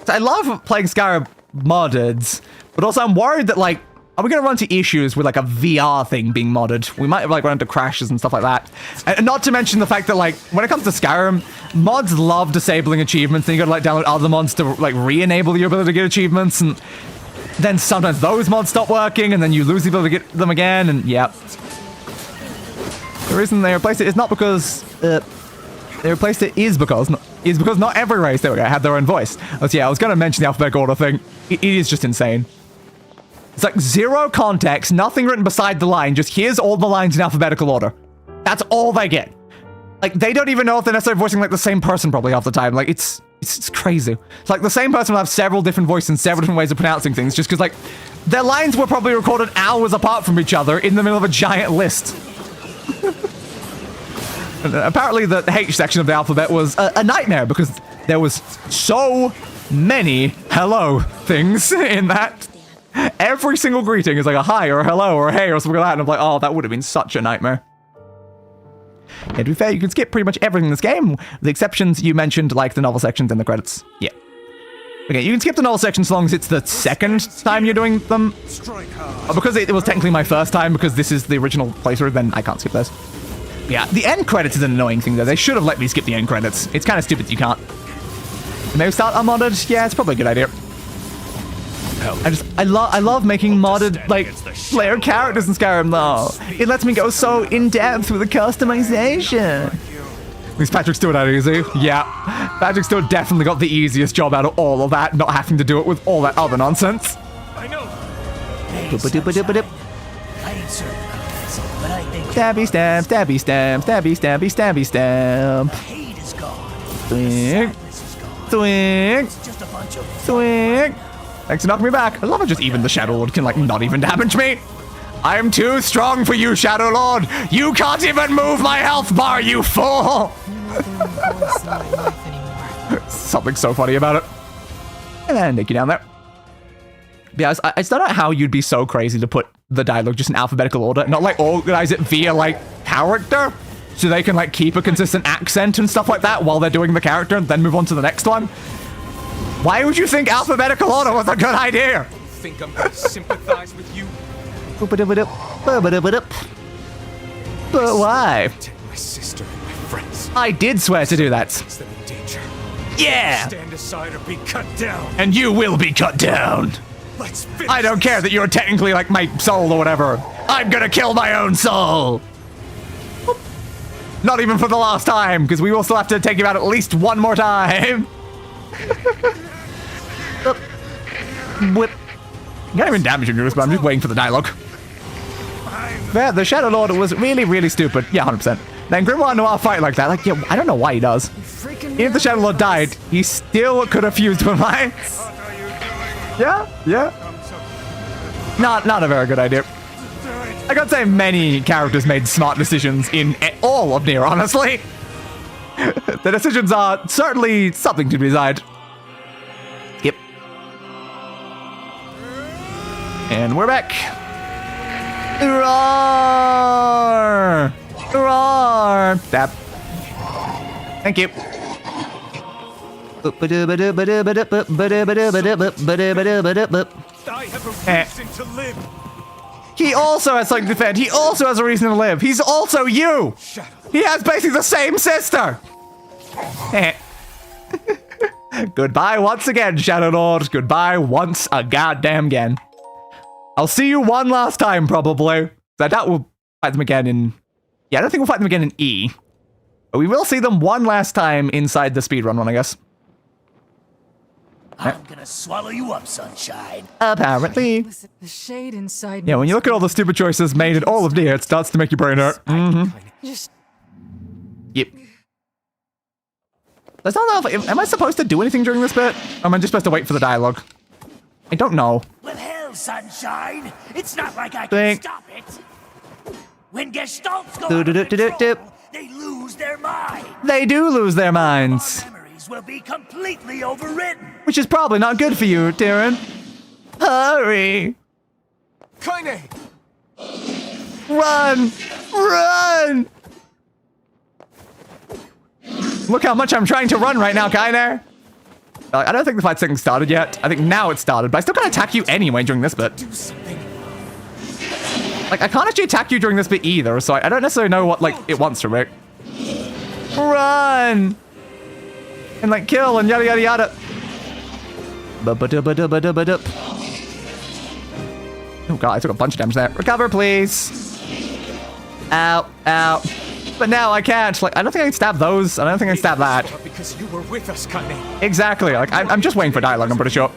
[SPEAKER 1] So I love playing Skyrim modded, but also I'm worried that, like, are we going to run into issues with, like, a VR thing being modded? We might, like, run into crashes and stuff like that. And not to mention the fact that, like, when it comes to Skyrim, mods love disabling achievements, and you got to, like, download other mods to, like, re-enable your ability to get achievements, and then sometimes those mods stop working, and then you lose the ability to get them again, and yeah. The reason they replaced it is not because they replaced it is because not every race, there we go, had their own voice. Yeah, I was going to mention the alphabetical order thing. It is just insane. It's like zero context, nothing written beside the line, just here's all the lines in alphabetical order. That's all they get. Like, they don't even know if they're necessarily voicing like the same person probably half the time. Like, it's crazy. It's like the same person will have several different voices and several different ways of pronouncing things just because, like, their lines were probably recorded hours apart from each other in the middle of a giant list. And apparently the H section of the alphabet was a nightmare because there was so many hello things in that. Every single greeting is like a hi or a hello or a hey or something like that, and I'm like, oh, that would have been such a nightmare. Yeah, to be fair, you can skip pretty much everything in this game, the exceptions you mentioned, like the novel sections and the credits. Yeah. Okay, you can skip the novel sections as long as it's the second time you're doing them. Because it was technically my first time, because this is the original playthrough, then I can't skip those. Yeah, the end credits is an annoying thing, though. They should have let me skip the end credits. It's kind of stupid that you can't. Maybe start unmodded? Yeah, it's probably a good idea. I love making modded, like, player characters in Skyrim, though. It lets me go so in-depth with the customization. At least Patrick's doing that easy. Yeah, Patrick's still definitely got the easiest job out of all of that, not having to do it with all that other nonsense.
[SPEAKER 9] I know. Hey, sunshine. I ain't certain about this, but I think
[SPEAKER 1] stabby stamp, stabby stamp, stabby stampy, stabby stamp.
[SPEAKER 9] hate is gone.
[SPEAKER 1] Swing.
[SPEAKER 9] Sadness is gone.
[SPEAKER 1] Swing.
[SPEAKER 9] It's just a bunch of
[SPEAKER 1] Swing. Thanks for knocking me back. I love how just even the Shadow Lord can, like, not even damage me. I am too strong for you, Shadow Lord. You can't even move my health bar, you fool. Something so funny about it. And then take you down there. Yeah, I just don't know how you'd be so crazy to put the dialogue just in alphabetical order, not like organize it via like character, so they can like keep a consistent accent and stuff like that while they're doing the character and then move on to the next one. Why would you think alphabetical order was a good idea?
[SPEAKER 2] Think I'm gonna sympathize with you?
[SPEAKER 1] But why?
[SPEAKER 2] Protect my sister and my friends.
[SPEAKER 1] I did swear to do that.
[SPEAKER 2] Place them in danger.
[SPEAKER 1] Yeah!
[SPEAKER 2] Stand aside or be cut down.
[SPEAKER 1] And you will be cut down.
[SPEAKER 2] Let's finish.
[SPEAKER 1] I don't care that you're technically like my soul or whatever. I'm gonna kill my own soul. Not even for the last time, because we will still have to take you out at least one more time. Whip. I'm not even damaging yours, but I'm just waiting for the dialogue. Yeah, the Shadow Lord was really, really stupid. Yeah, 100%. Then Grimoire Noir fight like that. Like, yeah, I don't know why he does. Even if the Shadow Lord died, he still could have fused with mine. Yeah, yeah. Not a very good idea. I gotta say many characters made smart decisions in all of NieR, honestly. The decisions are certainly something to be desired. Yep. And we're back. Roar! Roar! Tap. Thank you.
[SPEAKER 2] I have a reason to live.
[SPEAKER 1] He also has something to defend. He also has a reason to live. He's also you. He has basically the same sister. Goodbye once again, Shadow Lord. Goodbye once a goddamn again. I'll see you one last time, probably. I doubt we'll fight them again in... Yeah, I don't think we'll fight them again in E. But we will see them one last time inside the speedrun one, I guess.
[SPEAKER 9] I'm gonna swallow you up, sunshine.
[SPEAKER 1] Apparently.
[SPEAKER 3] The shade inside
[SPEAKER 1] Yeah, when you look at all the stupid choices made in all of NieR, it starts to make your brain hurt.
[SPEAKER 3] Just
[SPEAKER 1] Yep. I don't know if... Am I supposed to do anything during this bit? Or am I just supposed to wait for the dialogue? I don't know.
[SPEAKER 9] Well, hell, sunshine. It's not like I can
[SPEAKER 1] Think.
[SPEAKER 9] stop it. When Gestalts go
[SPEAKER 1] Do,
[SPEAKER 9] out
[SPEAKER 1] do,
[SPEAKER 9] of
[SPEAKER 1] do, do, do.
[SPEAKER 9] control, they lose their mind.
[SPEAKER 1] They do lose their minds.
[SPEAKER 9] Our memories will be completely overridden.
[SPEAKER 1] Which is probably not good for you, Darren. Hurry!
[SPEAKER 2] Kaine!
[SPEAKER 1] Run! Run! Look how much I'm trying to run right now, Kaine. I don't think the fight's getting started yet. I think now it's started, but I still can't attack you anyway during this bit.
[SPEAKER 2] Do something.
[SPEAKER 1] Like, I can't actually attack you during this bit either, so I don't necessarily know what, like, it wants from me. Run! And, like, kill and yada yada yada. Ba-ba-da-ba-da-ba-da-ba-da. Oh god, I took a bunch of damage there. Recover, please. Ow, ow. But now I can't. Like, I don't think I can stab those. I don't think I can stab that.
[SPEAKER 2] Because you were with us, Kaine.
[SPEAKER 1] Exactly. Like, I'm just waiting for dialogue, I'm pretty sure.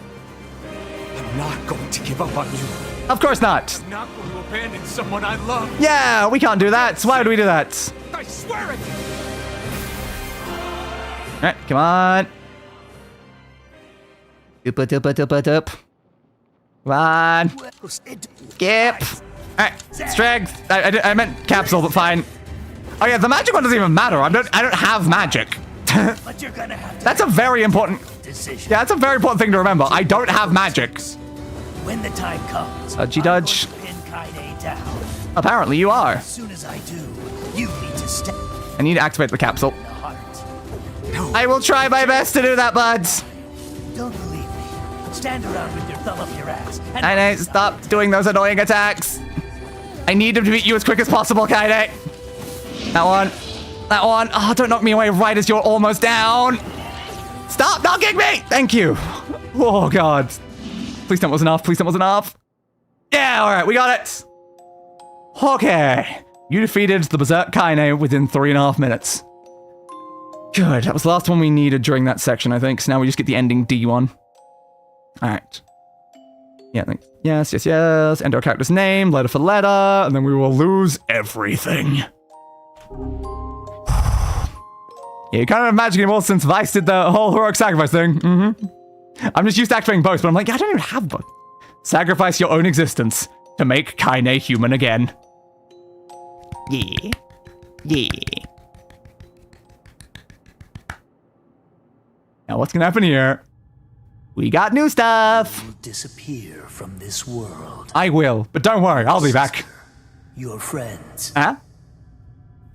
[SPEAKER 2] I'm not going to give up on you.
[SPEAKER 1] Of course not.
[SPEAKER 2] I'm not going to abandon someone I love.
[SPEAKER 1] Yeah, we can't do that. Why would we do that?
[SPEAKER 2] I swear it.
[SPEAKER 1] Alright, come on. Doop. Come on. Skip. Alright, strength. I meant capsule, but fine. Oh yeah, the magic one doesn't even matter. I don't have magic.
[SPEAKER 9] But you're gonna have to
[SPEAKER 1] That's a very important
[SPEAKER 9] decision.
[SPEAKER 1] Yeah, that's a very important thing to remember. I don't have magic.
[SPEAKER 9] When the time comes,
[SPEAKER 1] Dodgy dodge.
[SPEAKER 9] I'm going to pin Kaine down.
[SPEAKER 1] Apparently you are.
[SPEAKER 9] As soon as I do, you need to step
[SPEAKER 1] I need to activate the capsule.
[SPEAKER 9] in the heart.
[SPEAKER 1] I will try my best to do that, buds.
[SPEAKER 9] Don't believe me? Stand around with your thumb up your ass. And
[SPEAKER 1] Kaine, stop doing those annoying attacks. I need him to beat you as quick as possible, Kaine. That one. That one. Oh, don't knock me away right as you're almost down. Stop knocking me! Thank you. Oh, God. Please tell me it was enough. Please tell me it was enough. Yeah, all right, we got it. Okay. You defeated the Berserk Kaine within 3.5 minutes. Good. That was the last one we needed during that section, I think. So now we just get the ending D one. All right. Yeah, thanks. Yes, yes, yes. Enter our character's name, letter for letter, and then we will lose everything. Yeah, you can't have magic anymore since Weiss did the whole heroic sacrifice thing. I'm just used to activating both, but I'm like, I don't even have both. Sacrifice your own existence to make Kaine human again. Yeah. Yeah. Now what's gonna happen here? We got new stuff.
[SPEAKER 9] you'll disappear from this world.
[SPEAKER 1] I will, but don't worry, I'll be back.
[SPEAKER 9] Your friends,
[SPEAKER 1] Huh?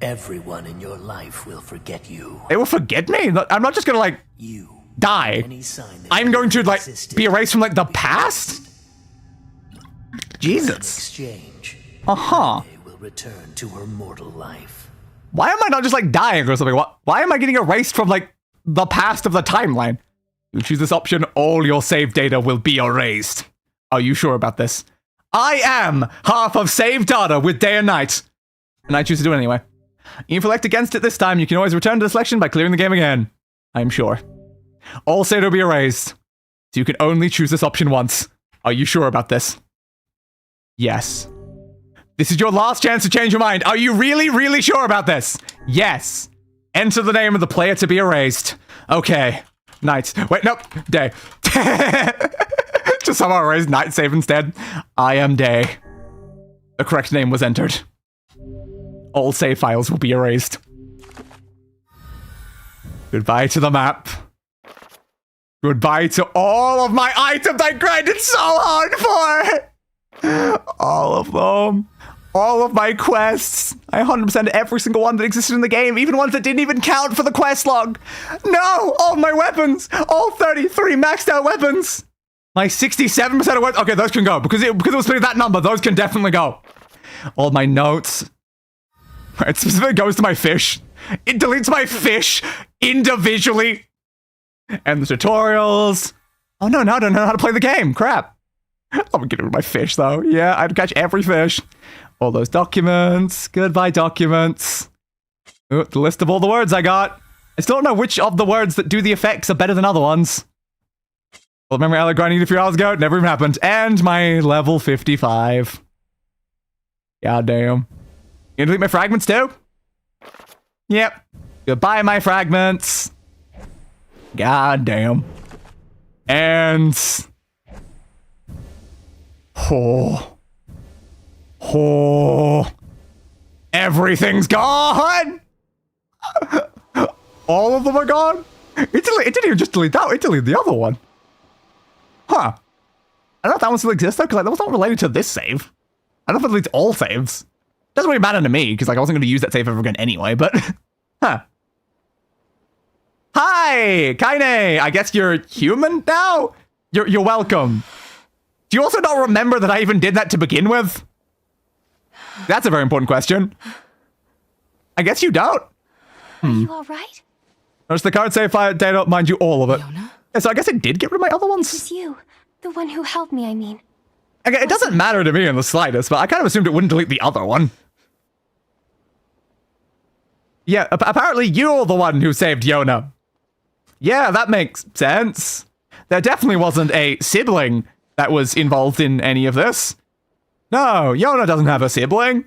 [SPEAKER 9] everyone in your life will forget you.
[SPEAKER 1] They will forget me? I'm not just gonna, like,
[SPEAKER 9] You.
[SPEAKER 1] die.
[SPEAKER 9] Any sign that
[SPEAKER 1] I'm
[SPEAKER 9] you
[SPEAKER 1] going to, like,
[SPEAKER 9] existed
[SPEAKER 1] be erased from, like, the past?
[SPEAKER 9] in
[SPEAKER 1] Jesus.
[SPEAKER 9] exchange.
[SPEAKER 1] Uh-huh.
[SPEAKER 9] Kaine will return to her mortal life.
[SPEAKER 1] Why am I not just, like, dying or something? Why am I getting erased from, like, the past of the timeline? You choose this option, all your save data will be erased. Are you sure about this? I am half of saved data with day and night. And I choose to do it anyway. If you elect against it this time, you can always return to the selection by clearing the game again. I'm sure. All save will be erased. So you can only choose this option once. Are you sure about this? Yes. This is your last chance to change your mind. Are you really, really sure about this? Yes. Enter the name of the player to be erased. Okay. Night. Wait, nope. Day. Just somehow erase night save instead. I am Day. The correct name was entered. All save files will be erased. Goodbye to the map. Goodbye to all of my items I grinded so hard for! All of them. All of my quests. I 100%ed every single one that existed in the game, even ones that didn't even count for the quest log. No! All my weapons! All 33 maxed out weapons! My 67% of weapons. Okay, those can go. Because it was putting that number, those can definitely go. All my notes. It specifically goes to my fish. It deletes my fish individually. And the tutorials. Oh no, now I don't know how to play the game. Crap. I'm getting rid of my fish though. Yeah, I'd catch every fish. All those documents. Goodbye, documents. Ooh, the list of all the words I got. I still don't know which of the words that do the effects are better than other ones. Well, memory I grinding a few hours ago. It never even happened. And my level 55. God damn. You gonna delete my fragments too? Yep. Goodbye, my fragments. God damn. And... Oh. Everything's gone! All of them are gone? It didn't even just delete that, it deleted the other one. Huh. I don't know if that one still exists though, because like, that was not related to this save. I don't know if it deletes all saves. Doesn't really matter to me, because like I wasn't going to use that save ever again anyway, but... Huh. Hi, Kaine! I guess you're human now? You're welcome. Do you also not remember that I even did that to begin with? That's a very important question. I guess you don't.
[SPEAKER 7] Are you alright?
[SPEAKER 1] Notice the card save file data, mind you, all of it.
[SPEAKER 3] Yonah?
[SPEAKER 1] Yeah, so I guess it did get rid of my other ones.
[SPEAKER 7] It's you. The one who helped me, I mean.
[SPEAKER 1] Okay, it doesn't matter to me in the slightest, but I kind of assumed it wouldn't delete the other one. Yeah, apparently you're the one who saved Yonah. Yeah, that makes sense. There definitely wasn't a sibling that was involved in any of this. No, Yonah doesn't have a sibling.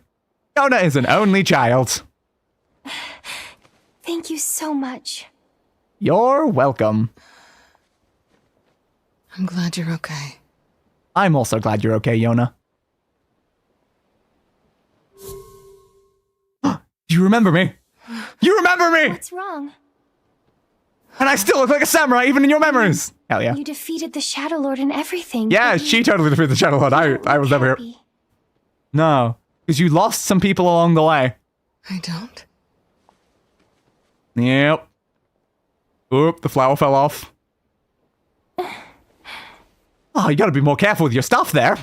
[SPEAKER 1] Yonah is an only child.
[SPEAKER 7] Thank you so much.
[SPEAKER 1] You're welcome.
[SPEAKER 3] I'm glad you're okay.
[SPEAKER 1] I'm also glad you're okay, Yonah. You remember me? You remember me!
[SPEAKER 7] What's wrong?
[SPEAKER 1] And I still look like a samurai, even in your memories! Hell yeah.
[SPEAKER 7] You defeated the Shadow Lord and everything.
[SPEAKER 1] Yeah,
[SPEAKER 7] but
[SPEAKER 1] she totally defeated the Shadow Lord. I was never here.
[SPEAKER 7] happy.
[SPEAKER 1] No, because you lost some people along the way.
[SPEAKER 3] I don't.
[SPEAKER 1] Yep. Oop, the flower fell off. Oh, you gotta be more careful with your stuff there.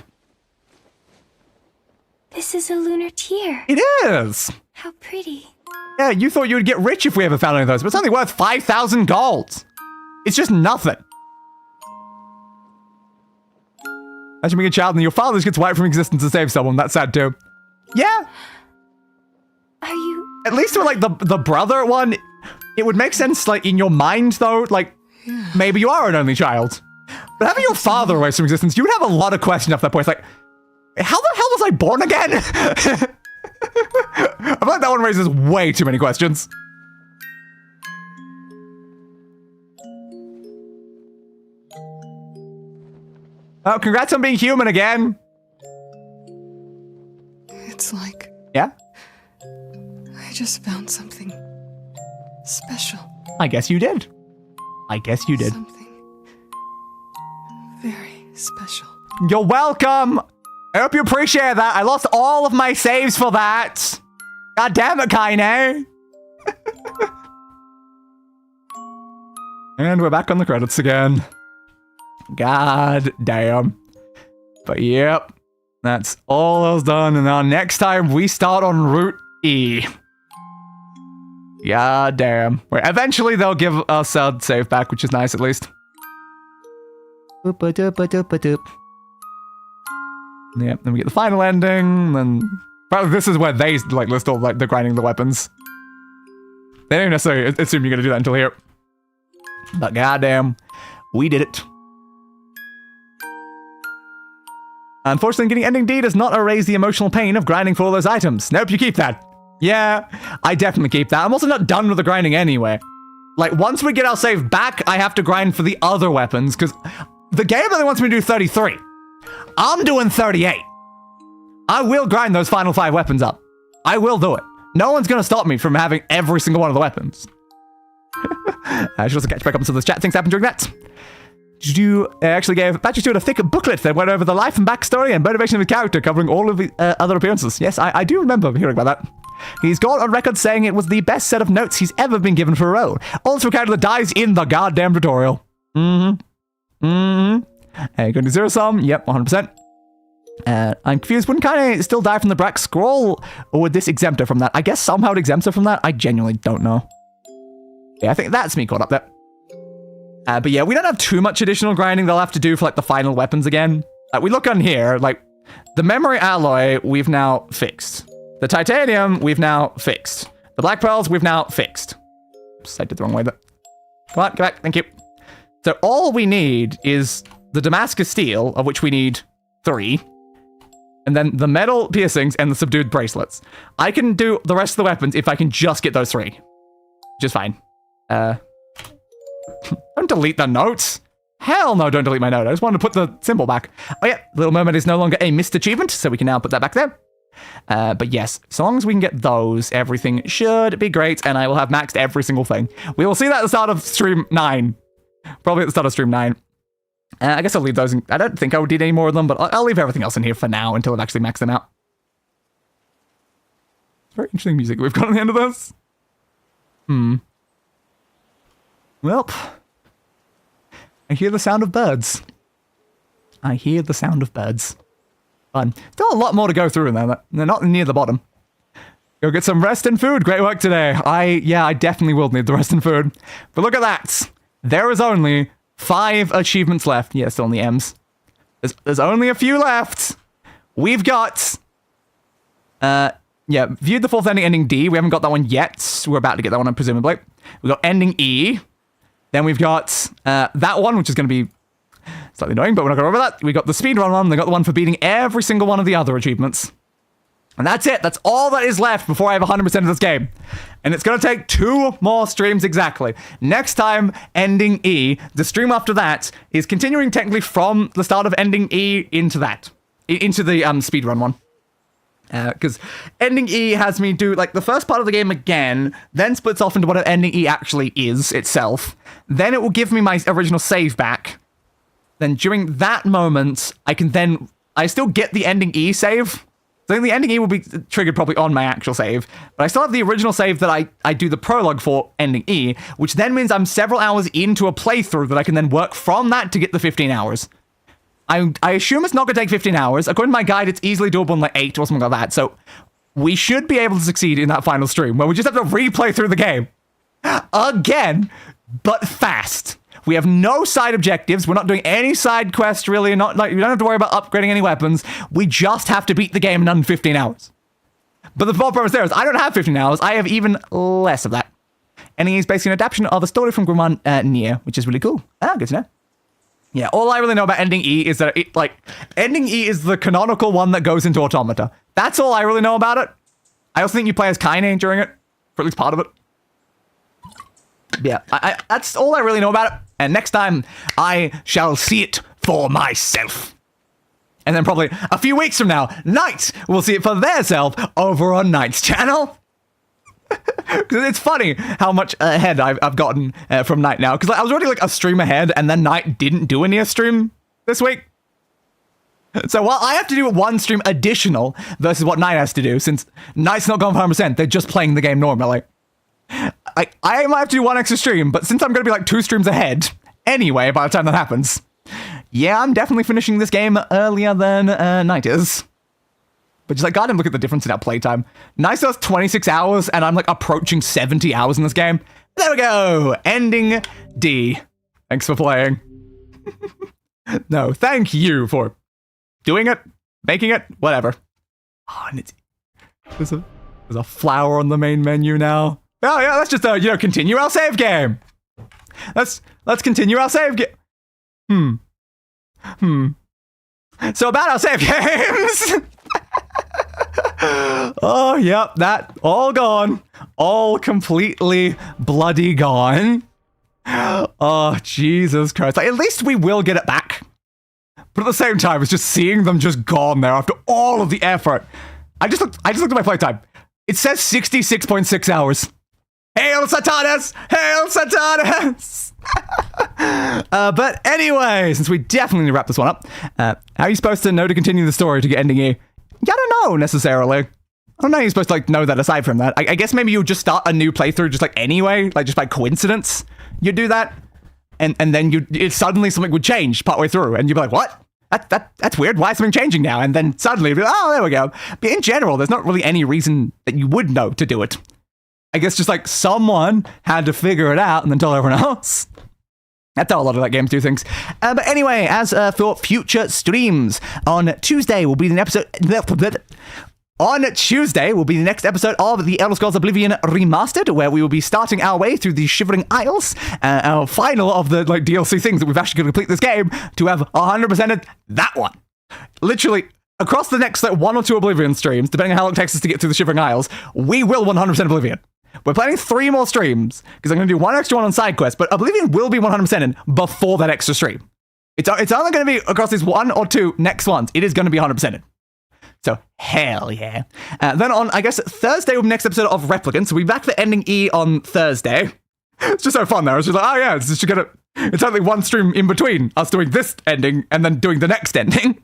[SPEAKER 7] This is a lunar tear.
[SPEAKER 1] It is!
[SPEAKER 7] How pretty.
[SPEAKER 1] Yeah, you thought you would get rich if we ever found any of those, but it's only worth 5,000 gold. It's just nothing. Imagine being a child and your father gets wiped from existence to save someone. That's sad too. Yeah.
[SPEAKER 7] Are you...
[SPEAKER 1] At least with like the brother one, it would make sense like in your mind though, like maybe you are an only child. But having your father away from existence, you would have a lot of questions at that point. It's like, how the hell was I born again? I feel like that one raises way too many questions. Oh, congrats on being human again.
[SPEAKER 3] It's like
[SPEAKER 1] Yeah?
[SPEAKER 3] I just found something special.
[SPEAKER 1] I guess you did. I guess you did.
[SPEAKER 3] Something very special.
[SPEAKER 1] You're welcome. I hope you appreciate that. I lost all of my saves for that. God damn it, Kaine. And we're back on the credits again. God damn. But yep, that's all I was done. And now next time we start on Route E. God damn. Wait, eventually they'll give us a save back, which is nice at least. Boop-a-doop-a-doop-a-doop. Yep, then we get the final ending, then probably this is where they like list all like the grinding the weapons. They don't necessarily assume you're gonna do that until here. But goddamn, we did it. Unfortunately, getting ending D does not erase the emotional pain of grinding for all those items. Nope, you keep that. Yeah, I definitely keep that. I'm also not done with the grinding anyway. Like, once we get our save back, I have to grind for the other weapons, because the game only wants me to do 33. I'm doing 38. I will grind those final 5 weapons up. I will do it. No one's going to stop me from having every single one of the weapons. I should also catch back up on some of those chat things happened during that. You actually gave Patrick Stewart a thick booklet that went over the life and backstory and motivation of the character, covering all of the other appearances. Yes, I do remember hearing about that. He's gone on record saying it was the best set of notes he's ever been given for a role. Also a character that dies in the goddamn tutorial. Hey, going to zero sum? Yep, 100%. I'm confused. Wouldn't Kaine still die from the Black Scrawl, or would this exempt her from that? I guess somehow it exempts her from that. I genuinely don't know. Yeah, I think that's me caught up there. But yeah, we don't have too much additional grinding they'll have to do for like the final weapons again. We look on here, like the memory alloy we've now fixed. The titanium we've now fixed. The black pearls we've now fixed. Oops, I did the wrong way there. Come on, get back, thank you. So all we need is the Damascus steel, of which we need 3. And then the metal piercings and the subdued bracelets. I can do the rest of the weapons if I can just get those 3. Which is fine. Don't delete the notes. Hell no, don't delete my note. I just wanted to put the symbol back. Oh yeah, Little Mermaid is no longer a missed achievement, so we can now put that back there. But yes, so long as we can get those, everything should be great, and I will have maxed every single thing. We will see that at the start of stream 9. Probably at the start of stream 9. I guess I'll leave those in. I don't think I would need any more of them, but I'll leave everything else in here for now until I've actually maxed them out. It's very interesting music we've got on the end of this. Well, I hear the sound of birds. I hear the sound of birds. Fun. Still a lot more to go through in there. They're not near the bottom. Go get some rest and food. Great work today. I definitely will need the rest and food. But look at that. There is only 5 achievements left. Yeah, still on the M's. There's only a few left. We've got Yeah, viewed the fourth ending D. We haven't got that one yet. We're about to get that one, presumably. We've got ending E. Then we've got that one, which is going to be slightly annoying, but we're not going to worry about that. We got the speedrun one. They got the one for beating every single one of the other achievements. And that's it. That's all that is left before I have 100% of this game. And it's going to take 2 more streams exactly. Next time, ending E. The stream after that is continuing technically from the start of ending E into that. Into the speedrun one. Because ending E has me do, like, the first part of the game again, then splits off into what ending E actually is itself. Then it will give me my original save back. Then during that moment, I still get the ending E save. So I think the ending E will be triggered probably on my actual save, but I still have the original save that I do the prologue for ending E, which then means I'm several hours into a playthrough that I can then work from that to get the 15 hours. I assume it's not going to take 15 hours. According to my guide, it's easily doable in like 8 or something like that, so we should be able to succeed in that final stream, where we just have to replay through the game. Again, but fast. We have no side objectives. We're not doing any side quests, really. Not like, we don't have to worry about upgrading any weapons. We just have to beat the game in under 15 hours. But the full premise there is I don't have 15 hours. I have even less of that. Ending E is basically an adaptation of a story from Grimoire NieR, which is really cool. Good to know. Yeah, all I really know about Ending E is that Ending E is the canonical one that goes into Automata. That's all I really know about it. I also think you play as Kaine during it, for at least part of it. Yeah, that's all I really know about it. And next time, I shall see it for myself. And then probably a few weeks from now, Knight will see it for theirself over on Knight's channel. Because it's funny how much ahead I've gotten from Knight now. Because I was already like a stream ahead, and then Knight didn't do a NieR stream this week. So while I have to do 1 stream additional versus what Knight has to do, since Knight's not going for 100%, they're just playing the game normally. I might have to do 1 extra stream, but since I'm going to be like 2 streams ahead anyway by the time that happens, yeah, I'm definitely finishing this game earlier than Knight is. But just like, goddamn, look at the difference in our playtime. Knight has 26 hours, and I'm like approaching 70 hours in this game. There we go! Ending D. Thanks for playing. No, thank you for doing it, making it, whatever. Oh, and there's a flower on the main menu now. Oh yeah, let's just continue our save game. Let's continue our save game. So about our save games. Oh yep, that all gone, all completely bloody gone. Oh Jesus Christ! Like, at least we will get it back. But at the same time, it's just seeing them just gone there after all of the effort. I just looked at my playtime. It says 66.6 hours. Hail Satanas! Hail Satanas! But anyway, since we definitely need to wrap this one up, how are you supposed to know to continue the story to get ending E? Yeah, I don't know, necessarily. I don't know how you're supposed to, like, know that aside from that. I guess maybe you'll just start a new playthrough just, like, anyway, like, just by coincidence. You'd do that, and then suddenly something would change partway through, and you'd be like, what? That's weird. Why is something changing now? And then suddenly, oh, there we go. But in general, there's not really any reason that you would know to do it. I guess just like someone had to figure it out and then tell everyone else. That's how a lot of that games do things. But anyway, as for future streams, on Tuesday will be the episode. On Tuesday will be the next episode of The Elder Scrolls Oblivion Remastered, where we will be starting our way through the Shivering Isles, our final of the like DLC things that we've actually going to complete this game to have 100%ed that one. Literally, across the next like 1 or 2 Oblivion streams, depending on how long it takes us to get through the Shivering Isles, we will 100% Oblivion. We're planning 3 more streams, because I'm going to do 1 extra one on side quest, but Oblivion will be 100% in before that extra stream. It's only going to be across these 1 or 2 next ones. It is going to be 100% in. So, hell yeah. Then on, I guess, Thursday will be the next episode of Replicant. So we'll be back for ending E on Thursday. It's just so fun there. It's just like, oh yeah, it's only 1 stream in between us doing this ending and then doing the next ending.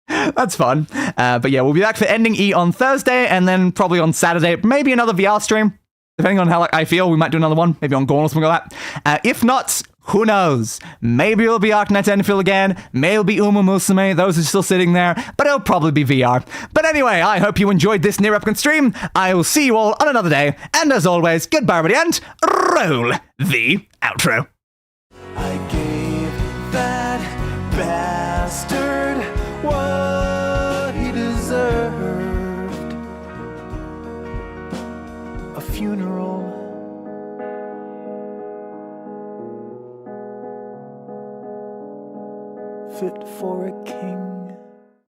[SPEAKER 1] That's fun. But yeah, we'll be back for ending E on Thursday, and then probably on Saturday, maybe another VR stream. Depending on how I feel, we might do another one. Maybe on Gorn or something like that. If not, who knows? Maybe it'll be Arknight Enfield again. Maybe it'll be Uma Musume. Those are still sitting there. But it'll probably be VR. But anyway, I hope you enjoyed this NieR Replicant stream. I will see you all on another day. And as always, goodbye everybody, and roll the outro.
[SPEAKER 8] I gave that bastard what he deserved.
[SPEAKER 11] funeral. Fit for a king.